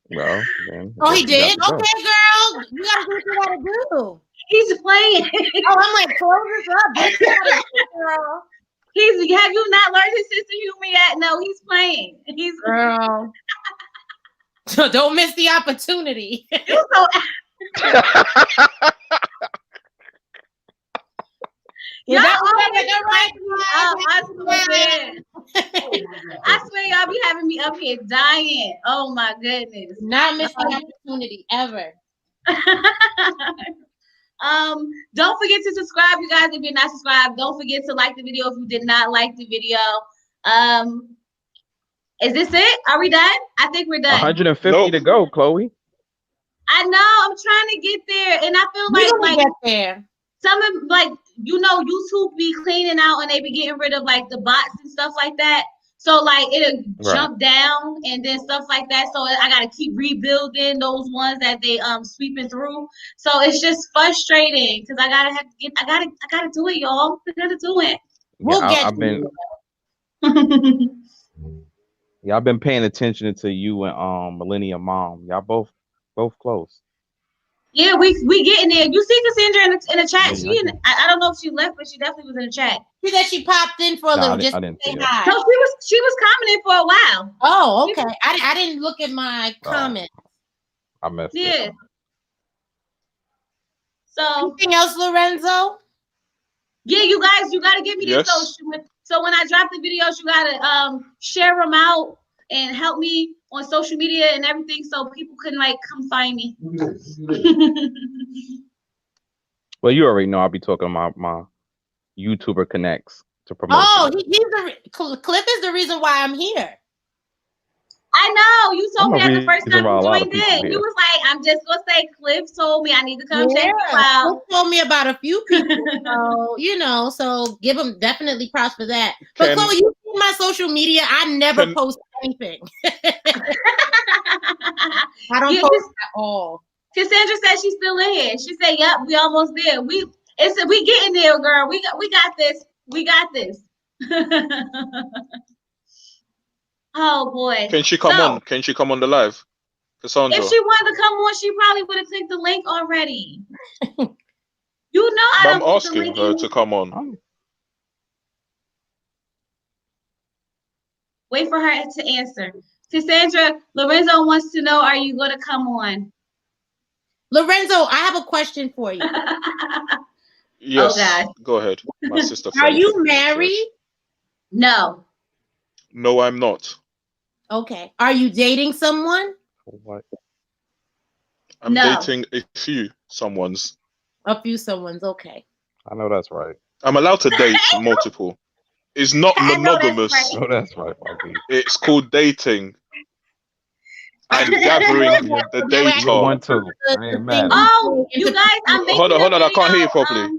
[SPEAKER 3] Well, then.
[SPEAKER 5] Oh, he did? Okay, girl. You gotta do what you gotta do.
[SPEAKER 1] He's playing.
[SPEAKER 5] Oh, I'm like, close this up. Girl.
[SPEAKER 1] Have you not learned his sister humor yet? No, he's playing. He's
[SPEAKER 5] girl. So don't miss the opportunity.
[SPEAKER 1] Y'all
[SPEAKER 5] always
[SPEAKER 1] I swear y'all be having me up here dying. Oh my goodness.
[SPEAKER 5] Not missing opportunity ever.
[SPEAKER 1] Don't forget to subscribe, you guys, if you're not subscribed. Don't forget to like the video if you did not like the video. Is this it? Are we done? I think we're done.
[SPEAKER 3] 150 to go, Chloe.
[SPEAKER 1] I know, I'm trying to get there, and I feel like
[SPEAKER 5] get there.
[SPEAKER 1] Some of YouTube be cleaning out and they be getting rid of like the bots and stuff like that. So like it'll jump down and then stuff like that. So I gotta keep rebuilding those ones that they sweeping through. So it's just frustrating because I gotta do it, y'all. I gotta do it.
[SPEAKER 3] I've been paying attention to you and Millennium Mom. Y'all both close.
[SPEAKER 1] Yeah, we getting there. You see Cassandra in the chat. I don't know if she left, but she definitely was in the chat.
[SPEAKER 5] She said she popped in for a little just to say hi.
[SPEAKER 1] So she was commenting for a while.
[SPEAKER 5] Oh, okay. I didn't look at my comments.
[SPEAKER 3] I missed it.
[SPEAKER 1] So
[SPEAKER 5] anything else, Lorenzo?
[SPEAKER 1] Yeah, you guys, you gotta give me this. So when I drop the videos, you gotta share them out and help me on social media and everything, so people can like come find me.
[SPEAKER 3] Well, you already know I'll be talking about my YouTuber connects to promote.
[SPEAKER 5] Oh, Cliff is the reason why I'm here.
[SPEAKER 1] I know. You told me that the first time you joined in. You was like, I'm just gonna say Cliff told me I need to come check you out.
[SPEAKER 5] Cliff told me about a few people. So, so give him definitely props for that. But Chloe, you see my social media, I never post anything. I don't post at all.
[SPEAKER 1] Cassandra said she's still in here. She said, "Yep, we almost there. We getting there, girl. We got this. We got this." Oh boy!
[SPEAKER 2] Can she come on? Can she come on the live, Cassandra?
[SPEAKER 1] If she wanted to come on, she probably would have clicked the link already. You know,
[SPEAKER 2] I'm asking her to come on.
[SPEAKER 1] Wait for her to answer. Cassandra, Lorenzo wants to know: are you going to come on?
[SPEAKER 5] Lorenzo, I have a question for you.
[SPEAKER 2] Yes. Oh, go ahead, my sister.
[SPEAKER 5] Are you married?
[SPEAKER 1] No.
[SPEAKER 2] No, I'm not.
[SPEAKER 5] Okay. Are you dating someone?
[SPEAKER 3] What?
[SPEAKER 2] I'm dating a few someones.
[SPEAKER 5] A few someones, okay.
[SPEAKER 3] I know that's right.
[SPEAKER 2] I'm allowed to date multiple. It's not monogamous.
[SPEAKER 3] No, that's right.
[SPEAKER 2] It's called dating and gathering the data.
[SPEAKER 1] Oh, you guys, I'm making
[SPEAKER 2] hold on, I can't hear you properly.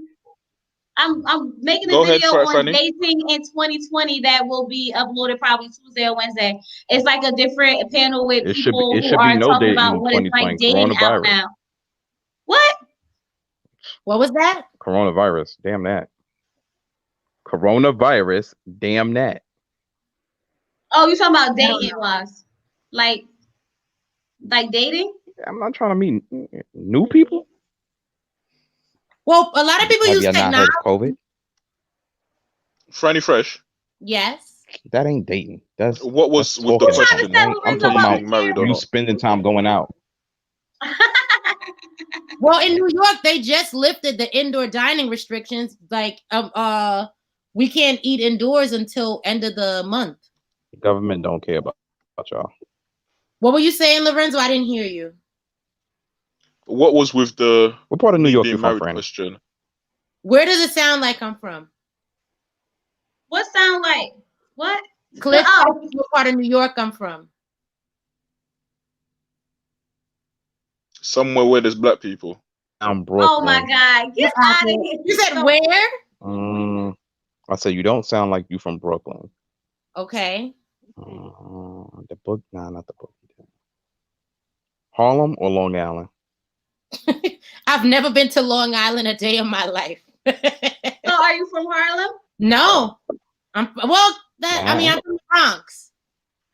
[SPEAKER 1] I'm making a video on dating in 2020 that will be uploaded probably Tuesday or Wednesday. It's like a different panel with people who are talking about what it's like dating out now. What?
[SPEAKER 5] What was that?
[SPEAKER 3] Coronavirus. Damn that. Coronavirus. Damn that.
[SPEAKER 1] Oh, you talking about dating was like dating?
[SPEAKER 3] I'm not trying to meet new people.
[SPEAKER 5] Well, a lot of people use technology.
[SPEAKER 3] Not heard of COVID?
[SPEAKER 2] Franny Fresh.
[SPEAKER 5] Yes.
[SPEAKER 3] That ain't dating. That's
[SPEAKER 2] what was with the question.
[SPEAKER 3] I'm talking about married or you spending time going out.
[SPEAKER 5] Well, in New York, they just lifted the indoor dining restrictions. Like, we can't eat indoors until end of the month.
[SPEAKER 3] The government don't care about y'all.
[SPEAKER 5] What were you saying, Lorenzo? I didn't hear you.
[SPEAKER 2] What was with the
[SPEAKER 3] what part of New York you from,
[SPEAKER 2] question?
[SPEAKER 5] Where does it sound like I'm from?
[SPEAKER 1] What sound like? What?
[SPEAKER 5] Cliff, what part of New York I'm from?
[SPEAKER 2] Somewhere where there's black people.
[SPEAKER 3] I'm Brooklyn.
[SPEAKER 1] Oh my God. Get out of here.
[SPEAKER 5] You said where?
[SPEAKER 3] I said you don't sound like you from Brooklyn.
[SPEAKER 5] Okay.
[SPEAKER 3] The book? Nah, not the book. Harlem or Long Island?
[SPEAKER 5] I've never been to Long Island a day in my life.
[SPEAKER 1] So are you from Harlem?
[SPEAKER 5] No. I'm from the Bronx.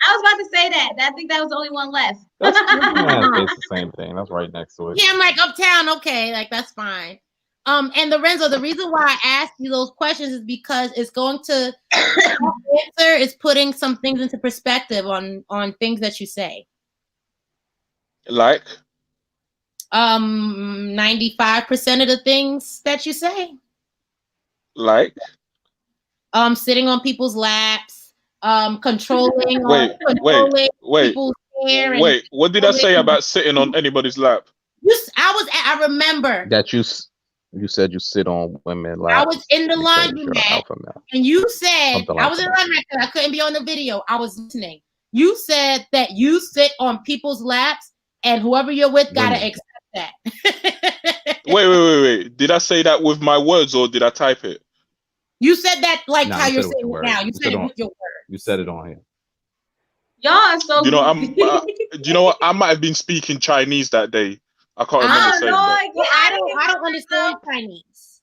[SPEAKER 1] I was about to say that. I think that was the only one left.
[SPEAKER 3] It's the same thing. That's right next to it.
[SPEAKER 5] Yeah, I'm like uptown. Okay, like that's fine. And Lorenzo, the reason why I asked you those questions is because it's going to answer is putting some things into perspective on things that you say.
[SPEAKER 2] Like
[SPEAKER 5] 95% of the things that you say.
[SPEAKER 2] Like,
[SPEAKER 5] sitting on people's laps, controlling
[SPEAKER 2] wait,
[SPEAKER 5] people's hair and
[SPEAKER 2] wait. What did I say about sitting on anybody's lap?
[SPEAKER 5] I remember
[SPEAKER 3] That you said you sit on women laps.
[SPEAKER 5] I was in the
[SPEAKER 3] because you're an
[SPEAKER 5] laundromat,
[SPEAKER 3] alpha male.
[SPEAKER 5] and you said
[SPEAKER 3] Something
[SPEAKER 5] I
[SPEAKER 3] like
[SPEAKER 5] was in the
[SPEAKER 3] that.
[SPEAKER 5] laundromat because I couldn't be on the video. I was listening. You said that you sit on people's laps, and whoever you're with gotta
[SPEAKER 3] Women.
[SPEAKER 5] accept that.
[SPEAKER 2] Wait. Did I say that with my words or did I type it?
[SPEAKER 5] You said that like
[SPEAKER 3] Nah,
[SPEAKER 5] how
[SPEAKER 3] you
[SPEAKER 5] you're
[SPEAKER 3] said it with
[SPEAKER 5] saying
[SPEAKER 3] your
[SPEAKER 5] it now.
[SPEAKER 3] words.
[SPEAKER 5] You said it with your words.
[SPEAKER 3] You said it on here.
[SPEAKER 1] Y'all are so
[SPEAKER 2] You know,
[SPEAKER 1] goofy.
[SPEAKER 2] do you know what? I might have been speaking Chinese that day. I can't remember saying that.
[SPEAKER 5] Well, I don't understand Chinese.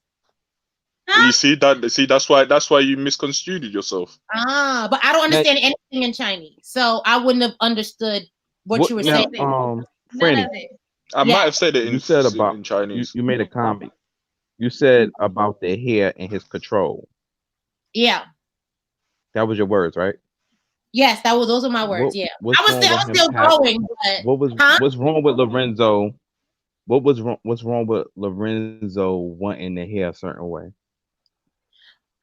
[SPEAKER 2] You see that? See, that's why you misconstrued yourself.
[SPEAKER 5] But I don't understand anything in Chinese, so I wouldn't have understood what you were saying.
[SPEAKER 1] None
[SPEAKER 3] Franny,
[SPEAKER 1] of it.
[SPEAKER 2] I might have said it
[SPEAKER 3] you said
[SPEAKER 2] in Chinese.
[SPEAKER 3] you made a comment. You said about the hair and his control.
[SPEAKER 5] Yeah.
[SPEAKER 3] That was your words, right?
[SPEAKER 5] Yes, those are my words. I was still going. But,
[SPEAKER 3] what's wrong with Lorenzo? What's wrong with Lorenzo wanting the hair a certain way?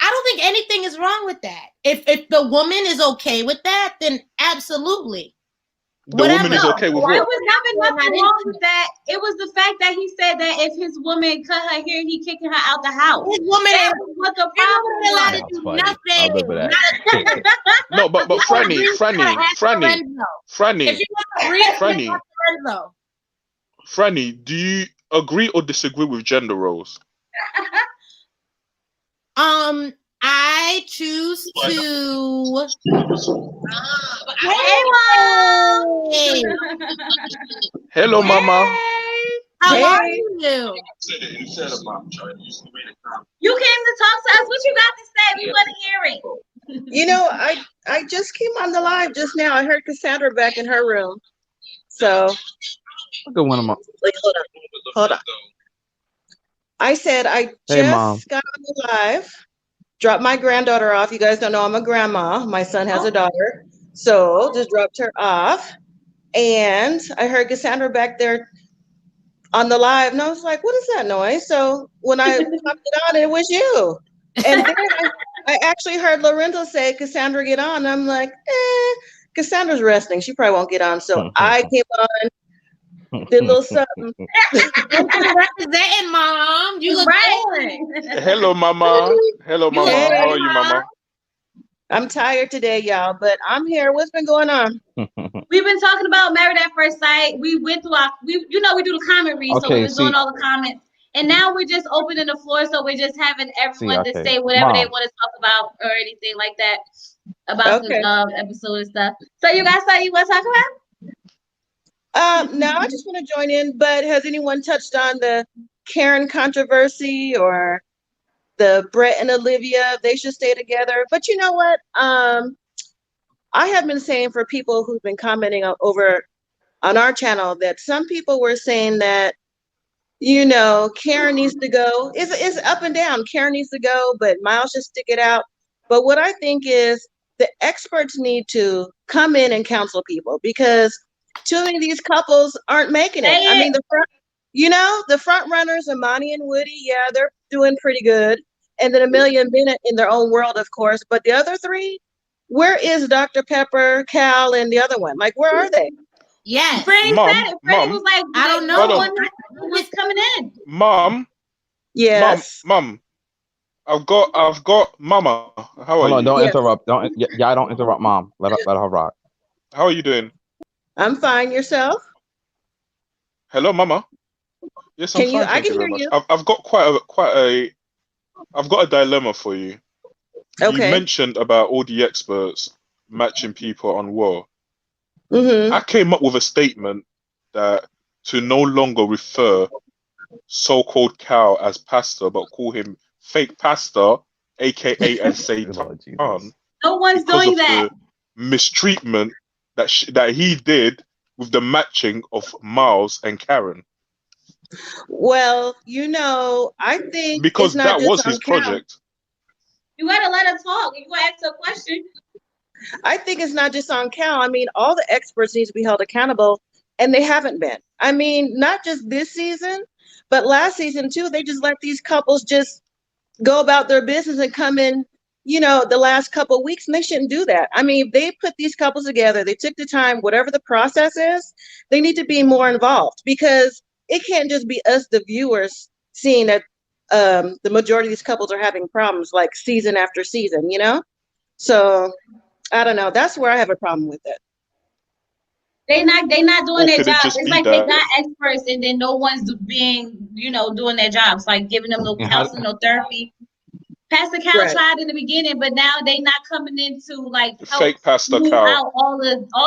[SPEAKER 5] I don't think anything is wrong with that. If the woman is okay with that, then absolutely.
[SPEAKER 2] The woman is okay with what?
[SPEAKER 1] There was nothing wrong with that. It was the fact that he said that if his woman cut her hair, he kicking her out the house.
[SPEAKER 5] His woman
[SPEAKER 1] that was what the problem was.
[SPEAKER 5] Allowed to do nothing.
[SPEAKER 2] No, but Franny. Franny, do you agree or disagree with gender roles?
[SPEAKER 5] I choose to.
[SPEAKER 1] Hey, Mom.
[SPEAKER 2] Hello, Mama.
[SPEAKER 5] How are you?
[SPEAKER 1] You came to talk to us. What you got to say? We want to hear it.
[SPEAKER 6] You know, I just came on the live just now. I heard Cassandra back in her room. So,
[SPEAKER 3] Good one, Mom.
[SPEAKER 6] like, hold on. I said I just got on the live, dropped my granddaughter off. You guys don't know I'm a grandma. My son has a daughter. So just dropped her off. And I heard Cassandra back there on the live. And I was like, what is that noise? So when I popped it on, it was you. And then I actually heard Lorenzo say, Cassandra, get on. And I'm like, Cassandra's resting. She probably won't get on. So I came on. Did a little something.
[SPEAKER 5] Representing, Mom. You look
[SPEAKER 1] right.
[SPEAKER 2] Hello, Mama. Hello, Mama. How are you, Mama?
[SPEAKER 6] I'm tired today, y'all, but I'm here. What's been going on?
[SPEAKER 1] We've been talking about Married at First Sight. We went through we do the comment read, so we were doing all the comments. And now we're just opening the floor, so we're just having everyone to say whatever they want to talk about or anything like that about the episode and stuff. So you guys thought you want to talk about?
[SPEAKER 6] No, I just want to join in, but has anyone touched on the Karen controversy or the Brett and Olivia? They should stay together. But you know what? I have been saying for people who've been commenting over on our channel that some people were saying that, you know, Karen needs to go. It's up and down. Karen needs to go, but Miles should stick it out. But what I think is the experts need to come in and counsel people because too many of these couples aren't making it. I mean, the front runners, Amani and Woody, yeah, they're doing pretty good. And then Amelia and Bennett in their own world, of course. But the other three, where is Dr. Pepper, Cal, and the other one? Like, where are they?
[SPEAKER 5] Yes.
[SPEAKER 1] Freddie said it. Freddie was like, I don't know what's coming in.
[SPEAKER 2] Mom.
[SPEAKER 6] Yes.
[SPEAKER 2] Mom. I've got Mama. How are you?
[SPEAKER 3] Don't interrupt. Don't interrupt, Mom. Let her rock.
[SPEAKER 2] How are you doing?
[SPEAKER 6] I'm fine. Yourself?
[SPEAKER 2] Hello, Mama. Yes, I'm fine.
[SPEAKER 6] I can hear you.
[SPEAKER 2] I've got I've got a dilemma for you.
[SPEAKER 6] Okay.
[SPEAKER 2] You mentioned about all the experts matching people on War.
[SPEAKER 6] Mm-hmm.
[SPEAKER 2] I came up with a statement that to no longer refer so-called Cal as pastor, but call him fake pastor, aka as Satan.
[SPEAKER 1] No one's doing that.
[SPEAKER 2] The mistreatment that he did with the matching of Miles and Karen.
[SPEAKER 6] Well, you know, I think
[SPEAKER 2] because
[SPEAKER 6] it's not
[SPEAKER 2] that was his
[SPEAKER 6] Cal.
[SPEAKER 2] project.
[SPEAKER 1] You gotta let her talk. You gotta ask her a question.
[SPEAKER 6] I think it's not just on Cal. I mean, all the experts need to be held accountable and they haven't been. I mean, not just this season, but last season too. They just let these couples just go about their business and come in, the last couple of weeks, and they shouldn't do that. I mean, they put these couples together, they took the time, whatever the process is, they need to be more involved, because it can't just be us, the viewers, seeing that the majority of these couples are having problems like season after season, So I don't know. That's where I have a problem with it.
[SPEAKER 1] They not doing
[SPEAKER 2] Or
[SPEAKER 1] their
[SPEAKER 2] could it
[SPEAKER 1] job.
[SPEAKER 2] just
[SPEAKER 1] It's
[SPEAKER 2] be
[SPEAKER 1] like they
[SPEAKER 2] that?
[SPEAKER 1] got experts and then no one's being, doing their jobs, like giving them no
[SPEAKER 3] And how,
[SPEAKER 1] counseling, no therapy. Pastor Cal
[SPEAKER 6] Right.
[SPEAKER 1] tried in the beginning, but now they not coming in to like help
[SPEAKER 2] Fake Pastor
[SPEAKER 1] smooth
[SPEAKER 2] Cal.
[SPEAKER 1] out all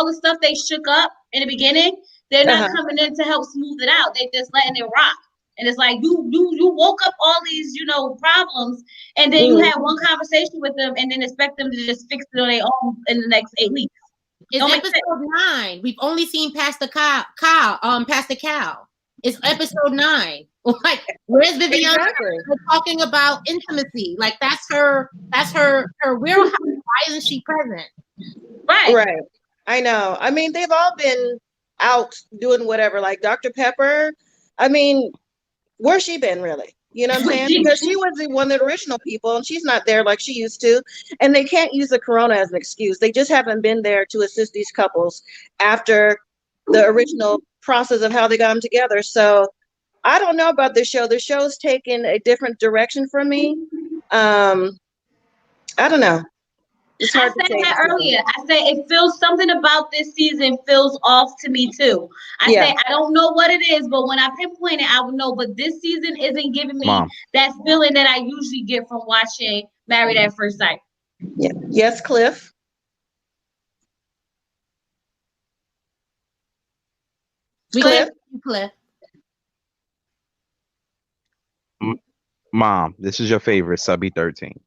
[SPEAKER 1] the stuff they shook up in the beginning. They're not coming in to help smooth it out. They just letting it rock. And it's like you woke up all these, problems, and then you had one conversation with them and then expect them to just fix it on their own in the next 8 weeks.
[SPEAKER 5] It's episode 9. We've only seen Pastor Cal. It's episode 9. Like, where's Vivian?
[SPEAKER 6] Exactly.
[SPEAKER 5] We're talking about intimacy. Like, that's her wheelhouse. Why isn't she present?
[SPEAKER 6] Right. I know. I mean, they've all been out doing whatever. Like Dr. Pepper. I mean, where's she been really? You know what I'm saying? Because she was one of the original people, and she's not there like she used to. And they can't use the corona as an excuse. They just haven't been there to assist these couples after the original process of how they got them together. So I don't know about this show. The show's taken a different direction for me. I don't know. It's hard
[SPEAKER 1] I
[SPEAKER 6] to
[SPEAKER 1] said
[SPEAKER 6] say
[SPEAKER 1] that earlier. I said it feels something about this season feels off to me too. I say I don't know what it is, but when I pinpoint it, I would know. But this season isn't giving me that feeling that I usually get from watching Married at First Sight.
[SPEAKER 6] Yeah. Yes, Cliff.
[SPEAKER 5] Cliff.
[SPEAKER 3] Mom, this is your favorite, Subby 13.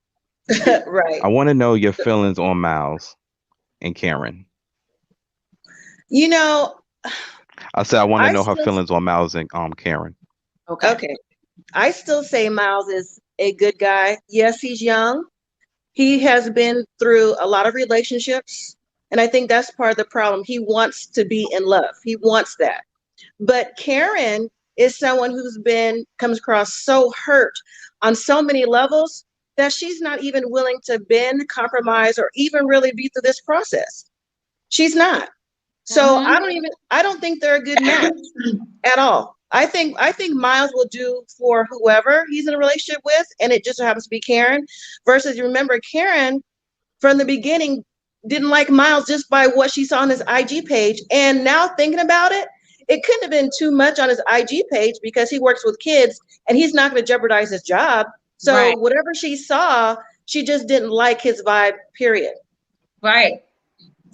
[SPEAKER 6] Right.
[SPEAKER 3] I want to know your feelings on Miles and Karen.
[SPEAKER 6] I
[SPEAKER 3] said I want to know her feelings on Miles and Karen.
[SPEAKER 6] Okay. I still say Miles is a good guy. Yes, he's young. He has been through a lot of relationships, and I think that's part of the problem. He wants to be in love. He wants that. But Karen is someone comes across so hurt on so many levels that she's not even willing to bend, compromise, or even really be through this process. She's not. So I don't think they're a good match at all. I think Miles will do for whoever he's in a relationship with, and it just so happens to be Karen. Versus, you remember, Karen from the beginning didn't like Miles just by what she saw on his IG page. And now thinking about it, it couldn't have been too much on his IG page because he works with kids and he's not going to jeopardize his job. So whatever she saw, she just didn't like his vibe, period.
[SPEAKER 1] Right.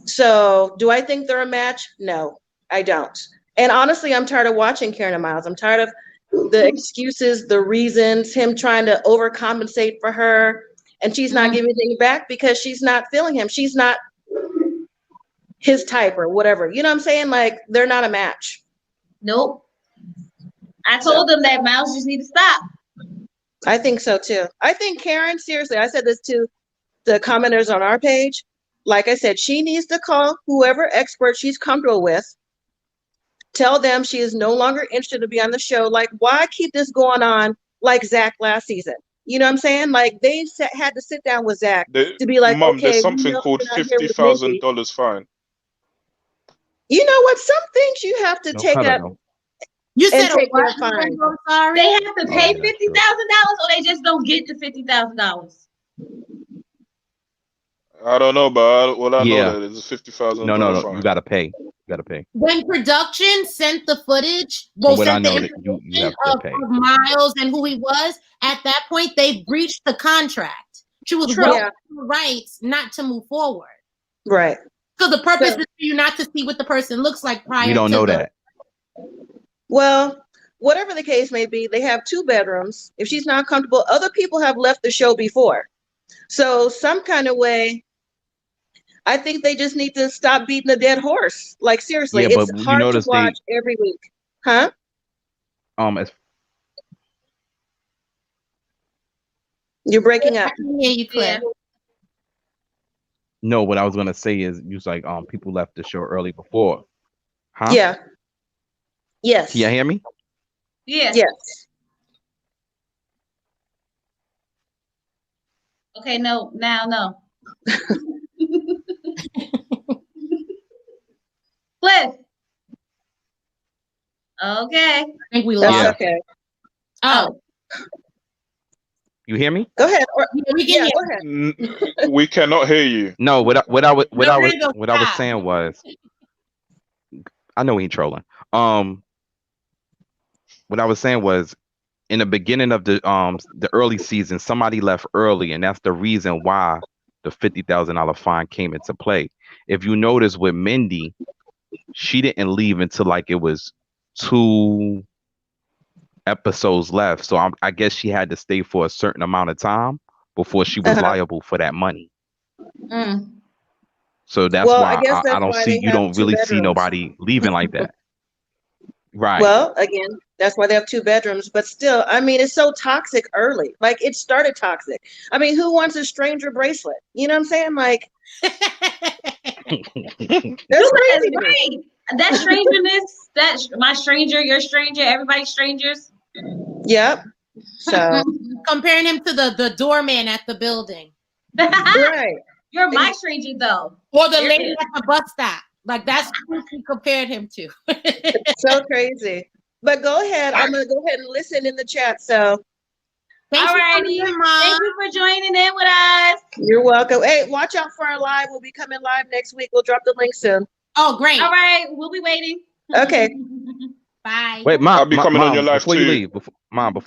[SPEAKER 6] So do I think they're a match? No, I don't. And honestly, I'm tired of watching Karen and Miles. I'm tired of the excuses, the reasons, him trying to overcompensate for her. And she's not giving anything back because she's not feeling him. She's not his type or whatever. You know what I'm saying? Like, they're not a match.
[SPEAKER 1] Nope. I told them that Miles just need to stop.
[SPEAKER 6] I think so too. I think Karen, seriously, I said this to the commenters on our page. Like I said, she needs to call whoever expert she's comfortable with. Tell them she is no longer interested to be on the show. Like, why keep this going on like Zach last season? You know what I'm saying? Like, they had to sit down with Zach to be like,
[SPEAKER 2] Mom,
[SPEAKER 6] okay,
[SPEAKER 2] there's something called $50,000 fine.
[SPEAKER 6] You know what? Some things you have to take out.
[SPEAKER 5] You said
[SPEAKER 6] take their fine.
[SPEAKER 1] They have to pay $50,000, or they just don't get the $50,000.
[SPEAKER 2] I don't know, but all I know that is $50,000.
[SPEAKER 3] No,
[SPEAKER 2] fine.
[SPEAKER 3] you gotta pay. You gotta pay.
[SPEAKER 5] When production sent the footage,
[SPEAKER 3] sent the information
[SPEAKER 5] of Miles and who he was, at that point they breached the contract. She was rights not to move forward.
[SPEAKER 6] Right.
[SPEAKER 5] So the purpose is for you not to see what the person looks like prior.
[SPEAKER 3] We don't know that.
[SPEAKER 6] Well, whatever the case may be, they have 2 bedrooms. If she's not comfortable, other people have left the show before. So some kind of way, I think they just need to stop beating the dead horse. Like, seriously, it's hard to watch every week. Huh? You're breaking up.
[SPEAKER 5] Yeah, you clear.
[SPEAKER 3] No, what I was gonna say is, you was like, people left the show early before. Huh?
[SPEAKER 6] Yeah. Yes.
[SPEAKER 3] Can you hear me?
[SPEAKER 1] Yeah.
[SPEAKER 6] Yes.
[SPEAKER 1] Okay, no, now no. Cliff. Okay.
[SPEAKER 5] I think we
[SPEAKER 6] That's
[SPEAKER 5] lost.
[SPEAKER 3] Yeah.
[SPEAKER 6] okay.
[SPEAKER 5] Oh,
[SPEAKER 3] You hear me?
[SPEAKER 6] Go ahead. Or,
[SPEAKER 5] yeah, we can
[SPEAKER 6] yeah,
[SPEAKER 5] hear.
[SPEAKER 6] go ahead.
[SPEAKER 2] We cannot hear you.
[SPEAKER 3] No,
[SPEAKER 5] No, there you go.
[SPEAKER 3] what I was
[SPEAKER 5] Stop.
[SPEAKER 3] saying was, I know he ain't trolling. What I was saying was, in the beginning of the early season, somebody left early, and that's the reason why the $50,000 fine came into play. If you notice with Mindy, she didn't leave until like it was 2 episodes left. So I guess she had to stay for a certain amount of time before she was liable for that money.
[SPEAKER 1] Mm.
[SPEAKER 3] So that's
[SPEAKER 6] Well, I
[SPEAKER 3] why
[SPEAKER 6] guess that's
[SPEAKER 3] I don't
[SPEAKER 6] why
[SPEAKER 3] see,
[SPEAKER 6] they
[SPEAKER 3] you
[SPEAKER 6] have
[SPEAKER 3] don't
[SPEAKER 6] 2
[SPEAKER 3] really see
[SPEAKER 6] bedrooms.
[SPEAKER 3] nobody leaving like that. Right.
[SPEAKER 6] Well, again, that's why they have 2 bedrooms. But still, I mean, it's so toxic early. Like, it started toxic. I mean, who wants a stranger bracelet? You know what I'm saying? Like, that's crazy.
[SPEAKER 1] Right. That strangeness, my stranger, your stranger, everybody's strangers.
[SPEAKER 6] Yep. So,
[SPEAKER 5] Comparing him to the doorman at the building.
[SPEAKER 6] right.
[SPEAKER 1] You're my stranger though.
[SPEAKER 5] Or the lady at the bus stop. Like, that's who he compared him to.
[SPEAKER 6] So crazy. But go ahead. I'm going to go ahead and listen in the chat. So,
[SPEAKER 5] Thanks for coming
[SPEAKER 1] Alrighty.
[SPEAKER 5] in, Mom.
[SPEAKER 1] Thank you for joining in with us.
[SPEAKER 6] you're welcome. Hey, watch out for our live. We'll be coming live next week. We'll drop the link soon.
[SPEAKER 5] Oh, great.
[SPEAKER 1] All right, we'll be waiting.
[SPEAKER 6] Okay.
[SPEAKER 5] Bye.
[SPEAKER 3] Wait,
[SPEAKER 2] I'll be coming on your live
[SPEAKER 3] before you
[SPEAKER 2] too.
[SPEAKER 3] leave,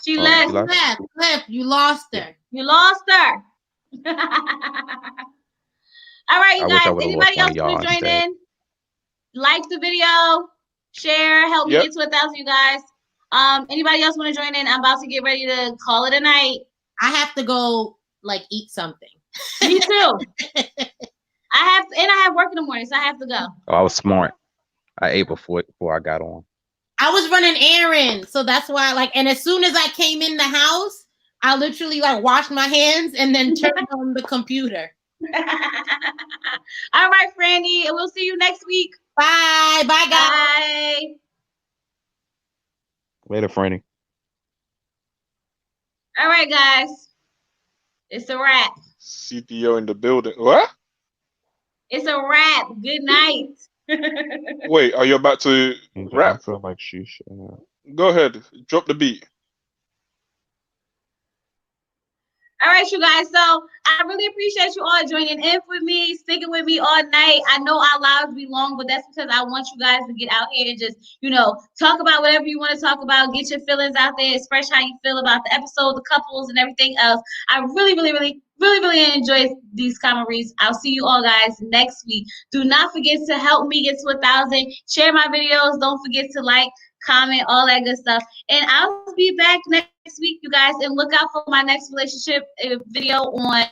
[SPEAKER 1] She
[SPEAKER 3] oh,
[SPEAKER 1] left.
[SPEAKER 3] she left?
[SPEAKER 5] Cliff, you lost her.
[SPEAKER 1] You lost her. All right, you
[SPEAKER 3] I wish I
[SPEAKER 1] guys.
[SPEAKER 3] would've
[SPEAKER 1] Anybody
[SPEAKER 3] lost one
[SPEAKER 1] else
[SPEAKER 3] of y'all
[SPEAKER 1] want to join
[SPEAKER 3] instead.
[SPEAKER 1] in? Like the video, share, help me
[SPEAKER 2] Yep.
[SPEAKER 1] get to 1,000, you guys. Anybody else want to join in? I'm about to get ready to call it a night.
[SPEAKER 5] I have to go, like, eat something.
[SPEAKER 1] Me too. I have work in the morning, so I have to go.
[SPEAKER 3] Oh, I was smart. I ate before I got on.
[SPEAKER 5] I was running errands, so that's why, like, and as soon as I came in the house, I literally, like, washed my hands and then turned on the computer.
[SPEAKER 1] All right, Franny, and we'll see you next week.
[SPEAKER 5] Bye. Bye, guys.
[SPEAKER 1] Bye.
[SPEAKER 3] Later, Franny.
[SPEAKER 1] All right, guys. It's a wrap.
[SPEAKER 2] CPO in the building. What?
[SPEAKER 1] It's a wrap. Good night.
[SPEAKER 2] Wait, are you about to
[SPEAKER 3] I
[SPEAKER 2] rap?
[SPEAKER 3] feel like she should.
[SPEAKER 2] Go ahead. Drop the beat.
[SPEAKER 1] All right, you guys. So I really appreciate you all joining in with me, sticking with me all night. I know our lives be long, but that's because I want you guys to get out here and just, talk about whatever you want to talk about. Get your feelings out there, express how you feel about the episode, the couples, and everything else. I really, really, really, really, really enjoy these commentaries. I'll see you all guys next week. Do not forget to help me get to 1,000. Share my videos. Don't forget to like, comment, all that good stuff. And I'll be back next week, you guys, and look out for my next relationship video on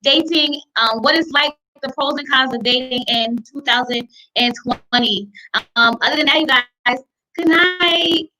[SPEAKER 1] dating, what it's like, the pros and cons of dating in 2020. Other than that, you guys, good night.